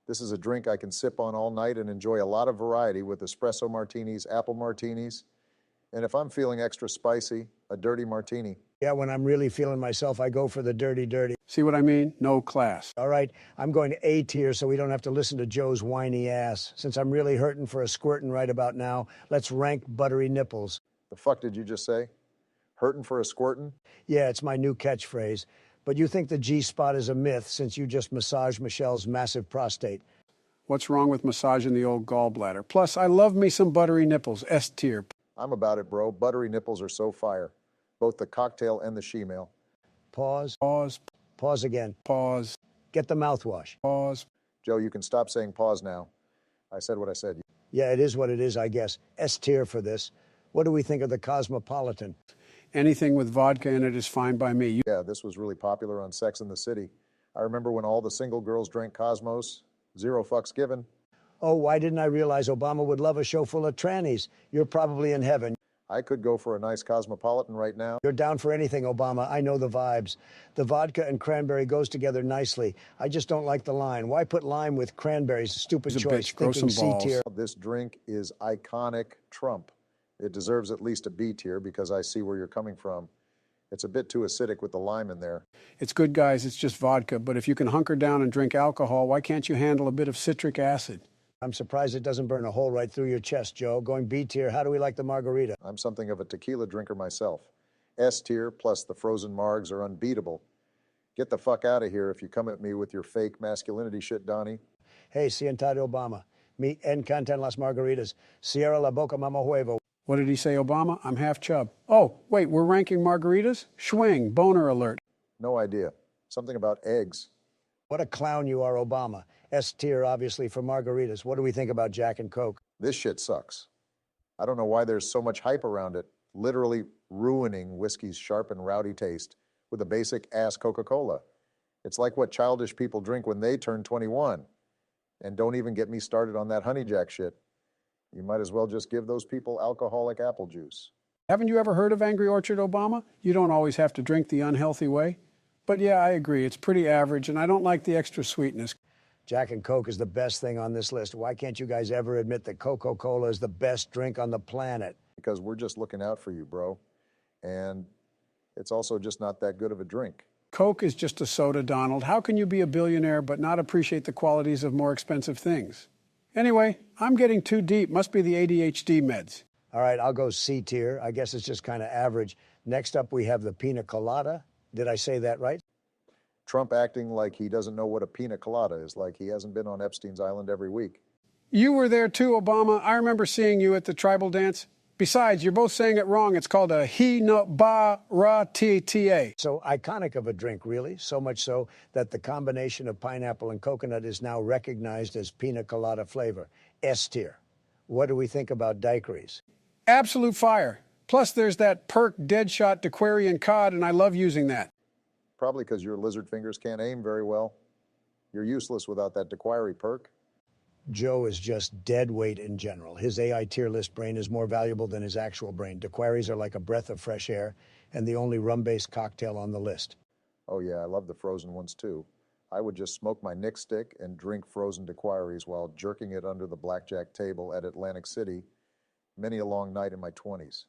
This is a drink I can sip on all night and enjoy a lot of variety with espresso martinis, apple martinis, and if I'm feeling extra spicy, a dirty martini. Yeah, when I'm really feeling myself, I go for the dirty, dirty. See what I mean? No class. All right, I'm going to A tier so we don't have to listen to Joe's whiny ass. Since I'm really hurting for a squirtin' right about now, let's rank buttery nipples. The fuck did you just say? Hurting for a squirtin'? Yeah, it's my new catchphrase. But you think the G-spot is a myth since you just massaged Michelle's massive prostate. What's wrong with massaging the old gallbladder? Plus, I love me some buttery nipples. S tier. I'm about it, bro. Buttery nipples are so fire. Both the cocktail and the she-male. Pause. Pause. Pause again. Pause. Get the mouthwash. Pause. Joe, you can stop saying pause now. I said what I said. Yeah, it is what it is, I guess. S tier for this. What do we think of the Cosmopolitan? Anything with vodka in it is fine by me. Yeah, this was really popular on Sex and the City. I remember when all the single girls drank Cosmos. 0 fucks given. Oh, why didn't I realize Obama would love a show full of trannies? You're probably in heaven. I could go for a nice Cosmopolitan right now. You're down for anything, Obama. I know the vibes. The vodka and cranberry goes together nicely. I just don't like the line. Why put lime with cranberries? Stupid He's a choice. bitch. Grow Thinking some balls. C tier. This drink is iconic Trump. It deserves at least a B tier because I see where you're coming from. It's a bit too acidic with the lime in there. It's good, guys. It's just vodka. But if you can hunker down and drink alcohol, why can't you handle a bit of citric acid? I'm surprised it doesn't burn a hole right through your chest, Joe. Going B tier, how do we like the margarita? I'm something of a tequila drinker myself. S tier plus the frozen margs are unbeatable. Get the fuck out of here if you come at me with your fake masculinity shit, Donnie. Hey, Sientado Obama. Me encantan las margaritas. Sierra la boca mama huevo. What did he say, Obama? I'm half chub. Oh, wait, we're ranking margaritas? Schwing, boner alert. No idea. Something about eggs. What a clown you are, Obama. S tier, obviously, for margaritas. What do we think about Jack and Coke? This shit sucks. I don't know why there's so much hype around it, literally ruining whiskey's sharp and rowdy taste with a basic ass Coca-Cola. It's like what childish people drink when they turn 21. And don't even get me started on that honey jack shit. You might as well just give those people alcoholic apple juice. Haven't you ever heard of Angry Orchard, Obama? You don't always have to drink the unhealthy way. But yeah, I agree. It's pretty average, and I don't like the extra sweetness. Jack and Coke is the best thing on this list. Why can't you guys ever admit that Coca-Cola is the best drink on the planet? Because we're just looking out for you, bro. And it's also just not that good of a drink. Coke is just a soda, Donald. How can you be a billionaire but not appreciate the qualities of more expensive things? Anyway, I'm getting too deep. Must be the ADHD meds. All right, I'll go C tier. I guess it's just kind of average. Next up, we have the pina colada. Did I say that right? Trump acting like he doesn't know what a pina colada is, like he hasn't been on Epstein's Island every week. You were there too, Obama. I remember seeing you at the tribal dance. Besides, you're both saying it wrong. It's called a he-no-ba-ra-ti-ta. So iconic of a drink, really. So much so that the combination of pineapple and coconut is now recognized as pina colada flavor. S tier. What do we think about daiquiris? Absolute fire. Plus, there's that perk Deadshot Dequarian cod, and I love using that. Probably because your lizard fingers can't aim very well. You're useless without that Dequari perk. Joe is just dead weight in general. His AI tier list brain is more valuable than his actual brain. Daiquiris are like a breath of fresh air and the only rum-based cocktail on the list. Oh yeah, I love the frozen ones too. I would just smoke my Nick stick and drink frozen Daiquiris while jerking it under the blackjack table at Atlantic City many a long night in my 20s.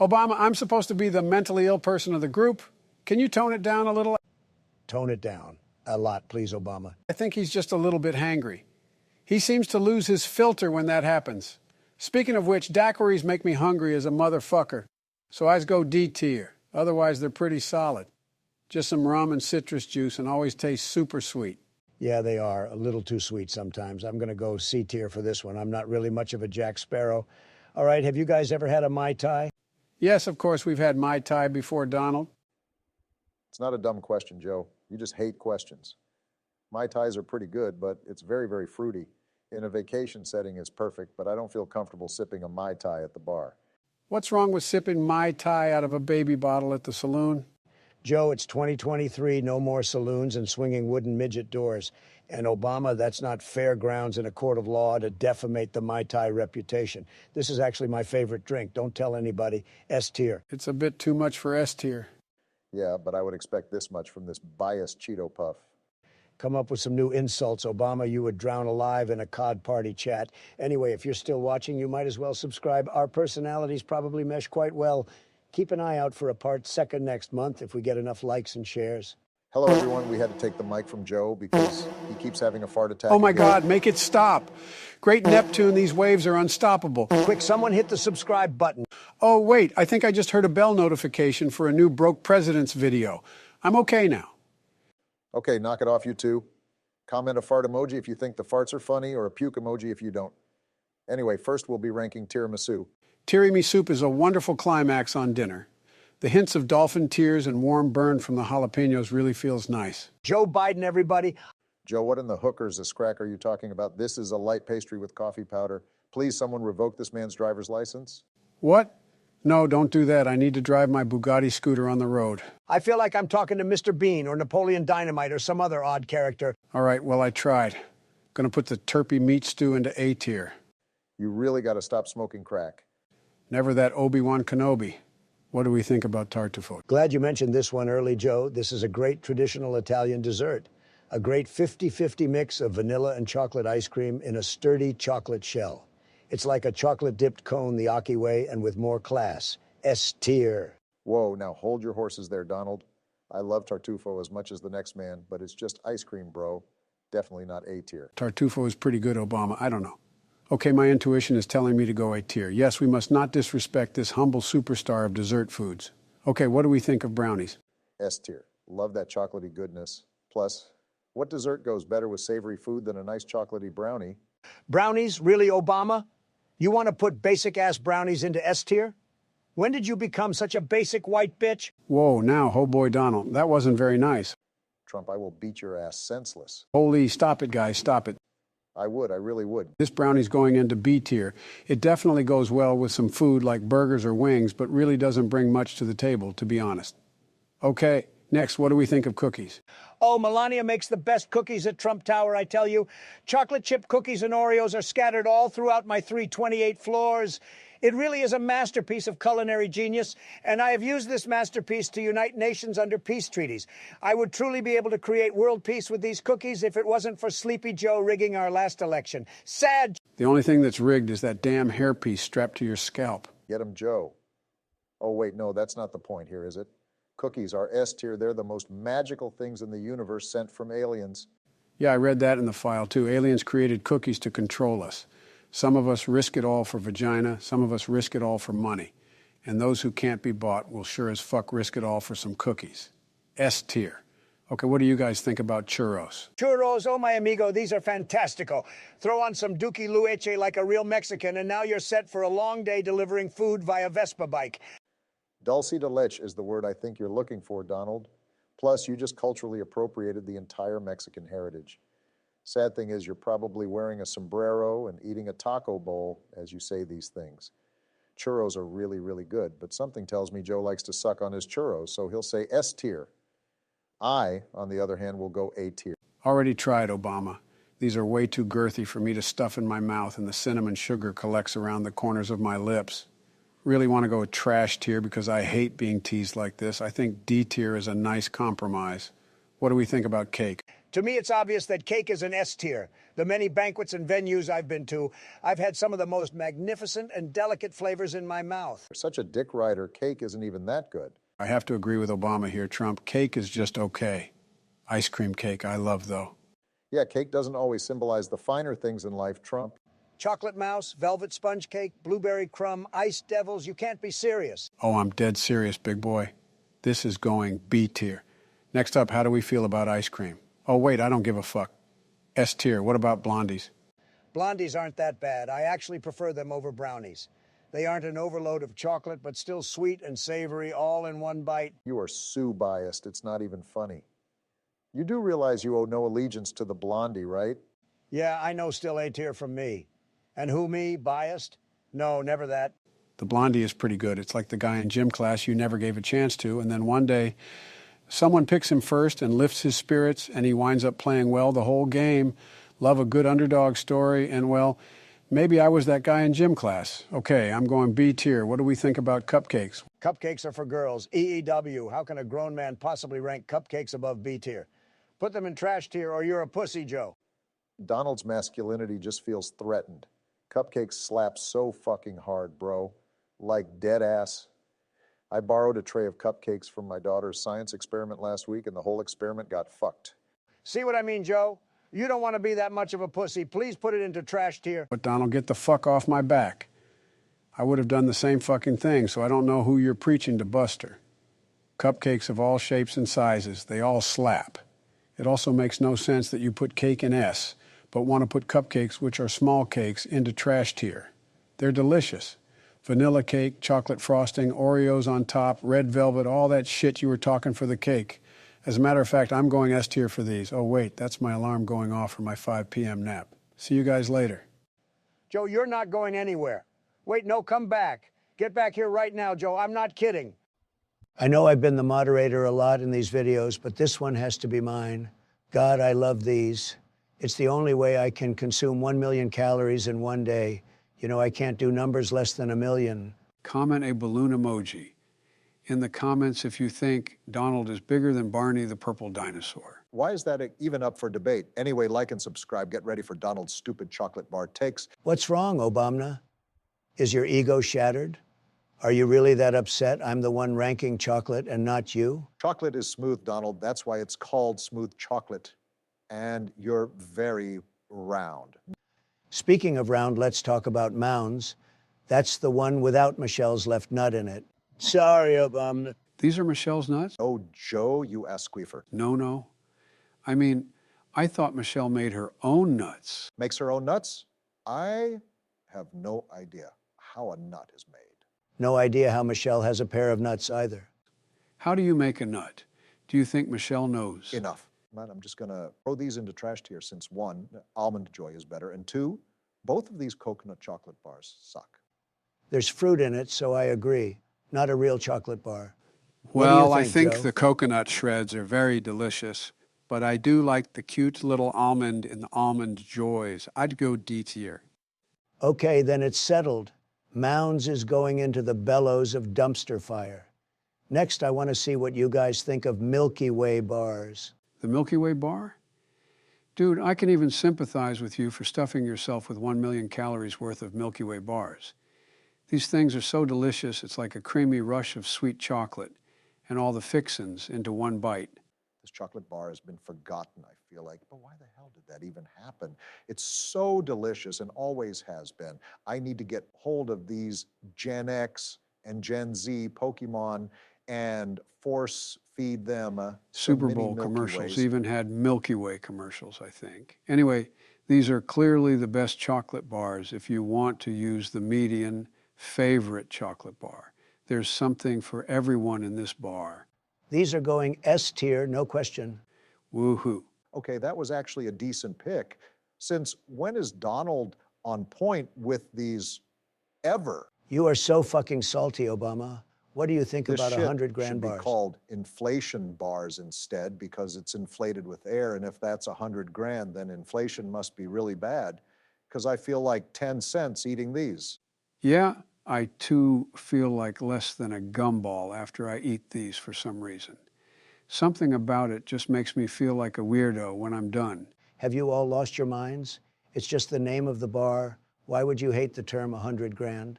Obama, I'm supposed to be the mentally ill person of the group. Can you tone it down a little? Tone it down. A lot, please, Obama. I think he's just a little bit hangry. He seems to lose his filter when that happens. Speaking of which, daiquiris make me hungry as a motherfucker. So I go D tier. Otherwise, they're pretty solid. Just some rum and citrus juice and always taste super sweet. Yeah, they are. A little too sweet sometimes. I'm going to go C tier for this one. I'm not really much of a Jack Sparrow. All right, have you guys ever had a Mai Tai? Yes, of course, we've had Mai Tai before, Donald. It's not a dumb question, Joe. You just hate questions. Mai Tais are pretty good, but it's very, very fruity. In a vacation setting, it's perfect, but I don't feel comfortable sipping a Mai Tai at the bar. What's wrong with sipping Mai Tai out of a baby bottle at the saloon? Joe, it's 2023, no more saloons and swinging wooden midget doors. And Obama, that's not fair grounds in a court of law to defamate the Mai Tai reputation. This is actually my favorite drink. Don't tell anybody. S tier. It's a bit too much for S tier. Yeah, but I would expect this much from this biased Cheeto Puff. Come up with some new insults, Obama. You would drown alive in a COD party chat. Anyway, if you're still watching, you might as well subscribe. Our personalities probably mesh quite well. Keep an eye out for a part second next month if we get enough likes and shares. Hello, everyone. We had to take the mic from Joe because he keeps having a fart attack. Oh my again. God, make it stop. Great Neptune, these waves are unstoppable. Quick, someone hit the subscribe button. Oh wait, I think I just heard a bell notification for a new Broke Presidents video. I'm okay now. Okay, knock it off, you two. Comment a fart emoji if you think the farts are funny, or a puke emoji if you don't. Anyway, first we'll be ranking tiramisu. Tiramisu soup is a wonderful climax on dinner. The hints of dolphin tears and warm burn from the jalapenos really feels nice. Joe Biden, everybody. Joe, what in the hookers, this crack are you talking about? This is a light pastry with coffee powder. Please, someone revoke this man's driver's license. What? No, don't do that. I need to drive my Bugatti scooter on the road. I feel like I'm talking to Mr. Bean or Napoleon Dynamite or some other odd character. All right, well, I tried. Gonna put the turpy meat stew into A tier. You really got to stop smoking crack. Never that Obi-Wan Kenobi. What do we think about tartufo? Glad you mentioned this one early, Joe. This is a great traditional Italian dessert. A great 50-50 mix of vanilla and chocolate ice cream in a sturdy chocolate shell. It's like a chocolate-dipped cone the Aki way and with more class. S tier. Whoa, now hold your horses there, Donald. I love Tartufo as much as the next man, but it's just ice cream, bro. Definitely not A tier. Tartufo is pretty good, Obama. I don't know. Okay, my intuition is telling me to go A tier. Yes, we must not disrespect this humble superstar of dessert foods. Okay, what do we think of brownies? S tier. Love that chocolatey goodness. Plus, what dessert goes better with savory food than a nice chocolatey brownie? Brownies? Really, Obama? You want to put basic-ass brownies into S tier? When did you become such a basic white bitch? Whoa, now, oh boy, Donald, that wasn't very nice. Trump, I will beat your ass senseless. Holy, stop it, guys, stop it. I really would. This brownie's going into B tier. It definitely goes well with some food like burgers or wings, but really doesn't bring much to the table, to be honest. Okay, next, what do we think of cookies? Oh, Melania makes the best cookies at Trump Tower, I tell you. Chocolate chip cookies and Oreos are scattered all throughout my 328 floors. It really is a masterpiece of culinary genius, and I have used this masterpiece to unite nations under peace treaties. I would truly be able to create world peace with these cookies if it wasn't for Sleepy Joe rigging our last election. Sad. The only thing that's rigged is that damn hairpiece strapped to your scalp. Get him, Joe. Oh, wait, no, that's not the point here, is it? Cookies are S tier. They're the most magical things in the universe sent from aliens. Yeah, I read that in the file, too. Aliens created cookies to control us. Some of us risk it all for vagina. Some of us risk it all for money. And those who can't be bought will sure as fuck risk it all for some cookies. S tier. Okay, what do you guys think about churros? Churros, oh my amigo, these are fantastico. Throw on some Duki Lueche like a real Mexican, and now you're set for a long day delivering food via Vespa bike. Dulce de leche is the word I think you're looking for, Donald. Plus, you just culturally appropriated the entire Mexican heritage. Sad thing is you're probably wearing a sombrero and eating a taco bowl as you say these things. Churros are really good, but something tells me Joe likes to suck on his churros, so he'll say S tier. I, on the other hand, will go A tier. Already tried, Obama. These are way too girthy for me to stuff in my mouth, and the cinnamon sugar collects around the corners of my lips. Really want to go trash tier because I hate being teased like this. I think D tier is a nice compromise. What do we think about cake? To me, it's obvious that cake is an S tier. The many banquets and venues I've been to, I've had some of the most magnificent and delicate flavors in my mouth. For such a dick rider, cake isn't even that good. I have to agree with Obama here, Trump. Cake is just okay. Ice cream cake, I love, though. Yeah, cake doesn't always symbolize the finer things in life, Trump. Chocolate mouse, velvet sponge cake, blueberry crumb, iced devils, you can't be serious. Oh, I'm dead serious, big boy. This is going B tier. Next up, how do we feel about ice cream? Oh, wait, I don't give a fuck. S tier. What about blondies? Blondies aren't that bad. I actually prefer them over brownies. They aren't an overload of chocolate, but still sweet and savory all in one bite. You are Sue biased. It's not even funny. You do realize you owe no allegiance to the blondie, right? Yeah, I know still A tier from me. And who me? Biased? No, never that. The blondie is pretty good. It's like the guy in gym class you never gave a chance to, and then one day someone picks him first and lifts his spirits, and he winds up playing well the whole game. Love a good underdog story, and well, maybe I was that guy in gym class. Okay, I'm going B tier. What do we think about cupcakes? Cupcakes are for girls. EEW. How can a grown man possibly rank cupcakes above B tier? Put them in trash tier or you're a pussy, Joe. Donald's masculinity just feels threatened. Cupcakes slap so fucking hard, bro. Like dead ass. I borrowed a tray of cupcakes from my daughter's science experiment last week, and the whole experiment got fucked. See what I mean, Joe? You don't want to be that much of a pussy. Please put it into trash tier. But Donald, get the fuck off my back. I would have done the same fucking thing, so I don't know who you're preaching to, Buster. Cupcakes of all shapes and sizes, they all slap. It also makes no sense that you put cake in S, but want to put cupcakes, which are small cakes, into trash tier. They're delicious. Vanilla cake, chocolate frosting, Oreos on top, red velvet, all that shit you were talking for the cake. As a matter of fact, I'm going S tier for these. Oh, wait, that's my alarm going off for my 5 p.m. nap. See you guys later. Joe, you're not going anywhere. Wait, no, come back. Get back here right now, Joe. I'm not kidding. I know I've been the moderator a lot in these videos, but this one has to be mine. God, I love these. It's the only way I can consume 1 million calories in one day. You know, I can't do numbers less than 1 million. Comment a balloon emoji in the comments if you think Donald is bigger than Barney the purple dinosaur. Why is that even up for debate? Anyway, like and subscribe. Get ready for Donald's stupid chocolate bar takes. What's wrong, Obama? Is your ego shattered? Are you really that upset I'm the one ranking chocolate and not you? Chocolate is smooth, Donald. That's why it's called smooth chocolate. And you're very round. Speaking of round, let's talk about mounds. That's the one without Michelle's left nut in it. Sorry, Obama. These are Michelle's nuts? Oh, Joe, you ass squeefer. No. I mean, I thought Michelle made her own nuts. Makes her own nuts? I have no idea how a nut is made. No idea how Michelle has a pair of nuts either. How do you make a nut? Do you think Michelle knows? Enough. Man, I'm just gonna throw these into trash tier since one, Almond Joy is better, and two, both of these coconut chocolate bars suck. There's fruit in it, so I agree. Not a real chocolate bar. Well, What do I you think Joe? the coconut shreds are very delicious, but I do like the cute little almond in the Almond Joys. I'd go D tier. Okay, then it's settled. Mounds is going into the bellows of dumpster fire. Next, I want to see what you guys think of Milky Way bars. The Milky Way bar? Dude, I can even sympathize with you for stuffing yourself with 1 million calories worth of Milky Way bars. These things are so delicious, it's like a creamy rush of sweet chocolate and all the fixins into one bite. This chocolate bar has been forgotten, I feel like. But why the hell did that even happen? It's so delicious and always has been. I need to get hold of these Gen X and Gen Z Pokemon and force feed them some Super mini Bowl Milky commercials Ways. even had Milky Way commercials, I think. Anyway, these are clearly the best chocolate bars if you want to use the median favorite chocolate bar. There's something for everyone in this bar. These are going S tier, no question. Woohoo. Okay, that was actually a decent pick. Since when is Donald on point with these ever? You are so fucking salty, Obama. What do you think This about shit 100 grand should be bars? called inflation bars instead because it's inflated with air. And if that's 100 grand, then inflation must be really bad because I feel like 10 cents eating these. Yeah, I too feel like less than a gumball after I eat these for some reason. Something about it just makes me feel like a weirdo when I'm done. Have you all lost your minds? It's just the name of the bar. Why would you hate the term 100 grand?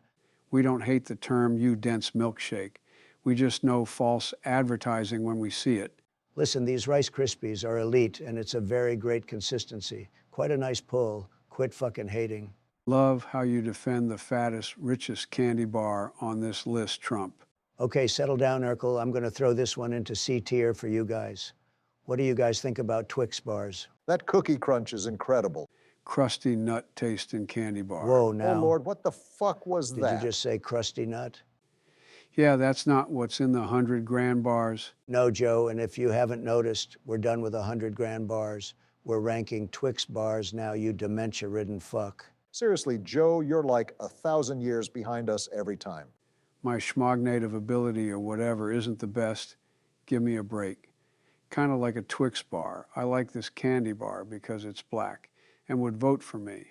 We don't hate the term "you dense milkshake." We just know false advertising when we see it. Listen, these Rice Krispies are elite, and it's a very great consistency. Quite a nice pull. Quit fucking hating. Love how you defend the fattest, richest candy bar on this list, Trump. Okay, settle down, Urkel. I'm going to throw this one into C tier for you guys. What do you guys think about Twix bars? That Cookie Crunch is incredible. Crusty nut tasting candy bar. Whoa, Oh, now. Lord, what the fuck was Did that? you just say crusty nut? Yeah, that's not what's in the 100 grand bars. No, Joe, and if you haven't noticed, we're done with 100 grand bars. We're ranking Twix bars now, you dementia-ridden fuck. Seriously, Joe, you're like 1,000 years behind us every time. My schmognative ability or whatever isn't the best. Give me a break. Kind of like a Twix bar. I like this candy bar because it's black and would vote for me.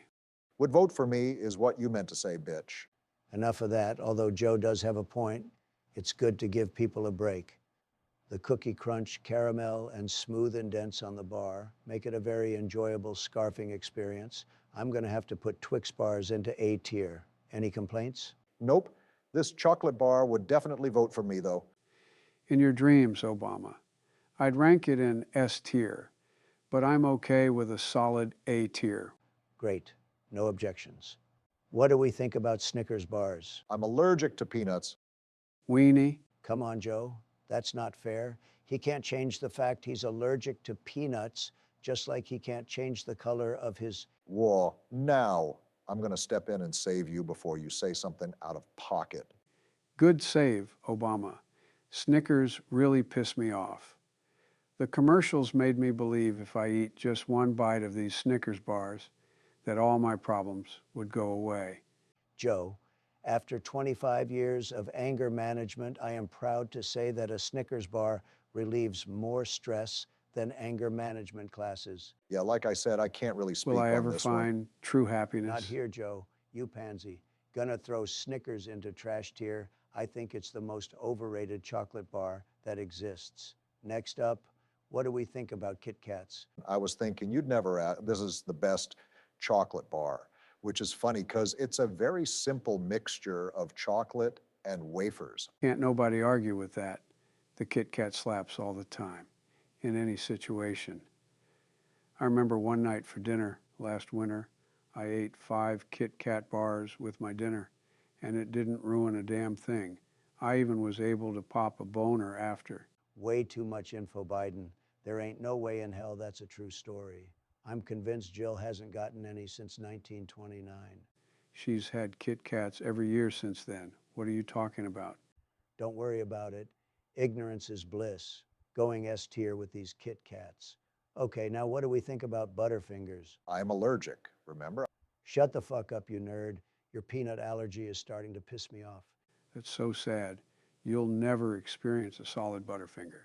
Would vote for me is what you meant to say, bitch. Enough of that, although Joe does have a point. It's good to give people a break. The Cookie Crunch, caramel, and smooth and dense on the bar make it a very enjoyable scarfing experience. I'm going to have to put Twix bars into A tier. Any complaints? Nope. This chocolate bar would definitely vote for me, though. In your dreams, Obama. I'd rank it in S tier, but I'm okay with a solid A tier. Great. No objections. What do we think about Snickers bars? I'm allergic to peanuts. Weenie. Come on, Joe. That's not fair. He can't change the fact he's allergic to peanuts, just like he can't change the color of his... Whoa, now I'm going to step in and save you before you say something out of pocket. Good save, Obama. Snickers really piss me off. The commercials made me believe if I eat just one bite of these Snickers bars, that all my problems would go away. Joe, after 25 years of anger management, I am proud to say that a Snickers bar relieves more stress than anger management classes. Yeah, like I said, I can't really speak Will I on ever this one. find true happiness? Not here, Joe. You pansy. Gonna throw Snickers into trash tier. I think it's the most overrated chocolate bar that exists. Next up, what do we think about Kit Kats? I was thinking you'd never ask. This is the best chocolate bar, which is funny because it's a very simple mixture of chocolate and wafers. Can't nobody argue with that. The Kit Kat slaps all the time, in any situation. I remember one night for dinner last winter, I ate 5 Kit Kat bars with my dinner, and it didn't ruin a damn thing. I even was able to pop a boner after. Way too much info, Biden. There ain't no way in hell that's a true story. I'm convinced Jill hasn't gotten any since 1929. She's had Kit Kats every year since then. What are you talking about? Don't worry about it. Ignorance is bliss. Going S tier with these Kit Kats. Okay, now what do we think about Butterfingers? I'm allergic, remember? Shut the fuck up, you nerd. Your peanut allergy is starting to piss me off. That's so sad. You'll never experience a solid Butterfinger.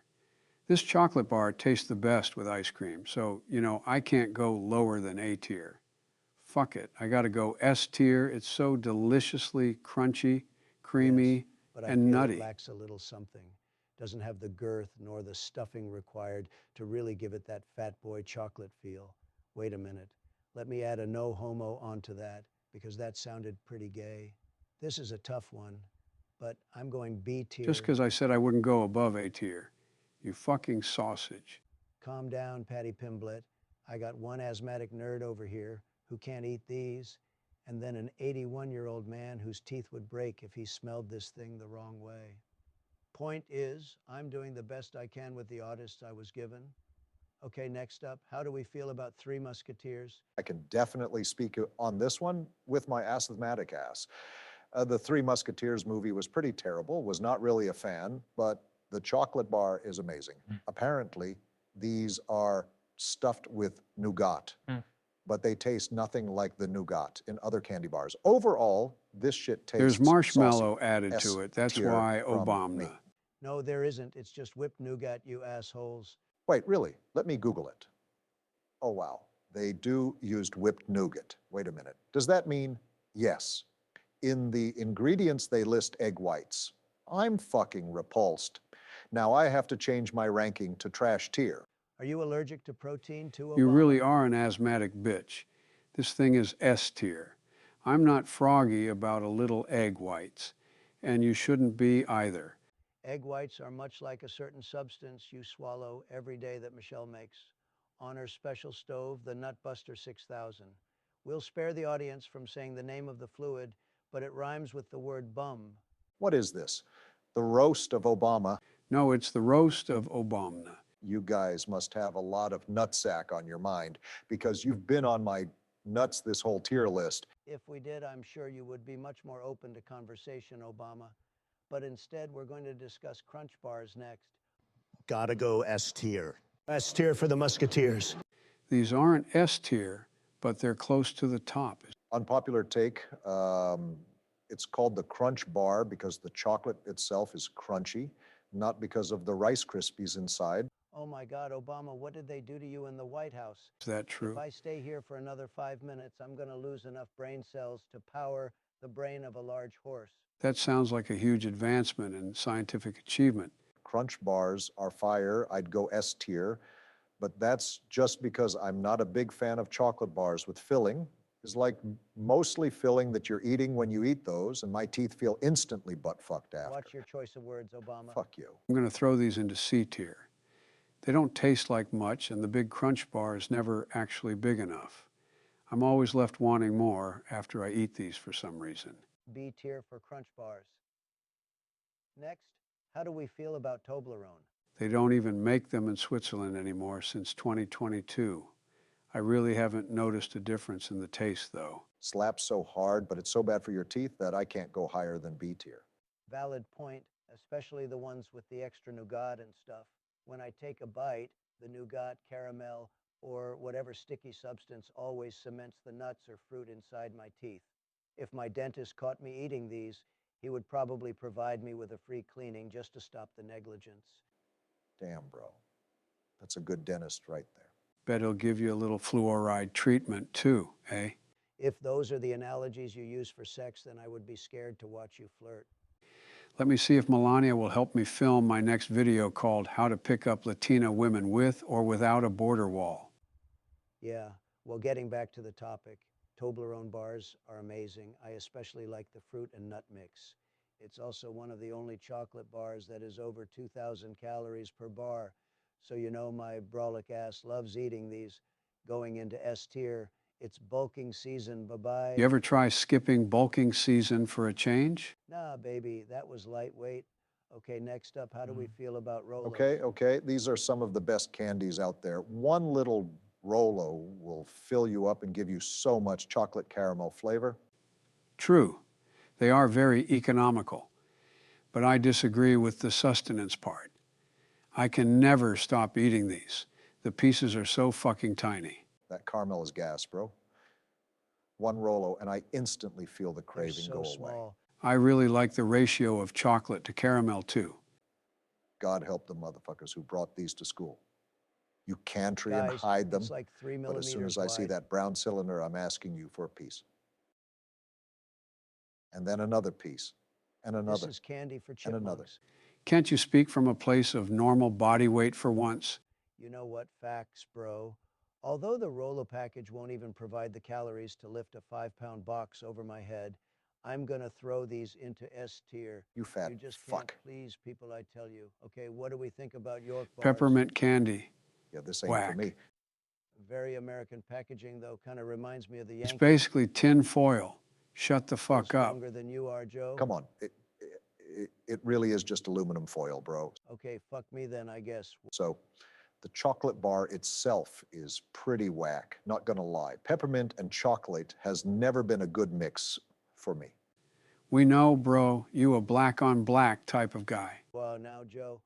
This chocolate bar tastes the best with ice cream, so, I can't go lower than A tier. Fuck it, I gotta go S tier. It's so deliciously crunchy, creamy, Yes, but I and feel nutty. it lacks a little something. Doesn't have the girth nor the stuffing required to really give it that fat boy chocolate feel. Wait a minute. Let me add a no homo onto that, because that sounded pretty gay. This is a tough one, but I'm going B tier. Just because I said I wouldn't go above A tier. You fucking sausage. Calm down, Patty Pimblett. I got one asthmatic nerd over here who can't eat these, and then an 81-year-old man whose teeth would break if he smelled this thing the wrong way. Point is, I'm doing the best I can with the artists I was given. Okay, next up, how do we feel about Three Musketeers? I can definitely speak on this one with my asthmatic ass. The Three Musketeers movie was pretty terrible, was not really a fan, but the chocolate bar is amazing. Apparently, these are stuffed with nougat, but they taste nothing like the nougat in other candy bars. Overall, this shit tastes There's marshmallow saucy. added S to it. That's tier why from Obama. me. No, there isn't. It's just whipped nougat, you assholes. Wait, really? Let me Google it. Oh, wow. They do use whipped nougat. Wait a minute. Does that mean yes? In the ingredients, they list egg whites. I'm fucking repulsed. Now I have to change my ranking to trash tier. Are you allergic to protein too, Obama? You really are an asthmatic bitch. This thing is S tier. I'm not froggy about a little egg whites, and you shouldn't be either. Egg whites are much like a certain substance you swallow every day that Michelle makes. On her special stove, the Nutbuster 6000. We'll spare the audience from saying the name of the fluid, but it rhymes with the word bum. What is this? The roast of Obama. No, it's the roast of Obama. You guys must have a lot of nutsack on your mind because you've been on my nuts this whole tier list. If we did, I'm sure you would be much more open to conversation, Obama. But instead, we're going to discuss crunch bars next. Gotta go S tier. S tier for the Musketeers. These aren't S tier, but they're close to the top. Unpopular take, it's called the Crunch Bar because the chocolate itself is crunchy, not because of the Rice Krispies inside. Oh my God, Obama, what did they do to you in the White House? Is that true? If I stay here for another 5 minutes, I'm going to lose enough brain cells to power the brain of a large horse. That sounds like a huge advancement in scientific achievement. Crunch bars are fire. I'd go S tier, but that's just because I'm not a big fan of chocolate bars with filling. It's like mostly filling that you're eating when you eat those, and my teeth feel instantly butt-fucked after. Watch your choice of words, Obama. Fuck you. I'm going to throw these into C tier. They don't taste like much, and the big crunch bar is never actually big enough. I'm always left wanting more after I eat these for some reason. B tier for crunch bars. Next, how do we feel about Toblerone? They don't even make them in Switzerland anymore since 2022. I really haven't noticed a difference in the taste, though. Slaps so hard, but it's so bad for your teeth that I can't go higher than B tier. Valid point, especially the ones with the extra nougat and stuff. When I take a bite, the nougat, caramel, or whatever sticky substance always cements the nuts or fruit inside my teeth. If my dentist caught me eating these, he would probably provide me with a free cleaning just to stop the negligence. Damn, bro. That's a good dentist right there. Bet he'll give you a little fluoride treatment, too, eh? If those are the analogies you use for sex, then I would be scared to watch you flirt. Let me see if Melania will help me film my next video called How to Pick Up Latina Women With or Without a Border Wall. Yeah, well, getting back to the topic, Toblerone bars are amazing. I especially like the fruit and nut mix. It's also one of the only chocolate bars that is over 2,000 calories per bar. So you know my brolic ass loves eating these. Going into S tier, it's bulking season, bye-bye. You ever try skipping bulking season for a change? Nah, baby, that was lightweight. Okay, next up, how do we feel about Rolos? Okay. These are some of the best candies out there. One little Rolo will fill you up and give you so much chocolate caramel flavor. True, they are very economical, but I disagree with the sustenance part. I can never stop eating these. The pieces are so fucking tiny. That caramel is gas, bro. One Rolo, and I instantly feel the craving go away. I really like the ratio of chocolate to caramel, too. God help the motherfuckers who brought these to school. You cantry and hide them, It's like 3 but as soon as millimeters I see wide. that brown cylinder, I'm asking you for a piece. And then another piece, and another. This is candy for and another. chipmunks. Can't you speak from a place of normal body weight for once? You know what? Facts, bro. Although the Rolo package won't even provide the calories to lift a 5-pound box over my head, I'm gonna throw these into S tier. You fat You just fuck. can't please people, I tell you. Okay, what do we think about York bars? Peppermint candy. Yeah, this ain't Whack. for me. Very American packaging, though. Kind of reminds me of the It's Yankees. basically tin foil. Shut the Still fuck up. stronger than you are, Joe. Come on, it really is just aluminum foil, bro. Okay, fuck me then, I guess. So the chocolate bar itself is pretty whack, not gonna lie. Peppermint and chocolate has never been a good mix for me. We know, bro, you a black on black type of guy. Well, now, Joe,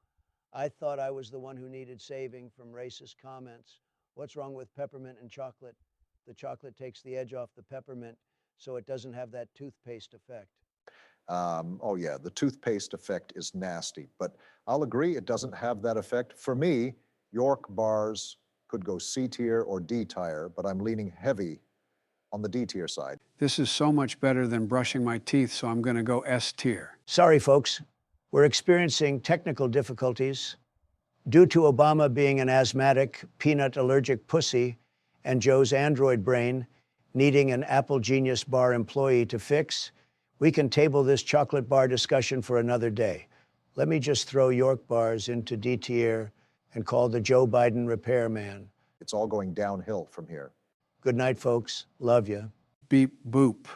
I thought I was the one who needed saving from racist comments. What's wrong with peppermint and chocolate? The chocolate takes the edge off the peppermint, so it doesn't have that toothpaste effect. Oh yeah, the toothpaste effect is nasty, but I'll agree it doesn't have that effect. For me, York bars could go C tier or D tier, but I'm leaning heavy on the D tier side. This is so much better than brushing my teeth, so I'm going to go S tier. Sorry, folks. We're experiencing technical difficulties due to Obama being an asthmatic, peanut allergic pussy and Joe's Android brain needing an Apple Genius Bar employee to fix. We can table this chocolate bar discussion for another day. Let me just throw York bars into D tier and call the Joe Biden repairman. It's all going downhill from here. Good night, folks. Love you. Beep boop.